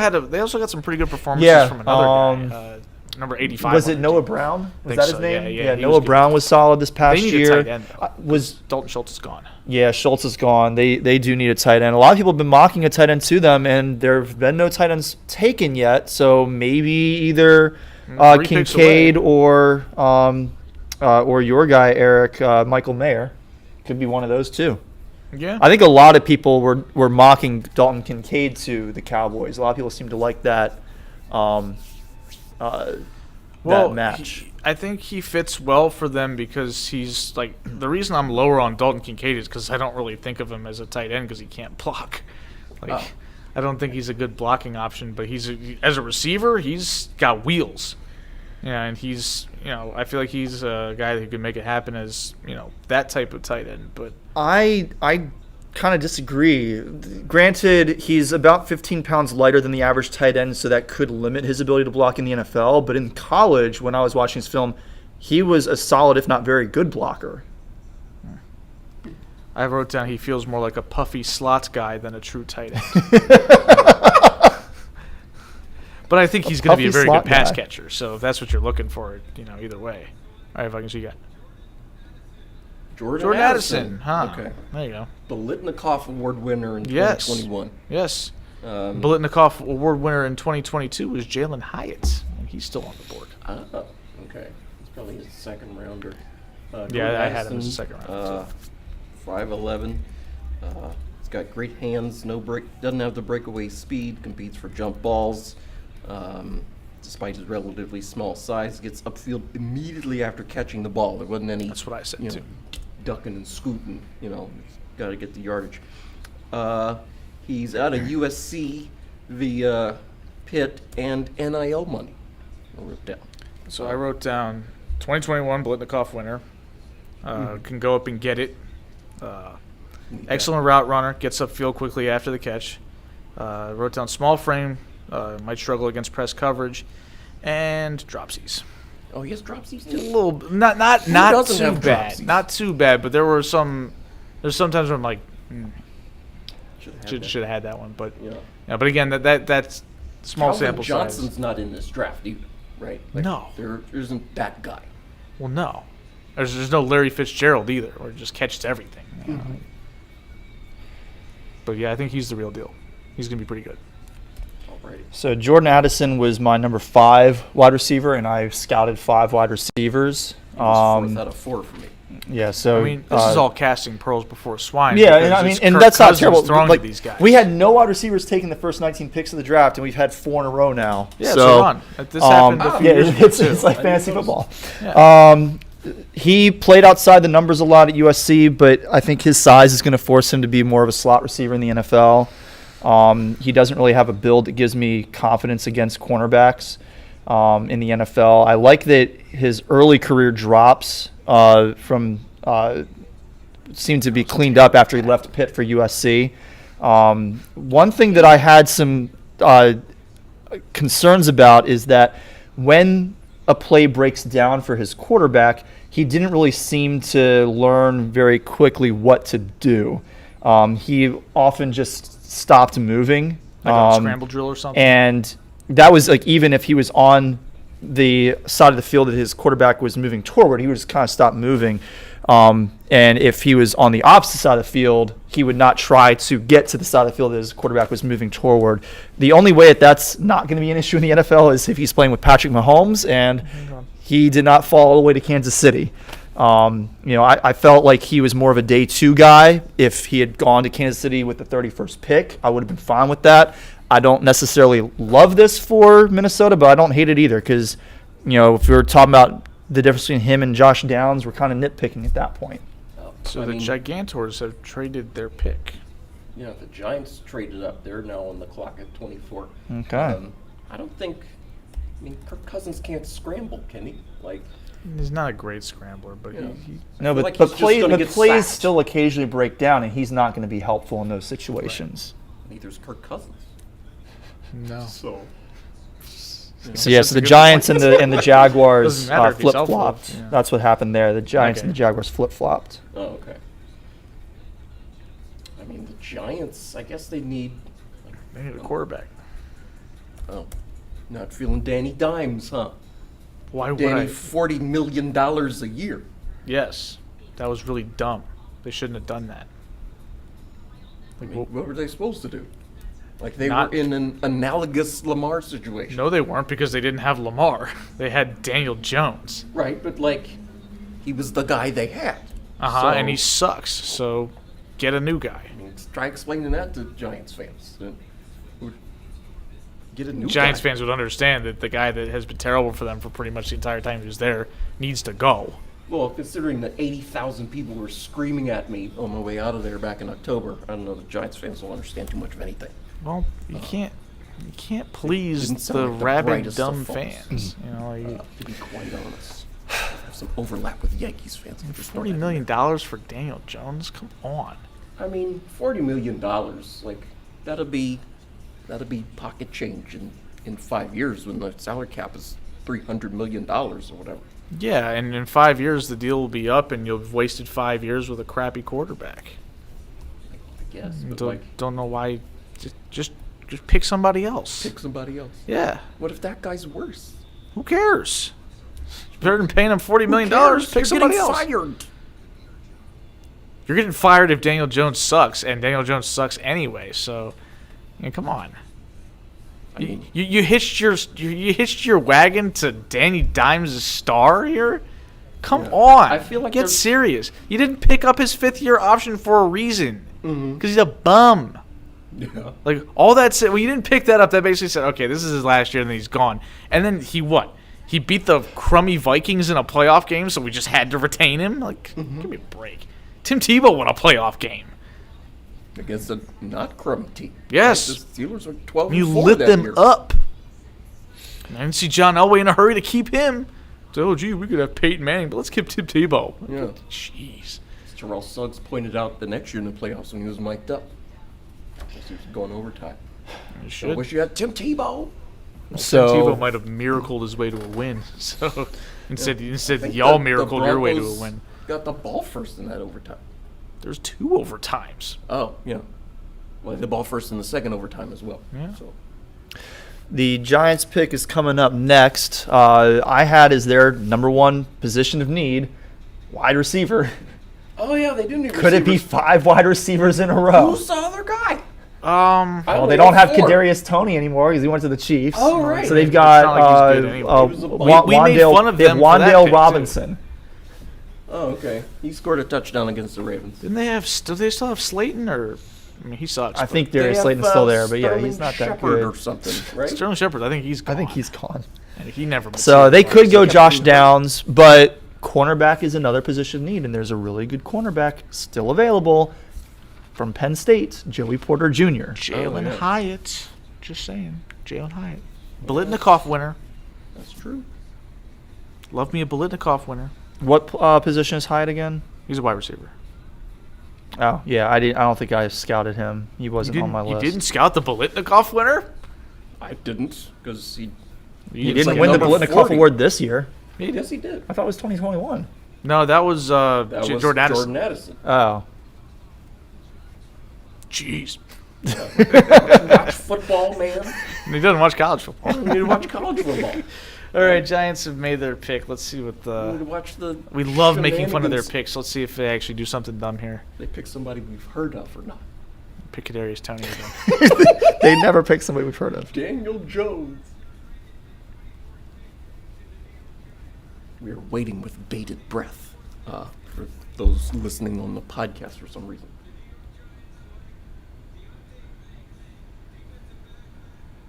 Speaker 4: got some pretty good performances
Speaker 3: Yeah,
Speaker 4: from another guy, number 85.
Speaker 3: was
Speaker 4: on
Speaker 3: it
Speaker 4: their
Speaker 3: Noah
Speaker 4: team.
Speaker 3: Brown? Was
Speaker 4: Think
Speaker 3: that his
Speaker 4: so,
Speaker 3: name?
Speaker 4: yeah, he
Speaker 3: Noah
Speaker 4: was good.
Speaker 3: Brown was solid this past
Speaker 4: They need a
Speaker 3: year.
Speaker 4: tight end, though.
Speaker 3: Was
Speaker 4: Dalton Schultz is gone.
Speaker 3: Yeah, Schultz is gone. They do need a tight end. A lot of people have been mocking a tight end to them, and there have been no tight ends taken yet. So maybe either
Speaker 4: 3 picks
Speaker 3: Kincaid
Speaker 4: away.
Speaker 3: or your guy Eric Michael Mayer could be one of those two.
Speaker 4: Yeah.
Speaker 3: I think a lot of people were mocking Dalton Kincaid to the Cowboys. A lot of people seem to like that that match.
Speaker 4: I think he fits well for them because he's like the reason I'm lower on Dalton Kincaid is because I don't really think of him as a tight end because he can't block. I don't think he's a good blocking option, but as a receiver, he's got wheels. Yeah, and he's I feel like he's a guy who can make it happen as that type of tight end. But
Speaker 3: I kind of disagree. Granted, he's about 15 pounds lighter than the average tight end, so that could limit his ability to block in the NFL. But in college, when I was watching his film, he was a solid, if not very good blocker.
Speaker 4: I wrote down he feels more like a puffy slot guy than a true tight end. But I think he's going to be a
Speaker 3: puffy
Speaker 4: very
Speaker 3: slot
Speaker 4: good pass
Speaker 3: guy.
Speaker 4: catcher. So if that's what you're looking for, either way. All right, Vikings, who you got?
Speaker 2: Jordan
Speaker 4: Jordan
Speaker 2: Addison.
Speaker 4: Addison. Huh.
Speaker 2: Okay.
Speaker 4: There you go.
Speaker 2: The Litnikoff Award winner in
Speaker 4: Yes.
Speaker 2: 2021.
Speaker 4: Yes. Bolitnikoff Award winner in 2022 was Jalen Hyatt, and he's still on the board.
Speaker 2: Oh, okay. It's probably his 2nd rounder.
Speaker 4: Yeah, I had him as a 2nd round.
Speaker 2: 5'11". got great hands, doesn't have the breakaway speed, competes for jump balls. Despite his relatively small size, gets upfield immediately after catching the ball. There wasn't any.
Speaker 4: That's what I said too.
Speaker 2: Ducking and scooting. Got to get the yardage. He's out of USC via Pitt and NIL money. I wrote down.
Speaker 4: So I wrote down 2021 Blitnikoff winner. Can go up and get it. Excellent route runner. Gets upfield quickly after the catch. Wrote down small frame. Might struggle against press coverage. And dropsies.
Speaker 2: Oh, he has dropsies too?
Speaker 4: A little, not too bad.
Speaker 2: Dropsies?
Speaker 4: Not too bad, but there's sometimes where I'm like, should have had that one. But but again, that's small
Speaker 2: Calvin
Speaker 4: sample
Speaker 2: Johnson's
Speaker 4: size.
Speaker 2: not in this draft either, right?
Speaker 4: No.
Speaker 2: There isn't that guy.
Speaker 4: Well, no. There's no Larry Fitzgerald either, or just catches everything. But yeah, I think he's the real deal. He's gonna be pretty good.
Speaker 2: Alrighty.
Speaker 3: So Jordan Addison was my number 5 wide receiver, and I scouted 5 wide receivers.
Speaker 2: He was 4th out of 4 for me.
Speaker 3: Yeah, so
Speaker 4: I mean, this is all casting pearls before swine.
Speaker 3: Yeah,
Speaker 4: because
Speaker 3: and I mean,
Speaker 4: it's
Speaker 3: and
Speaker 4: Kirk
Speaker 3: that's not
Speaker 4: Cousins
Speaker 3: terrible.
Speaker 4: throwing
Speaker 3: Like,
Speaker 4: to these guys.
Speaker 3: we had no wide receivers taking the first 19 picks of the draft, and we've had 4 in a row now.
Speaker 4: Yeah,
Speaker 3: so
Speaker 4: Ron. This happened a few
Speaker 3: yeah,
Speaker 4: years ago,
Speaker 3: it's
Speaker 4: too.
Speaker 3: like fantasy football.
Speaker 4: Yeah.
Speaker 3: He played outside the numbers a lot at USC, but I think his size is going to force him to be more of a slot receiver in the NFL. He doesn't really have a build that gives me confidence against cornerbacks in the NFL. I like that his early career drops seemed to be cleaned up after he left Pitt for USC. One thing that I had some concerns about is that when a play breaks down for his quarterback, he didn't really seem to learn very quickly what to do. He often just stopped moving.
Speaker 4: Like a scramble drill or something.
Speaker 3: And that was like, even if he was on the side of the field that his quarterback was moving toward, he would just kind of stop moving. And if he was on the opposite side of the field, he would not try to get to the side of the field that his quarterback was moving toward. The only way that's not going to be an issue in the NFL is if he's playing with Patrick Mahomes, and he did not fall all the way to Kansas City. I felt like he was more of a day 2 guy. If he had gone to Kansas City with the 31st pick, I would have been fine with that. I don't necessarily love this for Minnesota, but I don't hate it either because, if we were talking about the difference between him and Josh Downs, we're kind of nitpicking at that point.
Speaker 4: So the Gigantors have traded their pick.
Speaker 2: Yeah, the Giants traded up. They're now on the clock at 24.
Speaker 3: Okay.
Speaker 2: I don't think. Kirk Cousins can't scramble, can he?
Speaker 4: He's not a great scrambler, but
Speaker 3: No,
Speaker 2: feel
Speaker 3: but
Speaker 2: like he's just gonna get
Speaker 3: plays
Speaker 2: sacked.
Speaker 3: still occasionally break down, and he's not going to be helpful in those situations.
Speaker 2: Neither's Kirk Cousins.
Speaker 4: no.
Speaker 2: So.
Speaker 3: So yeah, so the
Speaker 4: That's a good
Speaker 3: Giants and
Speaker 4: point.
Speaker 3: the Jaguars
Speaker 4: Doesn't matter if he's
Speaker 3: flip
Speaker 4: helpful.
Speaker 3: flopped.
Speaker 4: Yeah.
Speaker 3: That's what happened there. The Giants
Speaker 4: Okay.
Speaker 3: and the Jaguars flip flopped.
Speaker 2: Oh, okay. The Giants, I guess they need.
Speaker 4: They need a quarterback.
Speaker 2: Oh, not feeling Danny Dimes, huh?
Speaker 4: Why would
Speaker 2: Danny,
Speaker 4: I?
Speaker 2: $40 million a year.
Speaker 4: Yes. That was really dumb. They shouldn't have done that.
Speaker 2: What were they supposed to do? They
Speaker 4: Not-
Speaker 2: were in an analogous Lamar situation.
Speaker 4: No, they weren't because they didn't have Lamar. They had Daniel Jones.
Speaker 2: Right, but he was the guy they had.
Speaker 4: So, and he sucks. So get a new guy.
Speaker 2: Try explaining that to Giants fans. Get a new
Speaker 4: Giants
Speaker 2: guy.
Speaker 4: fans would understand that the guy that has been terrible for them for pretty much the entire time he was there needs to go.
Speaker 2: Well, considering that 80,000 people were screaming at me on my way out of there back in October, I don't know the Giants fans don't understand too much of anything.
Speaker 4: Well, you can't please
Speaker 2: didn't sound
Speaker 4: the
Speaker 2: like the
Speaker 4: rabid
Speaker 2: brightest of
Speaker 4: dumb
Speaker 2: folks.
Speaker 4: fans.
Speaker 2: To be quite honest, I have some overlap with Yankees fans.
Speaker 4: $40 million for Daniel Jones? Come on.
Speaker 2: $40 million, that'll be pocket change in 5 years when the salary cap is $300 million or whatever.
Speaker 4: Yeah, and in 5 years the deal will be up, and you've wasted 5 years with a crappy quarterback.
Speaker 2: I guess. But
Speaker 4: Don't know why. Just pick somebody else.
Speaker 2: pick somebody else.
Speaker 4: Yeah.
Speaker 2: What if that guy's worse?
Speaker 4: Who cares? Better than paying him $40 million. Pick
Speaker 2: You're
Speaker 4: somebody
Speaker 2: getting
Speaker 4: else.
Speaker 2: fired.
Speaker 4: You're getting fired if Daniel Jones sucks, and Daniel Jones sucks anyway. So, come on. You hitched your wagon to Danny Dimes' star here. Come on.
Speaker 2: I feel like
Speaker 4: get
Speaker 2: there's-
Speaker 4: serious. You didn't pick up his 5th-year option for a reason. Because he's a bum.
Speaker 2: Yeah.
Speaker 4: Like, all that said, when you didn't pick that up, that basically said, okay, this is his last year, and then he's gone. And then he beat the crummy Vikings in a playoff game, so we just had to retain him? Like, give me a break. Tim Tebow won a playoff game.
Speaker 2: Against a not crummy team.
Speaker 4: Yes.
Speaker 2: The Steelers were 12
Speaker 4: You
Speaker 2: and 4
Speaker 4: lit
Speaker 2: that
Speaker 4: them
Speaker 2: year.
Speaker 4: up. I didn't see John Elway in a hurry to keep him. So, oh, gee, we could have Peyton Manning, but let's keep Tim Tebow.
Speaker 2: Yeah.
Speaker 4: Jeez.
Speaker 2: As Terrell Suggs pointed out the next year in the playoffs when he was mic'd up. He was going overtime.
Speaker 4: You
Speaker 2: I
Speaker 4: should.
Speaker 2: wish you had Tim Tebow.
Speaker 4: Tim
Speaker 3: So
Speaker 4: Tebow might have miracled his way to a win. So instead
Speaker 2: I think
Speaker 4: y'all
Speaker 2: the
Speaker 4: miracled your way to a
Speaker 2: Broncos
Speaker 4: win.
Speaker 2: Got the ball first in that overtime.
Speaker 4: There's 2 overtimes.
Speaker 2: Oh, yeah. Well, the ball first in the second overtime as well.
Speaker 4: Yeah.
Speaker 2: So
Speaker 3: the Giants pick is coming up next. I had as their number 1 position of need, wide receiver.
Speaker 2: Oh yeah, they do need
Speaker 3: Could it be
Speaker 2: receivers.
Speaker 3: 5 wide receivers in a row?
Speaker 2: Who's the other guy?
Speaker 3: Well,
Speaker 2: only
Speaker 3: they don't
Speaker 2: got
Speaker 3: have
Speaker 2: 4.
Speaker 3: Kadarius Toney anymore because he went to the Chiefs.
Speaker 2: Oh, right.
Speaker 3: So they've
Speaker 4: It's
Speaker 3: got
Speaker 4: not like he's good anyway.
Speaker 2: He was a bum.
Speaker 4: We made fun of
Speaker 3: they have
Speaker 4: them for that
Speaker 3: Wan'Dale
Speaker 4: pick, too.
Speaker 3: Robinson.
Speaker 2: Oh, okay. He scored a touchdown against the Ravens.
Speaker 4: Didn't they have? Do they still have Slayton? Or I mean, he sucks.
Speaker 3: I
Speaker 4: but
Speaker 3: think
Speaker 2: They
Speaker 3: Darius
Speaker 2: have,
Speaker 3: Slayton's still there, but yeah,
Speaker 2: Sterling
Speaker 3: he's not that
Speaker 2: Shepard or
Speaker 3: good.
Speaker 2: something, right?
Speaker 4: Sterling Shepard. I think he's gone.
Speaker 3: I think he's gone.
Speaker 4: And he never.
Speaker 3: So they could go
Speaker 2: kept
Speaker 3: Josh
Speaker 2: him hurt.
Speaker 3: Downs, but cornerback is another position of need, and there's a really good cornerback still available from Penn State, Joey Porter Jr.
Speaker 4: Jalen
Speaker 2: yeah.
Speaker 4: Hyatt. Just saying, Jalen Hyatt, Biletnikoff winner.
Speaker 2: That's true.
Speaker 4: Love me a Biletnikoff winner.
Speaker 3: What position is Hyatt again?
Speaker 4: He's a wide receiver.
Speaker 3: Oh, yeah, I don't think I scouted him. He wasn't on my list.
Speaker 4: You didn't scout the Biletnikoff winner?
Speaker 2: I didn't, because he
Speaker 3: He
Speaker 2: It's
Speaker 3: didn't
Speaker 2: like
Speaker 3: win the
Speaker 2: number
Speaker 3: Biletnikoff
Speaker 2: 40.
Speaker 3: Award this year.
Speaker 2: Yes, he did.
Speaker 3: I thought it was 2021.
Speaker 4: No, that was
Speaker 2: That was
Speaker 4: Jordan Addison.
Speaker 2: Jordan Addison.
Speaker 3: Oh.
Speaker 4: Jeez.
Speaker 2: Watch football, man.
Speaker 4: He doesn't watch college football.
Speaker 2: You need to watch college football.
Speaker 4: All right, Giants have made their pick. Let's see what
Speaker 2: You need to
Speaker 4: the.
Speaker 2: watch the.
Speaker 4: We love making fun of their
Speaker 2: shenanigans.
Speaker 4: picks. Let's see if they actually do something dumb here.
Speaker 2: They pick somebody we've heard of or not.
Speaker 4: Pick Kadarius Toney again.
Speaker 3: They never pick somebody we've heard of.
Speaker 2: Daniel Jones. We are waiting with bated breath for those listening on the podcast for some reason.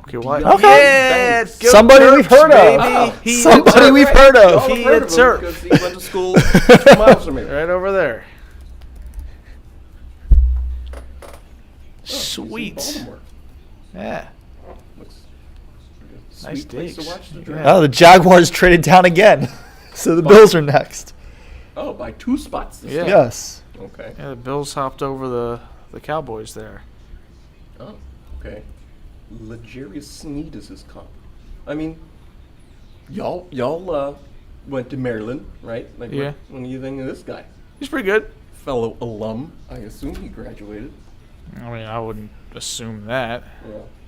Speaker 4: Okay, what?
Speaker 3: Okay.
Speaker 4: Yeah, go
Speaker 3: Somebody
Speaker 4: Terps,
Speaker 3: we've heard of.
Speaker 4: baby. He
Speaker 3: Somebody
Speaker 4: a Terp.
Speaker 3: we've heard of.
Speaker 2: Y'all have
Speaker 4: He
Speaker 2: heard
Speaker 4: a
Speaker 2: of him
Speaker 4: Terp.
Speaker 2: because he went to school 2 miles from here.
Speaker 4: Right over there.
Speaker 2: He's in
Speaker 4: Sweet.
Speaker 2: Baltimore.
Speaker 4: Yeah.
Speaker 2: Looks like a
Speaker 4: Nice
Speaker 2: sweet place
Speaker 4: digs.
Speaker 2: to watch the
Speaker 4: Yeah.
Speaker 2: draft.
Speaker 3: Oh, the Jaguars traded down again. So the Bills are next.
Speaker 2: Oh, by 2 spots this
Speaker 4: Yeah.
Speaker 2: time.
Speaker 3: Yes.
Speaker 2: Okay.
Speaker 4: Yeah, the Bills hopped over the Cowboys there.
Speaker 2: Oh, okay. Legarius Sneed is his comp. I mean, y'all went to Maryland, right? Like,
Speaker 4: Yeah.
Speaker 2: What do you think of this guy?
Speaker 4: He's pretty good.
Speaker 2: Fellow alum, I assume he graduated.
Speaker 4: I mean, I wouldn't assume that.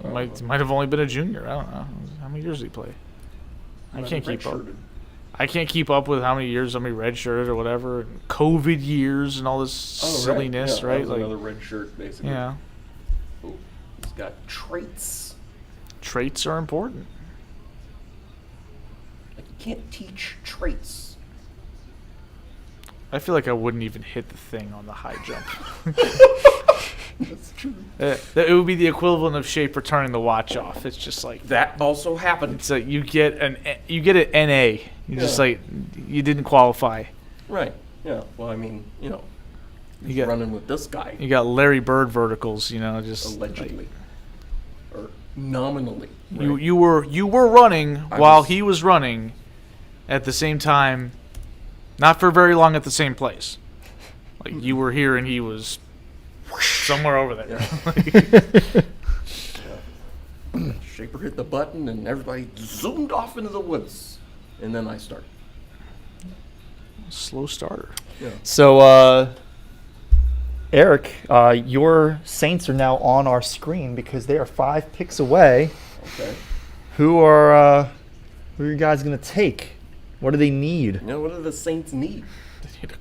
Speaker 2: Yeah.
Speaker 4: Might have only been a junior. I don't know. How many years did he play? I can't keep up. I can't keep up with how many years somebody redshirted or whatever. And COVID years and all this silliness,
Speaker 2: Yeah,
Speaker 4: right?
Speaker 2: that was
Speaker 4: Like,
Speaker 2: another red shirt, basically.
Speaker 4: yeah,
Speaker 2: Ooh, he's got traits.
Speaker 4: traits are important.
Speaker 2: Like, you can't teach traits.
Speaker 4: I feel like I wouldn't even hit the thing on the high jump.
Speaker 2: That's true.
Speaker 4: It would be the equivalent of Shaper turning the watch off. It's just like
Speaker 2: That also happened.
Speaker 4: it's like you get an NA. You just
Speaker 2: Yeah.
Speaker 4: like you didn't qualify.
Speaker 2: Right. Yeah. Well, I mean,
Speaker 4: You
Speaker 2: he's
Speaker 4: got
Speaker 2: running with this guy,
Speaker 4: you got Larry Bird verticals. Just
Speaker 2: allegedly. Or nominally.
Speaker 4: You
Speaker 2: right?
Speaker 4: you were running while
Speaker 2: was-
Speaker 4: he was running at the same time, not for very long at the same place. Like you were here and he was somewhere over there.
Speaker 2: Shaper hit the button and everybody zoomed off into the woods. And then I started.
Speaker 4: Slow starter.
Speaker 2: Yeah.
Speaker 3: So, Eric, your Saints are now on our screen because they are 5 picks away.
Speaker 2: Okay.
Speaker 3: Who are you guys going to take? What do they need?
Speaker 2: Now, what do the Saints need?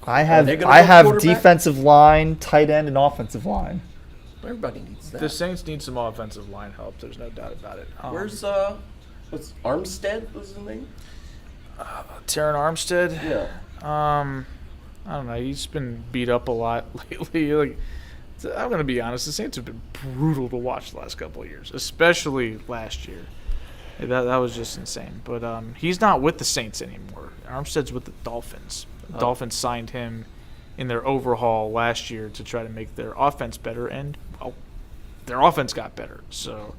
Speaker 3: I have
Speaker 2: they gonna go quarterback?
Speaker 3: defensive line, tight end, and offensive line.
Speaker 2: Everybody needs that.
Speaker 4: The Saints need some offensive line help. There's no doubt about it.
Speaker 2: Where's what's Armstead was his name?
Speaker 4: Taron Armstead?
Speaker 2: Yeah.
Speaker 4: I don't know. He's been beat up a lot lately. Like I'm going to be honest. The Saints have been brutal to watch the last couple of years, especially last year. That was just insane. But he's not with the Saints anymore. Armstead's with the Dolphins. The Dolphins signed him in their overhaul last year to try to make their offense better, and their offense got better. So,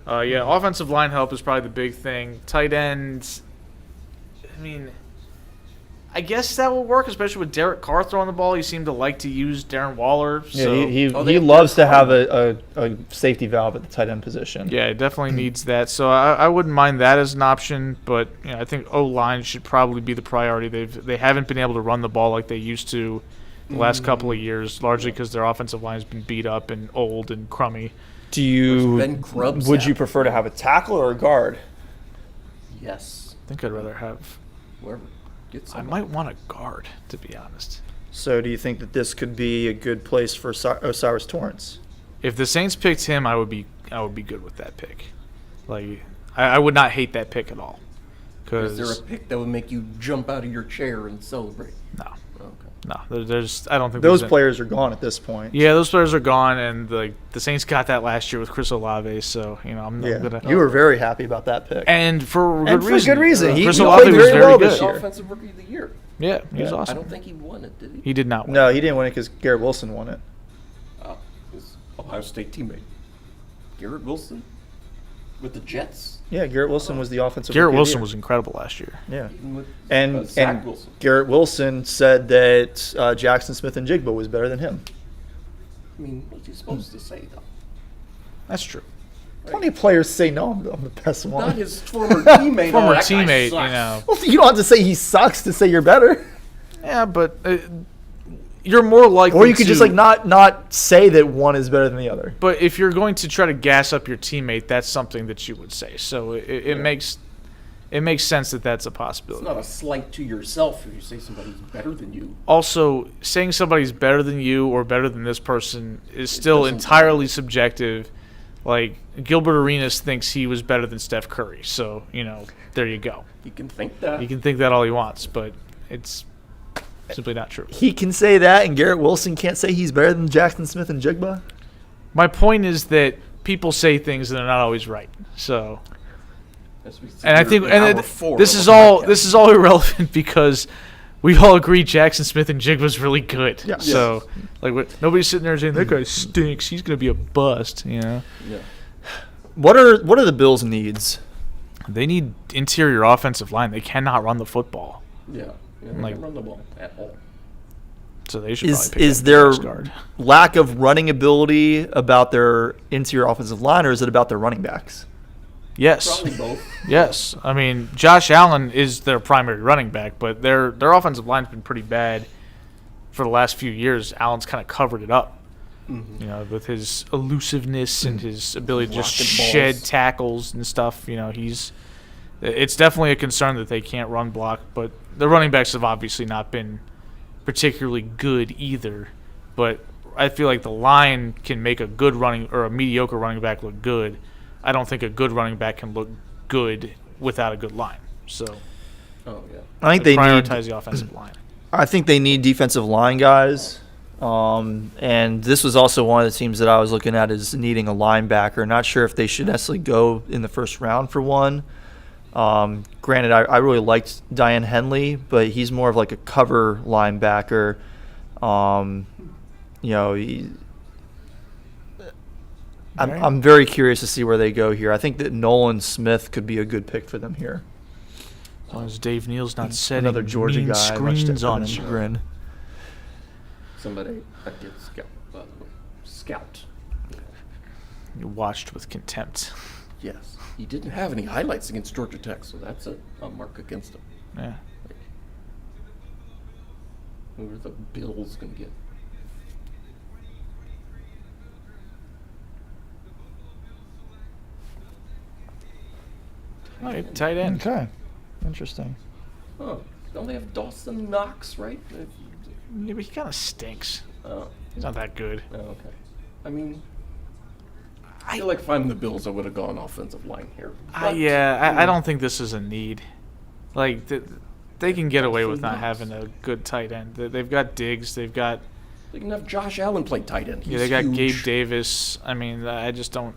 Speaker 4: offensive line help is probably the big thing. Tight ends, I mean, I guess that will work, especially with Derek Carr throwing the ball. He seemed to like to use Darren Waller. So.
Speaker 3: Yeah, he loves to have a safety valve at the tight end position.
Speaker 4: Yeah, it definitely needs that. So I wouldn't mind that as an option, but I think O-line should probably be the priority. They haven't been able to run the ball like they used to the last couple of years, largely because their offensive line has been beat up and old and crummy.
Speaker 3: Would you prefer to have a tackle or a guard?
Speaker 2: Yes.
Speaker 4: I think I'd rather have.
Speaker 2: Whoever.
Speaker 4: I might want a guard, to be honest.
Speaker 3: So do you think that this could be a good place for Osiris Torrance?
Speaker 4: If the Saints picked him, I would be good with that pick. Like, I would not hate that pick at all.
Speaker 2: Is there a pick that would make you jump out of your chair and celebrate?
Speaker 4: No.
Speaker 2: Okay.
Speaker 4: No, there's. I don't think
Speaker 3: those players are gone at this point.
Speaker 4: Yeah, those players are gone, and the Saints got that last year with Chris Olave. So I'm gonna.
Speaker 3: You were very happy about that pick,
Speaker 4: and for good reason.
Speaker 3: He
Speaker 4: Chris
Speaker 3: Olave
Speaker 4: Olave
Speaker 3: was
Speaker 4: very
Speaker 3: well
Speaker 4: good.
Speaker 3: this year.
Speaker 2: Offensive Rookie of the Year.
Speaker 4: Yeah, he was awesome.
Speaker 2: I don't think he won it, did he?
Speaker 4: He did not win.
Speaker 3: No, he didn't win it because Garrett Wilson won it.
Speaker 2: His Ohio State teammate, Garrett Wilson, with the Jets.
Speaker 3: Yeah, Garrett Wilson was the offensive.
Speaker 4: Garrett
Speaker 3: Rookie of the
Speaker 4: Wilson
Speaker 3: year.
Speaker 4: was incredible last year.
Speaker 3: Yeah,
Speaker 2: With,
Speaker 3: and
Speaker 2: Zach Wilson.
Speaker 3: Garrett Wilson said that Jackson Smith and Jigba was better than him.
Speaker 2: I mean, what's he supposed to say, though?
Speaker 4: That's true.
Speaker 3: Plenty of players say no, I'm the best one.
Speaker 2: Not his former teammate.
Speaker 4: Former
Speaker 2: that guy
Speaker 4: teammate,
Speaker 2: sucks.
Speaker 3: Well, you don't have to say he sucks to say you're better.
Speaker 4: Yeah, but you're more likely.
Speaker 3: Or you could just not say that one is better than the other.
Speaker 4: But if you're going to try to gas up your teammate, that's something that you would say. So it makes sense that that's a possibility.
Speaker 2: It's not a slight to yourself if you say somebody's better than you.
Speaker 4: Also, saying somebody's better than you or better than this person is still entirely subjective. Like, Gilbert Arenas thinks he was better than Steph Curry. So, there you go.
Speaker 2: He can think that.
Speaker 4: He can think that all he wants, but it's simply not true.
Speaker 3: He can say that, and Garrett Wilson can't say he's better than Jackson Smith and Jigba?
Speaker 4: My point is that people say things that are not always right. So, and I think this is all irrelevant because we all agree Jackson Smith and Jigba's really good.
Speaker 3: Yeah.
Speaker 4: So, nobody's sitting there saying that guy stinks. He's going to be a bust.
Speaker 2: Yeah.
Speaker 3: What are the Bills' needs?
Speaker 4: They need interior offensive line. They cannot run the football.
Speaker 2: Yeah. They can't run the ball at all.
Speaker 4: So they should probably pick
Speaker 3: is
Speaker 4: up
Speaker 3: their
Speaker 4: the next guard.
Speaker 3: lack of running ability about their interior offensive line, or is it about their running backs?
Speaker 4: Yes.
Speaker 2: Probably both.
Speaker 4: Yes. I mean, Josh Allen is their primary running back, but their offensive line's been pretty bad for the last few years. Allen's kind of covered it up, with his elusiveness and his ability to just shed tackles and stuff. It's definitely a concern that they can't run block, but the running backs have obviously not been particularly good either. But I feel like the line can make a good a mediocre running back look good. I don't think a good running back can look good without a good line. So,
Speaker 3: I think they
Speaker 4: prioritize the offensive line.
Speaker 3: I think they need defensive line guys. And this was also one of the teams that I was looking at as needing a linebacker. Not sure if they should necessarily go in the first round for one. Granted, I really liked Diane Henley, but he's more of like a cover linebacker. I'm very curious to see where they go here. I think that Nolan Smith could be a good pick for them here.
Speaker 4: As long as Dave Neal's not setting
Speaker 3: Another Georgia guy,
Speaker 4: screens on him.
Speaker 3: Chagrin.
Speaker 2: Somebody that gets scout.
Speaker 4: You watched with contempt.
Speaker 2: Yes. He didn't have any highlights against Georgia Tech, so that's a mark against him.
Speaker 4: Yeah.
Speaker 2: Who are the Bills going to get?
Speaker 4: All right, tight end.
Speaker 3: Okay. Interesting.
Speaker 2: Oh, don't they have Dawson Knox, right?
Speaker 4: Yeah, but he kind of stinks.
Speaker 2: Oh,
Speaker 4: He's not that good.
Speaker 2: okay. I mean, I feel like if I'm the Bills, I would have gone offensive line here. But,
Speaker 4: I don't think this is a need. Like, they can get away with not having a good tight end. They've got Diggs. They've got
Speaker 2: They can have Josh Allen play tight end.
Speaker 4: Yeah, they got Gabe Davis. I mean, I just don't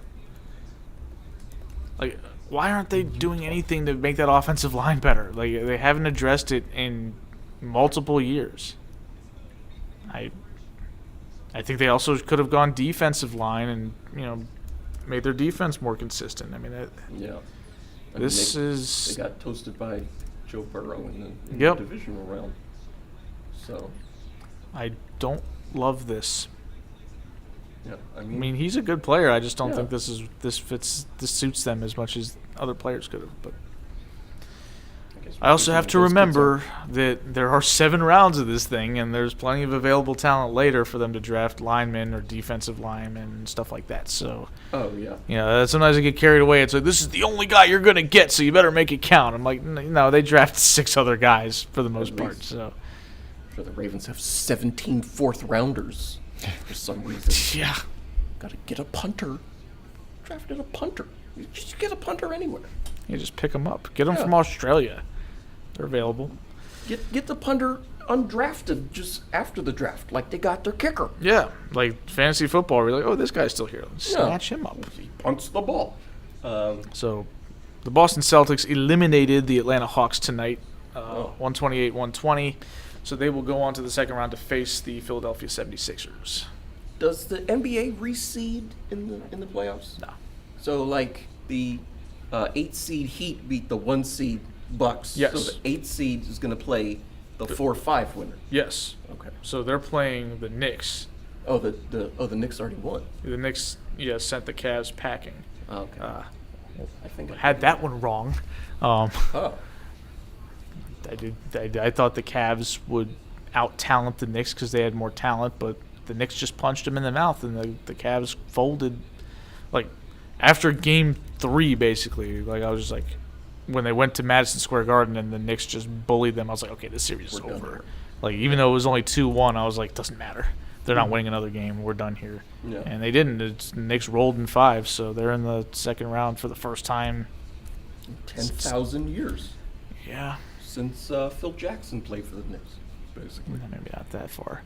Speaker 4: like. Why aren't they doing anything to make that offensive line better? Like, they haven't addressed it in multiple years. I think they also could have gone defensive line and made their defense more consistent. I mean, they
Speaker 2: got toasted by Joe Burrow in the divisional round. So
Speaker 4: I don't love this.
Speaker 2: Yeah,
Speaker 4: I mean, he's a good player. I just don't think this suits them as much as other players could have. But I also have to remember that there are 7 rounds of this thing, and there's plenty of available talent later for them to draft linemen or defensive linemen and stuff like that. So, sometimes I get carried away. It's like, this is the only guy you're going to get, so you better make it count. I'm like, no, they drafted 6 other guys for the most part. So,
Speaker 2: I'm sure the Ravens have 17 fourth-rounders for some reason.
Speaker 4: Yeah.
Speaker 2: Got to get a punter. Drafted a punter. You just get a punter anywhere.
Speaker 4: You just pick them up. Get them from Australia. They're available.
Speaker 2: Get the punter undrafted just after the draft, like they got their kicker.
Speaker 4: Yeah, like fantasy football. We're like, oh, this guy's still here. Let's snatch him up.
Speaker 2: He punts the ball.
Speaker 4: So, the Boston Celtics eliminated the Atlanta Hawks tonight, 128-120. So they will go on to the second round to face the Philadelphia 76ers.
Speaker 2: Does the NBA reseed in the playoffs?
Speaker 4: No.
Speaker 2: So like the 8 seed Heat beat the 1 seed Bucks.
Speaker 4: Yes.
Speaker 2: So the 8 seed is going to play the 4-5 winner.
Speaker 4: Yes.
Speaker 2: Okay.
Speaker 4: So they're playing the Knicks.
Speaker 2: Oh, the Knicks already won.
Speaker 4: The Knicks, sent the Cavs packing.
Speaker 2: Okay.
Speaker 4: I think I had that one wrong. I thought the Cavs would out-talent the Knicks because they had more talent, but the Knicks just punched them in the mouth, and the Cavs folded. Like, after Game 3, basically, like I was just like, when they went to Madison Square Garden and the Knicks just bullied them, I was like, okay, this series is over. Like, even though it was only 2-1, I was like, doesn't matter. They're not winning another game. We're done here. Yeah. And they didn't. The Knicks rolled in 5, so they're in the second round for the first time.
Speaker 2: 10,000 years.
Speaker 4: Yeah.
Speaker 2: Since Phil Jackson played for the Knicks, basically.
Speaker 4: Maybe not that far.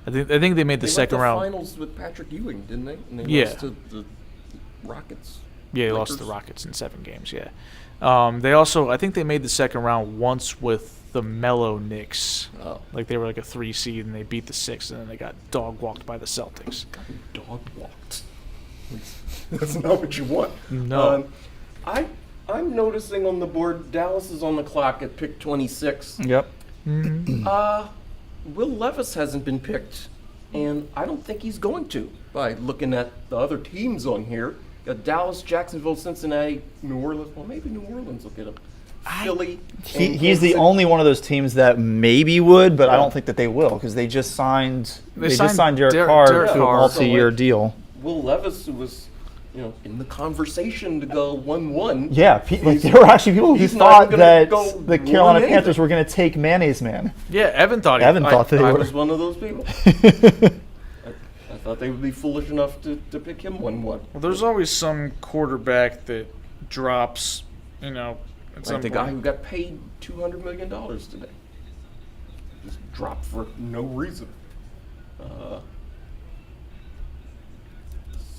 Speaker 4: I think they made the second round.
Speaker 2: They went to finals with Patrick Ewing, didn't they? And they lost to the Rockets.
Speaker 4: Yeah, they lost to the Rockets in 7 games, I think they made the second round once with the Melo Knicks.
Speaker 2: Oh.
Speaker 4: Like, they were like a 3 seed, and they beat the 6, and then they got dog-walked by the Celtics.
Speaker 2: Dog-walked. That's not what you want.
Speaker 4: No.
Speaker 2: I'm noticing on the board, Dallas is on the clock at pick 26.
Speaker 3: Yep.
Speaker 4: Mm-hmm.
Speaker 2: Will Levis hasn't been picked, and I don't think he's going to. By looking at the other teams on here, got Dallas, Jacksonville, Cincinnati, New Orleans. Well, maybe New Orleans will get him. Philly.
Speaker 3: He's the only one of those teams that maybe would, but I don't think that they will because they just signed. They just signed Derek Carr to a multi-year deal.
Speaker 2: Will Levis, who was in the conversation to go 1-1.
Speaker 3: Yeah, there were actually people who thought that the Carolina Panthers were going to take Mayonnaise Man.
Speaker 4: Yeah, Evan thought
Speaker 3: that they were.
Speaker 2: I was one of those people. I thought they would be foolish enough to pick him 1-1.
Speaker 4: Well, there's always some quarterback that drops,
Speaker 2: like the guy who got paid $200 million today. Just dropped for no reason.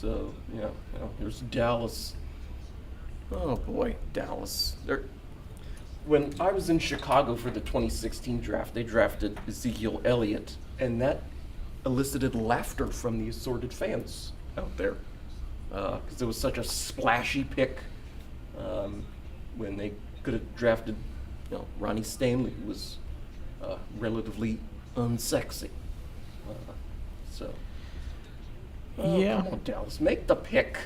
Speaker 2: So, here's Dallas. Oh, boy, Dallas. When I was in Chicago for the 2016 draft, they drafted Ezekiel Elliott, and that elicited laughter from the assorted fans out there because it was such a splashy pick when they could have drafted Ronnie Stanley, who was relatively unsexy.
Speaker 4: Yeah.
Speaker 2: Come on, Dallas, make the pick.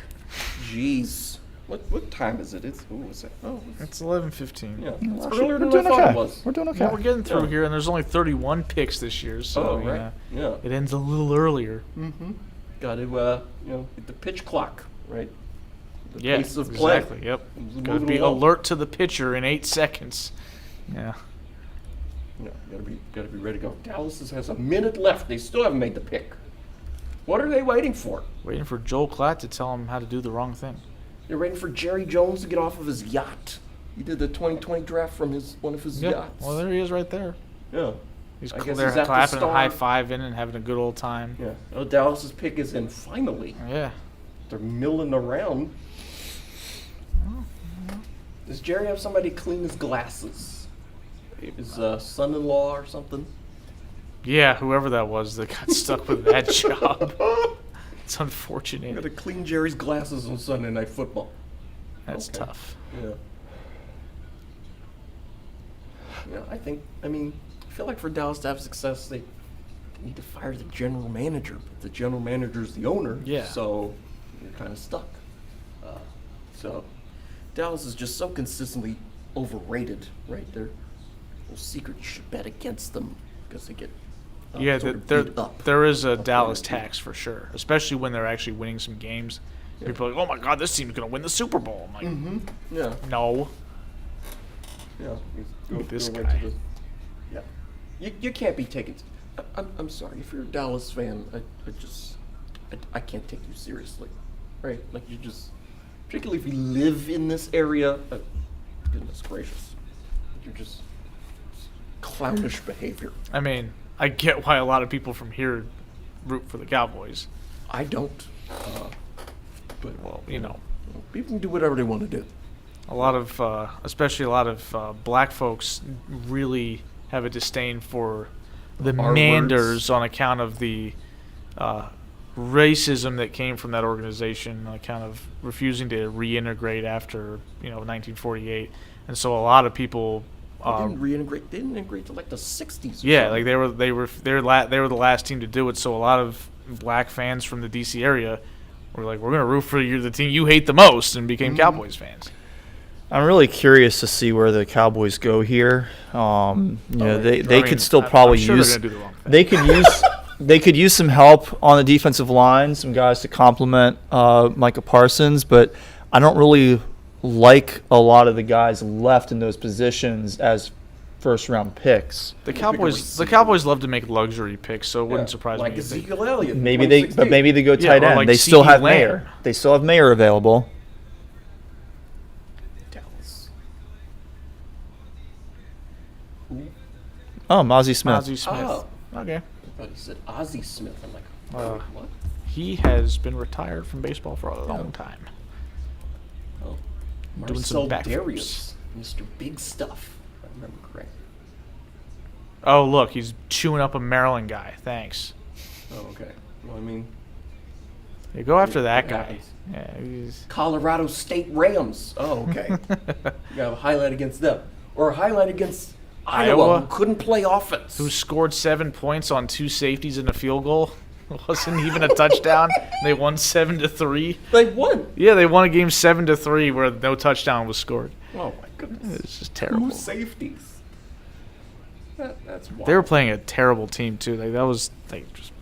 Speaker 2: Jeez. What time is it?
Speaker 4: It's 11:15.
Speaker 2: Yeah, it's earlier than I thought it was.
Speaker 3: We're doing okay.
Speaker 4: Well, we're getting through here, and there's only 31 picks this year, so
Speaker 2: right.
Speaker 4: it ends a little earlier.
Speaker 2: Mm-hmm. Got to hit the pitch clock, right? The pace of
Speaker 4: exactly.
Speaker 2: play.
Speaker 4: Yep. Got to be alert to the pitcher in 8 seconds. Yeah.
Speaker 2: Got to be ready to go. Dallas has a minute left. They still haven't made the pick. What are they waiting for?
Speaker 4: Waiting for Joel Klatt to tell them how to do the wrong thing.
Speaker 2: They're waiting for Jerry Jones to get off of his yacht. He did the 2020 draft from one of his yachts.
Speaker 4: Well, there he is right there.
Speaker 2: Yeah.
Speaker 4: He's
Speaker 2: I guess
Speaker 4: there
Speaker 2: he's at the
Speaker 4: clapping and
Speaker 2: Star.
Speaker 4: high-fiving and having a good old time.
Speaker 2: Yeah. Oh, Dallas's pick is in finally.
Speaker 4: Yeah.
Speaker 2: They're milling around. Does Jerry have somebody clean his glasses? His son-in-law or something?
Speaker 4: Yeah, whoever that was that got stuck with that job. It's unfortunate.
Speaker 2: Got to clean Jerry's glasses on Sunday Night Football.
Speaker 4: That's
Speaker 2: Okay.
Speaker 4: tough.
Speaker 2: Yeah. Yeah, I feel like for Dallas to have success, they need to fire the general manager. But the general manager is the owner.
Speaker 4: Yeah.
Speaker 2: So you're kind of stuck. So Dallas is just so consistently overrated, right? Their whole secret, you should bet against them because they get
Speaker 4: Yeah,
Speaker 2: sort of
Speaker 4: there,
Speaker 2: beat up.
Speaker 4: there is a
Speaker 2: up
Speaker 4: Dallas
Speaker 2: there.
Speaker 4: tax for sure, especially when they're actually winning some games. People are like, oh my God, this team's going to win the Super Bowl. I'm like,
Speaker 2: Mm-hmm. Yeah.
Speaker 4: no.
Speaker 2: Yeah.
Speaker 4: This
Speaker 2: right
Speaker 4: guy.
Speaker 2: to the- yeah. You can't be taken. I'm sorry. If you're a Dallas fan, I can't take you seriously. Right? Like you just, particularly if you live in this area. Goodness gracious. You're just clownish behavior.
Speaker 4: I mean, I get why a lot of people from here root for the Cowboys.
Speaker 2: I don't. But
Speaker 4: Well, you know,
Speaker 2: people can do whatever they want to do.
Speaker 4: a lot of, especially a lot of black folks really have a disdain for the
Speaker 2: R
Speaker 4: Manders
Speaker 2: words.
Speaker 4: on account of the racism that came from that organization, kind of refusing to reintegrate after 1948, and so a lot of people.
Speaker 2: They didn't reintegrate. They didn't integrate till like the '60s. Or
Speaker 4: Yeah,
Speaker 2: something.
Speaker 4: like they were the last team to do it. So a lot of black fans from the DC area were like, we're gonna root for the team you hate the most, and became Cowboys fans.
Speaker 3: I'm really curious to see where the Cowboys go here. They
Speaker 4: I mean,
Speaker 3: could still
Speaker 4: I'm
Speaker 3: probably
Speaker 4: sure
Speaker 3: use.
Speaker 4: they're gonna do the wrong thing.
Speaker 3: They could use some help on the defensive line, some guys to complement Micah Parsons, but I don't really like a lot of the guys left in those positions as first round picks.
Speaker 4: The Cowboys love to make luxury picks, so it wouldn't surprise
Speaker 2: like
Speaker 4: me. If they,
Speaker 2: Ezekiel Elliott. in
Speaker 3: Maybe
Speaker 2: 2016.
Speaker 3: they go
Speaker 4: Yeah,
Speaker 3: tight
Speaker 4: or
Speaker 3: end.
Speaker 4: like
Speaker 3: They still
Speaker 4: CeeDee
Speaker 3: have
Speaker 4: Lamb.
Speaker 3: Mayer. They still have Mayer available.
Speaker 2: Dallas. Who?
Speaker 3: Oh, Mozzie Smith.
Speaker 4: Ozzie Smith.
Speaker 2: Oh.
Speaker 4: Okay.
Speaker 2: I thought he said Ozzie Smith. I'm like,
Speaker 4: Uh,
Speaker 2: what?
Speaker 4: He has been retired from baseball for a long time.
Speaker 2: Oh,
Speaker 4: Doing some
Speaker 2: Marcel
Speaker 4: backflips.
Speaker 2: Darius, Mr. Big Stuff. If I remember correctly.
Speaker 4: Oh, look, he's chewing up a Maryland guy. Thanks.
Speaker 2: Oh, okay. Well, I mean,
Speaker 4: Yeah, go after that
Speaker 2: It
Speaker 4: guy.
Speaker 2: happens.
Speaker 4: Yeah, he's.
Speaker 2: Colorado State Rams. Oh, okay. You got a highlight against them, or a highlight against Iowa,
Speaker 4: Iowa?
Speaker 2: who couldn't play offense.
Speaker 4: Who scored 7 points on 2 safeties and a field goal? It wasn't even a touchdown. They won 7-3.
Speaker 2: They won.
Speaker 4: Yeah, they won a game 7-3 where no touchdown was scored.
Speaker 2: Oh my goodness.
Speaker 4: It's just terrible.
Speaker 2: 2 safeties. That's wild.
Speaker 4: They were playing a terrible team too. Like that was like just.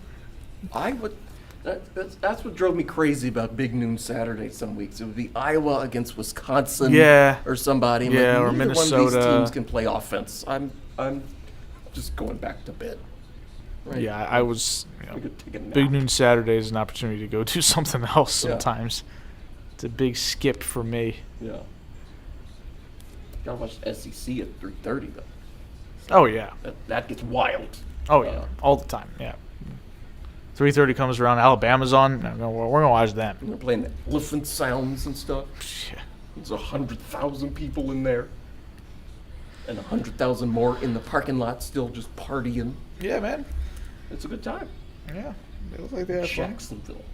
Speaker 2: I would. That's what drove me crazy about Big Noon Saturday. Some weeks it would be Iowa against Wisconsin,
Speaker 4: Yeah.
Speaker 2: or somebody. I'm
Speaker 4: Yeah,
Speaker 2: like,
Speaker 4: or
Speaker 2: neither one of
Speaker 4: Minnesota.
Speaker 2: these teams can play offense. I'm just going back to bed. Right?
Speaker 4: Yeah, I was.
Speaker 2: We could take a nap.
Speaker 4: Big Noon Saturday is an opportunity to go do something else
Speaker 2: Yeah.
Speaker 4: sometimes. It's a big skip for me.
Speaker 2: Yeah. Gotta watch SEC at 3:30 though.
Speaker 4: Oh yeah.
Speaker 2: That gets wild.
Speaker 4: Oh yeah. All the time. Yeah. 3:30 comes around. Alabama's on. No, we're gonna watch them.
Speaker 2: They're playing the elephant sounds and stuff.
Speaker 4: Yeah.
Speaker 2: There's 100,000 people in there, and 100,000 more in the parking lot, still just partying.
Speaker 4: Yeah, man.
Speaker 2: It's a good time.
Speaker 4: Yeah. They look like they have fun.
Speaker 2: Jacksonville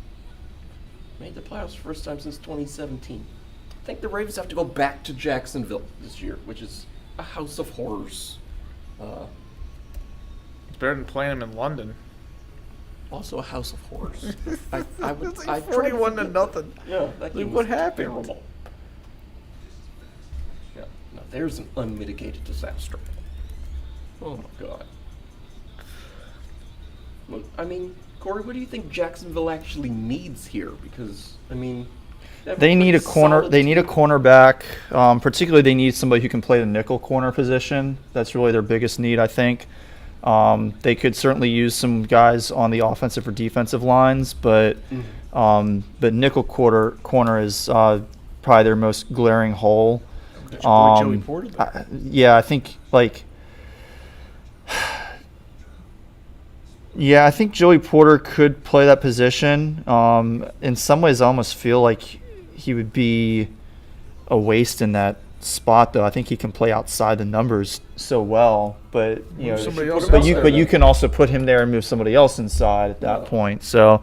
Speaker 2: made the playoffs first time since 2017. I think the Ravens have to go back to Jacksonville this year, which is a house of horrors.
Speaker 4: It's better than playing them in London.
Speaker 2: Also a house of horrors. I would.
Speaker 4: It's
Speaker 2: I
Speaker 4: like 41 to nothing.
Speaker 2: Yeah, that
Speaker 4: Like,
Speaker 2: game
Speaker 4: what
Speaker 2: was
Speaker 4: happened?
Speaker 2: terrible. Yeah, now there's an unmitigated disaster. Oh my God. Well, I mean, Corey, what do you think Jacksonville actually needs here? Because I mean, have
Speaker 3: They need a
Speaker 2: pretty
Speaker 3: corner.
Speaker 2: solid
Speaker 3: They need a
Speaker 2: team.
Speaker 3: cornerback. Particularly, they need somebody who can play the nickel corner position. That's really their biggest need, I think. They could certainly use some guys on the offensive or defensive lines, but nickel corner is probably their most glaring hole.
Speaker 2: Got your boy Joey Porter there.
Speaker 3: Yeah, I think like Yeah, I think Joey Porter could play that position. In some ways, I almost feel like he would be a waste in that spot, though. I think he can play outside the numbers so well, but you can also put him there and move somebody else inside at that point. So,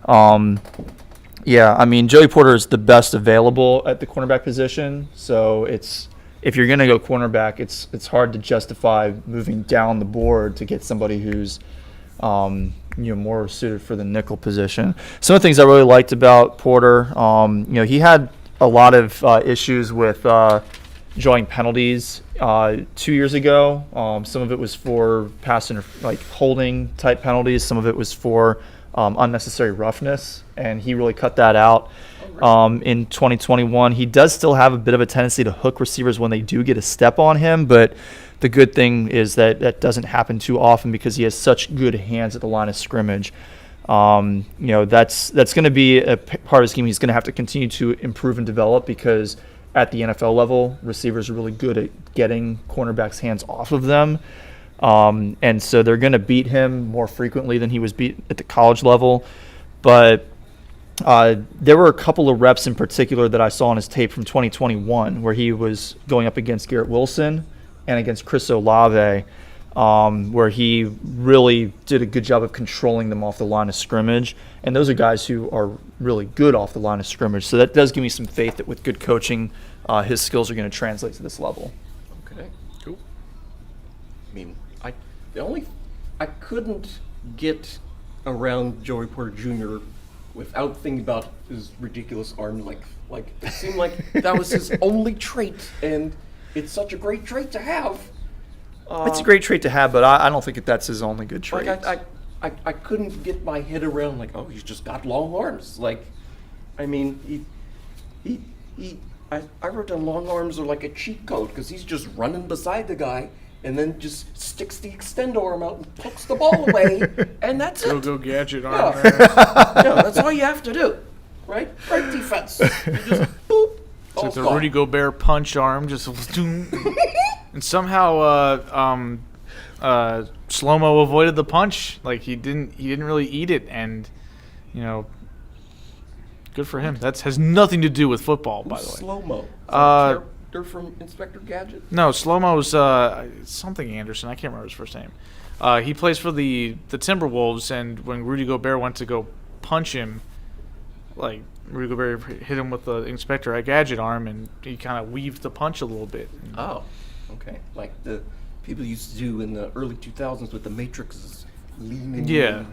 Speaker 3: yeah, I mean, Joey Porter is the best available at the cornerback position. So if you're going to go cornerback, it's hard to justify moving down the board to get somebody who's more suited for the nickel position. Some of the things I really liked about Porter, he had a lot of issues with drawing penalties 2 years ago. Some of it was for holding type penalties. Some of it was for unnecessary roughness, and he really cut that out. In 2021, he does still have a bit of a tendency to hook receivers when they do get a step on him, but the good thing is that doesn't happen too often because he has such good hands at the line of scrimmage. That's going to be a part of his game he's going to have to continue to improve and develop, because at the NFL level, receivers are really good at getting cornerbacks' hands off of them. And so they're going to beat him more frequently than he was beat at the college level. But there were a couple of reps in particular that I saw on his tape from 2021 where he was going up against Garrett Wilson and against Chris Olave, where he really did a good job of controlling them off the line of scrimmage. And those are guys who are really good off the line of scrimmage. So that does give me some faith that with good coaching, his skills are going to translate to this level.
Speaker 2: Okay, cool. I mean, I couldn't get around Joey Porter Jr. without thinking about his ridiculous arm length. Like, it seemed like that was his only trait, and it's such a great trait to have.
Speaker 3: It's a great trait to have, but I don't think that's his only good trait.
Speaker 2: I couldn't get my head around, like, oh, he's just got long arms. Like, I mean, I wrote down long arms are like a cheat code, because he's just running beside the guy and then just sticks the extend arm out and pokes the ball away, and that's it.
Speaker 4: Go gadget arm.
Speaker 2: Yeah, that's all you have to do, right? Right defense. You just boop.
Speaker 4: It's like the Rudy Gobert punch arm, just and somehow Slow-Mo avoided the punch. Like he didn't really eat it, and good for him. That has nothing to do with football, by the way.
Speaker 2: Slow-Mo? Character from Inspector Gadget?
Speaker 4: No, Slow-Mo's something Anderson. I can't remember his first name. He plays for the Timberwolves, and when Rudy Gobert went to go punch him, like Rudy Gobert hit him with the Inspector Gadget arm, and he kind of weaved the punch a little bit.
Speaker 2: Oh, okay. Like the people used to do in the early 2000s with the Matrixes, leaning.
Speaker 4: Yeah.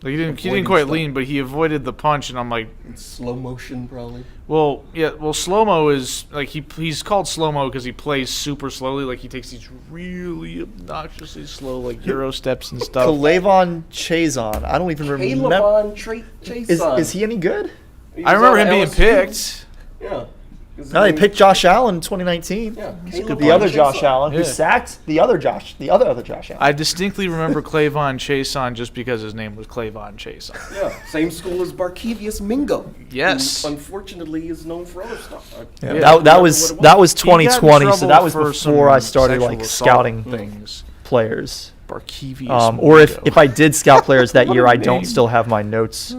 Speaker 4: Like he didn't quite lean, but he avoided the punch, and I'm like,
Speaker 2: in slow motion, probably.
Speaker 4: Well, yeah. Well, Slow-Mo is like he's called Slow-Mo because he plays super slowly. Like he takes these really obnoxiously slow, like Euro steps and stuff.
Speaker 3: Kalavon Chazon. I don't even remember.
Speaker 2: Kalavon Chazon.
Speaker 3: Is he any good?
Speaker 4: I remember him being picked.
Speaker 2: Yeah.
Speaker 3: No, they picked Josh Allen in 2019.
Speaker 2: Yeah,
Speaker 3: the other Josh Allen, who sacked the other Josh Allen.
Speaker 4: I distinctly remember Clavon Chason just because his name was Clavon Chason.
Speaker 2: Yeah, same school as Barkevius Mingo.
Speaker 4: Yes.
Speaker 2: Who unfortunately is known for other stuff.
Speaker 3: That was 2020, so that was before I started scouting
Speaker 4: things.
Speaker 3: Players.
Speaker 4: Barkevius
Speaker 3: or if I did scout players that year, I don't still have my notes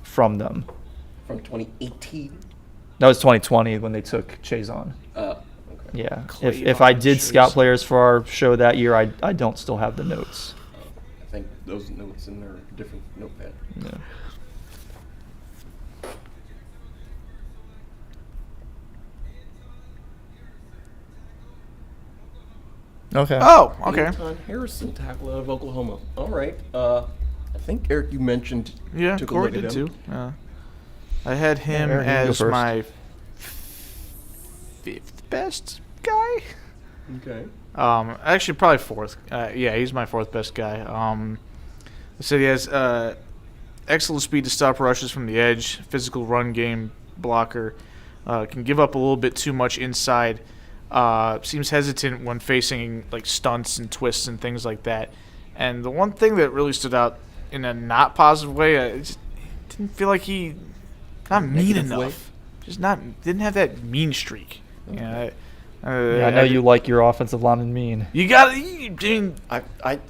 Speaker 3: from them.
Speaker 2: From 2018.
Speaker 3: That was 2020 when they took Chazon.
Speaker 2: Okay.
Speaker 3: Yeah. If I did scout players for our show that year, I don't still have the notes.
Speaker 2: I think those notes in their different notepad.
Speaker 3: Yeah. Okay.
Speaker 4: Oh, okay.
Speaker 2: Anton Harrison, tackle out of Oklahoma. All right. I think, Eric, you mentioned.
Speaker 4: Yeah, Corey did too. I had him as my fifth best guy.
Speaker 2: Okay.
Speaker 4: Actually, probably fourth. Yeah, he's my fourth best guy. I said he has excellent speed to stop rushes from the edge, physical run game blocker, can give up a little bit too much inside, seems hesitant when facing like stunts and twists and things like that. And the one thing that really stood out in a not positive way, I just didn't feel like he not mean enough. Just didn't have that mean streak.
Speaker 2: Okay.
Speaker 4: Yeah,
Speaker 3: I know you like your offensive lineman mean.
Speaker 4: You got. I mean,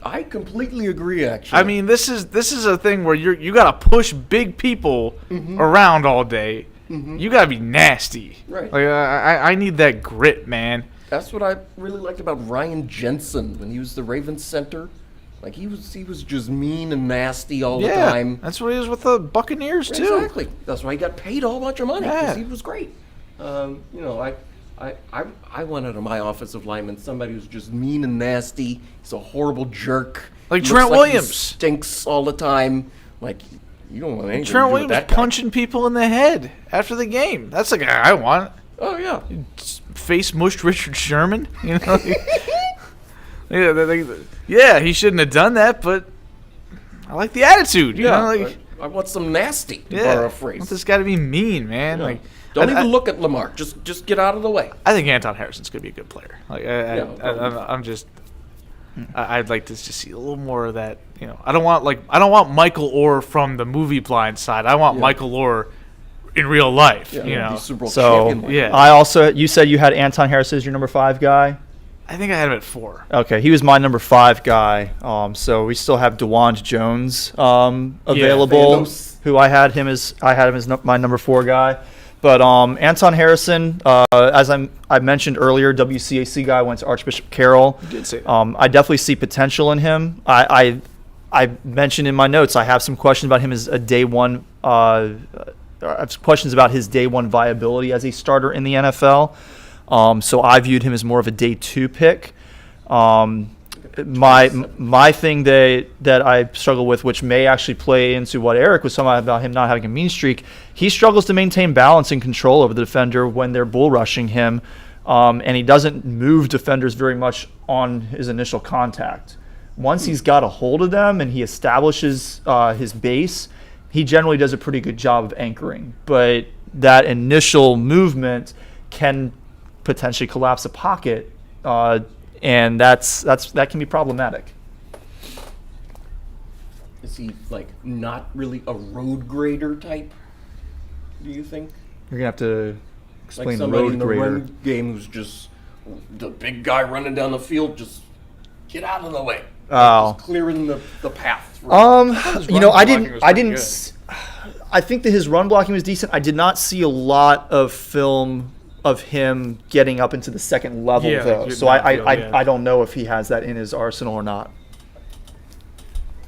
Speaker 2: I completely agree. Actually,
Speaker 4: I mean, this is a thing where you got to push big people around all day. You got to be nasty.
Speaker 2: Right.
Speaker 4: Like I need that grit, man.
Speaker 2: That's what I really liked about Ryan Jensen when he was the Ravens center. Like he was just mean and nasty all the time.
Speaker 4: That's what he is with the Buccaneers too.
Speaker 2: Exactly. That's why he got paid a whole bunch of money because
Speaker 4: Yeah.
Speaker 2: he was great. I want out of my offensive lineman somebody who's just mean and nasty. He's a horrible jerk.
Speaker 4: Like
Speaker 2: He
Speaker 4: Trent
Speaker 2: looks like he
Speaker 4: Williams.
Speaker 2: stinks all the time. Like you don't want anything
Speaker 4: Trent
Speaker 2: to do with
Speaker 4: Williams
Speaker 2: that guy.
Speaker 4: punching people in the head after the game. That's the guy I want.
Speaker 2: Oh yeah.
Speaker 4: Face mushed Richard Sherman. You know. Yeah, he shouldn't have done that, but I like the attitude. You know, like,
Speaker 2: I want some nasty, to
Speaker 4: yeah,
Speaker 2: borrow a
Speaker 4: I
Speaker 2: phrase.
Speaker 4: want this guy to be mean, man.
Speaker 2: Yeah.
Speaker 4: Like,
Speaker 2: Don't
Speaker 4: I-
Speaker 2: even look at Lamar. Just get out of the way.
Speaker 4: I think Anton Harrison's gonna be a good player. Like, I'm just, I'd like to just see a little more of that. You know, I don't want Michael Orr from the movie Blind Side. I want Michael Orr in real life.
Speaker 2: Yeah,
Speaker 4: you know,
Speaker 2: be Super Bowl
Speaker 3: So
Speaker 2: champion.
Speaker 4: yeah.
Speaker 3: you said you had Anton Harrison as your number 5 guy.
Speaker 4: I think I had him at 4.
Speaker 3: Okay, he was my number 5 guy. So we still have DeWand Jones available,
Speaker 2: Thanos.
Speaker 3: who I had him as my number 4 guy. But Anton Harrison, as I mentioned earlier, WCAC guy, went to Archbishop Carroll.
Speaker 4: You did say that.
Speaker 3: I definitely see potential in him. I mentioned in my notes I have some questions about him as a day one. I have questions about his day one viability as a starter in the NFL. So I viewed him as more of a day 2 pick. My thing that I struggle with, which may actually play into what Eric was talking about him not having a mean streak, he struggles to maintain balance and control over the defender when they're bull rushing him, and he doesn't move defenders very much on his initial contact. Once he's got a hold of them and he establishes his base, he generally does a pretty good job of anchoring. But that initial movement can potentially collapse a pocket, and that can be problematic.
Speaker 2: Is he like not really a road grader type? Do you think?
Speaker 3: You're gonna have to explain
Speaker 2: Like somebody
Speaker 3: road
Speaker 2: in the
Speaker 3: grader.
Speaker 2: run game who's just the big guy running down the field, just get out of the way.
Speaker 3: Oh.
Speaker 2: Just clearing the path.
Speaker 3: You
Speaker 4: run
Speaker 3: know, I
Speaker 4: blocking
Speaker 3: didn't.
Speaker 4: was
Speaker 3: I
Speaker 4: pretty
Speaker 3: didn't.
Speaker 4: good.
Speaker 3: I think that his run blocking was decent. I did not see a lot of film of him getting up into the second level,
Speaker 4: Yeah,
Speaker 3: though.
Speaker 4: like
Speaker 3: So I
Speaker 4: midfield, yeah.
Speaker 3: I don't know if he has that in his arsenal or not.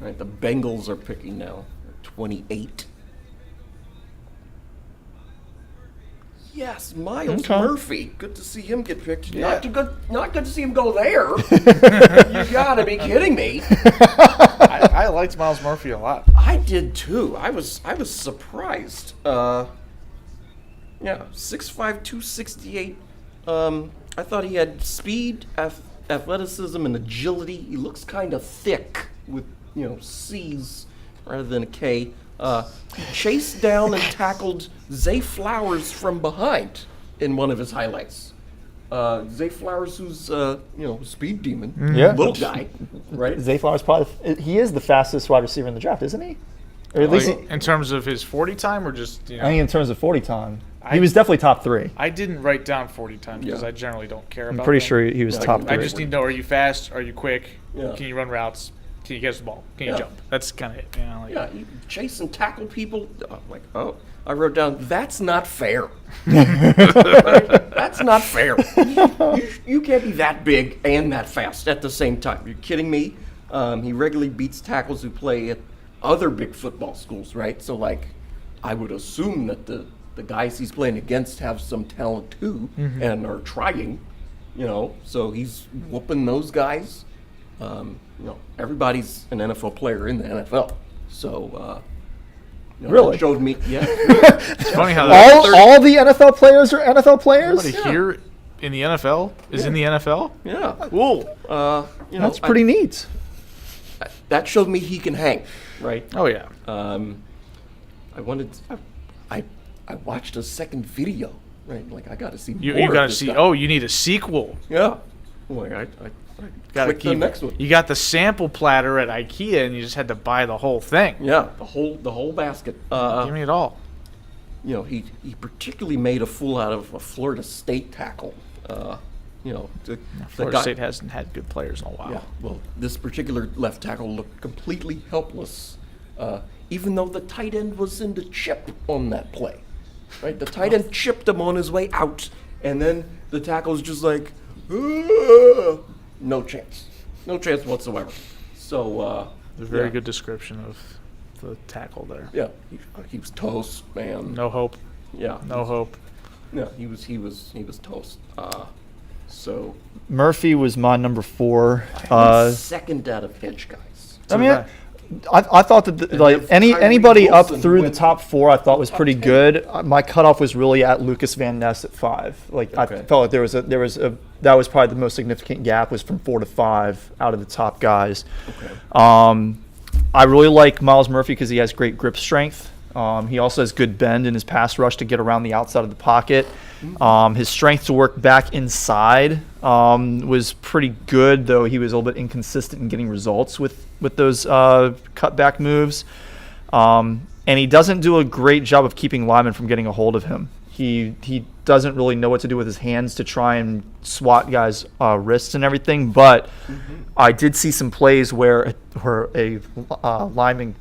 Speaker 2: All right, the Bengals are picking now. 28. Yes, Miles
Speaker 3: Okay.
Speaker 2: Murphy. Good to see him get picked.
Speaker 4: Yeah.
Speaker 2: Not good to see him go there. You gotta be kidding me.
Speaker 4: I liked Miles Murphy a lot.
Speaker 2: I did too. I was surprised. Yeah, 6'5", 268. I thought he had speed, athleticism, and agility. He looks kind of thick with C's rather than a K. He chased down and tackled Zay Flowers from behind in one of his highlights. Zay Flowers, who's speed demon,
Speaker 3: Yeah.
Speaker 2: little guy, right?
Speaker 3: Zay Flowers he is the fastest wide receiver in the draft, isn't he? Or at least
Speaker 4: Like, in terms of his 40 time, or just
Speaker 3: I think in terms of 40 time, he
Speaker 4: I-
Speaker 3: was definitely top 3.
Speaker 4: I didn't write down 40 times because
Speaker 2: Yeah.
Speaker 4: I generally don't care about.
Speaker 3: I'm pretty
Speaker 4: that.
Speaker 3: sure he was
Speaker 2: Yeah,
Speaker 3: top
Speaker 2: I
Speaker 3: 3.
Speaker 4: I just need to know: are you fast? Are you quick?
Speaker 2: Yeah.
Speaker 4: Can you run routes? Can you catch the ball? Can you
Speaker 2: Yeah.
Speaker 4: jump? That's kind of it. You know, like,
Speaker 2: Yeah, you chase and tackle people. I'm like, oh, I wrote down, that's not fair. That's not fair. You can't be that big and that fast at the same time. You're kidding me? He regularly beats tackles who play at other big football schools, right? So, like, I would assume that the guys he's playing against have some talent too and are trying, so he's whooping those guys. Everybody's an NFL player in the NFL. So,
Speaker 3: Really?
Speaker 2: It showed me, yeah.
Speaker 4: it's funny how
Speaker 3: all the NFL players are NFL players?
Speaker 4: everybody here in the NFL is in the NFL.
Speaker 2: Yeah.
Speaker 4: Cool.
Speaker 3: That's pretty neat.
Speaker 2: That showed me he can hang, right?
Speaker 4: Oh yeah.
Speaker 2: I watched a second video, right? Like I got to see more.
Speaker 4: You
Speaker 2: of
Speaker 4: got to
Speaker 2: this
Speaker 4: see.
Speaker 2: guy.
Speaker 4: Oh, you need a sequel.
Speaker 2: Yeah. Boy, I
Speaker 4: Got to
Speaker 2: clicked the
Speaker 4: keep
Speaker 2: next one.
Speaker 4: You got the sample platter at IKEA, and you just had to buy the whole thing.
Speaker 2: Yeah, the whole basket.
Speaker 4: Give me it all.
Speaker 2: He particularly made a fool out of a Florida State tackle.
Speaker 4: Florida State hasn't had good players in a while.
Speaker 2: Yeah, well, this particular left tackle looked completely helpless, even though the tight end was in the chip on that play. Right, the tight end chipped him on his way out, and then the tackle's just like, no chance whatsoever. So,
Speaker 4: a very good description of the tackle there.
Speaker 2: Yeah, he was toast, man.
Speaker 4: No hope.
Speaker 2: Yeah,
Speaker 4: no hope.
Speaker 2: No, he was toast. So
Speaker 3: Murphy was my number 4.
Speaker 2: Second out of edge guys.
Speaker 3: I mean, I thought that anybody up through the top 4 I thought was pretty good. My cutoff was really at Lucas Van Ness at 5. I felt like there was that was probably the most significant gap was from 4 to 5 out of the top guys.
Speaker 2: Okay.
Speaker 3: I really like Miles Murphy because he has great grip strength. He also has good bend in his pass rush to get around the outside of the pocket. His strength to work back inside was pretty good, though he was a little bit inconsistent in getting results with those cutback moves. And he doesn't do a great job of keeping linemen from getting a hold of him. He doesn't really know what to do with his hands to try and swat guys' wrists and everything. But I did see some plays where a lineman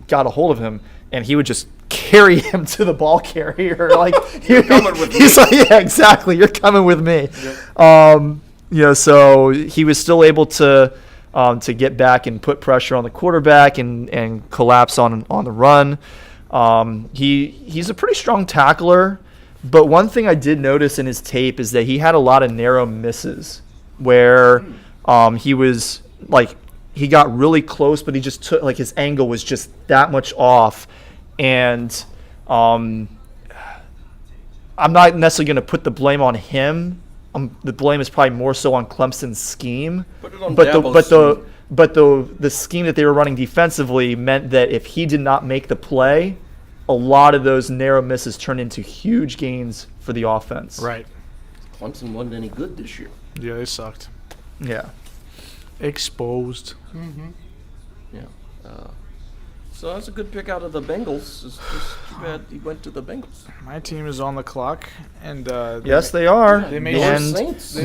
Speaker 3: got a hold of him, and he would just carry him to the ball carrier. Like
Speaker 2: You're coming with me.
Speaker 3: He's like, yeah, exactly. You're coming with me. Yep. So he was still able to get back and put pressure on the quarterback and collapse on the run. He's a pretty strong tackler, but one thing I did notice in his tape is that he had a lot of narrow misses where he was like, he got really close, but he just took, like, his angle was just that much off. And I'm not necessarily going to put the blame on him. The blame is probably more so on Clemson's scheme.
Speaker 2: Put it on
Speaker 3: but the scheme that they were running defensively meant that if he did not make the play, a lot of those narrow misses turned into huge gains for the offense.
Speaker 4: Right.
Speaker 2: Clemson wasn't any good this year.
Speaker 4: Yeah, they sucked.
Speaker 3: Yeah.
Speaker 4: Exposed.
Speaker 2: Yeah. So that's a good pick out of the Bengals. It's just too bad he went to the Bengals.
Speaker 4: My team is on the clock, and
Speaker 3: yes, they are.
Speaker 4: They made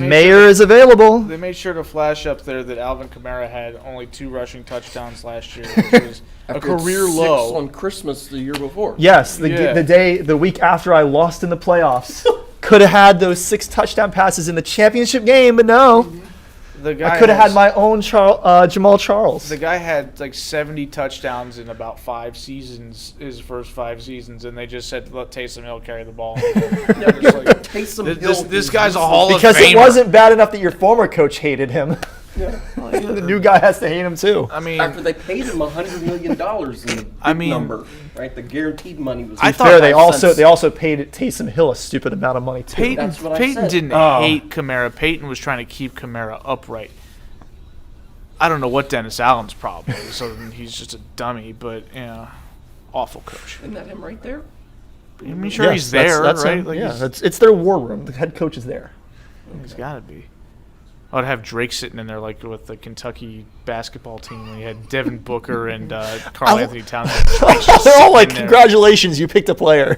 Speaker 3: Mayor is available.
Speaker 4: They made sure to flash up there that Alvin Kamara had only 2 rushing touchdowns last year, which was a career low.
Speaker 2: 6 on Christmas the year before.
Speaker 3: Yes, the week after I lost in the playoffs, could have had those 6 touchdown passes in the championship game, but no. I could have had my own Jamal Charles.
Speaker 4: The guy had like 70 touchdowns in about 5 seasons, his first 5 seasons, and they just said, let Taysom Hill carry the ball. This guy's a Hall of Famer.
Speaker 3: Because it wasn't bad enough that your former coach hated him. Yeah. The new guy has to hate him too.
Speaker 2: I mean, after they paid him $100 million in the big number, right? The guaranteed money was.
Speaker 3: I thought they also paid Taysom Hill a stupid amount of money too.
Speaker 4: Peyton didn't hate Kamara. Peyton was trying to keep Kamara upright. I don't know what Dennis Allen's problem is. So he's just a dummy, but awful coach.
Speaker 2: Isn't that him right there?
Speaker 4: I mean, sure, he's there,
Speaker 3: that's
Speaker 4: right?
Speaker 3: Him. Like it's their war room. The head coach is there.
Speaker 4: He's got to be. I'd have Drake sitting in there like with the Kentucky basketball team when he had Devin Booker and Karl Anthony Towns.
Speaker 3: They're all like, congratulations, you picked a player.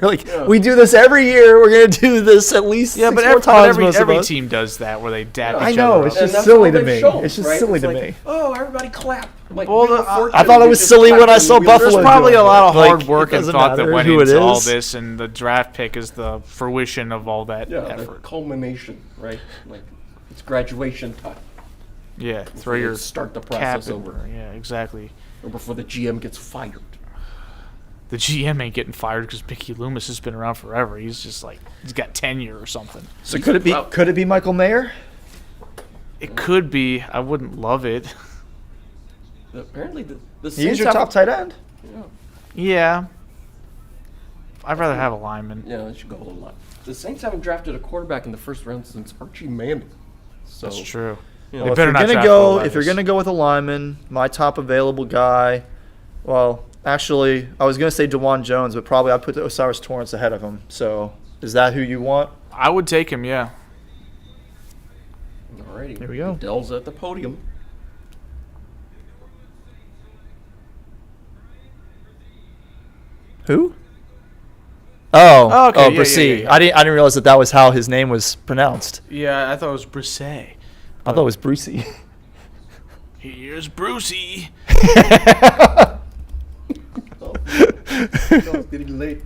Speaker 3: We do this every year. We're going to do this at least 6 more times.
Speaker 4: Every team does that where they dap each other.
Speaker 3: I know, it's just silly to me. It's just silly to me.
Speaker 2: Oh, everybody clap.
Speaker 3: I thought it was silly when I saw Buffalo.
Speaker 4: There's probably a lot of hard work and thought that went into all this, and the draft pick is the fruition of all that effort.
Speaker 2: The culmination, right? It's graduation time.
Speaker 4: Yeah,
Speaker 2: start the process over.
Speaker 4: Yeah, exactly.
Speaker 2: Or before the GM gets fired.
Speaker 4: The GM ain't getting fired because Mickey Loomis has been around forever. He's just he's got tenure or something.
Speaker 3: So could it be Michael Mayer?
Speaker 4: It could be. I wouldn't love it.
Speaker 2: Apparently the Saints
Speaker 3: he's your top tight end.
Speaker 4: Yeah. I'd rather have a lineman.
Speaker 2: Yeah, they should go with a lineman. The Saints haven't drafted a quarterback in the first round since Archie Manning. So,
Speaker 4: that's true.
Speaker 3: If you're gonna go with a lineman, my top available guy, well, actually, I was gonna say DeJuan Jones, but probably I'd put Osiris Torrance ahead of him. So, is that who you want?
Speaker 4: I would take him. Yeah.
Speaker 2: Alrighty.
Speaker 3: Here we go.
Speaker 2: Dell's at the podium.
Speaker 3: Who? Oh,
Speaker 4: okay, yeah,
Speaker 3: Brisset.
Speaker 4: yeah.
Speaker 3: I didn't realize that was how his name was pronounced.
Speaker 4: Yeah, I thought it was Brisset.
Speaker 3: I thought it was Brucey.
Speaker 4: Here's Brucey.
Speaker 2: It's getting late.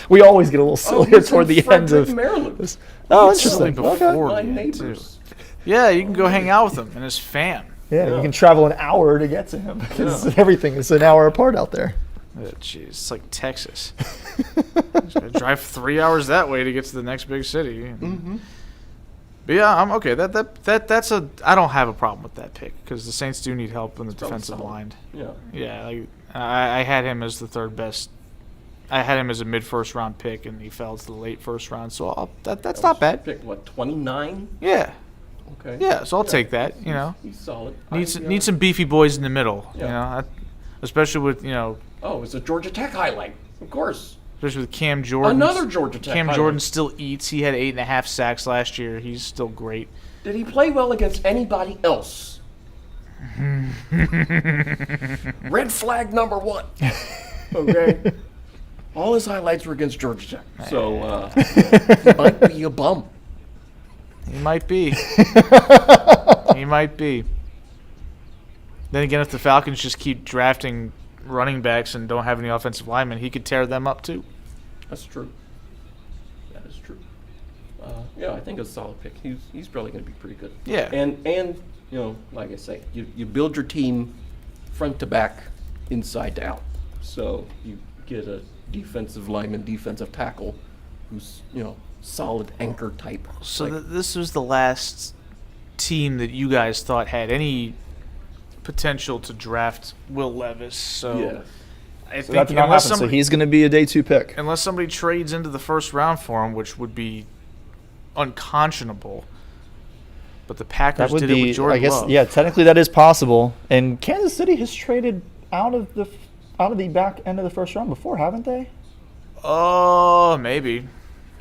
Speaker 3: We always get a little sillier toward the end of
Speaker 2: Maryland.
Speaker 3: this. Oh,
Speaker 4: Silly
Speaker 3: interesting.
Speaker 4: before
Speaker 2: My
Speaker 4: you, too.
Speaker 2: neighbors.
Speaker 4: Yeah, you can go hang out with him and his fam.
Speaker 3: Yeah, you can travel an hour to get to him because everything is an hour apart out there.
Speaker 4: Oh, jeez, it's like Texas. Just gotta drive 3 hours that way to get to the next big city.
Speaker 2: Mm-hmm.
Speaker 4: But yeah, I'm okay. That's a. I don't have a problem with that pick because the Saints do need help in the defensive line.
Speaker 2: Yeah.
Speaker 4: Yeah, like, I had him as the third best. I had him as a mid-first round pick, and he fell to the late first round. So that's not bad.
Speaker 2: Picked what, 29?
Speaker 4: Yeah,
Speaker 2: Okay.
Speaker 4: yeah. So I'll take that. You know,
Speaker 2: He's solid.
Speaker 4: need some beefy boys in the middle.
Speaker 2: Yeah.
Speaker 4: You know, especially with
Speaker 2: Oh, it's a Georgia Tech highlight. Of course.
Speaker 4: especially with Cam Jordan.
Speaker 2: Another Georgia Tech
Speaker 4: Cam
Speaker 2: highlight.
Speaker 4: Jordan still eats. He had 8.5 sacks last year. He's still great.
Speaker 2: Did he play well against anybody else? Red flag number 1. Okay. All his highlights were against Georgia Tech. So he might be a bum.
Speaker 4: He might be. He might be. Then again, if the Falcons just keep drafting running backs and don't have any offensive linemen, he could tear them up too.
Speaker 2: That's true. That is true. Yeah, I think it's a solid pick. He's probably going to be pretty good.
Speaker 4: Yeah.
Speaker 2: And like I say, you build your team front to back, inside to out. So you get a defensive lineman, defensive tackle, who's solid anchor type.
Speaker 4: So this was the last team that you guys thought had any potential to draft Will Levis. So
Speaker 2: yeah.
Speaker 4: I
Speaker 3: So
Speaker 4: think
Speaker 3: that did not happen. So he's going to be a day 2 pick.
Speaker 4: unless somebody trades into the first round for him, which would be unconscionable. But the Packers
Speaker 3: That would
Speaker 4: did it
Speaker 3: be,
Speaker 4: with Jordan
Speaker 3: I guess,
Speaker 4: Love.
Speaker 3: yeah. Technically, that is possible. And Kansas City has traded out of the back end of the first round before, haven't they?
Speaker 4: Oh, maybe.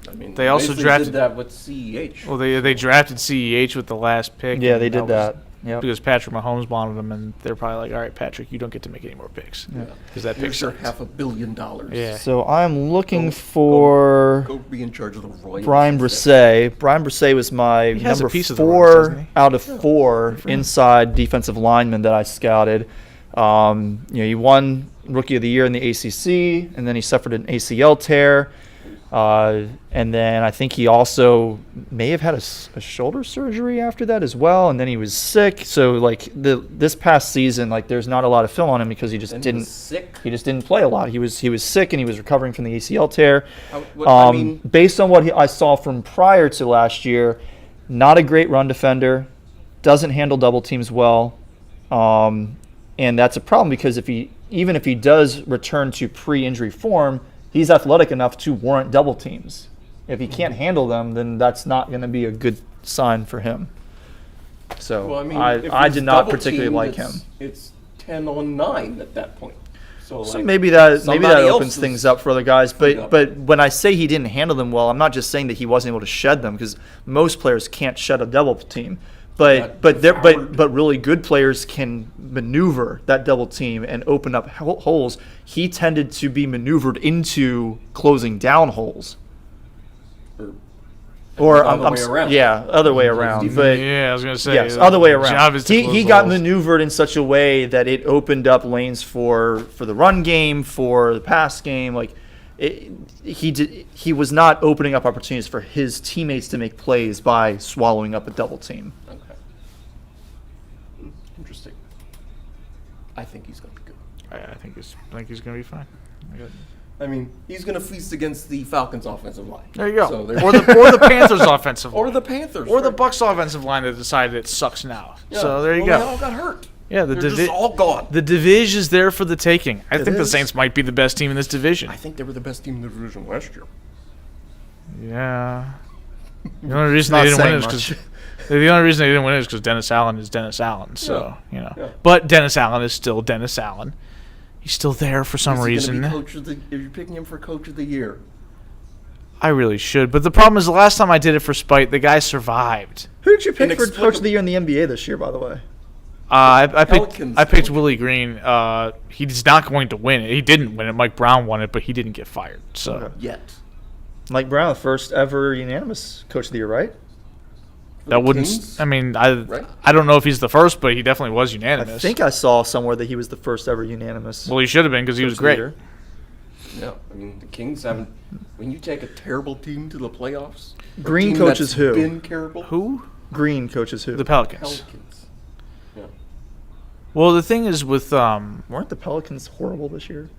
Speaker 2: I mean,
Speaker 4: They also
Speaker 2: basically
Speaker 4: drafted-
Speaker 2: did that with CEH.
Speaker 4: Well, they drafted CEH with the last pick.
Speaker 3: Yeah,
Speaker 4: and
Speaker 3: they did
Speaker 4: was
Speaker 3: that. Yep.
Speaker 4: because Patrick Mahomes wanted him, and they're probably like, "All right, Patrick, you don't get to make any more picks because that pick
Speaker 2: Here's your
Speaker 4: sucks."
Speaker 2: $500 million.
Speaker 4: Yeah.
Speaker 3: So I'm looking for
Speaker 2: Go be in charge of the Royals.
Speaker 3: Brian Brisset. Brian Brisset was my
Speaker 4: He has a
Speaker 3: number
Speaker 4: piece of the Royals,
Speaker 3: 4
Speaker 4: doesn't he?
Speaker 3: out of 4 inside defensive lineman that I scouted. He won Rookie of the Year in the ACC, and then he suffered an ACL tear. And then I think he also may have had a shoulder surgery after that as well, and then he was sick. So this past season, there's not a lot of film on him because he just
Speaker 2: And
Speaker 3: didn't.
Speaker 2: He was sick.
Speaker 3: He just didn't play a lot. He was sick and he was recovering from the ACL tear.
Speaker 2: I
Speaker 3: Based on what I saw from prior to last year, not a great run defender, doesn't handle double teams well, and that's a problem because even if he does return to pre-injury form, he's athletic enough to warrant double teams. If he can't handle them, then that's not going to be a good sign for him. So I did not particularly like him.
Speaker 2: It's 10 on 9 at that point. So
Speaker 3: Maybe that
Speaker 2: somebody else
Speaker 3: opens
Speaker 2: is
Speaker 3: things up for other guys.
Speaker 2: cleaned up.
Speaker 3: But when I say he didn't handle them well, I'm not just saying that he wasn't able to shed them because most players can't shed a double team. But really good players can maneuver that double team and open up holes. He tended to be maneuvered into closing down holes. Or
Speaker 2: other way around.
Speaker 3: Yeah, other way around. But
Speaker 4: Yeah, I was gonna say.
Speaker 3: yes, other way around.
Speaker 4: Job is to
Speaker 3: He
Speaker 4: close
Speaker 3: got
Speaker 4: holes.
Speaker 3: maneuvered in such a way that it opened up lanes for the run game, for the pass game. He was not opening up opportunities for his teammates to make plays by swallowing up a double team.
Speaker 2: Okay. Interesting. I think he's going to be good.
Speaker 4: I think he's gonna be fine.
Speaker 2: I mean, he's going to feast against the Falcons' offensive line.
Speaker 4: There you go.
Speaker 2: So
Speaker 4: or the Panthers' offensive line.
Speaker 2: or the Panthers.
Speaker 4: Or the
Speaker 2: right.
Speaker 4: Bucks' offensive line that decided it sucks now.
Speaker 2: Yeah.
Speaker 4: So there you
Speaker 2: Well,
Speaker 4: go.
Speaker 2: They all got hurt.
Speaker 4: Yeah,
Speaker 2: They're just all gone.
Speaker 4: The division is there for the taking. I think the
Speaker 3: is.
Speaker 4: Saints might be the best team in this division.
Speaker 2: I think they were the best team in the division last year.
Speaker 4: Yeah. The only reason
Speaker 3: Not
Speaker 4: they didn't win
Speaker 3: saying
Speaker 4: is because
Speaker 3: much.
Speaker 4: the only reason they didn't win is because Dennis Allen is Dennis Allen. So
Speaker 2: Yeah.
Speaker 4: but Dennis Allen is still Dennis Allen. He's still there for some
Speaker 2: Is he
Speaker 4: reason.
Speaker 2: gonna be coach of the, if you're picking him for coach of the year.
Speaker 4: I really should, but the problem is the last time I did it for spite, the guy survived.
Speaker 3: Who did you pick for
Speaker 2: Inexplicable.
Speaker 3: Coach of the Year in the NBA this year, by the way?
Speaker 4: I
Speaker 2: Pelicans
Speaker 4: picked
Speaker 2: coach.
Speaker 4: Willie Green. He's not going to win it. He didn't win it. Mike Brown won it, but he didn't get fired. So
Speaker 3: Okay.
Speaker 2: Yet.
Speaker 3: Mike Brown, first ever unanimous coach of the year, right?
Speaker 4: that wouldn't.
Speaker 2: Kings?
Speaker 4: I mean,
Speaker 2: Right?
Speaker 4: I don't know if he's the first, but he definitely was
Speaker 3: I
Speaker 4: unanimous.
Speaker 3: think I saw somewhere that he was the first ever unanimous.
Speaker 4: Well, he should have been because he was
Speaker 3: coach of the
Speaker 4: great.
Speaker 3: year.
Speaker 2: Yeah, I mean, the Kings haven't. When you take a terrible team to the playoffs, a
Speaker 3: Green
Speaker 2: team
Speaker 3: coaches
Speaker 2: that's
Speaker 3: who?
Speaker 2: Been terrible.
Speaker 4: Who?
Speaker 3: Green coaches who?
Speaker 4: The Pelicans.
Speaker 2: Pelicans. Yeah.
Speaker 4: Well, the thing is with
Speaker 3: Weren't the Pelicans horrible this year?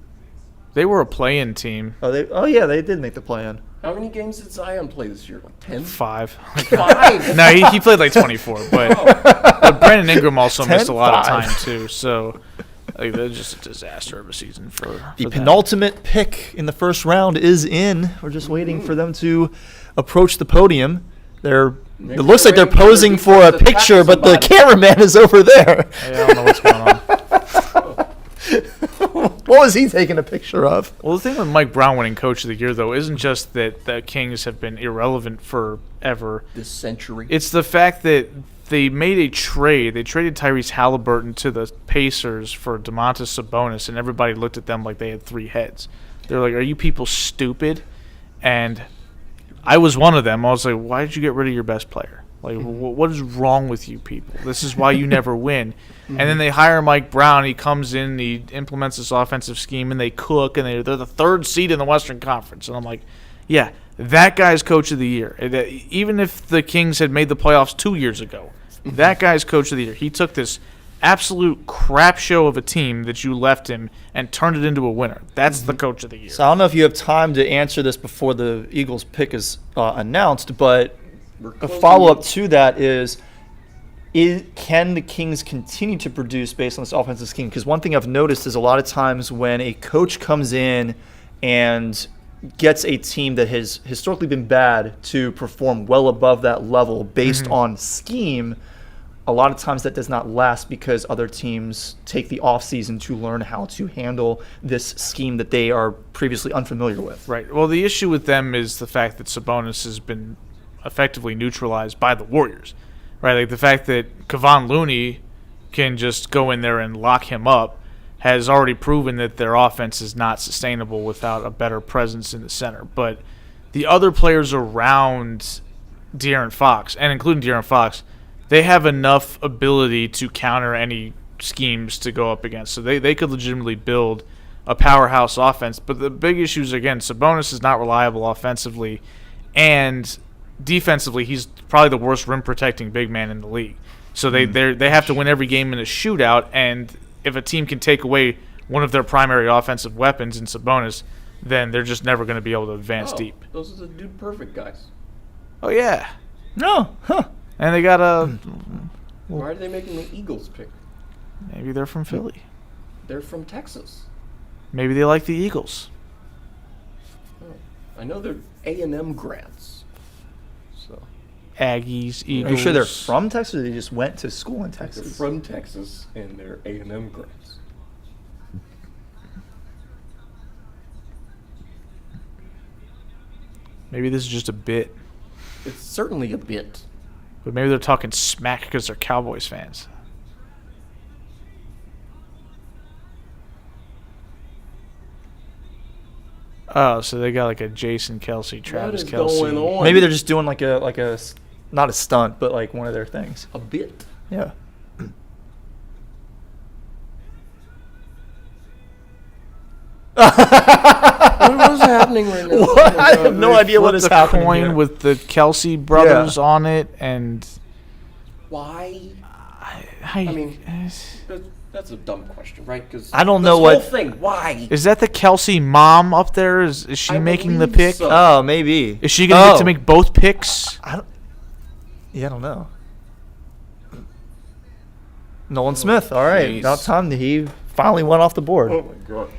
Speaker 4: they were a play-in team.
Speaker 3: Oh yeah, they did make the play-in.
Speaker 2: How many games did Zion play this year? Like 10?
Speaker 4: 5.
Speaker 2: 5.
Speaker 4: No, he played like 24, but Brandon Ingram also missed a lot of
Speaker 3: 10-5.
Speaker 4: time too. So like, that's just a disaster of a season for
Speaker 3: The
Speaker 4: them.
Speaker 3: penultimate pick in the first round is in. We're just waiting for them to approach the podium. It looks like they're posing for a picture, but the cameraman is over there.
Speaker 4: I don't know what's going on.
Speaker 3: What was he taking a picture of?
Speaker 4: Well, the thing with Mike Brown winning Coach of the Year, though, isn't just that the Kings have been irrelevant forever.
Speaker 2: This century.
Speaker 4: It's the fact that they made a trade. They traded Tyrese Halliburton to the Pacers for Domantas Sabonis, and everybody looked at them like they had 3 heads. They're like, are you people stupid? And I was one of them. I was like, why did you get rid of your best player? Like, what is wrong with you people? This is why you never win. And then they hire Mike Brown. He comes in, he implements this offensive scheme, and they cook, and they're the 3rd seed in the Western Conference. And I'm like, yeah, that guy's Coach of the Year. Even if the Kings had made the playoffs 2 years ago, that guy's Coach of the Year. He took this absolute crap show of a team that you left him and turned it into a winner. That's the Coach of the Year.
Speaker 3: So I don't know if you have time to answer this before the Eagles pick is announced, but a follow-up to that is can the Kings continue to produce based on this offensive scheme? Because one thing I've noticed is a lot of times when a coach comes in and gets a team that has historically been bad to perform well above that level based on scheme, a lot of times that does not last because other teams take the offseason to learn how to handle this scheme that they are previously unfamiliar with.
Speaker 4: Right. Well, the issue with them is the fact that Sabonis has been effectively neutralized by the Warriors. Right? Like the fact that Kevon Looney can just go in there and lock him up has already proven that their offense is not sustainable without a better presence in the center. But the other players around De'Aaron Fox, and including De'Aaron Fox, they have enough ability to counter any schemes to go up against. So they could legitimately build a powerhouse offense. But the big issue is, again, Sabonis is not reliable offensively, and defensively he's probably the worst rim-protecting big man in the league. So they have to win every game in a shootout, and if a team can take away one of their primary offensive weapons in Sabonis, then they're just never going to be able to advance deep.
Speaker 2: Those are the dude perfect guys.
Speaker 4: Oh, yeah.
Speaker 3: No. Huh.
Speaker 4: And they got a
Speaker 2: Why are they making the Eagles pick?
Speaker 4: maybe they're from Philly.
Speaker 2: They're from Texas.
Speaker 4: Maybe they like the Eagles.
Speaker 2: I know they're A&M grads. So
Speaker 4: Aggies, Eagles.
Speaker 3: Are you sure they're from Texas or they just went to school in
Speaker 2: they're
Speaker 3: Texas?
Speaker 2: from Texas and they're A&M grads.
Speaker 4: Maybe this is just a bit.
Speaker 2: It's certainly a bit.
Speaker 4: But maybe they're talking smack because they're Cowboys fans. Oh, so they got like a Jason Kelsey, Travis
Speaker 2: What is
Speaker 4: Kelsey.
Speaker 2: going on?
Speaker 3: Maybe they're just doing like a not a stunt, but like one of their things.
Speaker 2: A bit.
Speaker 3: Yeah.
Speaker 2: What is happening right now?
Speaker 3: What? I have no idea what is
Speaker 4: Flipped a
Speaker 3: happening
Speaker 4: coin
Speaker 3: here.
Speaker 4: with the Kelsey brothers on it, and
Speaker 2: Why?
Speaker 4: I
Speaker 2: mean, that's a dumb question, right? Because
Speaker 3: I don't know
Speaker 2: whole
Speaker 3: what-
Speaker 2: thing. Why?
Speaker 4: is that the Kelsey mom up there? Is she
Speaker 2: I
Speaker 4: making the
Speaker 2: believe
Speaker 4: pick?
Speaker 2: so.
Speaker 3: Oh, maybe.
Speaker 4: Is she gonna get to make both picks?
Speaker 3: I don't know. Nolan Smith. All right.
Speaker 4: Jeez.
Speaker 3: About time that he finally went off the board.
Speaker 2: Oh my god.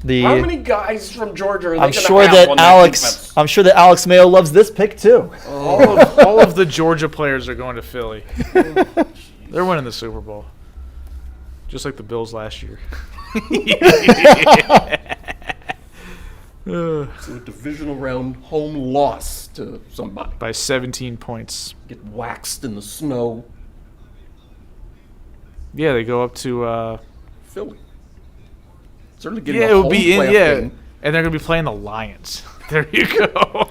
Speaker 3: The
Speaker 2: How many guys from Georgia are they
Speaker 3: I'm
Speaker 2: gonna
Speaker 3: sure
Speaker 2: have
Speaker 3: that
Speaker 2: on that
Speaker 3: Alex.
Speaker 2: defense?
Speaker 3: I'm sure that Alex Mayo loves this pick too.
Speaker 4: All of the Georgia players are going to Philly. They're winning the Super Bowl, just like the Bills last year.
Speaker 2: So a divisional round home loss to somebody.
Speaker 4: By 17 points.
Speaker 2: Get waxed in the snow.
Speaker 4: Yeah, they go up to
Speaker 2: Philly. Certainly getting
Speaker 4: yeah,
Speaker 2: a
Speaker 4: it would
Speaker 2: home
Speaker 4: be in
Speaker 2: playoff
Speaker 4: yeah,
Speaker 2: game.
Speaker 4: and they're gonna be playing the Lions. There you go.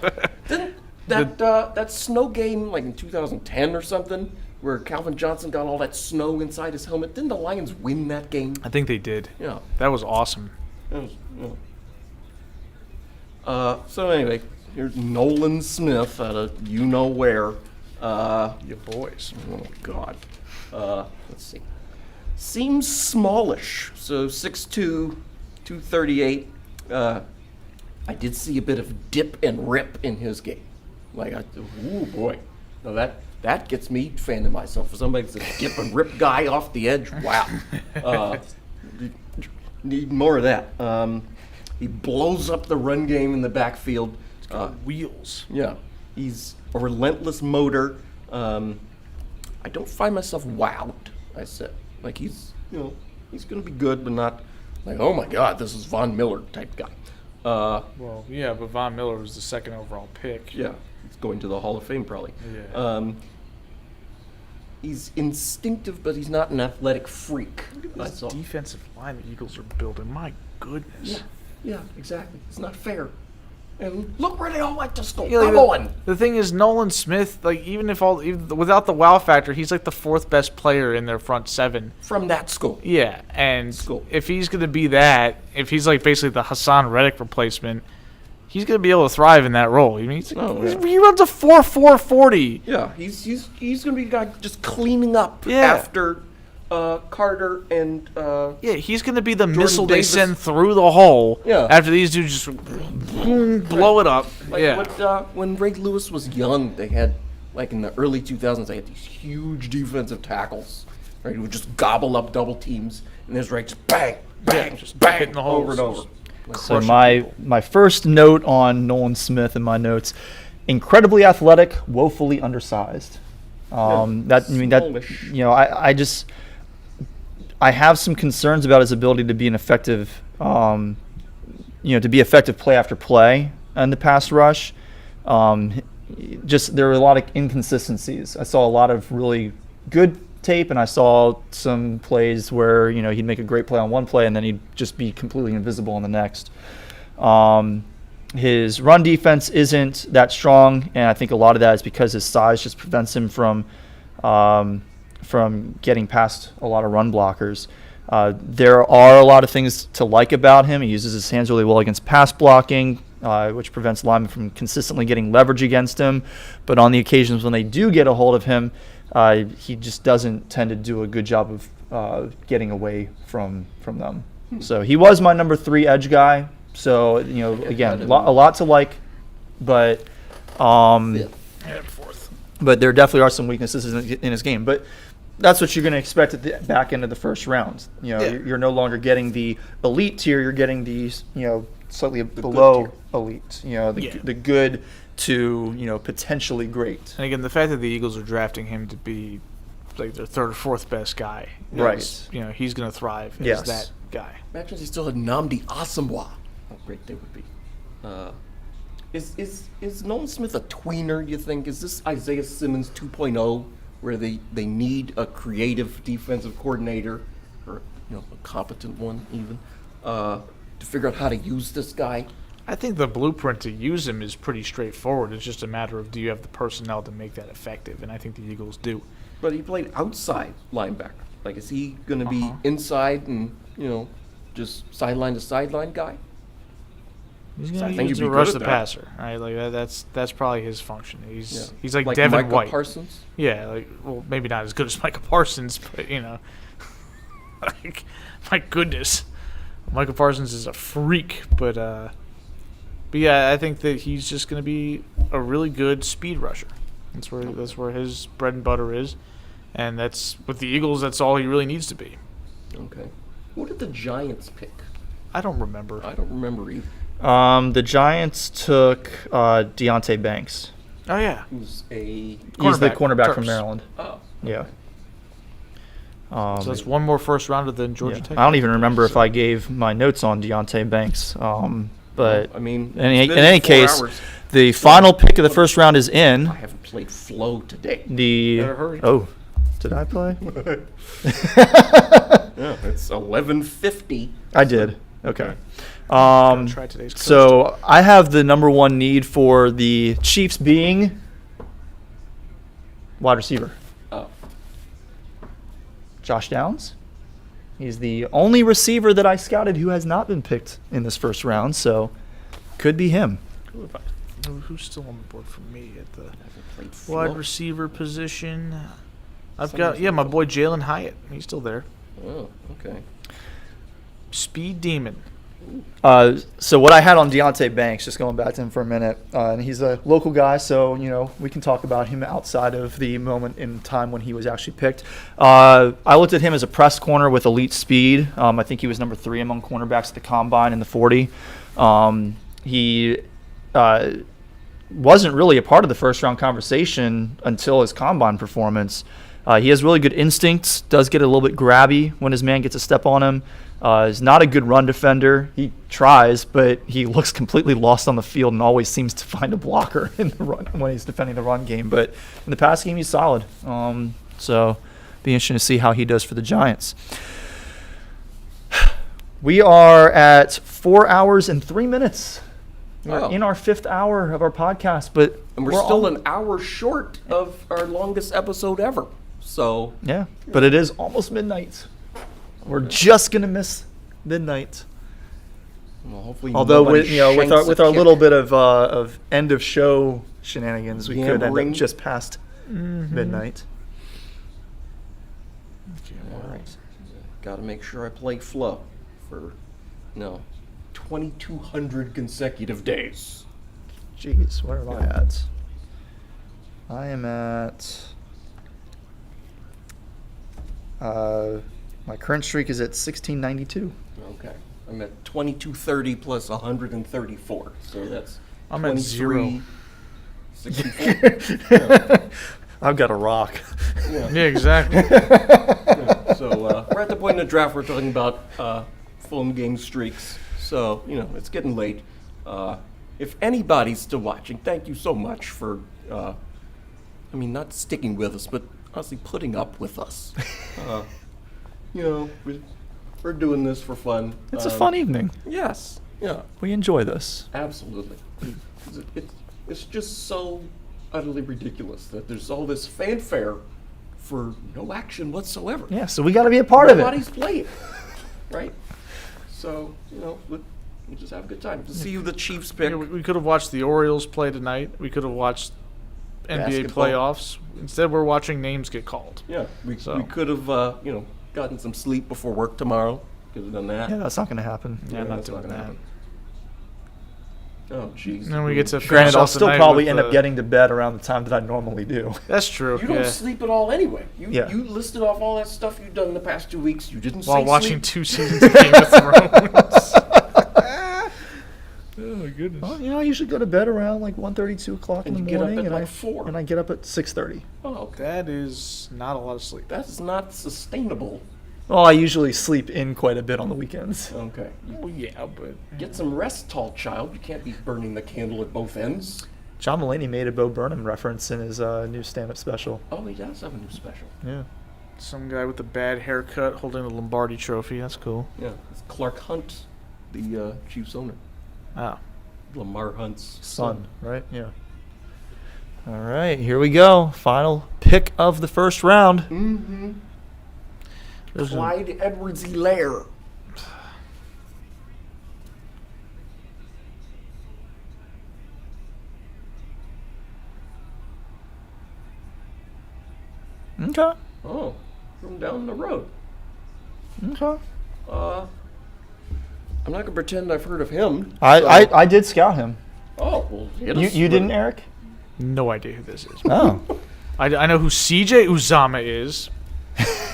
Speaker 2: Didn't that snow game like in 2010 or something, where Calvin Johnson got all that snow inside his helmet? Didn't the Lions win that game?
Speaker 4: I think they did.
Speaker 2: Yeah.
Speaker 4: That was awesome.
Speaker 2: That was, so anyway, here's Nolan Smith out of you know where.
Speaker 4: Your boys.
Speaker 2: Oh God. Let's see. Seems smallish. So 6'2", 238. I did see a bit of dip and rip in his game. Ooh boy. Now that gets me fanning myself. For somebody that's a dip and rip guy off the edge, wow. Need more of that. He blows up the run game in the backfield.
Speaker 4: Wheels.
Speaker 2: Yeah, he's a relentless motor. I don't find myself wowed. I said, like he's going to be good, but not like, oh my God, this is Von Miller type guy.
Speaker 4: Well, yeah, but Von Miller was the second overall pick.
Speaker 2: Yeah, he's going to the Hall of Fame probably.
Speaker 4: Yeah.
Speaker 2: He's instinctive, but he's not an athletic freak.
Speaker 4: This defensive line the Eagles are building, my goodness.
Speaker 2: Yeah, exactly. It's not fair. And look where they all like to score.
Speaker 4: Yeah, like
Speaker 2: Come on.
Speaker 4: the thing is, Nolan Smith, like even without the wow factor, he's like the fourth best player in their front seven.
Speaker 2: From that school.
Speaker 4: Yeah, and
Speaker 2: School.
Speaker 4: if he's going to be that, if he's like basically the Hassan Reddick replacement, he's going to be able to thrive in that role. I mean, he runs a 4.40.
Speaker 2: Yeah, he's going to be the guy just cleaning up
Speaker 4: Yeah.
Speaker 2: after Carter and
Speaker 4: Yeah, he's going to be the missile
Speaker 2: Davis.
Speaker 4: they send through the hole
Speaker 2: Yeah.
Speaker 4: after these dudes just boom, blow it up.
Speaker 2: when Ray Lewis was young, they had like in the early 2000s, they had these huge defensive tackles, right? Who would just gobble up double teams, and there's right just bang, bang,
Speaker 4: just
Speaker 2: bang,
Speaker 4: hitting the
Speaker 2: over and
Speaker 4: holes.
Speaker 2: over.
Speaker 3: So my first note on Nolan Smith in my notes: incredibly athletic, woefully undersized.
Speaker 2: Smallish.
Speaker 3: I have some concerns about his ability to be an effective, to be effective play after play in the pass rush. There were a lot of inconsistencies. I saw a lot of really good tape, and I saw some plays where he'd make a great play on one play and then he'd just be completely invisible on the next. His run defense isn't that strong, and I think a lot of that is because his size just prevents him from getting past a lot of run blockers. There are a lot of things to like about him. He uses his hands really well against pass blocking, which prevents linemen from consistently getting leverage against him. But on the occasions when they do get a hold of him, he just doesn't tend to do a good job of getting away from them. So he was my number 3 edge guy. So again, a lot to like, but
Speaker 4: Fourth.
Speaker 3: but there definitely are some weaknesses in his game. But that's what you're going to expect at the back end of the first round. You're no longer getting the elite tier. You're getting the slightly below elite. The good to potentially great.
Speaker 4: And again, the fact that the Eagles are drafting him to be like their third or fourth best guy,
Speaker 3: Right.
Speaker 4: He's going to thrive as
Speaker 3: Yes.
Speaker 4: that guy.
Speaker 2: Imagine if he still had Nnamdi Asomugha. How great they would be. Is Nolan Smith a tweener, you think? Is this Isaiah Simmons 2.0, where they need a creative defensive coordinator, or a competent one even, to figure out how to use this guy?
Speaker 4: I think the blueprint to use him is pretty straightforward. It's just a matter of do you have the personnel to make that effective, and I think the Eagles do.
Speaker 2: But he played outside linebacker. Like, is he going to be inside and, just sideline to sideline guy?
Speaker 4: He's
Speaker 2: I
Speaker 4: going
Speaker 2: think
Speaker 4: to
Speaker 2: he'd be
Speaker 4: rush
Speaker 2: good
Speaker 4: the
Speaker 2: at that.
Speaker 4: passer, right? Like that's probably his function. He's
Speaker 2: Yeah.
Speaker 4: like Devin
Speaker 2: Micah
Speaker 4: White.
Speaker 2: Parsons?
Speaker 4: Yeah, maybe not as good as Micah Parsons, but like my goodness, Micah Parsons is a freak. But yeah, I think that he's just going to be a really good speed rusher. That's where his bread and butter is, and that's with the Eagles. That's all he really needs to be.
Speaker 2: Okay. Who did the Giants pick?
Speaker 4: I don't remember.
Speaker 2: I don't remember either.
Speaker 3: The Giants took Deontay Banks.
Speaker 4: Oh yeah,
Speaker 2: Who's a...
Speaker 3: He's the cornerback
Speaker 4: Terps.
Speaker 3: from Maryland.
Speaker 2: Oh.
Speaker 3: Yeah.
Speaker 4: So that's one more first rounder than Georgia
Speaker 3: Yeah.
Speaker 4: Tech.
Speaker 3: I don't even remember if I gave my notes on Deontay Banks. But
Speaker 2: I mean,
Speaker 3: in
Speaker 2: it's been
Speaker 3: any
Speaker 2: 4
Speaker 3: case,
Speaker 2: hours.
Speaker 3: the final pick of the first round is in.
Speaker 2: I haven't played Flow today.
Speaker 3: The
Speaker 2: Better hurry.
Speaker 3: oh, Did I play?
Speaker 2: Yeah, it's 11:50.
Speaker 3: I did. Okay.
Speaker 4: Try today's
Speaker 3: So I have the number one need for the Chiefs being wide receiver.
Speaker 2: Oh.
Speaker 3: Josh Downs. He's the only receiver that I scouted who has not been picked in this first round, so could be him.
Speaker 4: Who's still on the board for me at the
Speaker 2: Played
Speaker 4: wide
Speaker 2: Flo.
Speaker 4: receiver position? I've
Speaker 2: Somebody's
Speaker 4: got, my
Speaker 2: on
Speaker 4: boy Jalen Hyatt. He's still there.
Speaker 2: Oh, okay.
Speaker 4: Speed Demon.
Speaker 3: So what I had on Deontay Banks, just going back to him for a minute, and he's a local guy, so we can talk about him outside of the moment in time when he was actually picked. I looked at him as a press corner with elite speed. I think he was number 3 among cornerbacks at the combine in the 40. He wasn't really a part of the first round conversation until his combine performance. He has really good instincts, does get a little bit grabby when his man gets a step on him. Is not a good run defender. He tries, but he looks completely lost on the field and always seems to find a blocker in the run when he's defending the run game. But in the pass game, he's solid. So be interesting to see how he does for the Giants. We are at 4 hours and 3 minutes. We're in our 5th hour of our podcast, but
Speaker 2: And we're still an hour short of our longest episode ever. So
Speaker 3: yeah, but it is almost midnight. We're just gonna miss midnight.
Speaker 2: well, hopefully,
Speaker 3: Although
Speaker 2: nobody
Speaker 3: with
Speaker 2: shanks
Speaker 3: with
Speaker 2: a
Speaker 3: our
Speaker 2: kick.
Speaker 3: little bit of end of show shenanigans, we could end
Speaker 2: Yammering.
Speaker 3: up just past midnight.
Speaker 2: All right. Got to make sure I play Flo for 2,200 consecutive days.
Speaker 3: Jeez, where am I at? I am at. My current streak is at 1692.
Speaker 2: Okay. I'm at 2230 plus 134. So that's
Speaker 4: I'm at 0.
Speaker 2: 64.
Speaker 3: I've got a rock.
Speaker 2: Yeah.
Speaker 4: Yeah, exactly.
Speaker 2: Yeah. So we're at the point in the draft we're talking about phone game streaks. So, it's getting late. If anybody's still watching, thank you so much for, not sticking with us, but honestly putting up with us. We're doing this for fun.
Speaker 3: It's a fun evening.
Speaker 2: Yes. Yeah.
Speaker 3: We enjoy this.
Speaker 2: Absolutely. It's just so utterly ridiculous that there's all this fanfare for no action whatsoever.
Speaker 3: Yeah, so we got to be a part of it.
Speaker 2: Nobody's playing, right? So, we'll just have a good time. To see who the Chiefs pick.
Speaker 4: We could have watched the Orioles play tonight. We could have watched NBA
Speaker 2: Basketball.
Speaker 4: playoffs. Instead, we're watching names get called.
Speaker 2: Yeah, we
Speaker 4: So.
Speaker 2: could have, gotten some sleep before work tomorrow. Could have done that.
Speaker 3: Yeah, that's not going to happen.
Speaker 4: Yeah, I'm not
Speaker 2: that's
Speaker 4: doing
Speaker 2: gonna
Speaker 4: that.
Speaker 2: happen. Oh, jeez.
Speaker 4: And then we get to
Speaker 3: Granted,
Speaker 4: finish
Speaker 3: I'll
Speaker 4: off
Speaker 3: still
Speaker 4: the night
Speaker 3: probably
Speaker 4: with
Speaker 3: end
Speaker 4: the-
Speaker 3: up getting to bed around the time that I normally do.
Speaker 4: That's true.
Speaker 2: You don't
Speaker 4: yeah.
Speaker 2: sleep at all anyway.
Speaker 3: Yeah.
Speaker 2: You listed off all that stuff you've done in the past 2 weeks. You didn't
Speaker 4: While
Speaker 2: say
Speaker 4: watching
Speaker 2: sleep.
Speaker 4: 2 seasons of Game of Thrones. Oh my goodness.
Speaker 3: Well, I usually go to bed around like 1:30, 2 o'clock in
Speaker 2: And
Speaker 3: the
Speaker 2: you get up
Speaker 3: morning,
Speaker 2: at
Speaker 3: and
Speaker 2: like 4.
Speaker 3: and I get up at 6:30.
Speaker 2: Oh, okay.
Speaker 4: That is not a lot of sleep.
Speaker 2: That's not sustainable.
Speaker 3: Well, I usually sleep in quite a bit on the weekends.
Speaker 2: Okay.
Speaker 4: Well, yeah, but
Speaker 2: Get some rest, tall child. You can't be burning the candle at both ends.
Speaker 3: John Mulaney made a Bo Burnham reference in his new stand-up special.
Speaker 2: Oh, he does have a new special.
Speaker 3: Yeah.
Speaker 4: some guy with a bad haircut holding the Lombardi Trophy. That's cool.
Speaker 2: Yeah, it's Clark Hunt, the Chiefs owner.
Speaker 4: Oh.
Speaker 2: Lamar Hunt's
Speaker 3: Son, right? Yeah. All right, here we go. Final pick of the first round.
Speaker 2: Mm-hmm.
Speaker 4: There's a-
Speaker 2: Clyde Edwards-Helaire.
Speaker 3: Okay.
Speaker 2: Oh, from down the road.
Speaker 3: Okay.
Speaker 2: I'm not gonna pretend I've heard of him.
Speaker 3: I did scout him.
Speaker 2: Oh, well, hit
Speaker 3: You
Speaker 2: us
Speaker 3: you
Speaker 2: with-
Speaker 3: didn't, Eric?
Speaker 4: No idea who this is.
Speaker 3: Oh.
Speaker 4: I know who CJ Uzama is,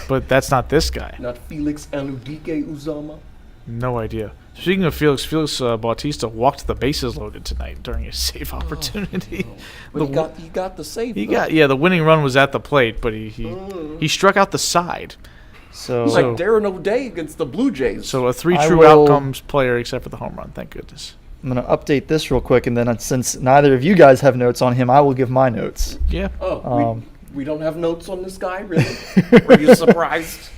Speaker 4: but that's not this guy.
Speaker 2: Not Felix Anudike Uzama.
Speaker 4: No idea. Speaking of Felix Bautista walked the bases loaded tonight during a save opportunity.
Speaker 2: But he got the save.
Speaker 4: He
Speaker 2: though.
Speaker 4: got the winning run was at the plate, but he struck out the side.
Speaker 3: So,
Speaker 2: He's like Darren O'Day against the Blue Jays.
Speaker 4: So a 3
Speaker 3: I
Speaker 4: true
Speaker 3: will-
Speaker 4: outcomes player except for the home run. Thank goodness.
Speaker 3: I'm going to update this real quick, and then since neither of you guys have notes on him, I will give my notes.
Speaker 4: Yeah.
Speaker 2: oh, We don't have notes on this guy, really? Were you surprised?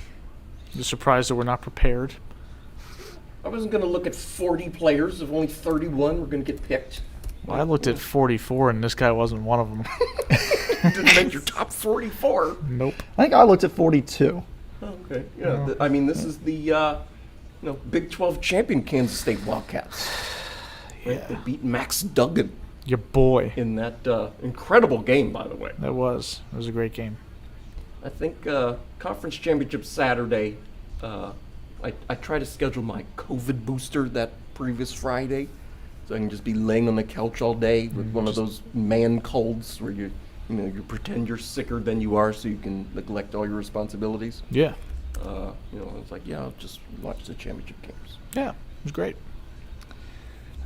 Speaker 4: You're surprised that we're not prepared?
Speaker 2: I wasn't going to look at 40 players if only 31 were going to get picked.
Speaker 4: Well, I looked at 44, and this guy wasn't one of them.
Speaker 2: Didn't make your top 44.
Speaker 4: Nope.
Speaker 3: I think I looked at 42.
Speaker 2: Oh, okay. Yeah. I mean, this is the Big 12 champion Kansas State Wildcats. Right?
Speaker 4: Yeah.
Speaker 2: They beat Max Duggan
Speaker 4: Your boy.
Speaker 2: in that incredible game, by the way.
Speaker 4: That was. It was a great game.
Speaker 2: I think conference championship Saturday. I try to schedule my COVID booster that previous Friday, so I can just be laying on the couch all day with one of those man colds where you pretend you're sicker than you are, so you can neglect all your responsibilities.
Speaker 4: Yeah.
Speaker 2: It's like, I'll just watch the championship games.
Speaker 4: Yeah. It was great.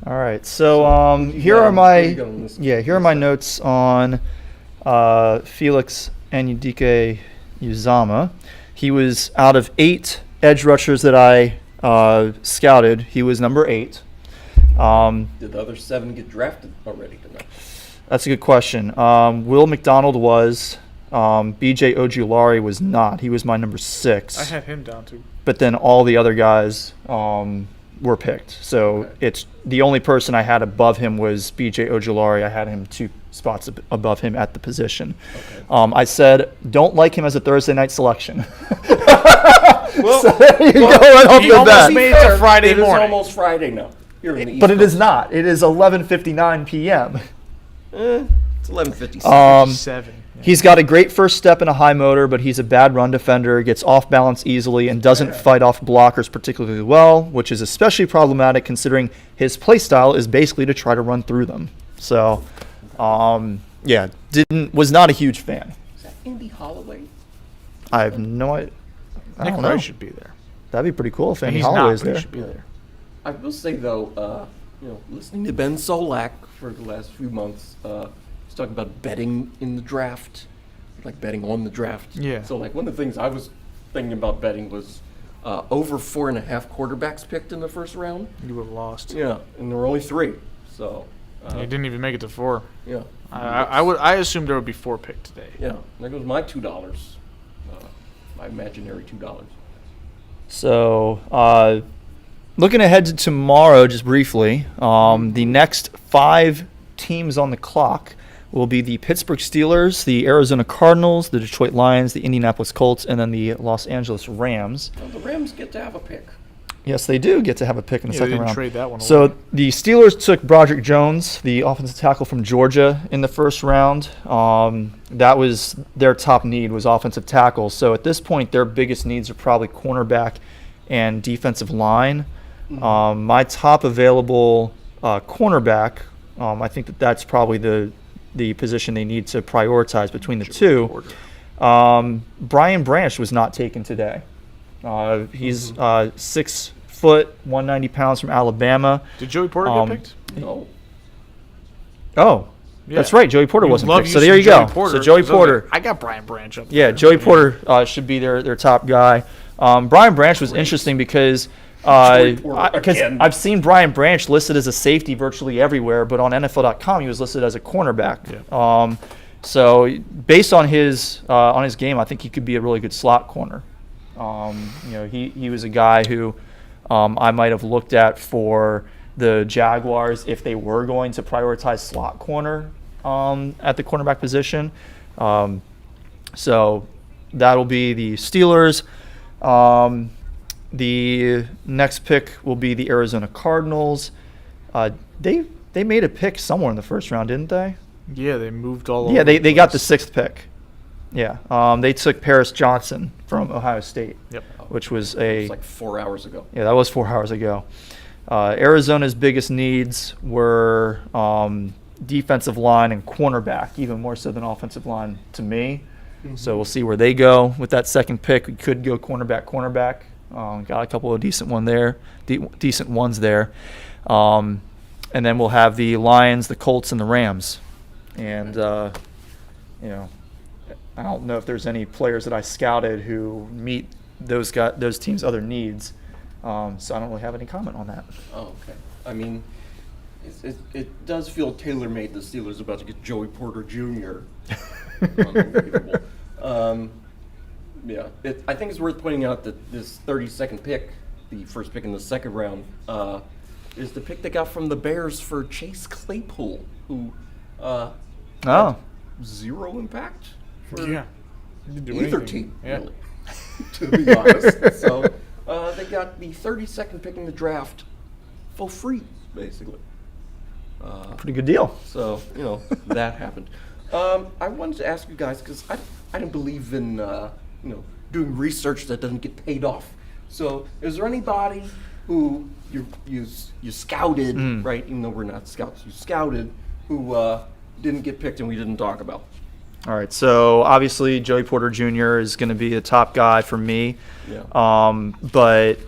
Speaker 3: All right. So here are my notes on Felix Anyudike Uzama. He was out of 8 edge rushers that I scouted. He was number 8.
Speaker 2: Did the other 7 get drafted already tonight?
Speaker 3: That's a good question. Will McDonald was. B.J. Ojulari was not. He was my number 6.
Speaker 4: I had him down too.
Speaker 3: But then all the other guys were picked. So it's the only person I had above him was B.J. Ojulari. I had him 2 spots above him at the position. Okay. I said, don't like him as a Thursday night selection.
Speaker 2: Well,
Speaker 3: so there you go. Right off
Speaker 4: he
Speaker 3: the
Speaker 4: almost
Speaker 3: bat.
Speaker 4: made it to Friday
Speaker 2: It
Speaker 4: morning.
Speaker 2: is almost Friday now. Here in the East
Speaker 3: But it is
Speaker 2: Coast.
Speaker 3: not. It is 11:59 p.m.
Speaker 2: It's 11:57.
Speaker 4: 7. Yeah.
Speaker 3: He's got a great first step and a high motor, but he's a bad run defender, gets off balance easily, and doesn't fight off blockers particularly well, which is especially problematic considering his play style is basically to try to run through them. So, was not a huge fan.
Speaker 2: Is that Andy Holloway?
Speaker 3: I have no idea. I
Speaker 4: Nick
Speaker 3: don't know.
Speaker 4: Rice should be there.
Speaker 3: That'd be pretty cool if Andy
Speaker 4: He's
Speaker 3: Holloway's
Speaker 4: not, but he
Speaker 3: there.
Speaker 4: should be there.
Speaker 2: I will say though, listening to Ben Solak for the last few months, he's talking about betting in the draft, like betting on the draft.
Speaker 4: Yeah.
Speaker 2: So like one of the things I was thinking about betting was over 4.5 quarterbacks picked in the first round.
Speaker 4: You would have lost.
Speaker 2: Yeah, and there were only 3. So.
Speaker 4: He didn't even make it to 4.
Speaker 2: Yeah.
Speaker 4: I assumed there would be 4 picked today.
Speaker 2: Yeah. There goes my $2. My imaginary $2.
Speaker 3: So, looking ahead to tomorrow, just briefly, the next 5 teams on the clock will be the Pittsburgh Steelers, the Arizona Cardinals, the Detroit Lions, the Indianapolis Colts, and then the Los Angeles Rams.
Speaker 2: Well, the Rams get to have a pick.
Speaker 3: Yes, they do get to have a pick in the
Speaker 4: Yeah,
Speaker 3: second
Speaker 4: they didn't
Speaker 3: round.
Speaker 4: trade that one
Speaker 3: So
Speaker 4: away.
Speaker 3: the Steelers took Broderick Jones, the offensive tackle from Georgia, in the first round. That was their top need, was offensive tackle. So at this point, their biggest needs are probably cornerback and defensive line. My top available cornerback, I think that's probably the position they need to prioritize between the two. Brian Branch was not taken today. He's 6 foot, 190 pounds from Alabama.
Speaker 4: Did Joey Porter get picked?
Speaker 2: No.
Speaker 3: Oh,
Speaker 4: Yeah.
Speaker 3: that's right. Joey Porter wasn't
Speaker 4: Love
Speaker 3: picked. So
Speaker 4: using
Speaker 3: there you
Speaker 4: Joey
Speaker 3: go.
Speaker 4: Porter,
Speaker 3: So Joey
Speaker 4: 'cause I was like,
Speaker 3: Porter.
Speaker 4: I got Brian Branch up
Speaker 3: Yeah,
Speaker 4: there.
Speaker 3: Joey Porter should be their top guy. Brian Branch was interesting because
Speaker 2: Joey Porter again.
Speaker 3: I've seen Brian Branch listed as a safety virtually everywhere, but on NFL.com he was listed as a cornerback.
Speaker 4: Yeah.
Speaker 3: So based on his game, I think he could be a really good slot corner. He was a guy who I might have looked at for the Jaguars if they were going to prioritize slot corner at the cornerback position. So that'll be the Steelers. The next pick will be the Arizona Cardinals. They made a pick somewhere in the first round, didn't they?
Speaker 4: Yeah, they moved all over.
Speaker 3: Yeah, they
Speaker 4: the
Speaker 3: got the
Speaker 4: place.
Speaker 3: 6th pick. Yeah, they took Paris Johnson from Ohio State,
Speaker 4: Yep.
Speaker 3: which was
Speaker 2: It's like 4 hours ago.
Speaker 3: that was 4 hours ago. Arizona's biggest needs were defensive line and cornerback, even more so than offensive line to me. So we'll see where they go with that second pick. We could go cornerback. Got a couple of decent ones there. And then we'll have the Lions, the Colts, and the Rams. And I don't know if there's any players that I scouted who meet those teams' other needs. So I don't really have any comment on that.
Speaker 2: Oh, okay. I mean, It does feel tailor-made. The Steelers are about to get Joey Porter Jr. Unbelievable. Yeah, I think it's worth pointing out that this 32nd pick, the first pick in the second round, is the pick they got from the Bears for Chase Claypool, who had zero impact for either team, really, to be honest. So they got the 32nd pick in the draft for free, basically.
Speaker 3: Pretty good deal.
Speaker 2: So, that happened. I wanted to ask you guys, because I don't believe in, doing research that doesn't get paid off. So, is there anybody who you scouted, right, even though we're not scouts, you scouted, who didn't get picked and we didn't talk about?
Speaker 3: All right, so obviously Joey Porter Jr. is going to be the top guy for me.
Speaker 2: Yeah.
Speaker 3: But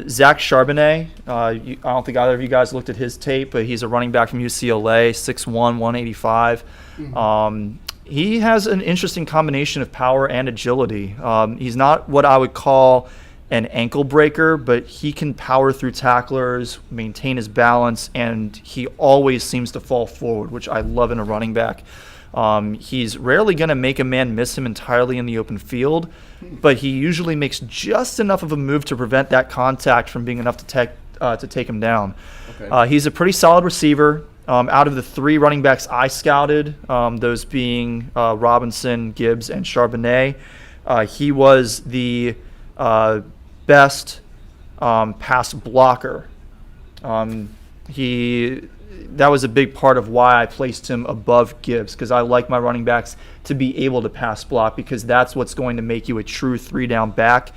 Speaker 3: Zach Charbonnet, I don't think either of you guys looked at his tape, but he's a running back from UCLA, 6'1", 185. He has an interesting combination of power and agility. He's not what I would call an ankle breaker, but he can power through tacklers, maintain his balance, and he always seems to fall forward, which I love in a running back. He's rarely going to make a man miss him entirely in the open field, but he usually makes just enough of a move to prevent that contact from being enough to take him down.
Speaker 2: Okay.
Speaker 3: He's a pretty solid receiver. Out of the three running backs I scouted, those being Robinson, Gibbs, and Charbonnet, he was the best pass blocker. That was a big part of why I placed him above Gibbs, because I like my running backs to be able to pass block, because that's what's going to make you a true three-down back.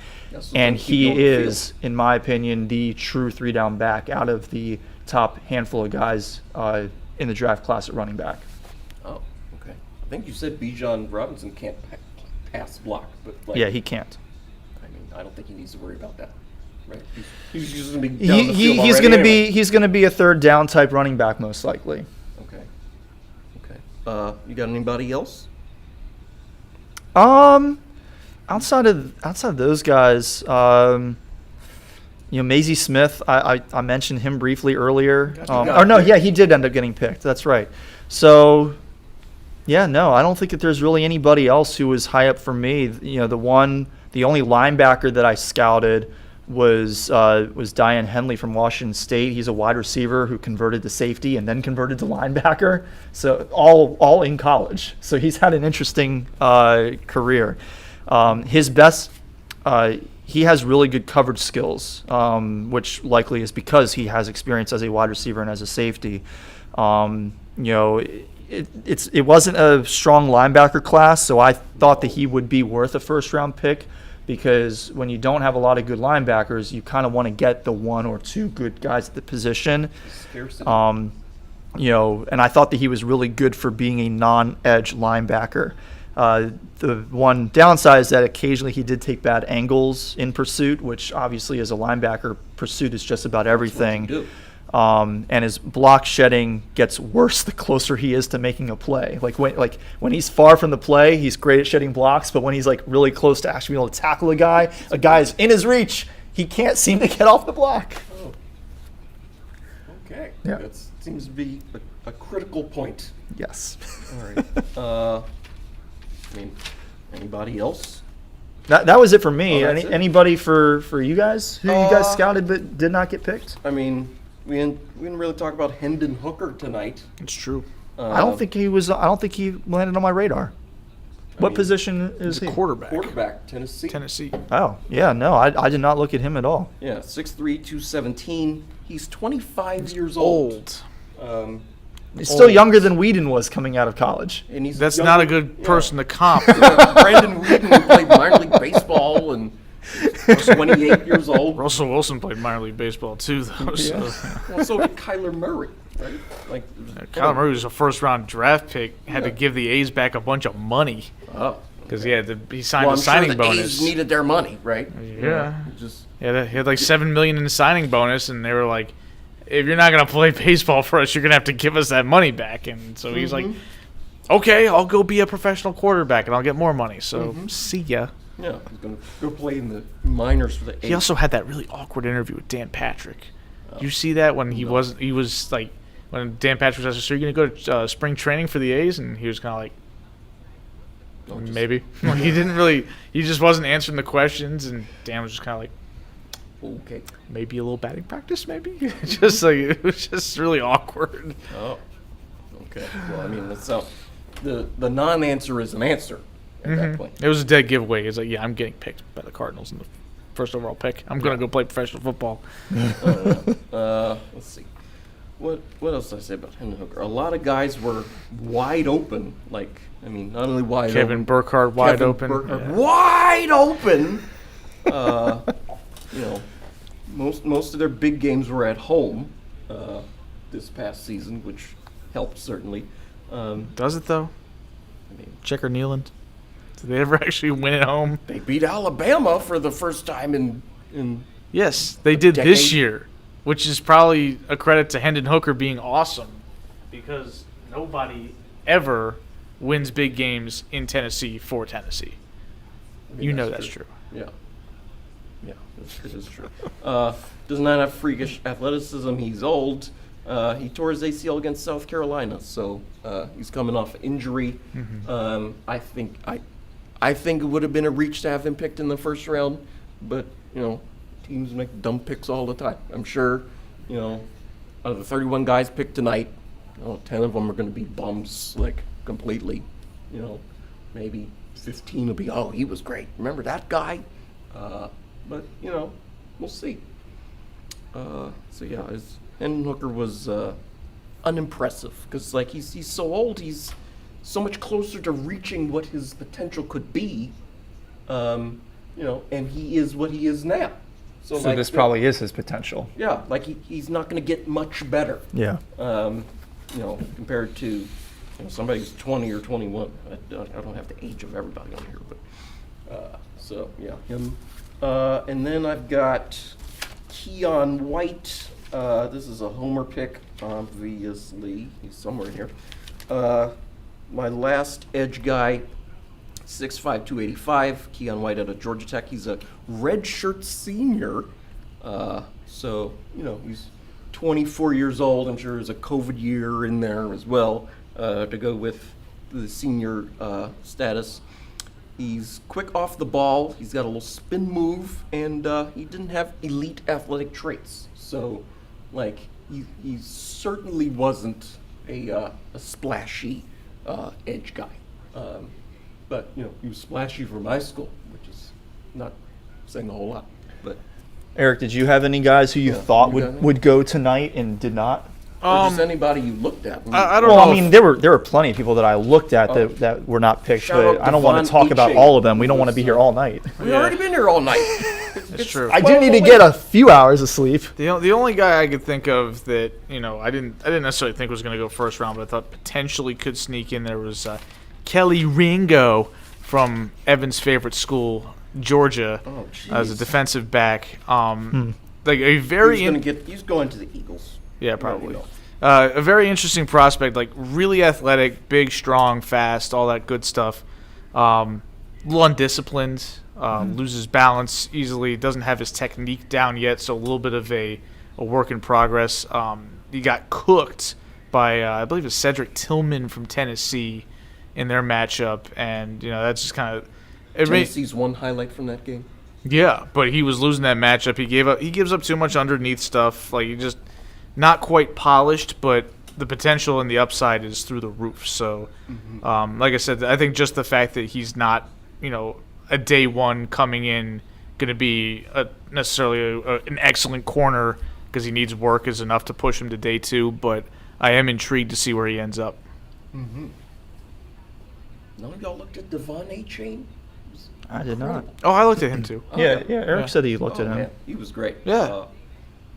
Speaker 3: And he is, in my opinion, the true three-down back out of the top handful of guys in the draft class at running back.
Speaker 2: Oh, okay. I think you said Bijan Robinson can't pass block, but
Speaker 3: Yeah, he can't.
Speaker 2: I mean, I don't think he needs to worry about that. Right? He's just going to be down the field
Speaker 3: he's
Speaker 2: going to
Speaker 3: be he's going to be a third down type running back most likely.
Speaker 2: Okay. You got anybody else?
Speaker 3: Outside of those guys, Maisie Smith, I mentioned him briefly earlier. He did end up getting picked. That's right. So, I don't think that there's really anybody else who was high up for me. The only linebacker that I scouted was Diane Henley from Washington State. He's a wide receiver who converted to safety and then converted to linebacker. So all in college. So he's had an interesting career. His best. He has really good coverage skills, which likely is because he has experience as a wide receiver and as a safety. It wasn't a strong linebacker class, so I thought that he would be worth a first-round pick, because when you don't have a lot of good linebackers, you kind of want to get the one or two good guys at the position. And I thought that he was really good for being a non-edge linebacker. The one downside is that occasionally he did take bad angles in pursuit, which obviously as a linebacker, pursuit is just about everything. And his block shedding gets worse the closer he is to making a play. When he's far from the play, he's great at shedding blocks, but when he's really close to actually being able to tackle a guy is in his reach, he can't seem to get off the block.
Speaker 2: Oh. Okay.
Speaker 3: Yeah.
Speaker 2: That seems to be a critical point.
Speaker 3: Yes.
Speaker 2: All right. Anybody else?
Speaker 3: That was it for me.
Speaker 2: Oh,
Speaker 3: anybody for you guys who you guys scouted but did not get picked?
Speaker 2: We didn't really talk about Hendon Hooker tonight.
Speaker 4: It's true.
Speaker 3: I don't think he landed on my radar. What position is he?
Speaker 4: Quarterback.
Speaker 2: Quarterback, Tennessee.
Speaker 3: Oh, yeah, no, I did not look at him at all.
Speaker 2: Yeah, 6'3", 217. He's 25 years old.
Speaker 3: He's still younger than Whedon was coming out of college.
Speaker 2: And
Speaker 4: That's not a good person to comp.
Speaker 2: Brandon Whedon, who played minor league baseball and was 28 years old.
Speaker 4: Russell Wilson played minor league baseball too, though. So,
Speaker 2: well, so did Kyler Murray, right?
Speaker 4: Kyler Murray was a first-round draft pick. Had to give the A's back a bunch of money.
Speaker 2: Oh.
Speaker 4: Because he signed a signing bonus.
Speaker 2: A's needed their money, right?
Speaker 4: Yeah. He had like $7 million in the signing bonus, and they were like, if you're not going to play baseball for us, you're going to have to give us that money back. And so he's like, okay, I'll go be a professional quarterback and I'll get more money. So see ya.
Speaker 2: Yeah, he's going to go play in the minors for the A's.
Speaker 4: He also had that really awkward interview with Dan Patrick. You see that when he was like, when Dan Patrick was asked, "So you're going to go to spring training for the A's?" and he was kind of like, maybe. He didn't really. He just wasn't answering the questions, and Dan was just kind of like,
Speaker 2: okay,
Speaker 4: maybe a little batting practice, maybe. Just like it was just really awkward.
Speaker 2: Oh, okay. Well, I mean, that's the non-answer is an answer at that point.
Speaker 4: It was a dead giveaway. It's like, yeah, I'm getting picked by the Cardinals in the first overall pick. I'm gonna go play professional football.
Speaker 2: Let's see. What else did I say about Hendon Hooker? A lot of guys were wide open. Like, I mean, not only wide
Speaker 4: Kevin
Speaker 2: open.
Speaker 4: Burkhardt wide open.
Speaker 2: Wide open. You know, most of their big games were at home this past season, which helped certainly.
Speaker 4: Does it though?
Speaker 2: I mean,
Speaker 4: Checker Neyland. Did they ever actually win at home?
Speaker 2: they beat Alabama for the first time in
Speaker 4: Yes, they did this
Speaker 2: decade.
Speaker 4: year, which is probably a credit to Hendon Hooker being awesome, because nobody ever wins big games in Tennessee for Tennessee.
Speaker 2: I mean,
Speaker 4: You know that's true.
Speaker 2: Yeah. Yeah, it is true. Does not have freakish athleticism. He's old. He tore his ACL against South Carolina, so he's coming off injury. I think it would have been a reach to have him picked in the first round, but you know, teams make dumb picks all the time. I'm sure, you know, out of the 31 guys picked tonight, 10 of them are going to be bums, like completely. You know, maybe 15 will be, oh, he was great. Remember that guy? But you know, we'll see. So yeah, Hendon Hooker was unimpressive because like he's so old, he's so much closer to reaching what his potential could be. You know, and he is what he is now.
Speaker 3: So
Speaker 2: like,
Speaker 3: this probably is his potential.
Speaker 2: yeah, like he's not going to get much better.
Speaker 3: Yeah.
Speaker 2: You know, compared to somebody who's 20 or 21. I don't have the age of everybody on here, but so yeah, him. And then I've got Keon White. This is a homer pick, obviously. He's somewhere in here. My last edge guy, 6'5", 285. Keon White out of Georgia Tech. He's a redshirt senior. So, you know, he's 24 years old. I'm sure there's a COVID year in there as well to go with the senior status. He's quick off the ball. He's got a little spin move, and he didn't have elite athletic traits. So, like, he certainly wasn't a splashy edge guy. But, you know, he was splashy from high school, which is not saying a whole lot. But
Speaker 3: Eric, did you have any guys who you thought
Speaker 2: you got any?
Speaker 3: would go tonight and did not?
Speaker 2: or just anybody you looked at.
Speaker 4: I don't
Speaker 3: Well,
Speaker 4: know.
Speaker 3: I mean, there were plenty of people that I looked at that were not picked,
Speaker 2: Shout
Speaker 3: but
Speaker 2: out
Speaker 3: I don't want
Speaker 2: Devon
Speaker 3: to talk about
Speaker 2: Uche.
Speaker 3: all of them. We don't want to be here all night.
Speaker 2: We've already been here all night.
Speaker 4: That's true.
Speaker 3: I do need to get a few hours of sleep.
Speaker 4: The only guy I could think of that I didn't necessarily think was going to go first round, but I thought potentially could sneak in there was Kelly Ringo from Evan's favorite school, Georgia,
Speaker 2: Oh,
Speaker 4: as a
Speaker 2: jeez.
Speaker 4: defensive back. Like a very
Speaker 2: He's going to the Eagles.
Speaker 4: yeah, probably.
Speaker 2: No.
Speaker 4: A very interesting prospect, like really athletic, big, strong, fast, all that good stuff. A little undisciplined, loses balance easily, doesn't have his technique down yet, so a little bit of a work in progress. He got cooked by, I believe it's Cedric Tillman from Tennessee in their matchup, and that's just kind of
Speaker 2: Tennessee's one highlight from that game.
Speaker 4: yeah, but he was losing that matchup. He gives up too much underneath stuff. Like, he just not quite polished, but the potential and the upside is through the roof. So, like I said, I think just the fact that he's not, a day one coming in going to be necessarily an excellent corner because he needs work is enough to push him to day two. But I am intrigued to see where he ends up.
Speaker 2: None of y'all looked at Devon A-Chain?
Speaker 3: I did not.
Speaker 4: Oh, I looked at him too.
Speaker 3: Yeah, Eric
Speaker 4: Yeah.
Speaker 3: said he looked at him.
Speaker 2: Man, he was great.
Speaker 4: Yeah.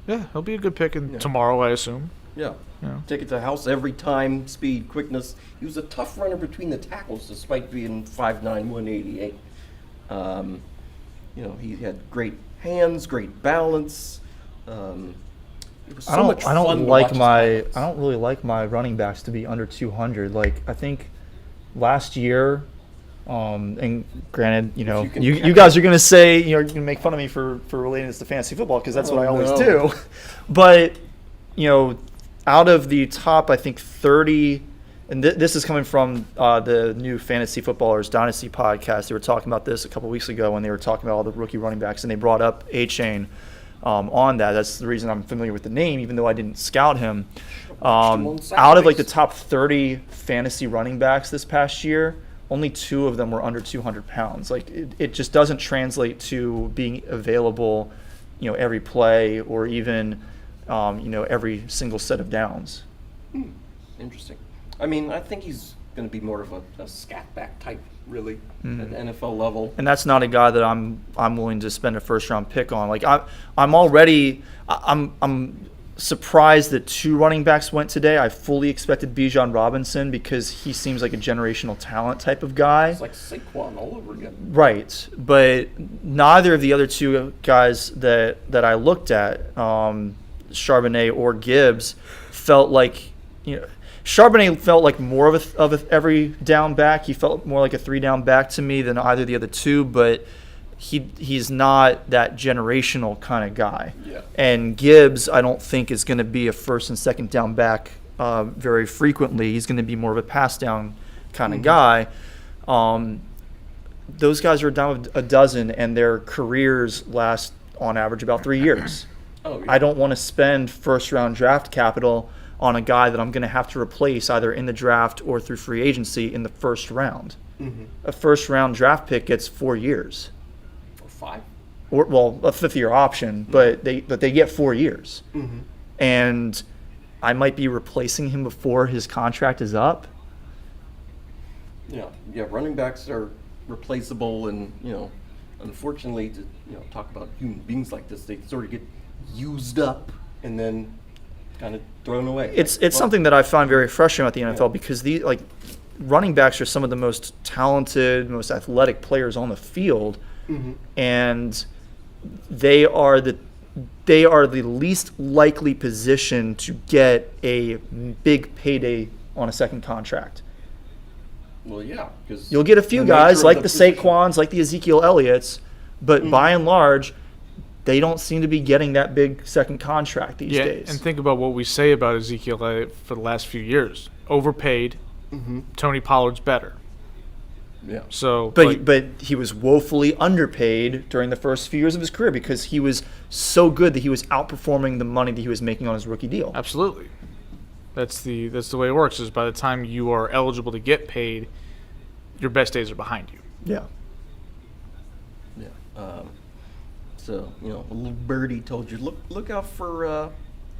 Speaker 4: Yeah, he'll be a good pick tomorrow, I assume.
Speaker 2: Yeah.
Speaker 4: Yeah.
Speaker 2: Take it to the house every time, speed, quickness. He was a tough runner between the tackles despite being 5'9", 188. He had great hands, great balance. It was so much fun to watch his highlights.
Speaker 3: I don't really like my running backs to be under 200. Like, I think last year, and granted, you guys are going to say, you're going to make fun of me for relating this to fantasy football because that's what I always do. But, out of the top, I think 30, and this is coming from the new Fantasy Footballers Dynasty podcast. They were talking about this a couple weeks ago when they were talking about all the rookie running backs, and they brought up A-Chain on that. That's the reason I'm familiar with the name, even though I didn't scout him. Out of like the top 30 fantasy running backs this past year, only 2 of them were under 200 pounds. Like it just doesn't translate to being available, every play or even, every single set of downs.
Speaker 2: Interesting. I mean, I think he's going to be more of a scat back type, really, at the NFL level.
Speaker 3: And that's not a guy that I'm willing to spend a first round pick on. Like I'm surprised that 2 running backs went today. I fully expected Bijan Robinson because he seems like a generational talent type of guy.
Speaker 2: It's like Saquon all over again.
Speaker 3: Right, but neither of the other 2 guys that I looked at, Charbonnet or Gibbs, felt like Charbonnet felt like more of a every down back. He felt more like a 3 down back to me than either of the other 2, but he's not that generational kind of guy.
Speaker 2: Yeah.
Speaker 3: And Gibbs, I don't think, is going to be a first and second down back very frequently. He's going to be more of a pass down kind of guy. Those guys are down a dozen, and their careers last on average about 3 years.
Speaker 2: Oh, yeah.
Speaker 3: I don't want to spend first round draft capital on a guy that I'm going to have to replace either in the draft or through free agency in the first round. A first round draft pick gets 4 years.
Speaker 2: 5?
Speaker 3: Or, well, a 5th-year option, but they get 4 years. And I might be replacing him before his contract is up.
Speaker 2: Yeah, running backs are replaceable, and unfortunately, to talk about human beings like this, they sort of get used up and then kind of thrown away.
Speaker 3: It's something that I find very frustrating about the NFL because running backs are some of the most talented, most athletic players on the field. And they are the least likely position to get a big payday on a second contract.
Speaker 2: Well, yeah, because
Speaker 3: you'll get a few guys like the Saquons, like the Ezekiel Elliott's, but by and large, they don't seem to be getting that big second contract these days.
Speaker 4: And think about what we say about Ezekiel Elliott for the last few years: overpaid. Tony Pollard's better.
Speaker 2: Yeah.
Speaker 3: So, but he was woefully underpaid during the first few years of his career because he was so good that he was outperforming the money that he was making on his rookie deal.
Speaker 4: Absolutely. That's the way it works. Is by the time you are eligible to get paid, your best days are behind you.
Speaker 3: Yeah.
Speaker 2: Yeah. So a little birdie told you, look out for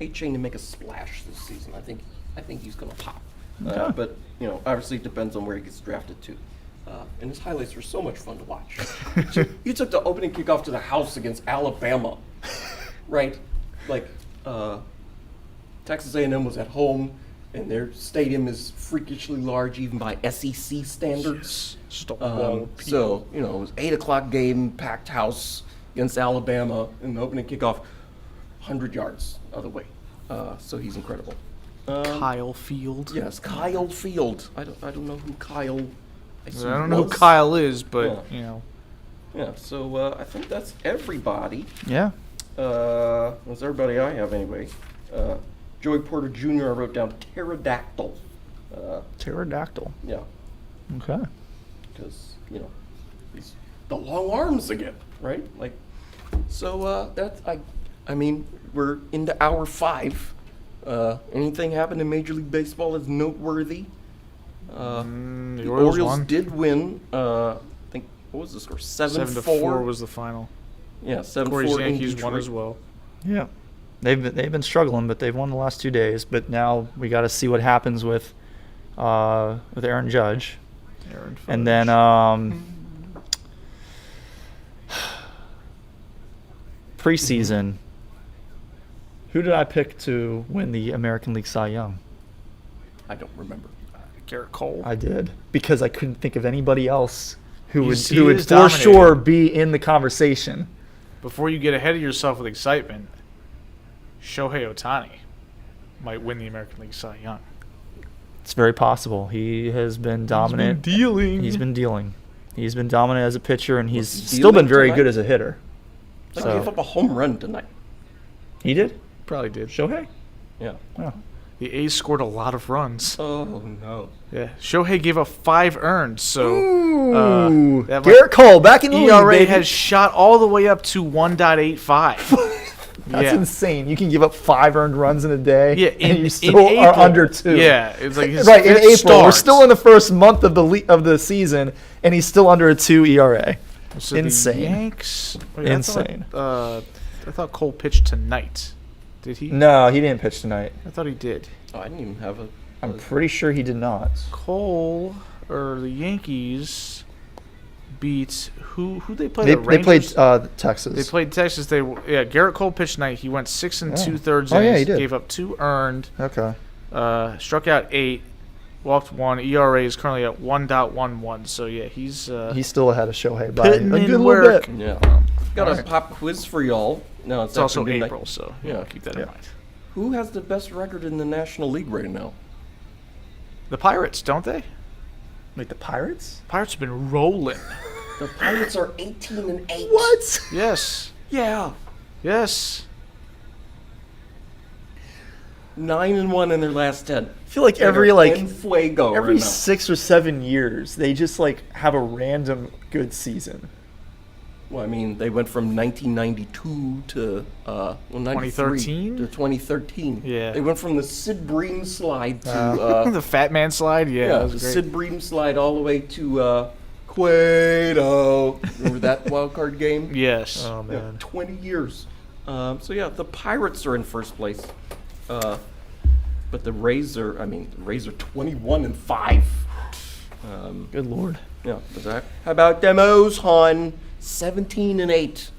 Speaker 2: A-Chain to make a splash this season. I think he's gonna pop.
Speaker 3: Okay.
Speaker 2: But obviously it depends on where he gets drafted to. And his highlights were so much fun to watch. You took the opening kickoff to the house against Alabama, right? Like, Texas A&M was at home, and their stadium is freakishly large, even by SEC standards. So, it was 8 o'clock game, packed house against Alabama, and the opening kickoff, 100 yards other way. So he's incredible.
Speaker 4: Kyle Field.
Speaker 2: Yes, Kyle Field. I don't know who Kyle.
Speaker 4: I don't know who Kyle is, but
Speaker 2: Yeah. So I think that's everybody.
Speaker 3: Yeah.
Speaker 2: That's everybody I have anyway. Joey Porter Jr. I wrote down pterodactyl.
Speaker 3: Pterodactyl.
Speaker 2: Yeah.
Speaker 3: Okay.
Speaker 2: Because he's the long arms again, right? Like, so that's I mean we're into hour 5. Anything happened in Major League Baseball that's noteworthy? The Orioles did win. I think, what was the score? 7-4
Speaker 4: was the final.
Speaker 2: Yeah, 7-4.
Speaker 4: Corey's Yankees won as well.
Speaker 3: Yeah, they've been struggling, but they've won the last 2 days. But now we got to see what happens with Aaron Judge, and then preseason. Who did I pick to win the American League Cy Young?
Speaker 2: I don't remember.
Speaker 4: Garrett Cole.
Speaker 3: I did because I couldn't think of anybody else who would for
Speaker 4: dominating.
Speaker 3: sure be in the conversation.
Speaker 4: Before you get ahead of yourself with excitement, Shohei Ohtani might win the American League Cy Young.
Speaker 3: It's very possible. He has been dominant. He's been dealing. He's been dominant as a pitcher, and he's still been very good as a hitter.
Speaker 2: He gave up a home run tonight.
Speaker 3: He did?
Speaker 4: Probably did.
Speaker 3: Shohei?
Speaker 2: Yeah.
Speaker 3: Oh.
Speaker 4: The A's scored a lot of runs.
Speaker 2: Oh, no.
Speaker 4: Yeah, Shohei gave up 5 earned, so
Speaker 3: Ooh,
Speaker 4: that
Speaker 3: Garrett Cole back in the league,
Speaker 4: ERA
Speaker 3: baby.
Speaker 4: has shot all the way up to 1.85.
Speaker 3: That's
Speaker 4: yeah.
Speaker 3: insane. You can give up 5 earned runs in a day,
Speaker 4: Yeah,
Speaker 3: and you
Speaker 4: in
Speaker 3: still
Speaker 4: April.
Speaker 3: are under 2.
Speaker 4: Yeah, it's like his
Speaker 3: right in
Speaker 4: fifth
Speaker 3: April.
Speaker 4: start.
Speaker 3: We're still in the first month of the season, and he's still under a 2 ERA.
Speaker 4: So
Speaker 3: Insane.
Speaker 4: The Yanks. Wait,
Speaker 3: Insane.
Speaker 4: I thought Cole pitched tonight. Did he?
Speaker 3: No, he didn't pitch tonight.
Speaker 4: I thought he did.
Speaker 2: Oh, I didn't even have a...
Speaker 3: I'm pretty sure he did not.
Speaker 4: Cole or the Yankees beat who they played?
Speaker 3: They
Speaker 4: The Rangers?
Speaker 3: played Texas.
Speaker 4: They played Texas. Garrett Cole pitched tonight. He went 6 2/3
Speaker 3: Oh, yeah,
Speaker 4: innings.
Speaker 3: he did.
Speaker 4: Gave up 2 earned.
Speaker 3: Okay.
Speaker 4: Struck out 8. Walked 1. ERA is currently at 1.11. So yeah, he's
Speaker 3: still ahead of Shohei by a
Speaker 4: putting
Speaker 3: good
Speaker 4: in
Speaker 3: little
Speaker 4: work.
Speaker 3: bit.
Speaker 2: Yeah. Got a
Speaker 3: Alright.
Speaker 2: pop quiz for y'all. No,
Speaker 4: It's also
Speaker 2: after midnight.
Speaker 4: April, so
Speaker 2: Yeah.
Speaker 4: keep that
Speaker 3: Yeah.
Speaker 4: in mind.
Speaker 2: Who has the best record in the National League right now?
Speaker 4: The Pirates, don't they?
Speaker 3: Wait, the Pirates?
Speaker 4: Pirates have been rolling.
Speaker 2: The Pirates are 18-8.
Speaker 3: What?
Speaker 4: Yes.
Speaker 2: Yeah.
Speaker 4: Yes.
Speaker 2: 9-1 in their last 10.
Speaker 3: I feel like every
Speaker 2: En fuego
Speaker 3: every
Speaker 2: right now.
Speaker 3: 6 or 7 years, they just have a random good season.
Speaker 2: Well, I mean, they went from 1992 to
Speaker 4: 2013?
Speaker 2: to 2013.
Speaker 4: Yeah.
Speaker 2: They went from the Sid Bream slide to
Speaker 4: The Fat Man slide, yeah, that
Speaker 2: the
Speaker 4: was great.
Speaker 2: Sid Bream slide all the way to Cueto. Remember that wild card game?
Speaker 4: Yes.
Speaker 3: Oh
Speaker 2: Yeah,
Speaker 3: man.
Speaker 2: 20 years. So yeah, the Pirates are in first place, but the Rays are 21-5.
Speaker 3: Good lord.
Speaker 2: Yeah, but that. How about demos, hon? 17-8.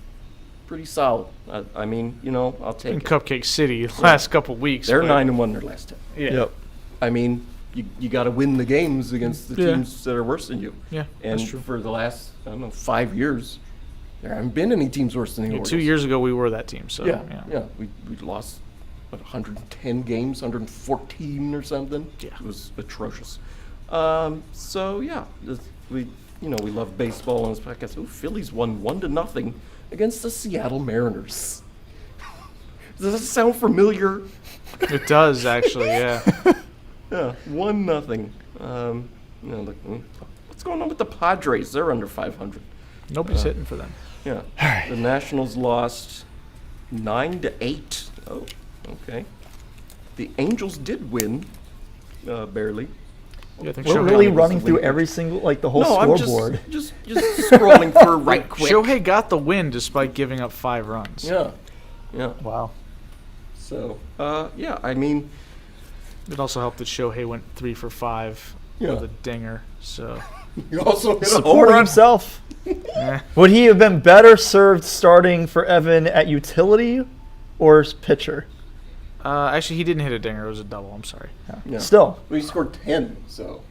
Speaker 2: Pretty solid. I mean, I'll take
Speaker 4: In
Speaker 2: it.
Speaker 4: Cupcake City the last couple weeks.
Speaker 2: They're
Speaker 4: but-
Speaker 2: 9-1 their last 10.
Speaker 4: Yeah.
Speaker 3: Yep.
Speaker 2: I mean, you got to win the games against the
Speaker 4: Yeah.
Speaker 2: teams that are worse than you.
Speaker 4: Yeah,
Speaker 2: And
Speaker 4: that's true.
Speaker 2: for the last 5 years, there haven't been any teams worse than the
Speaker 4: Yeah,
Speaker 2: Orioles.
Speaker 4: 2 years ago, we were that team. So
Speaker 2: Yeah, yeah. We lost 110 games, 114 or something.
Speaker 4: Yeah.
Speaker 2: It was atrocious. So yeah, we love baseball on this podcast. Oh, Phillies won 1-0 against the Seattle Mariners. Does that sound familiar?
Speaker 4: It does, actually, yeah.
Speaker 2: Yeah, 1-0. What's going on with the Padres? They're under 500.
Speaker 4: Nobody's hitting for them.
Speaker 2: Yeah. The Nationals lost 9-8. Oh, okay. The Angels did win, barely.
Speaker 4: Yeah, I think
Speaker 3: We're
Speaker 4: Shohei,
Speaker 3: really
Speaker 2: was
Speaker 3: running
Speaker 2: the
Speaker 3: through
Speaker 2: lead.
Speaker 3: every single the whole
Speaker 2: No, I'm
Speaker 3: scoreboard.
Speaker 2: just scrolling through right quick.
Speaker 4: Shohei got the win despite giving up 5 runs.
Speaker 2: Yeah, yeah.
Speaker 3: Wow.
Speaker 2: So, yeah, I mean,
Speaker 4: It also helped that Shohei went 3 for 5
Speaker 2: Yeah.
Speaker 4: with a dinger. So
Speaker 2: you also hit a home
Speaker 3: Supporting
Speaker 2: run.
Speaker 3: himself.
Speaker 4: eh.
Speaker 3: Would he have been better served starting for Evan at utility or as pitcher?
Speaker 4: Actually, he didn't hit a dinger. It was a double. I'm sorry.
Speaker 2: Yeah.
Speaker 3: Still.
Speaker 2: We scored 10, so.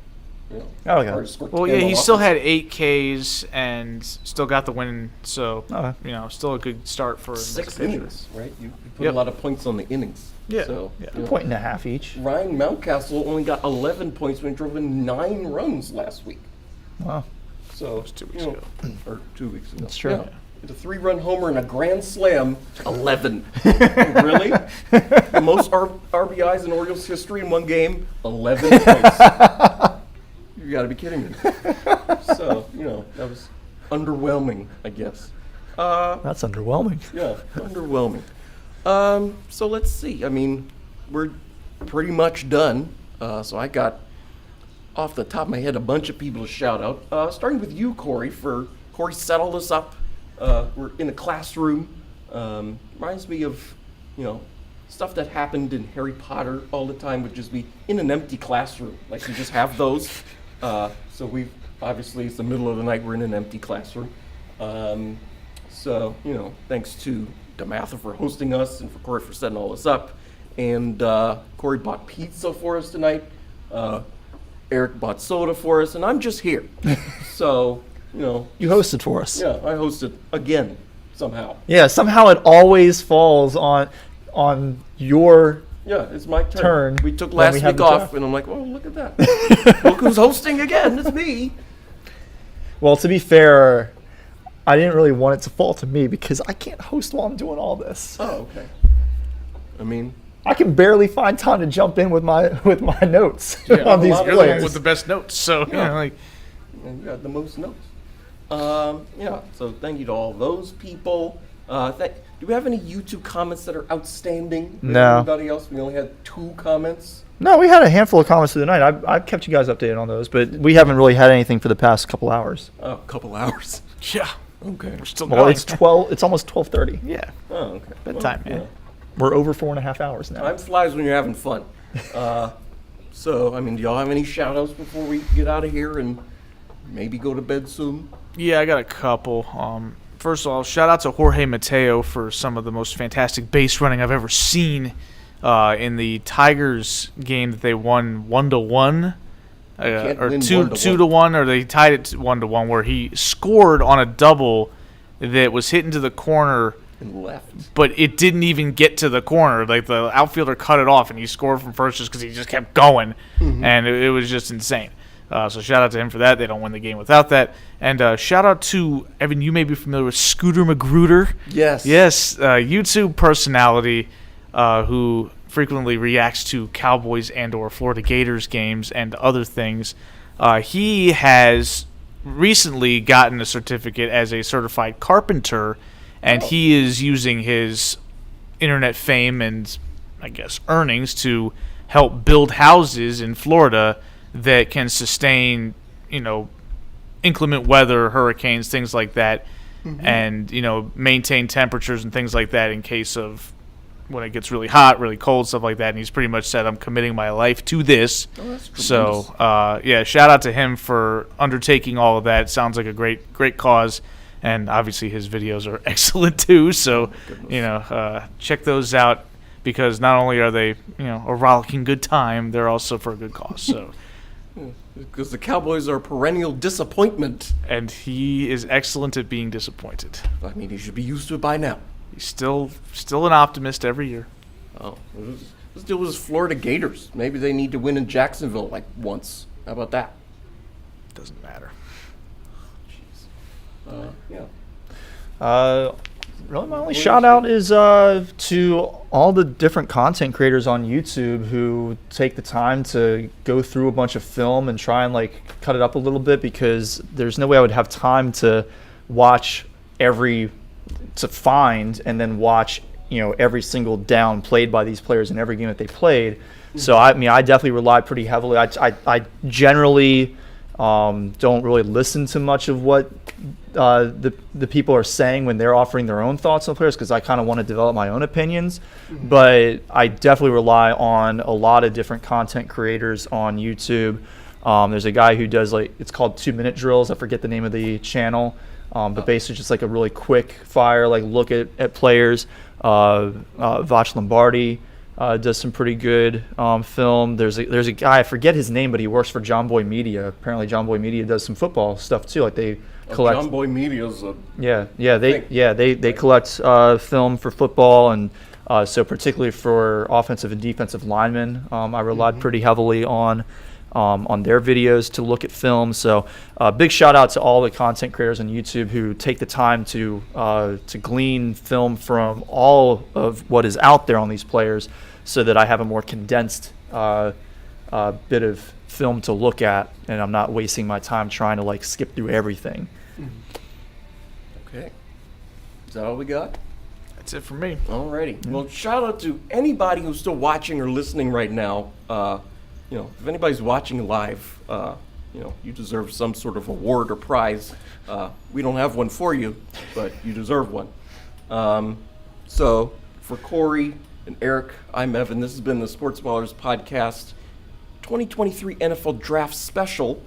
Speaker 3: Oh, okay.
Speaker 2: hard to score
Speaker 4: Well,
Speaker 2: 10
Speaker 4: yeah, he
Speaker 2: on
Speaker 4: still
Speaker 2: offense.
Speaker 4: had 8 Ks and still got the win. So,
Speaker 3: Okay.
Speaker 4: still a good start for him as a
Speaker 2: 6
Speaker 4: pitcher.
Speaker 2: innings, right? You put
Speaker 4: Yep.
Speaker 2: a lot of points on the innings.
Speaker 4: Yeah.
Speaker 2: So,
Speaker 4: Yeah.
Speaker 2: you know.
Speaker 3: Point and a half each.
Speaker 2: Ryan Mountcastle only got 11 points when he drove in 9 runs last week.
Speaker 3: Wow.
Speaker 2: So,
Speaker 4: was 2 weeks ago.
Speaker 2: Or 2 weeks ago.
Speaker 3: That's true.
Speaker 2: Yeah. Hit a 3-run homer and a grand slam. 11. Really? The most RBIs in Orioles history in one game. 11 points. You got to be kidding me. So, that was underwhelming, I guess.
Speaker 3: That's underwhelming.
Speaker 2: Yeah, underwhelming. So let's see. I mean, we're pretty much done. So I got, off the top of my head, a bunch of people to shout out. Starting with you, Corey. Corey settled us up. We're in a classroom. Reminds me of, stuff that happened in Harry Potter all the time would just be in an empty classroom. Like, you just have those. So obviously, it's the middle of the night. We're in an empty classroom. So, thanks to DeMatha for hosting us and for Corey for setting all this up. And Corey bought pizza for us tonight. Eric bought soda for us, and I'm just here. So,
Speaker 3: You hosted for us.
Speaker 2: yeah, I hosted again somehow.
Speaker 3: Yeah, somehow it always falls on your
Speaker 2: Yeah, it's my turn.
Speaker 3: Turn
Speaker 2: We took
Speaker 3: when
Speaker 2: last
Speaker 3: we have
Speaker 2: week
Speaker 3: the
Speaker 2: off,
Speaker 3: draft.
Speaker 2: and I'm like, well, look at that. Look who's hosting again. It's me.
Speaker 3: Well, to be fair, I didn't really want it to fall to me because I can't host while I'm doing all this.
Speaker 2: Oh, okay. I mean,
Speaker 3: I can barely find time to jump in with my notes
Speaker 4: Yeah,
Speaker 3: on these
Speaker 4: you're the one
Speaker 3: players.
Speaker 4: with the best notes. So
Speaker 2: And you got the most notes. So thank you to all those people. Do we have any YouTube comments that are outstanding?
Speaker 3: No.
Speaker 2: Everybody else? We only had 2 comments.
Speaker 3: No, we had a handful of comments through the night. I've kept you guys updated on those, but we haven't really had anything for the past couple hours.
Speaker 2: Oh, a couple hours.
Speaker 4: yeah,
Speaker 2: Okay.
Speaker 4: we're still
Speaker 3: Well,
Speaker 4: going.
Speaker 3: it's 12. It's almost 12:30.
Speaker 4: Yeah,
Speaker 2: Oh, okay.
Speaker 4: bedtime, man.
Speaker 2: yeah.
Speaker 3: We're over 4.5 hours now.
Speaker 2: Time flies when you're having fun. So, I mean, do y'all have any shout-outs before we get out of here and maybe go to bed soon?
Speaker 4: Yeah, I got a couple. First of all, shout out to Jorge Mateo for some of the most fantastic base running I've ever seen in the Tigers game that they won 1-1.
Speaker 2: Can't
Speaker 4: Or
Speaker 2: win
Speaker 4: 2-1, or they tied it 1-1, where he scored on a double that was hit into the corner,
Speaker 2: And left.
Speaker 4: but it didn't even get to the corner. Like, the outfielder cut it off, and he scored from first just because he just kept going, and it was just insane. So shout out to him for that. They don't win the game without that. And shout out to, Evan, you may be familiar with Scooter Magruder.
Speaker 2: Yes.
Speaker 4: Yes, YouTube personality who frequently reacts to Cowboys and or Florida Gators games and other things. He has recently gotten a certificate as a certified carpenter, and he is using his internet fame and, I guess, earnings to help build houses in Florida that can sustain, inclement weather, hurricanes, things like that, and, maintain temperatures and things like that in case of when it gets really hot, really cold, stuff like that. And he's pretty much said, I'm committing my life to this.
Speaker 2: Oh, that's tremendous.
Speaker 4: So, shout out to him for undertaking all of that. It sounds like a great cause. And obviously his videos are excellent too. So, check those out, because not only are they, a rollicking good time, they're also for a good cause. So,
Speaker 2: Because the Cowboys are a perennial disappointment.
Speaker 4: and he is excellent at being disappointed.
Speaker 2: I mean, he should be used to it by now.
Speaker 4: He's still an optimist every year.
Speaker 2: Oh, let's deal with his Florida Gators. Maybe they need to win in Jacksonville like once. How about that?
Speaker 4: Doesn't matter.
Speaker 2: Yeah.
Speaker 3: Really, my only shout out is to all the different content creators on YouTube who take the time to go through a bunch of film and try and cut it up a little bit, because there's no way I would have time to watch find and then watch every single down played by these players in every game that they played. So I definitely rely pretty heavily. I generally don't really listen to much of what the people are saying when they're offering their own thoughts on players, because I kind of want to develop my own opinions. But I definitely rely on a lot of different content creators on YouTube. There's a guy who does it's called 2-minute drills. I forget the name of the channel. But basically just a really quick fire look at players. Vach Lombardi does some pretty good film. There's a guy, I forget his name, but he works for John Boy Media. Apparently John Boy Media does some football stuff too. They collect.
Speaker 2: John Boy Media's a
Speaker 3: they collect film for football, and so particularly for offensive and defensive linemen, I relied pretty heavily on their videos to look at film. So big shout out to all the content creators on YouTube who take the time to glean film from all of what is out there on these players, so that I have a more condensed bit of film to look at, and I'm not wasting my time trying to skip through everything.
Speaker 2: Okay. Is that all we got?
Speaker 4: That's it for me.
Speaker 2: Alrighty. Well, shout out to anybody who's still watching or listening right now. If anybody's watching live, you deserve some sort of award or prize. We don't have one for you, but you deserve one. So for Corey and Eric, I'm Evan. This has been the Sports Ballers Podcast 2023 NFL Draft Special.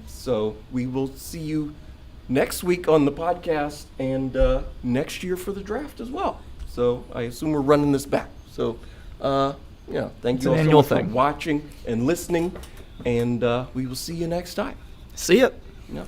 Speaker 2: So we will see you next week on the podcast, and next year for the draft as well. So I assume we're running this back. So thank you all so much for watching and listening, and we will see you next time.
Speaker 3: See ya.